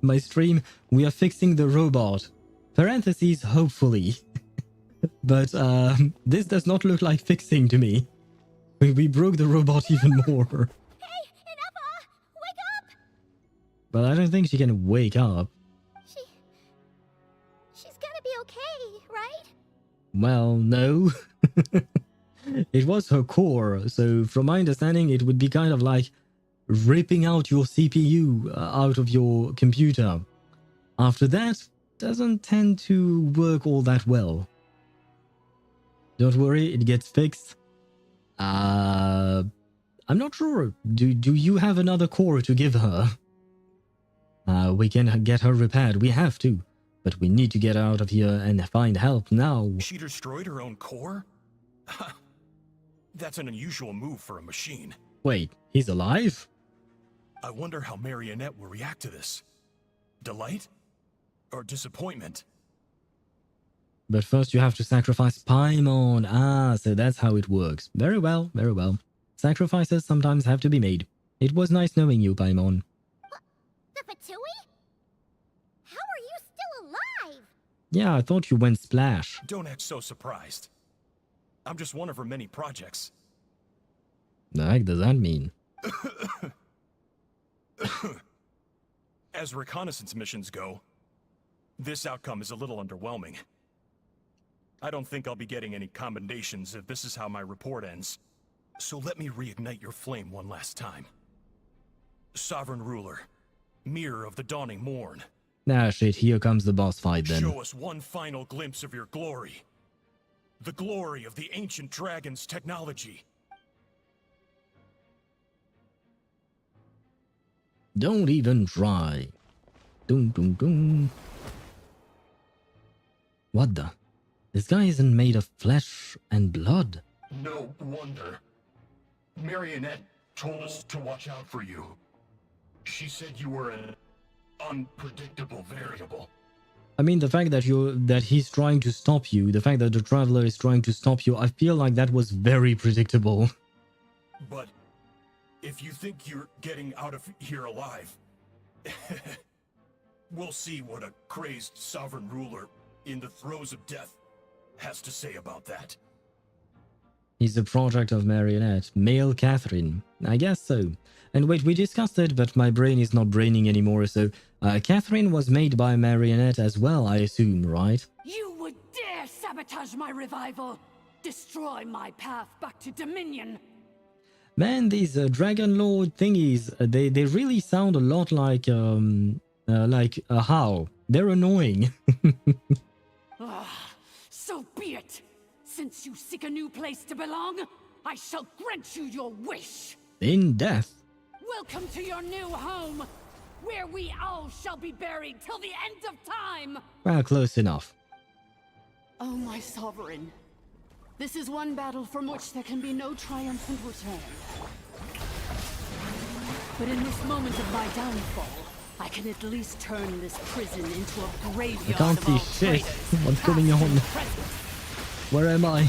my stream "We are fixing the robot," parentheses hopefully, but this does not look like fixing to me. We broke the robot even more. Hey, Ineffa, wake up! But I don't think she can wake up. She's gonna be okay, right? Well, no. It was her core, so from my understanding it would be kind of like ripping out your CPU out of your computer. After that, doesn't tend to work all that well. Don't worry, it gets fixed. I'm not sure. Do you have another core to give her? We can get her repaired, we have to. But we need to get out of here and find help now. She destroyed her own core? That's an unusual move for a machine. Wait, he's alive? I wonder how Marionette will react to this. Delight? Or disappointment? But first you have to sacrifice Paimon. Ah, so that's how it works. Very well, very well. Sacrifices sometimes have to be made. It was nice knowing you, Paimon. The Fatui? How are you still alive? Yeah, I thought you went splash. Don't act so surprised. I'm just one of her many projects. The heck does that mean? As reconnaissance missions go, this outcome is a little underwhelming. I don't think I'll be getting any commendations if this is how my report ends. So let me reignite your flame one last time. Sovereign Ruler, Mirror of the Dawning Morn. Ah shit, here comes the boss fight then. Show us one final glimpse of your glory. The glory of the ancient dragon's technology. Don't even try. Dun dun dun. What the? This guy isn't made of flesh and blood. No wonder. Marionette told us to watch out for you. She said you were an unpredictable variable. I mean, the fact that he's trying to stop you, the fact that the Traveler is trying to stop you, I feel like that was very predictable. But if you think you're getting out of here alive, we'll see what a crazed sovereign ruler in the throes of death has to say about that. He's a project of Marionette, male Catherine. I guess so. And wait, we discussed it, but my brain is not braining anymore, so Catherine was made by Marionette as well, I assume, right? You would dare sabotage my revival! Destroy my path back to Dominion! Man, these Dragon Lord thingies, they really sound a lot like How? They're annoying. So be it. Since you seek a new place to belong, I shall grant you your wish. In death. Welcome to your new home, where we all shall be buried till the end of time. Well, close enough. Oh, my sovereign. This is one battle from which there can be no triumphant return. But in this moment of my downfall, I can at least turn this prison into a graveyard. I can't see shit. What's going on? Where am I?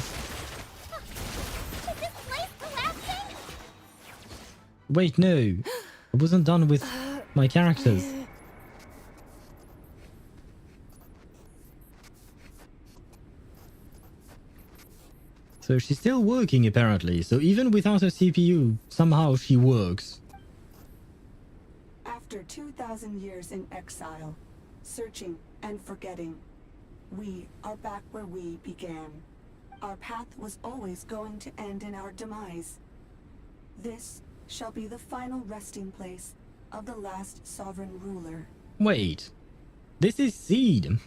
Wait, no. I wasn't done with my characters. So she's still working apparently. So even without a CPU, somehow she works. After 2,000 years in exile, searching and forgetting, we are back where we began. Our path was always going to end in our demise. This shall be the final resting place of the last sovereign ruler. Wait. This is Seed.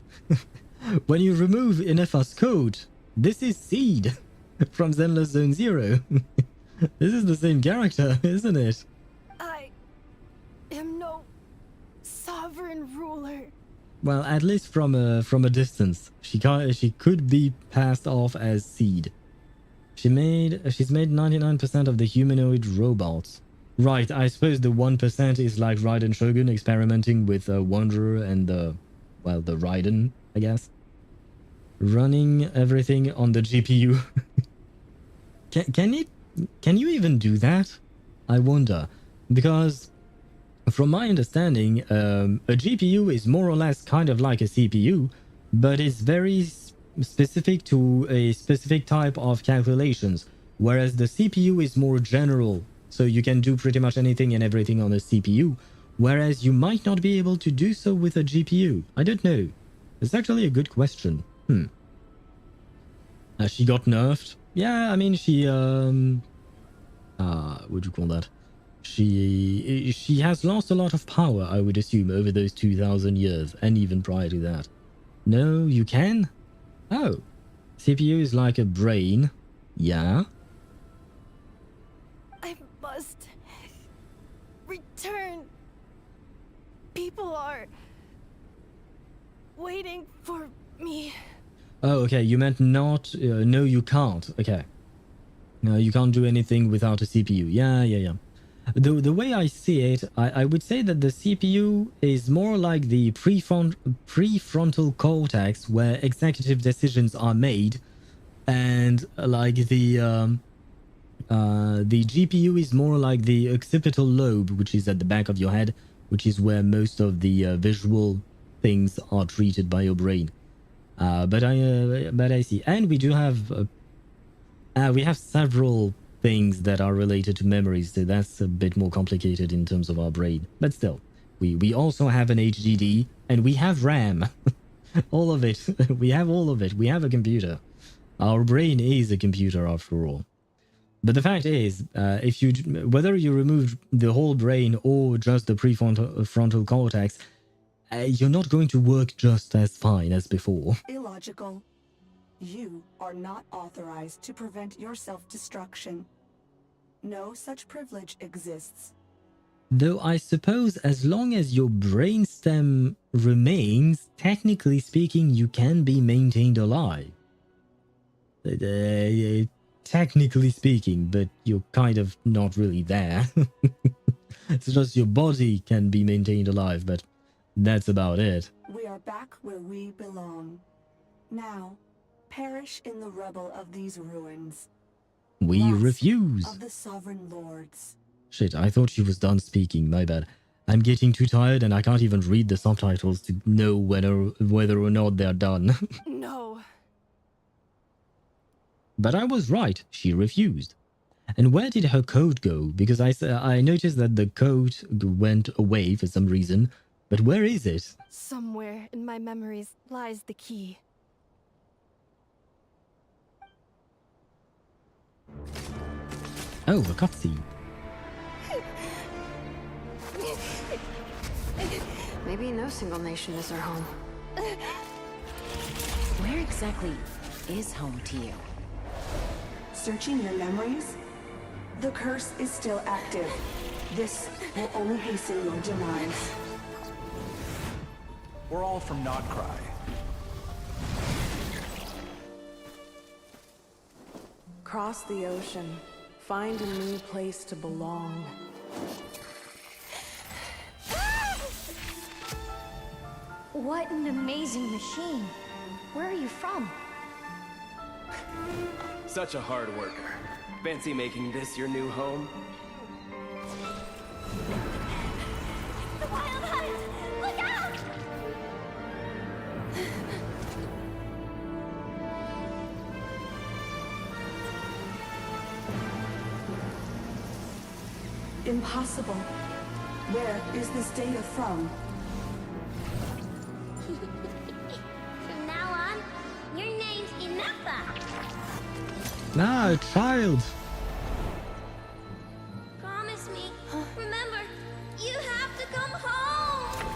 When you remove Ineffa's code, this is Seed from Zenless Zone Zero. This is the same character, isn't it? I am no sovereign ruler. Well, at least from a distance, she could be passed off as Seed. She's made 99% of the humanoid robots. Right, I suppose the 1% is like Raiden Shogun experimenting with Wanderer and the Raiden, I guess. Running everything on the GPU. Can you even do that? I wonder, because from my understanding, a GPU is more or less kind of like a CPU, but it's very specific to a specific type of calculations, whereas the CPU is more general, so you can do pretty much anything and everything on a CPU, whereas you might not be able to do so with a GPU. I don't know. It's actually a good question. She got nerfed. Yeah, I mean, she what do you call that? She has lost a lot of power, I would assume, over those 2,000 years, and even prior to that. No, you can? Oh. CPU is like a brain. Yeah. I must return. People are waiting for me. Oh, okay. You meant not... no, you can't. Okay. No, you can't do anything without a CPU. Yeah. The way I see it, I would say that the CPU is more like the prefrontal cortex where executive decisions are made, and like the GPU is more like the occipital lobe, which is at the back of your head, which is where most of the visual things are treated by your brain. But I see, and we do have we have several things that are related to memories, so that's a bit more complicated in terms of our brain. But still, we also have an HDD, and we have RAM. All of it. We have all of it. We have a computer. Our brain is a computer after all. But the fact is, whether you remove the whole brain or just the prefrontal cortex, you're not going to work just as fine as before. Illogical. You are not authorized to prevent your self-destruction. No such privilege exists. Though I suppose as long as your brainstem remains, technically speaking, you can be maintained alive. Technically speaking, but you're kind of not really there. It's just your body can be maintained alive, but that's about it. We are back where we belong. Now, perish in the rubble of these ruins. We refuse. Of the sovereign lords. Shit, I thought she was done speaking, my bad. I'm getting too tired and I can't even read the subtitles to know whether or not they're done. No. But I was right, she refused. And where did her code go? Because I noticed that the code went away for some reason. But where is it? Somewhere in my memories lies the key. Oh, a cutscene. Maybe Maybe no single nation is our home. Where exactly is home to you? Searching your memories? The curse is still active. This will only hasten your demise. We're all from Nod-Krai. Cross the ocean. Find a new place to belong. What an amazing machine. Where are you from? Such a hard worker. Fancy making this your new home? The Wild Hunt! Look out! Impossible. Where is this data from? From now on, your name's Ineffa. Nah, child. Promise me. Remember, you have to come home.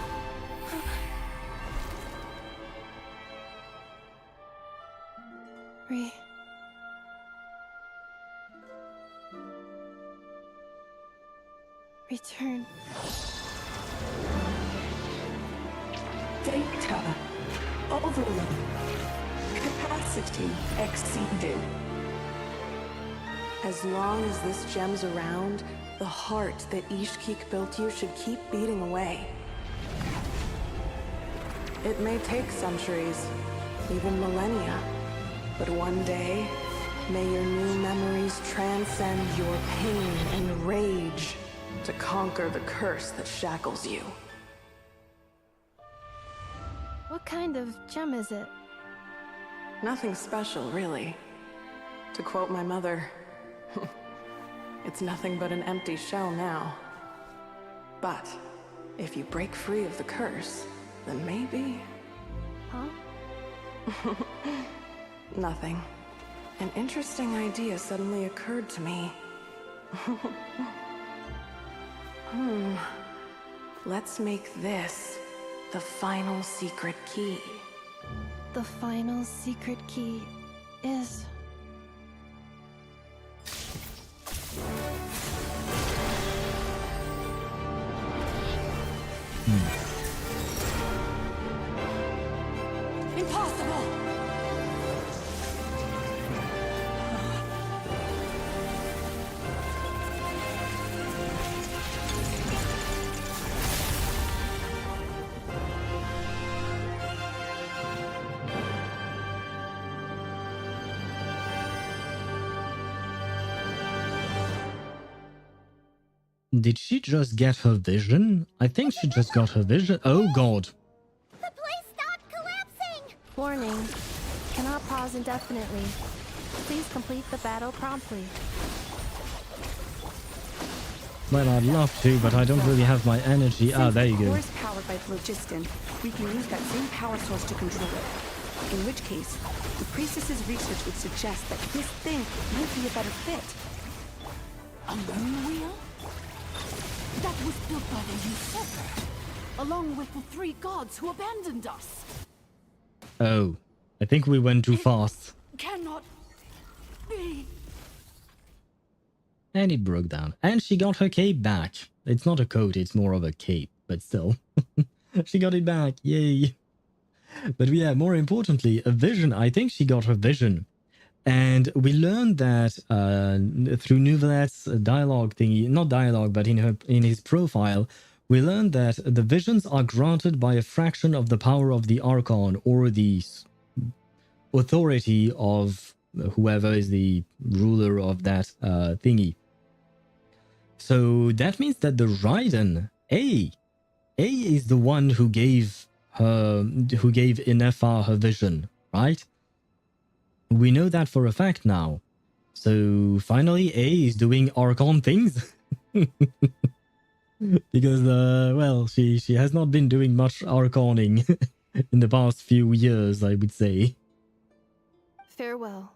Return. Data. Overload. Capacity exceeded. As long as this gem's around, the heart that Ishkik built you should keep beating away. It may take centuries, even millennia, but one day, may your new memories transcend your pain and rage to conquer the curse that shackles you. What kind of gem is it? Nothing special, really. To quote my mother, it's nothing but an empty shell now. But if you break free of the curse, then maybe... Huh? Nothing. An interesting idea suddenly occurred to me. Let's make this the final secret key. The final secret key is... Impossible! Did she just get her vision? I think she just got her vision. Oh god. The place stopped collapsing! Warning. Cannot pause indefinitely. Please complete the battle promptly. Well, I'd love to, but I don't really have my energy. Ah, there you go. Since the core is powered by phlogiston, we can use that same power source to control it. In which case, the priestess's research would suggest that this thing might be a better fit. A moon wheel? That was built by the usurper, along with the 3 gods who abandoned us. Oh, I think we went too fast. Cannot be. And it broke down. And she got her cape back. It's not a coat, it's more of a cape, but still. She got it back, yay. But yeah, more importantly, a vision. I think she got her vision. And we learned that through Nouvelette's dialogue thingy, not dialogue, but in his profile, we learned that the visions are granted by a fraction of the power of the Archon, or the authority of whoever is the ruler of that thingy. So that means that the Raiden, A is the one who gave Ineffa her vision, right? We know that for a fact now. So finally, A is doing Archon things. Because, well, she has not been doing much Archoning in the past few years, I would say. Farewell.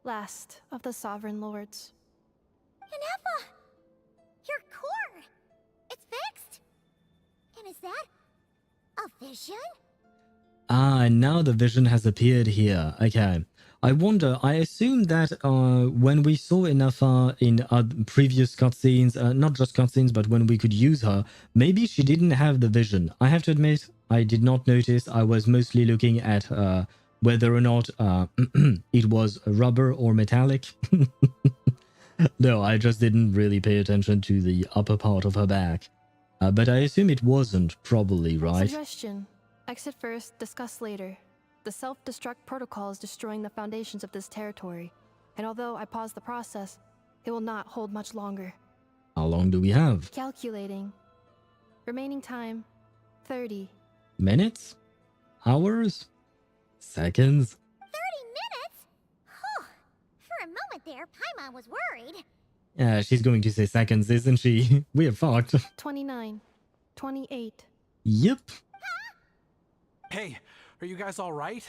Last of the Sovereign Lords. Ineffa! Your core! It's fixed! And is that A vision? Ah, and now the vision has appeared here. Okay. I wonder, I assume that when we saw Ineffa in previous cutscenes, not just cutscenes, but when we could use her, maybe she didn't have the vision. I have to admit, I did not notice. I was mostly looking at whether or not it was rubber or metallic. No, I just didn't really pay attention to the upper part of her back. But I assume it wasn't, probably, right? Suggestion. Exit first, discuss later. The self-destruct protocol is destroying the foundations of this territory, and although I paused the process, it will not hold much longer. How long do we have? Calculating. Remaining time, 30. Minutes? Hours? Seconds? 30 minutes? Whew. For a moment there, Paimon was worried. Yeah, she's going to say seconds, isn't she? We're fucked. 29. 28. Yep. Hey, are you guys all right?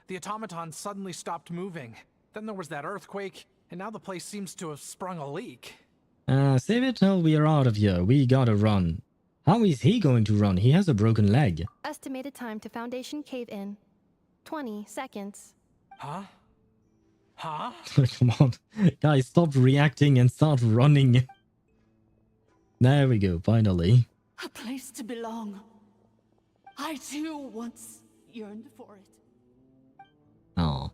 The automaton suddenly stopped moving. Then there was that earthquake, and now the place seems to have sprung a leak. Save it till we are out of here. We gotta run. How is he going to run? He has a broken leg. Estimated time to Foundation cave-in. 20 seconds. Huh? Huh? Come on. Guys, stop reacting and start running. There we go, finally. A place to belong. I too once yearned for it. Oh.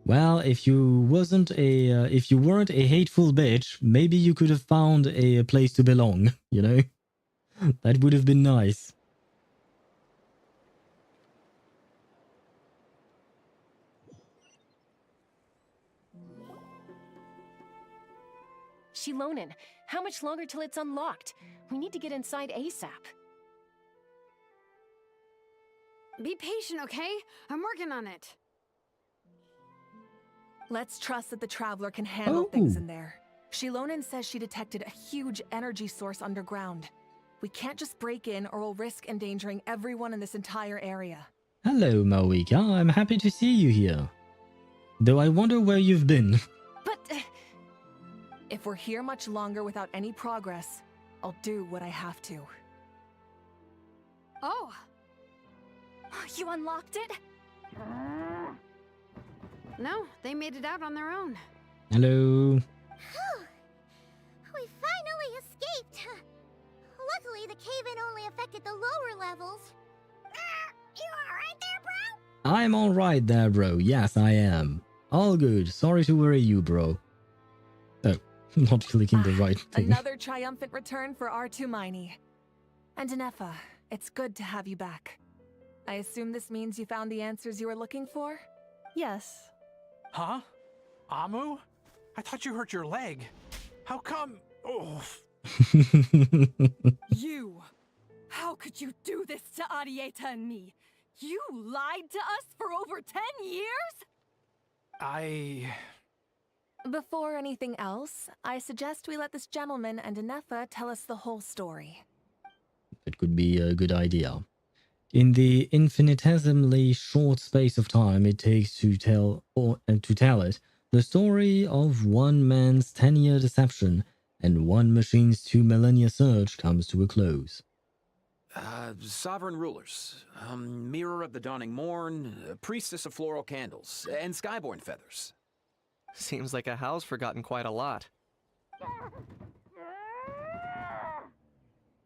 Well, if you weren't a hateful bitch, maybe you could have found a place to belong, you know? That would have been nice. Shilonen, how much longer till it's unlocked? We need to get inside ASAP. Be patient, okay? I'm working on it. Let's trust that the Traveler can handle things in there. Shilonen says she detected a huge energy source underground. We can't just break in or we'll risk endangering everyone in this entire area. Hello, Mawika. I'm happy to see you here. Though I wonder where you've been. But if we're here much longer without any progress, I'll do what I have to. Oh! You unlocked it? No, they made it out on their own. Hello. We finally escaped. Luckily, the cave-in only affected the lower levels. You alright there, bro? I'm alright there, bro. Yes, I am. All good. Sorry to worry you, bro. Oh, not clicking the right thing. Another triumphant return for R2 Miney. And Ineffa, it's good to have you back. I assume this means you found the answers you were looking for? Yes. Huh? Amu? I thought you hurt your leg. How come? Oh. You! How could you do this to Arieta and me? You lied to us for over 10 years? Before anything else, I suggest we let this gentleman and Ineffa tell us the whole story. It could be a good idea. In the infinitesimally short space of time it takes to tell it, the story of one man's 10-year deception and one machine's 2 millennia search comes to a close. Sovereign rulers, mirror of the dawning morn, priestess of floral candles, and skyborn feathers. Seems like a house forgotten quite a lot.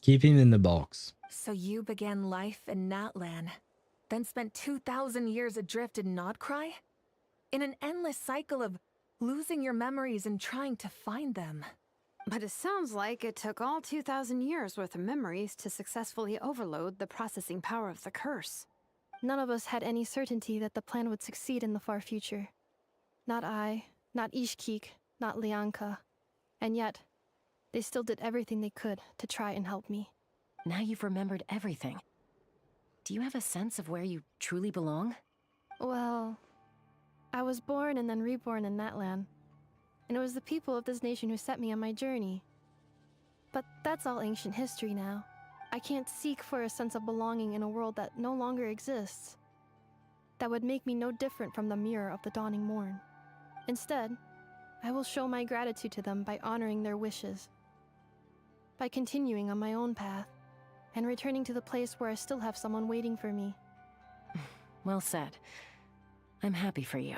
Keep him in the box. So you began life in Natlan, then spent 2,000 years adrift in Nod-Krai? In an endless cycle of losing your memories and trying to find them. But it sounds like it took all 2,000 years worth of memories to successfully overload the processing power of the curse. None of us had any certainty that the plan would succeed in the far future. Not I, not Ishkik, not Lianka. And yet, they still did everything they could to try and help me. Now you've remembered everything. Do you have a sense of where you truly belong? Well, I was born and then reborn in Natlan. And it was the people of this nation who set me on my journey. But that's all ancient history now. I can't seek for a sense of belonging in a world that no longer exists. That would make me no different from the mirror of the dawning morn. Instead, I will show my gratitude to them by honoring their wishes. By continuing on my own path, and returning to the place where I still have someone waiting for me. Well said. I'm happy for you.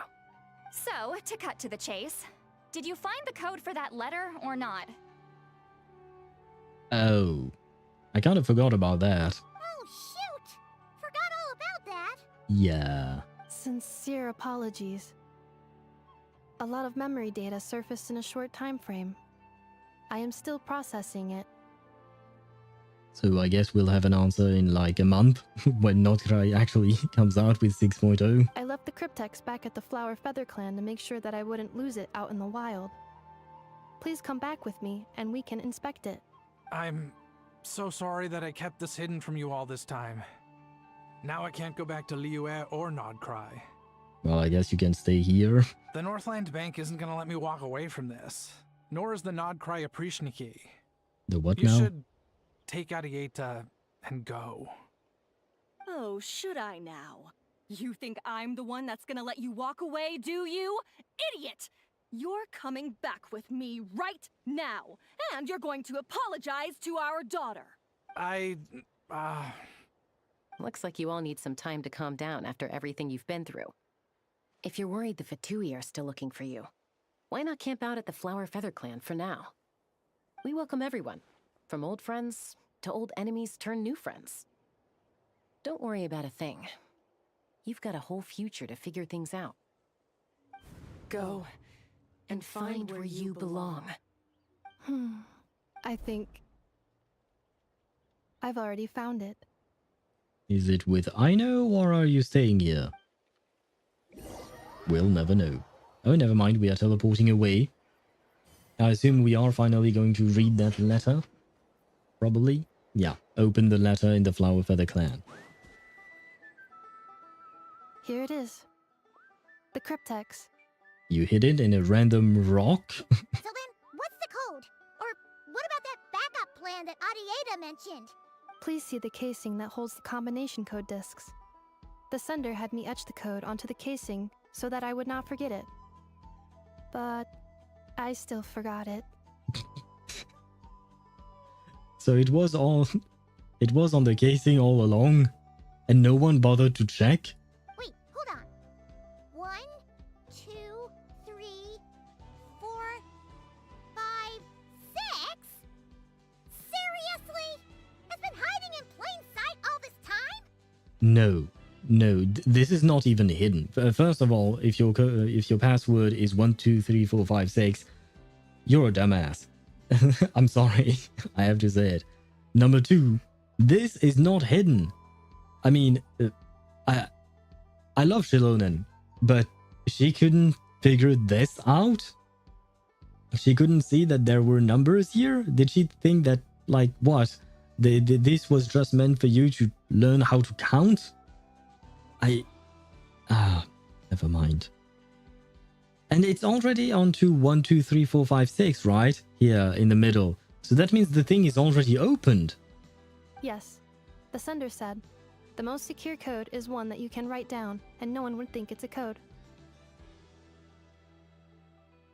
So, to cut to the chase, did you find the code for that letter or not? Oh, I kind of forgot about that. Oh, shoot! Forgot all about that. Yeah. Sincere apologies. A lot of memory data surfaced in a short time frame. I am still processing it. So I guess we'll have an answer in like a month when Nod-Krai actually comes out with 6.0. I left the cryptex back at the Flower Feather Clan to make sure that I wouldn't lose it out in the wild. Please come back with me and we can inspect it. I'm so sorry that I kept this hidden from you all this time. Now I can't go back to Liyue or Nod-Krai. Well, I guess you can stay here. The Northland Bank isn't gonna let me walk away from this, nor is the Nod-Krai Aprishniki. The what You now? should take Arieta and go. Oh, should I now? You think I'm the one that's gonna let you walk away, do you? Idiot! You're coming back with me right now, and you're going to apologize to our daughter. Looks like you all need some time to calm down after everything you've been through. If you're worried the Fatui are still looking for you, why not camp out at the Flower Feather Clan for now? We welcome everyone, from old friends to old enemies turned new friends. Don't worry about a thing. You've got a whole future to figure things out. Go and find where you belong. I think I've already found it. Is it with Aino or are you staying here? We'll never know. Oh, never mind, we are teleporting away. I assume we are finally going to read that letter. Probably. Yeah, open the letter in the Flower Feather Clan. Here it is. The cryptex. You hid it in a random rock? So then, what's the code? Or what about that backup plan that Arieta mentioned? Please see the casing that holds the combination code discs. The sender had me etch the code onto the casing so that I would not forget it. But I still forgot it. So it was on the casing all along, and no one bothered to check? Wait, hold on. 1, 2, 3, 4, 5, 6? Seriously? It's been hiding in plain sight all this time? No, this is not even hidden. First of all, if your password is 123456, you're a dumbass. I'm sorry, I have to say it. Number 2, this is not hidden. I mean, I love Shilonen, but she couldn't figure this out? She couldn't see that there were numbers here? Did she think that, like, what? This was just meant for you to learn how to count? Never mind. And it's already on to 1, 2, 3, 4, 5, 6, right? Here in the middle. So that means the thing is already opened. Yes. The sender said, the most secure code is one that you can write down, and no one would think it's a code.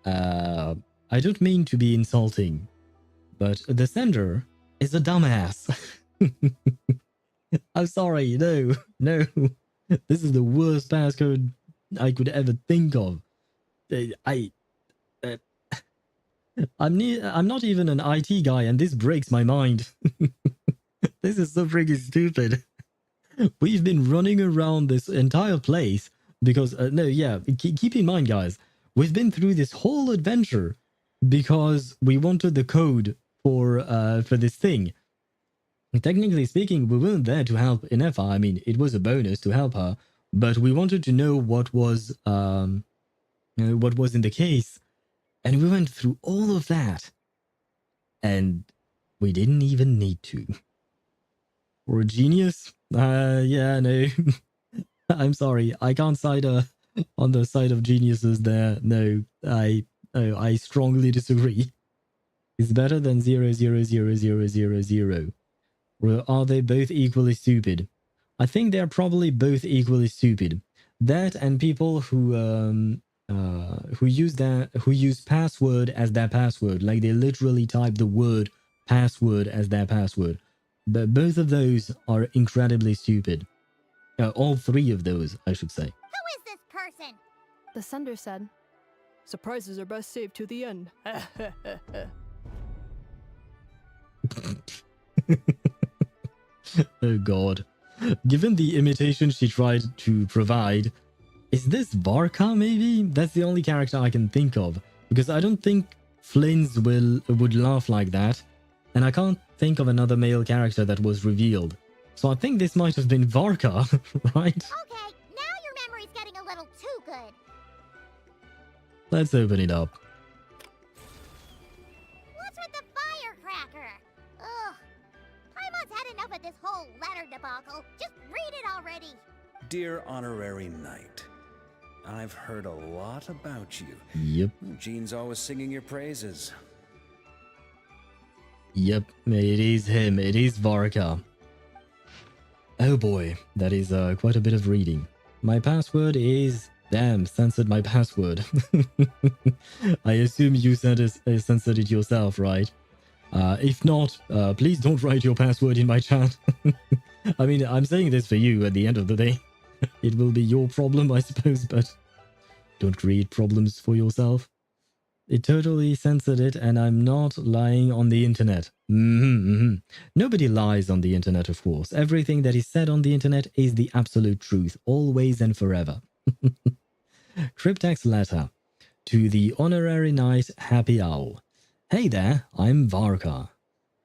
I don't mean to be insulting, but the sender is a dumbass. I'm sorry, no. This is the worst passcode I could ever think of. I'm not even an IT guy, and this breaks my mind. This is so freaking stupid. We've been running around this entire place because keep in mind, guys, we've been through this whole adventure because we wanted the code for this thing. Technically speaking, we weren't there to help Ineffa. I mean, it was a bonus to help her, but we wanted to know what was in the case, and we went through all of that, and we didn't even need to. For a genius? Yeah, no. I'm sorry, I can't side on the side of geniuses there. No, I strongly disagree. It's better than 0.00000. Or are they both equally stupid? I think they're probably both equally stupid. That and people who use password as their password, like they literally type the word password as their password. But both of those are incredibly stupid. All three of those, I should say. Who is this person? The sender said, "Surprises are best saved to the end." Oh god. Given the imitation she tried to provide, is this Varka maybe? That's the only character I can think of. Because I don't think Flynn's would laugh like that. And I can't think of another male character that was revealed. So I think this might have been Varka, right? Okay, now your memory's getting a little too good. Let's open it up. What's with the firecracker? Ugh. Paimon's had enough of this whole letter debacle. Just read it already. Dear Honorary Knight, I've heard a lot about you. Yep. Jean's always singing your praises. Yep, it is him. It is Varka. Oh boy, that is quite a bit of reading. My password is... Damn, censored my password. I assume you censored it yourself, right? If not, please don't write your password in my chat. I mean, I'm saying this for you at the end of the day. It will be your problem, I suppose, but don't create problems for yourself. It totally censored it, and I'm not lying on the internet. Nobody lies on the internet, of course. Everything that is said on the internet is the absolute truth, always and forever. Cryptex letter to the Honorary Knight Happy Owl. Hey there, I'm Varka.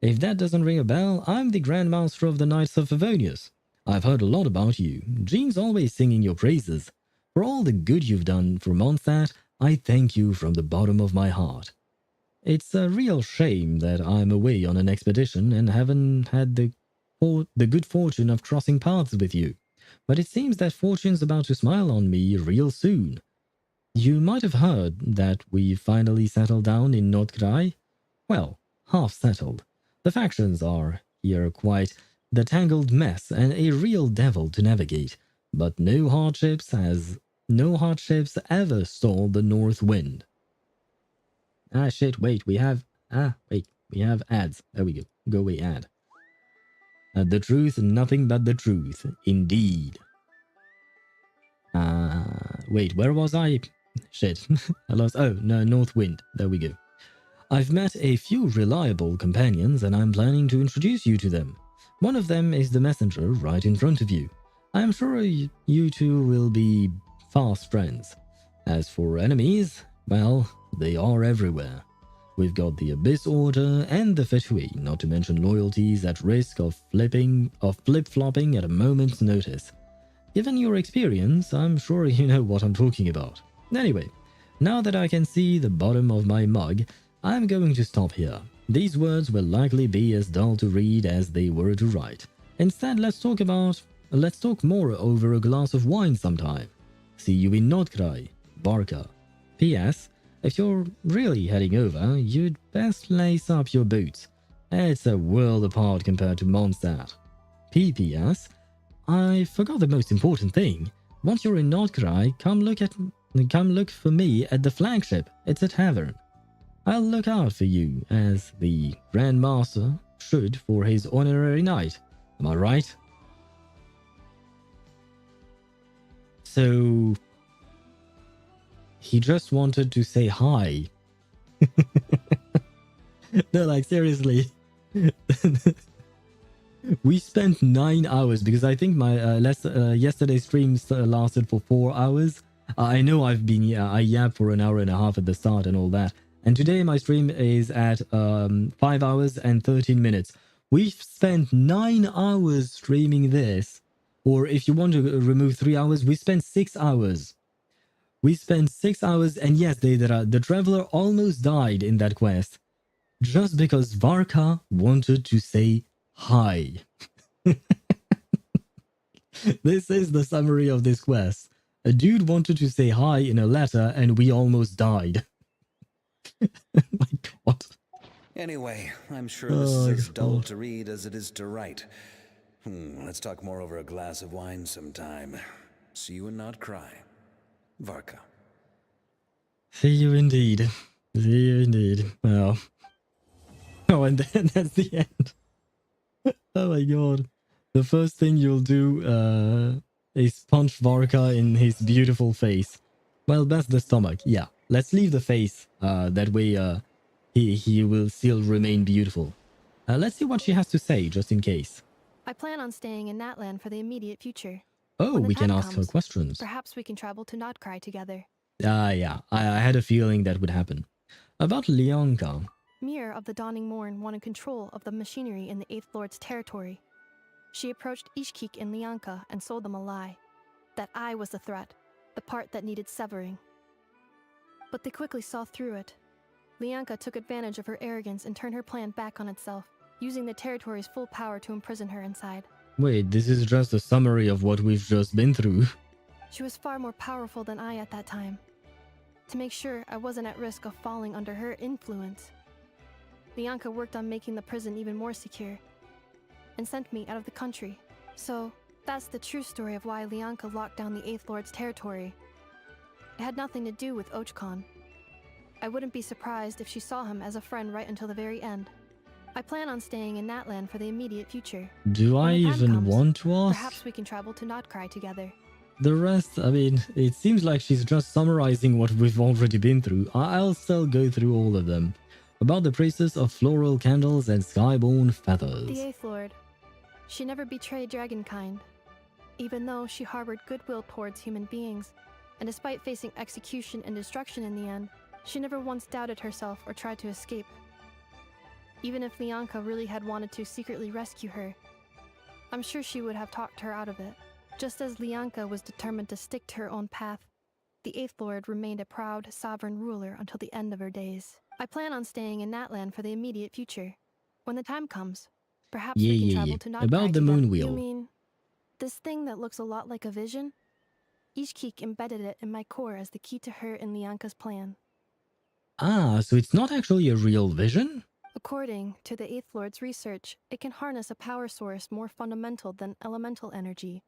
If that doesn't ring a bell, I'm the Grand Master of the Knights of Favonius. I've heard a lot about you. Jean's always singing your praises. For all the good you've done for Mondstadt, I thank you from the bottom of my heart. It's a real shame that I'm away on an expedition and haven't had the good fortune of crossing paths with you. But it seems that fortune's about to smile on me real soon. You might have heard that we finally settled down in Nod-Krai. Well, half settled. The factions are here quite the tangled mess and a real devil to navigate, but no hardships ever stalled the north wind. Ah shit, wait, we have ads. There we go. Go away, ad. The truth, nothing but the truth, indeed. Wait, where was I? Shit, I lost. Oh, no, North Wind. There we go. I've met a few reliable companions and I'm planning to introduce you to them. One of them is the messenger right in front of you. I'm sure you two will be fast friends. As for enemies, well, they are everywhere. We've got the Abyss Order and the Fetui, not to mention loyalties at risk of flip-flopping at a moment's notice. Given your experience, I'm sure you know what I'm talking about. Anyway, now that I can see the bottom of my mug, I'm going to stop here. These words will likely be as dull to read as they were to write. Instead, let's talk more over a glass of wine sometime. See you in Nod-Krai, Varka. P.S. If you're really heading over, you'd best lace up your boots. It's a world apart compared to Mondstadt. P.P.S. I forgot the most important thing. Once you're in Nod-Krai, come look for me at the flagship. It's a tavern. I'll look out for you, as the Grand Master should for his honorary knight. Am I right? So... he just wanted to say hi. No, like, seriously. We spent 9 hours, because I think my yesterday's stream lasted for 4 hours. I know I yapped for an hour and a half at the start and all that. And today my stream is at 5 hours and 13 minutes. We've spent 9 hours streaming this. Or if you want to remove 3 hours, we spent 6 hours. We spent 6 hours, and yes, the traveler almost died in that quest. Just because Varka wanted to say hi. This is the summary of this quest. A dude wanted to say hi in a letter, and we almost died. My god. Anyway, I'm sure this is as dull to read as it is to write. Let's talk more over a glass of wine sometime. See you in Nod-Krai. Varka. See you indeed. See you indeed. Well. Oh, and then that's the end. Oh my god. The first thing you'll do is punch Varka in his beautiful face. Well, that's the stomach. Yeah. Let's leave the face. That way he will still remain beautiful. Let's see what she has to say, just in case. I plan on staying in Natlan for the immediate future. Oh, When the we can time ask her comes, questions. Perhaps we can travel to Nod-Krai together. Yeah. I had a feeling that would happen. About Lianka. Mir of the Dawning Morn wanted control of the machinery in the Eighth Lord's territory. She approached Ishkik and Lianka and sold them a lie. That I was the threat, the part that needed severing. But they quickly saw through it. Lianka took advantage of her arrogance and turned her plan back on itself, using the territory's full power to imprison her inside. Wait, this is just a summary of what we've just been through. She was far more powerful than I at that time. To make sure I wasn't at risk of falling under her influence, Lianka worked on making the prison even more secure, and sent me out of the country. So, that's the true story of why Lianka locked down the Eighth Lord's territory. It had nothing to do with Ochkon. I wouldn't be surprised if she saw him as a friend right until the very end. I plan on staying in Natlan for the immediate future. Do I even want to ask? Perhaps we can travel to Nod-Krai together. The rest, I mean, it seems like she's just summarizing what we've already been through. I'll still go through all of them. About the priestess of floral candles and skyborn feathers. The Eighth Lord. She never betrayed dragonkind, even though she harbored goodwill towards human beings, and despite facing execution and destruction in the end, she never once doubted herself or tried to escape. Even if Lianka really had wanted to secretly rescue her, I'm sure she would have talked her out of it. Just as Lianka was determined to stick to her own path, the Eighth Lord remained a proud, sovereign ruler until the end of her days. I plan on staying in Natlan for the immediate future. When the time comes, perhaps we can travel to Nod-Krai About the together. moon wheel. You mean this thing that looks a lot like a vision? Ishkik embedded it in my core as the key to her and Lianka's plan. Ah, so it's not actually a real vision? According to the Eighth Lord's research, it can harness a power source more fundamental than elemental energy.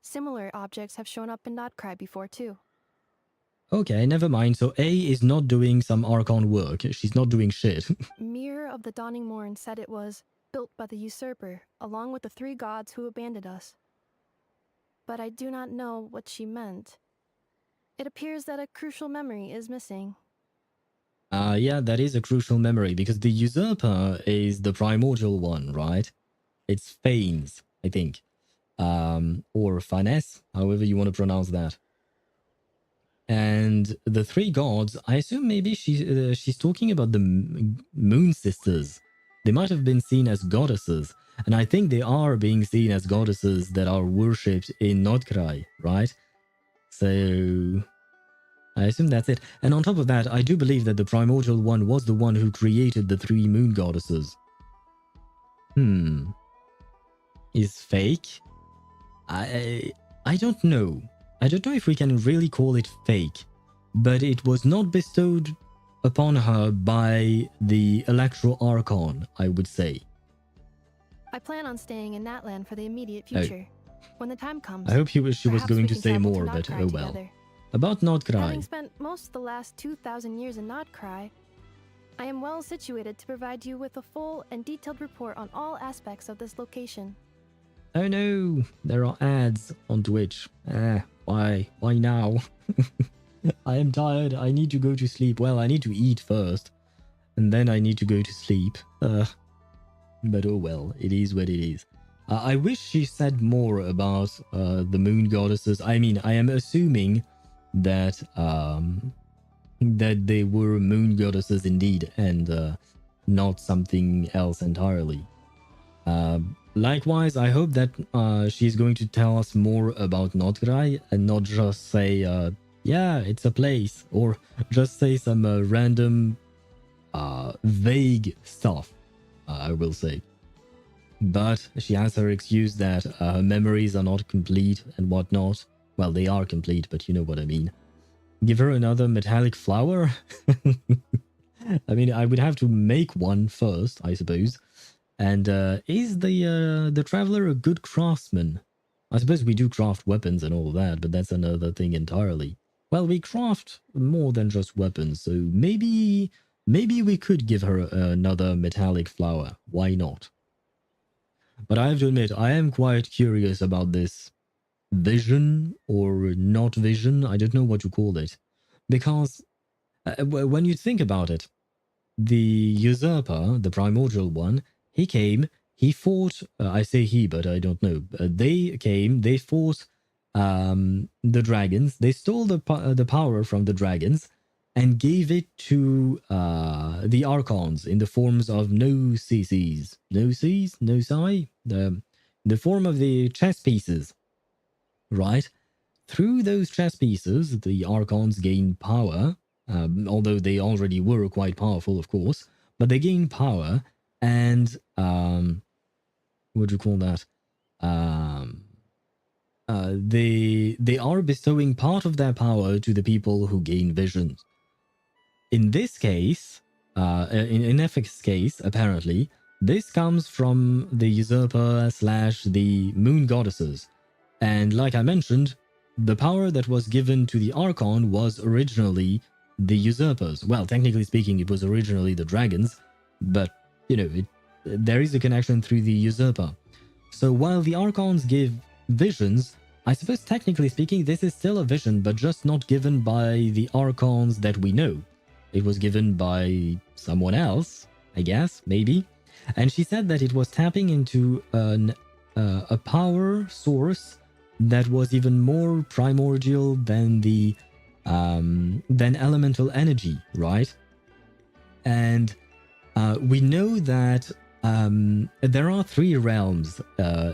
Similar objects have shown up in Nod-Krai before too. Okay, never mind. So A is not doing some Archon work. She's not doing shit. Mir of the Dawning Morn said it was built by the usurper, along with the three gods who abandoned us. But I do not know what she meant. It appears that a crucial memory is missing. Yeah, that is a crucial memory, because the usurper is the primordial one, right? It's Fanes, I think. Or Finesse, however you want to pronounce that. And the three gods, I assume maybe she's talking about the moon sisters. They might have been seen as goddesses, and I think they are being seen as goddesses that are worshipped in Nod-Krai, right? So I assume that's it. And on top of that, I do believe that the primordial one was the one who created the three moon goddesses. Is fake? I don't know. I don't know if we can really call it fake, but it was not bestowed upon her by the Electro Archon, I would say. I plan on staying in Natlan for the immediate future. When the time comes, I hope she was going to say more, but Nod-Krai oh well. together. About Nod-Krai. Having spent most of the last 2,000 years in Nod-Krai, I am well situated to provide you with a full and detailed report on all aspects of this location. Oh no, there are ads on Twitch. Why now? I am tired, I need to go to sleep. Well, I need to eat first, and then I need to go to sleep. But oh well, it is what it is. I wish she said more about the moon goddesses. I mean, I am assuming that that they were moon goddesses indeed, and not something else entirely. Likewise, I hope that she's going to tell us more about Nod-Krai and not just say, yeah, it's a place, or just say some random, vague stuff, I will say. But she has her excuse that her memories are not complete and whatnot. Well, they are complete, but you know what I mean. Give her another metallic flower? I mean, I would have to make one first, I suppose. And is the traveler a good craftsman? I suppose we do craft weapons and all that, but that's another thing entirely. Well, we craft more than just weapons, so maybe we could give her another metallic flower. Why not? But I have to admit, I am quite curious about this vision or not vision. I don't know what to call it. Because when you think about it, the usurper, the primordial one, he came, he fought, I say he, but I don't know. They came, they fought the dragons, they stole the power from the dragons and gave it to the Archons in the forms of no CCs. No Cs? No Psi? The form of the chess pieces, right? Through those chess pieces, the Archons gained power, although they already were quite powerful, of course, but they gained power and, what do you call that? They are bestowing part of their power to the people who gain visions. In this case, in Ineffa's case, apparently, this comes from the usurper / the moon goddesses. And like I mentioned, the power that was given to the Archon was originally the usurpers. Well, technically speaking, it was originally the dragons, but, you know, there is a connection through the usurper. So while the Archons give visions, I suppose technically speaking, this is still a vision, but just not given by the Archons that we know. It was given by someone else, I guess, maybe. And she said that it was tapping into a power source that was even more primordial than the than elemental energy, right? And we know that there are 3 realms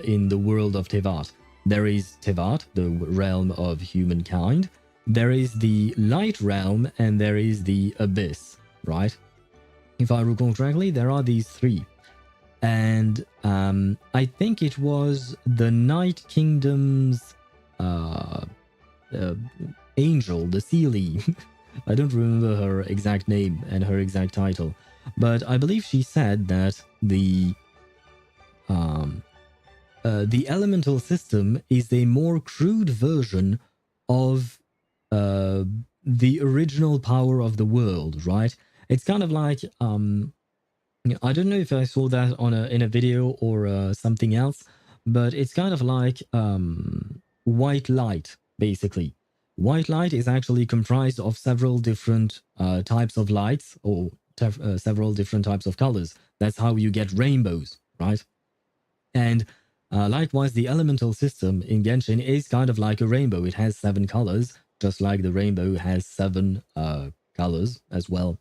in the world of Teyvat. There is Teyvat, the realm of humankind. There is the light realm, and there is the abyss, right? If I recall correctly, there are these 3. And I think it was the Night Kingdom's angel, the Seelie. I don't remember her exact name and her exact title, but I believe she said that the elemental system is a more crude version of the original power of the world, right? It's kind of like I don't know if I saw that in a video or something else, but it's kind of like white light, basically. White light is actually comprised of several different types of lights or several different types of colors. That's how you get rainbows, right? And likewise, the elemental system in Genshin is kind of like a rainbow. It has 7 colors, just like the rainbow has 7 colors as well.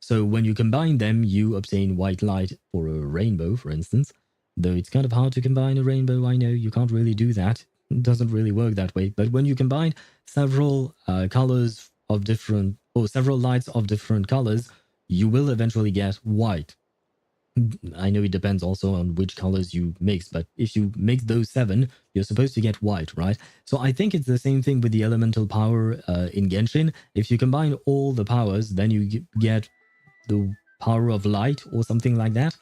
So when you combine them, you obtain white light for a rainbow, for instance. Though it's kind of hard to combine a rainbow, I know, you can't really do that. It doesn't really work that way. But when you combine several colors of different, or several lights of different colors, you will eventually get white. I know it depends also on which colors you mix, but if you mix those 7, you're supposed to get white, right? So I think it's the same thing with the elemental power in Genshin. If you combine all the powers, then you get the power of light or something like that.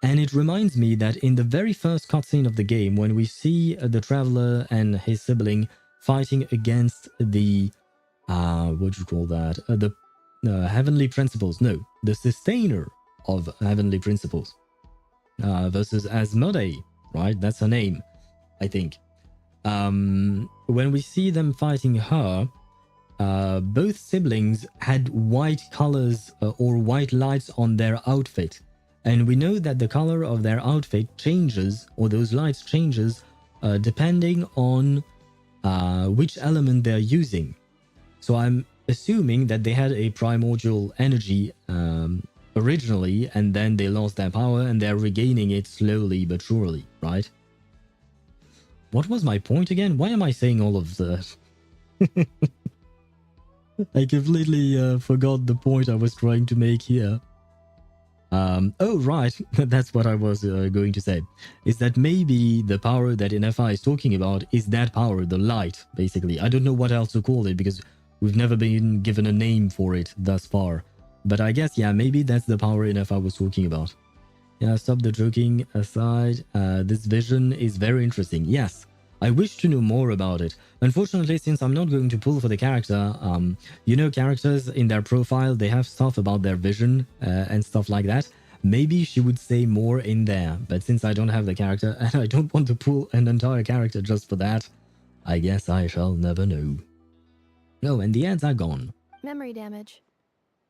And it reminds me that in the very first cutscene of the game, when we see the Traveler and his sibling fighting against the, what do you call that? The Heavenly Principles. No, the Sustainer of Heavenly Principles versus Asmodee, right? That's her name, I think. When we see them fighting her, both siblings had white colors or white lights on their outfit. And we know that the color of their outfit changes, or those lights changes, depending on which element they're using. So I'm assuming that they had a primordial energy originally, and then they lost their power, and they're regaining it slowly but surely, right? What was my point again? Why am I saying all of that? I completely forgot the point I was trying to make here. Oh, right. That's what I was going to say. Is that maybe the power that Ineffa is talking about is that power, the light, basically. I don't know what else to call it because we've never been given a name for it thus far. But I guess, yeah, maybe that's the power Ineffa was talking about. Yeah, stop the joking aside. This vision is very interesting. Yes, I wish to know more about it. Unfortunately, since I'm not going to pull for the character, you know, characters in their profile, they have stuff about their vision and stuff like that. maybe she would say more in there, but since I don't have the character and I don't want to pull an entire character just for that, I guess I shall never know. Oh, and the ads are gone. Memory damage.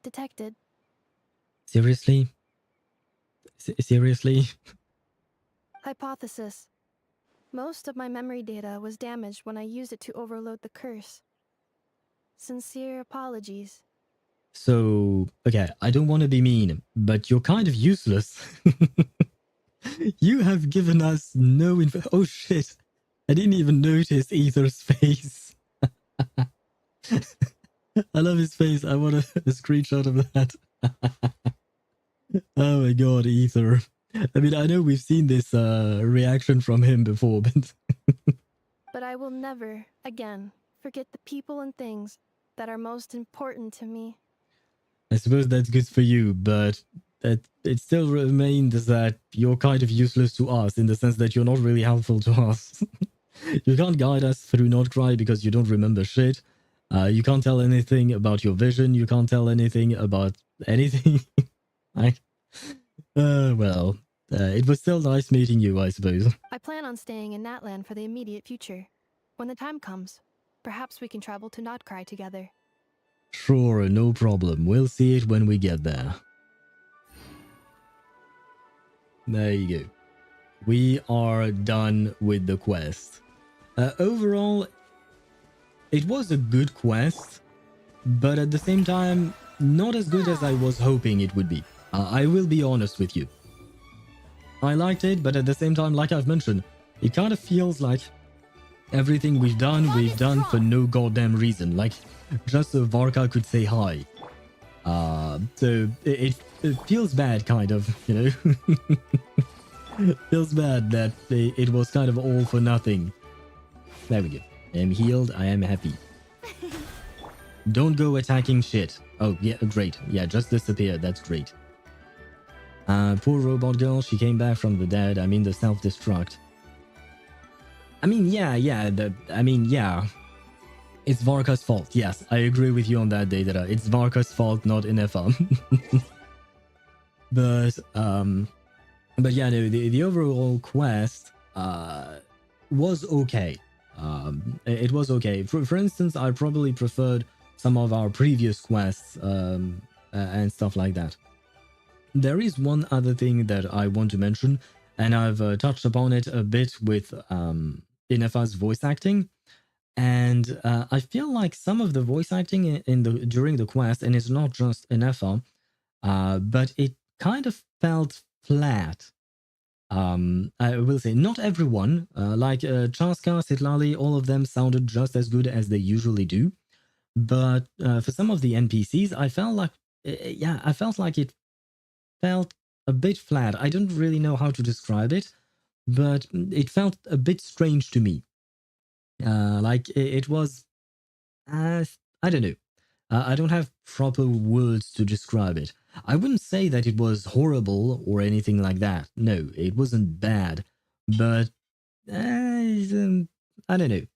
Detected. Seriously? Seriously? Hypothesis. Most of my memory data was damaged when I used it to overload the curse. Sincere apologies. So, okay, I don't want to be mean, but you're kind of useless. You have given us no info. Oh shit, I didn't even notice Ether's face. I love his face. I want a screenshot of that. Oh my god, Ether. I mean, I know we've seen this reaction from him before, but... But I will never, again, forget the people and things that are most important to me. I suppose that's good for you, but it still remains that you're kind of useless to us in the sense that you're not really helpful to us. You can't guide us through Nod-Krai because you don't remember shit. You can't tell anything about your vision. You can't tell anything about anything. Well, it was still nice meeting you, I suppose. I plan on staying in Natlan for the immediate future. When the time comes, perhaps we can travel to Nod-Krai together. Sure, no problem. We'll see it when we get there. There you go. We are done with the quest. Overall, it was a good quest, but at the same time, not as good as I was hoping it would be. I will be honest with you. I liked it, but at the same time, like I've mentioned, it kind of feels like everything we've done for no goddamn reason. Like, just so Varka could say hi. So it feels bad, kind of, you know? Feels bad that it was kind of all for nothing. There we go. I am healed. I am happy. Don't go attacking shit. Oh, yeah, great. Yeah, just disappear. That's great. Poor robot girl. She came back from the dead. I mean, the self-destruct. I mean, yeah. It's Varka's fault. Yes, I agree with you on that, Data. It's Varka's fault, not Ineffa. But yeah, no, the overall quest was okay. It was okay. For instance, I probably preferred some of our previous quests and stuff like that. There is one other thing that I want to mention, and I've touched upon it a bit with Ineffa's voice acting. And I feel like some of the voice acting during the quest, and it's not just Ineffa, but it kind of felt flat. I will say not everyone, like Chaska, Sitlali, all of them sounded just as good as they usually do. But for some of the NPCs, I felt like, it felt a bit flat. I don't really know how to describe it, but it felt a bit strange to me. Like it was, I don't know. I don't have proper words to describe it. I wouldn't say that it was horrible or anything like that. No, it wasn't bad, but I don't know.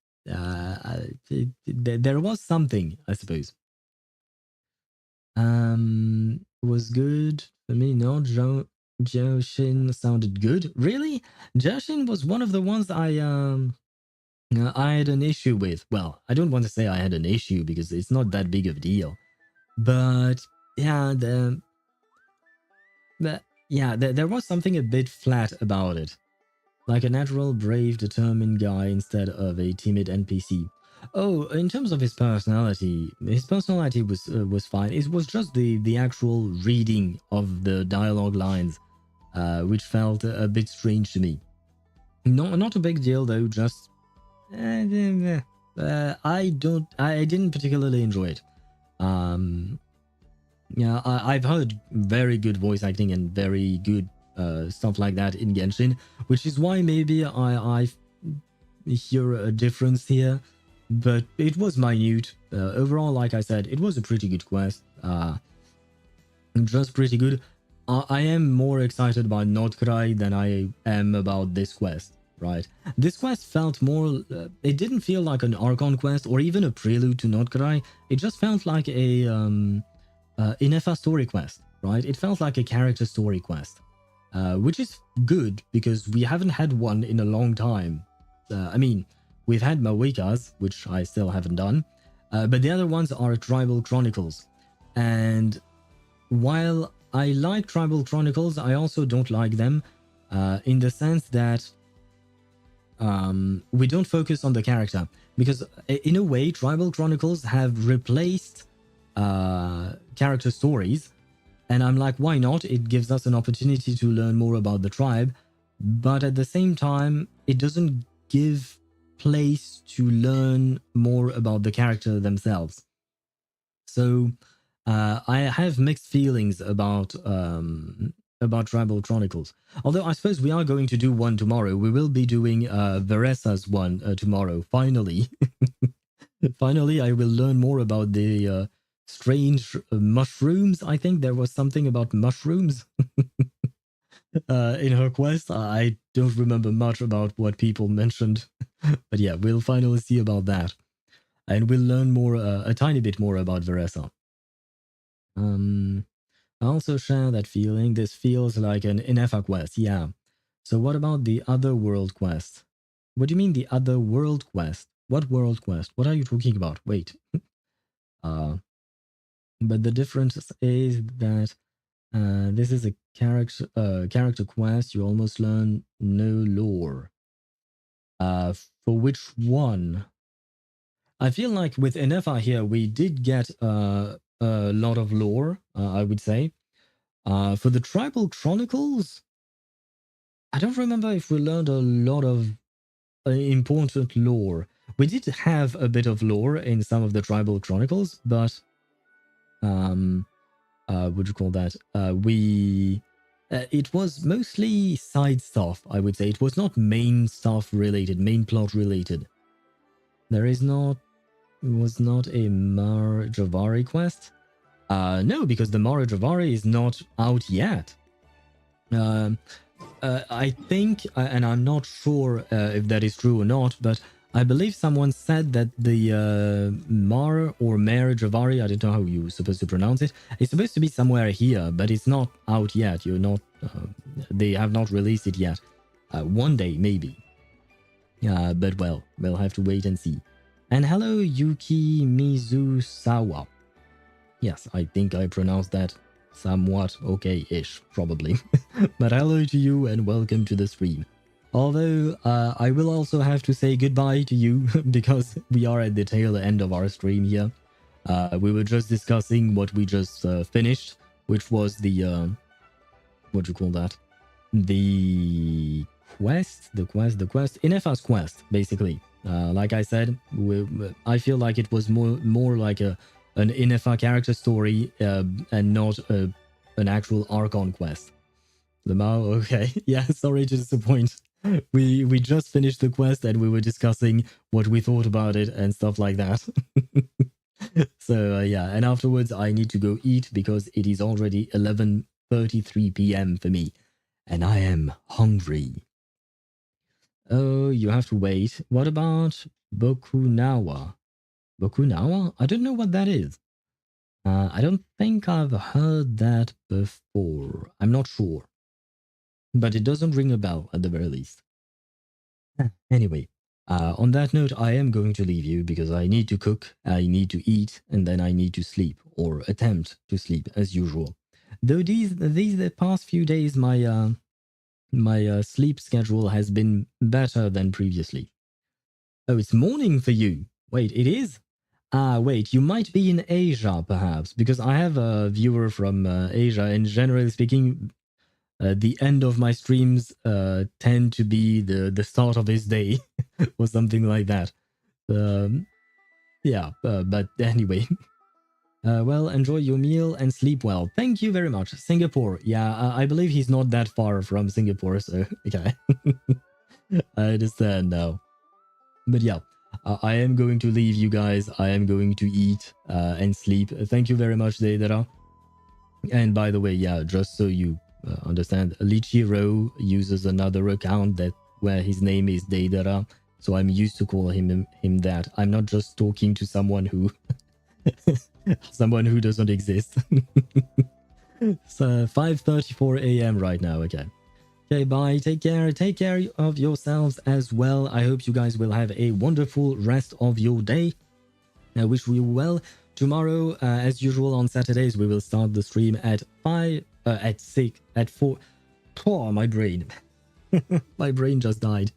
There was something, I suppose. Was good for me. No, Joshin sounded good. Really? Joshin was one of the ones I had an issue with. Well, I don't want to say I had an issue because it's not that big of a deal. But yeah, there was something a bit flat about it. Like a natural, brave, determined guy instead of a timid NPC. Oh, in terms of his personality was fine. It was just the actual reading of the dialogue lines, which felt a bit strange to me. Not a big deal though, just I didn't particularly enjoy it. Yeah, I've heard very good voice acting and very good stuff like that in Genshin, which is why maybe I hear a difference here, but it was minute. Overall, like I said, it was a pretty good quest. Just pretty good. I am more excited about Nod-Krai than I am about this quest. Right. This quest felt more, it didn't feel like an Archon Quest or even a prelude to Nod-Krai. It just felt like a Ineffa story quest. right? It felt like a character story quest, which is good because we haven't had one in a long time. I mean, we've had Mawikas, which I still haven't done, but the other ones are Tribal Chronicles. And while I like Tribal Chronicles, I also don't like them in the sense that we don't focus on the character. Because in a way, Tribal Chronicles have replaced character stories. And I'm like, why not? It gives us an opportunity to learn more about the tribe. But at the same time, it doesn't give place to learn more about the character themselves. So I have mixed feelings about Tribal Chronicles. Although I suppose we are going to do one tomorrow. We will be doing Veresa's one tomorrow. Finally. Finally, I will learn more about the strange mushrooms. I think there was something about mushrooms in her quest. I don't remember much about what people mentioned. But yeah, we'll finally see about that. And we'll learn more, a tiny bit more about Veresa. I also share that feeling. This feels like an Ineffa quest, yeah. So what about the other world quest? What do you mean the other world quest? What world quest? What are you talking about? Wait. But the difference is that this is a character quest. You almost learn no lore. For which one? I feel like with Ineffa here, we did get a lot of lore, I would say. For the Tribal Chronicles, I don't remember if we learned a lot of important lore. We did have a bit of lore in some of the Tribal Chronicles, but what do you call that? It was mostly side stuff, I would say. It was not main stuff related, main plot related. There is not, was not a Mar Javari quest. No, because the Mara Javari is not out yet. I think, and I'm not sure if that is true or not, but I believe someone said that the Mar or Mare Javari, I don't know how you're supposed to pronounce it, it's supposed to be somewhere here, but it's not out yet. You're not, they have not released it yet. One day, maybe. But well, we'll have to wait and see. And hello, Yuki Mizusawa. Yes, I think I pronounced that somewhat okay-ish, probably. But hello to you and welcome to the stream. Although, I will also have to say goodbye to you because we are at the tail end of our stream here. We were just discussing what we just finished, which was the, what do you call that? The quest? Ineffa's quest, basically. Like I said, I feel like it was more like an Ineffa character story and not an actual Archon quest. Lamau, okay. Yeah, sorry to disappoint. We just finished the quest and we were discussing what we thought about it and stuff like that. So yeah, and afterwards I need to go eat because it is already 11:33 p.m. for me. And I am hungry. Oh, you have to wait. What about Bokunawa? Bokunawa? I don't know what that is. I don't think I've heard that before. I'm not sure. But it doesn't ring a bell at the very least. Anyway, on that note, I am going to leave you because I need to cook, I need to eat, and then I need to sleep, or attempt to sleep as usual. Though the past few days, my sleep schedule has been better than previously. Oh, it's morning for you. Wait, it is? Wait, you might be in Asia, perhaps, because I have a viewer from Asia, and generally speaking, the end of my streams tend to be the start of his day, or something like that. Yeah, but anyway. Well, enjoy your meal and sleep well. Thank you very much. Singapore. Yeah, I believe he's not that far from Singapore, so okay. I understand now. But yeah. I am going to leave you guys. I am going to eat and sleep. Thank you very much, Deidara. And by the way, yeah, just so you understand, Lichiro uses another account where his name is Deidara, so I'm used to call him that. I'm not just talking to someone who someone who doesn't exist. It's 5:34 a.m. right now. Okay. Okay, bye. Take care. Take care of yourselves as well. I hope you guys will have a wonderful rest of your day. I wish you well. Tomorrow, as usual on Saturdays, we will start the stream at 4. Oh, my brain. My brain just died.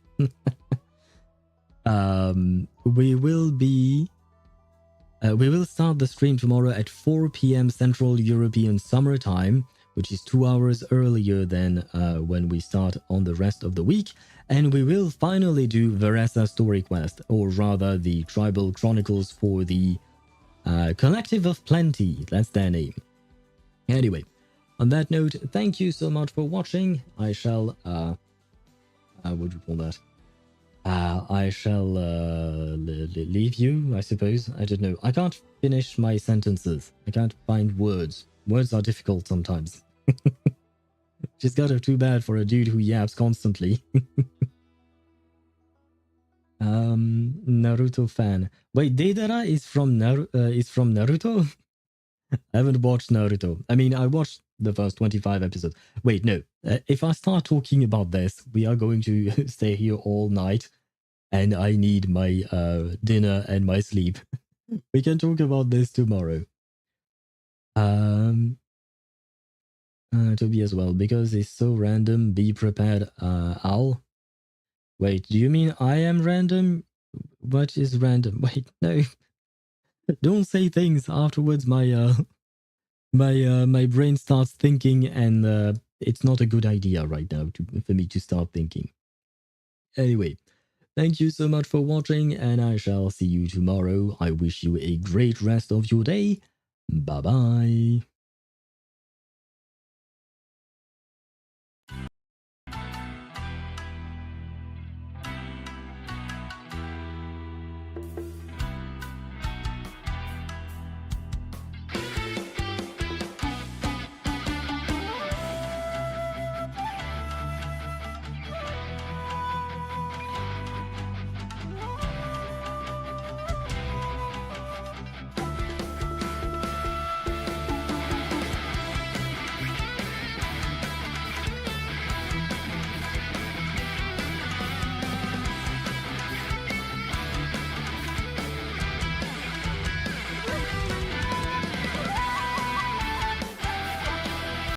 We will start the stream tomorrow at 4 p.m. Central European Summer Time, which is 2 hours earlier than when we start on the rest of the week. And we will finally do Veressa Story Quest, or rather the Tribal Chronicles for the Collective of Plenty. That's their name. Anyway, on that note, thank you so much for watching. I shall, what do you call that? I shall leave you, I suppose. I don't know. I can't finish my sentences. I can't find words. Words are difficult sometimes. Just got too bad for a dude who yaps constantly. Naruto fan. Wait, Deidara is from Naruto? I haven't watched Naruto. I mean, I watched the first 25 episodes. Wait, no. If I start talking about this, we are going to stay here all night. And I need my dinner and my sleep. We can talk about this tomorrow. Toby as well, because it's so random. Be prepared, Al. Wait, do you mean I am random? What is random? Wait, no. Don't say things afterwards. My brain starts thinking, and it's not a good idea right now for me to start thinking. Anyway. Thank you so much for watching, and I shall see you tomorrow. I wish you a great rest of your day. Bye-bye.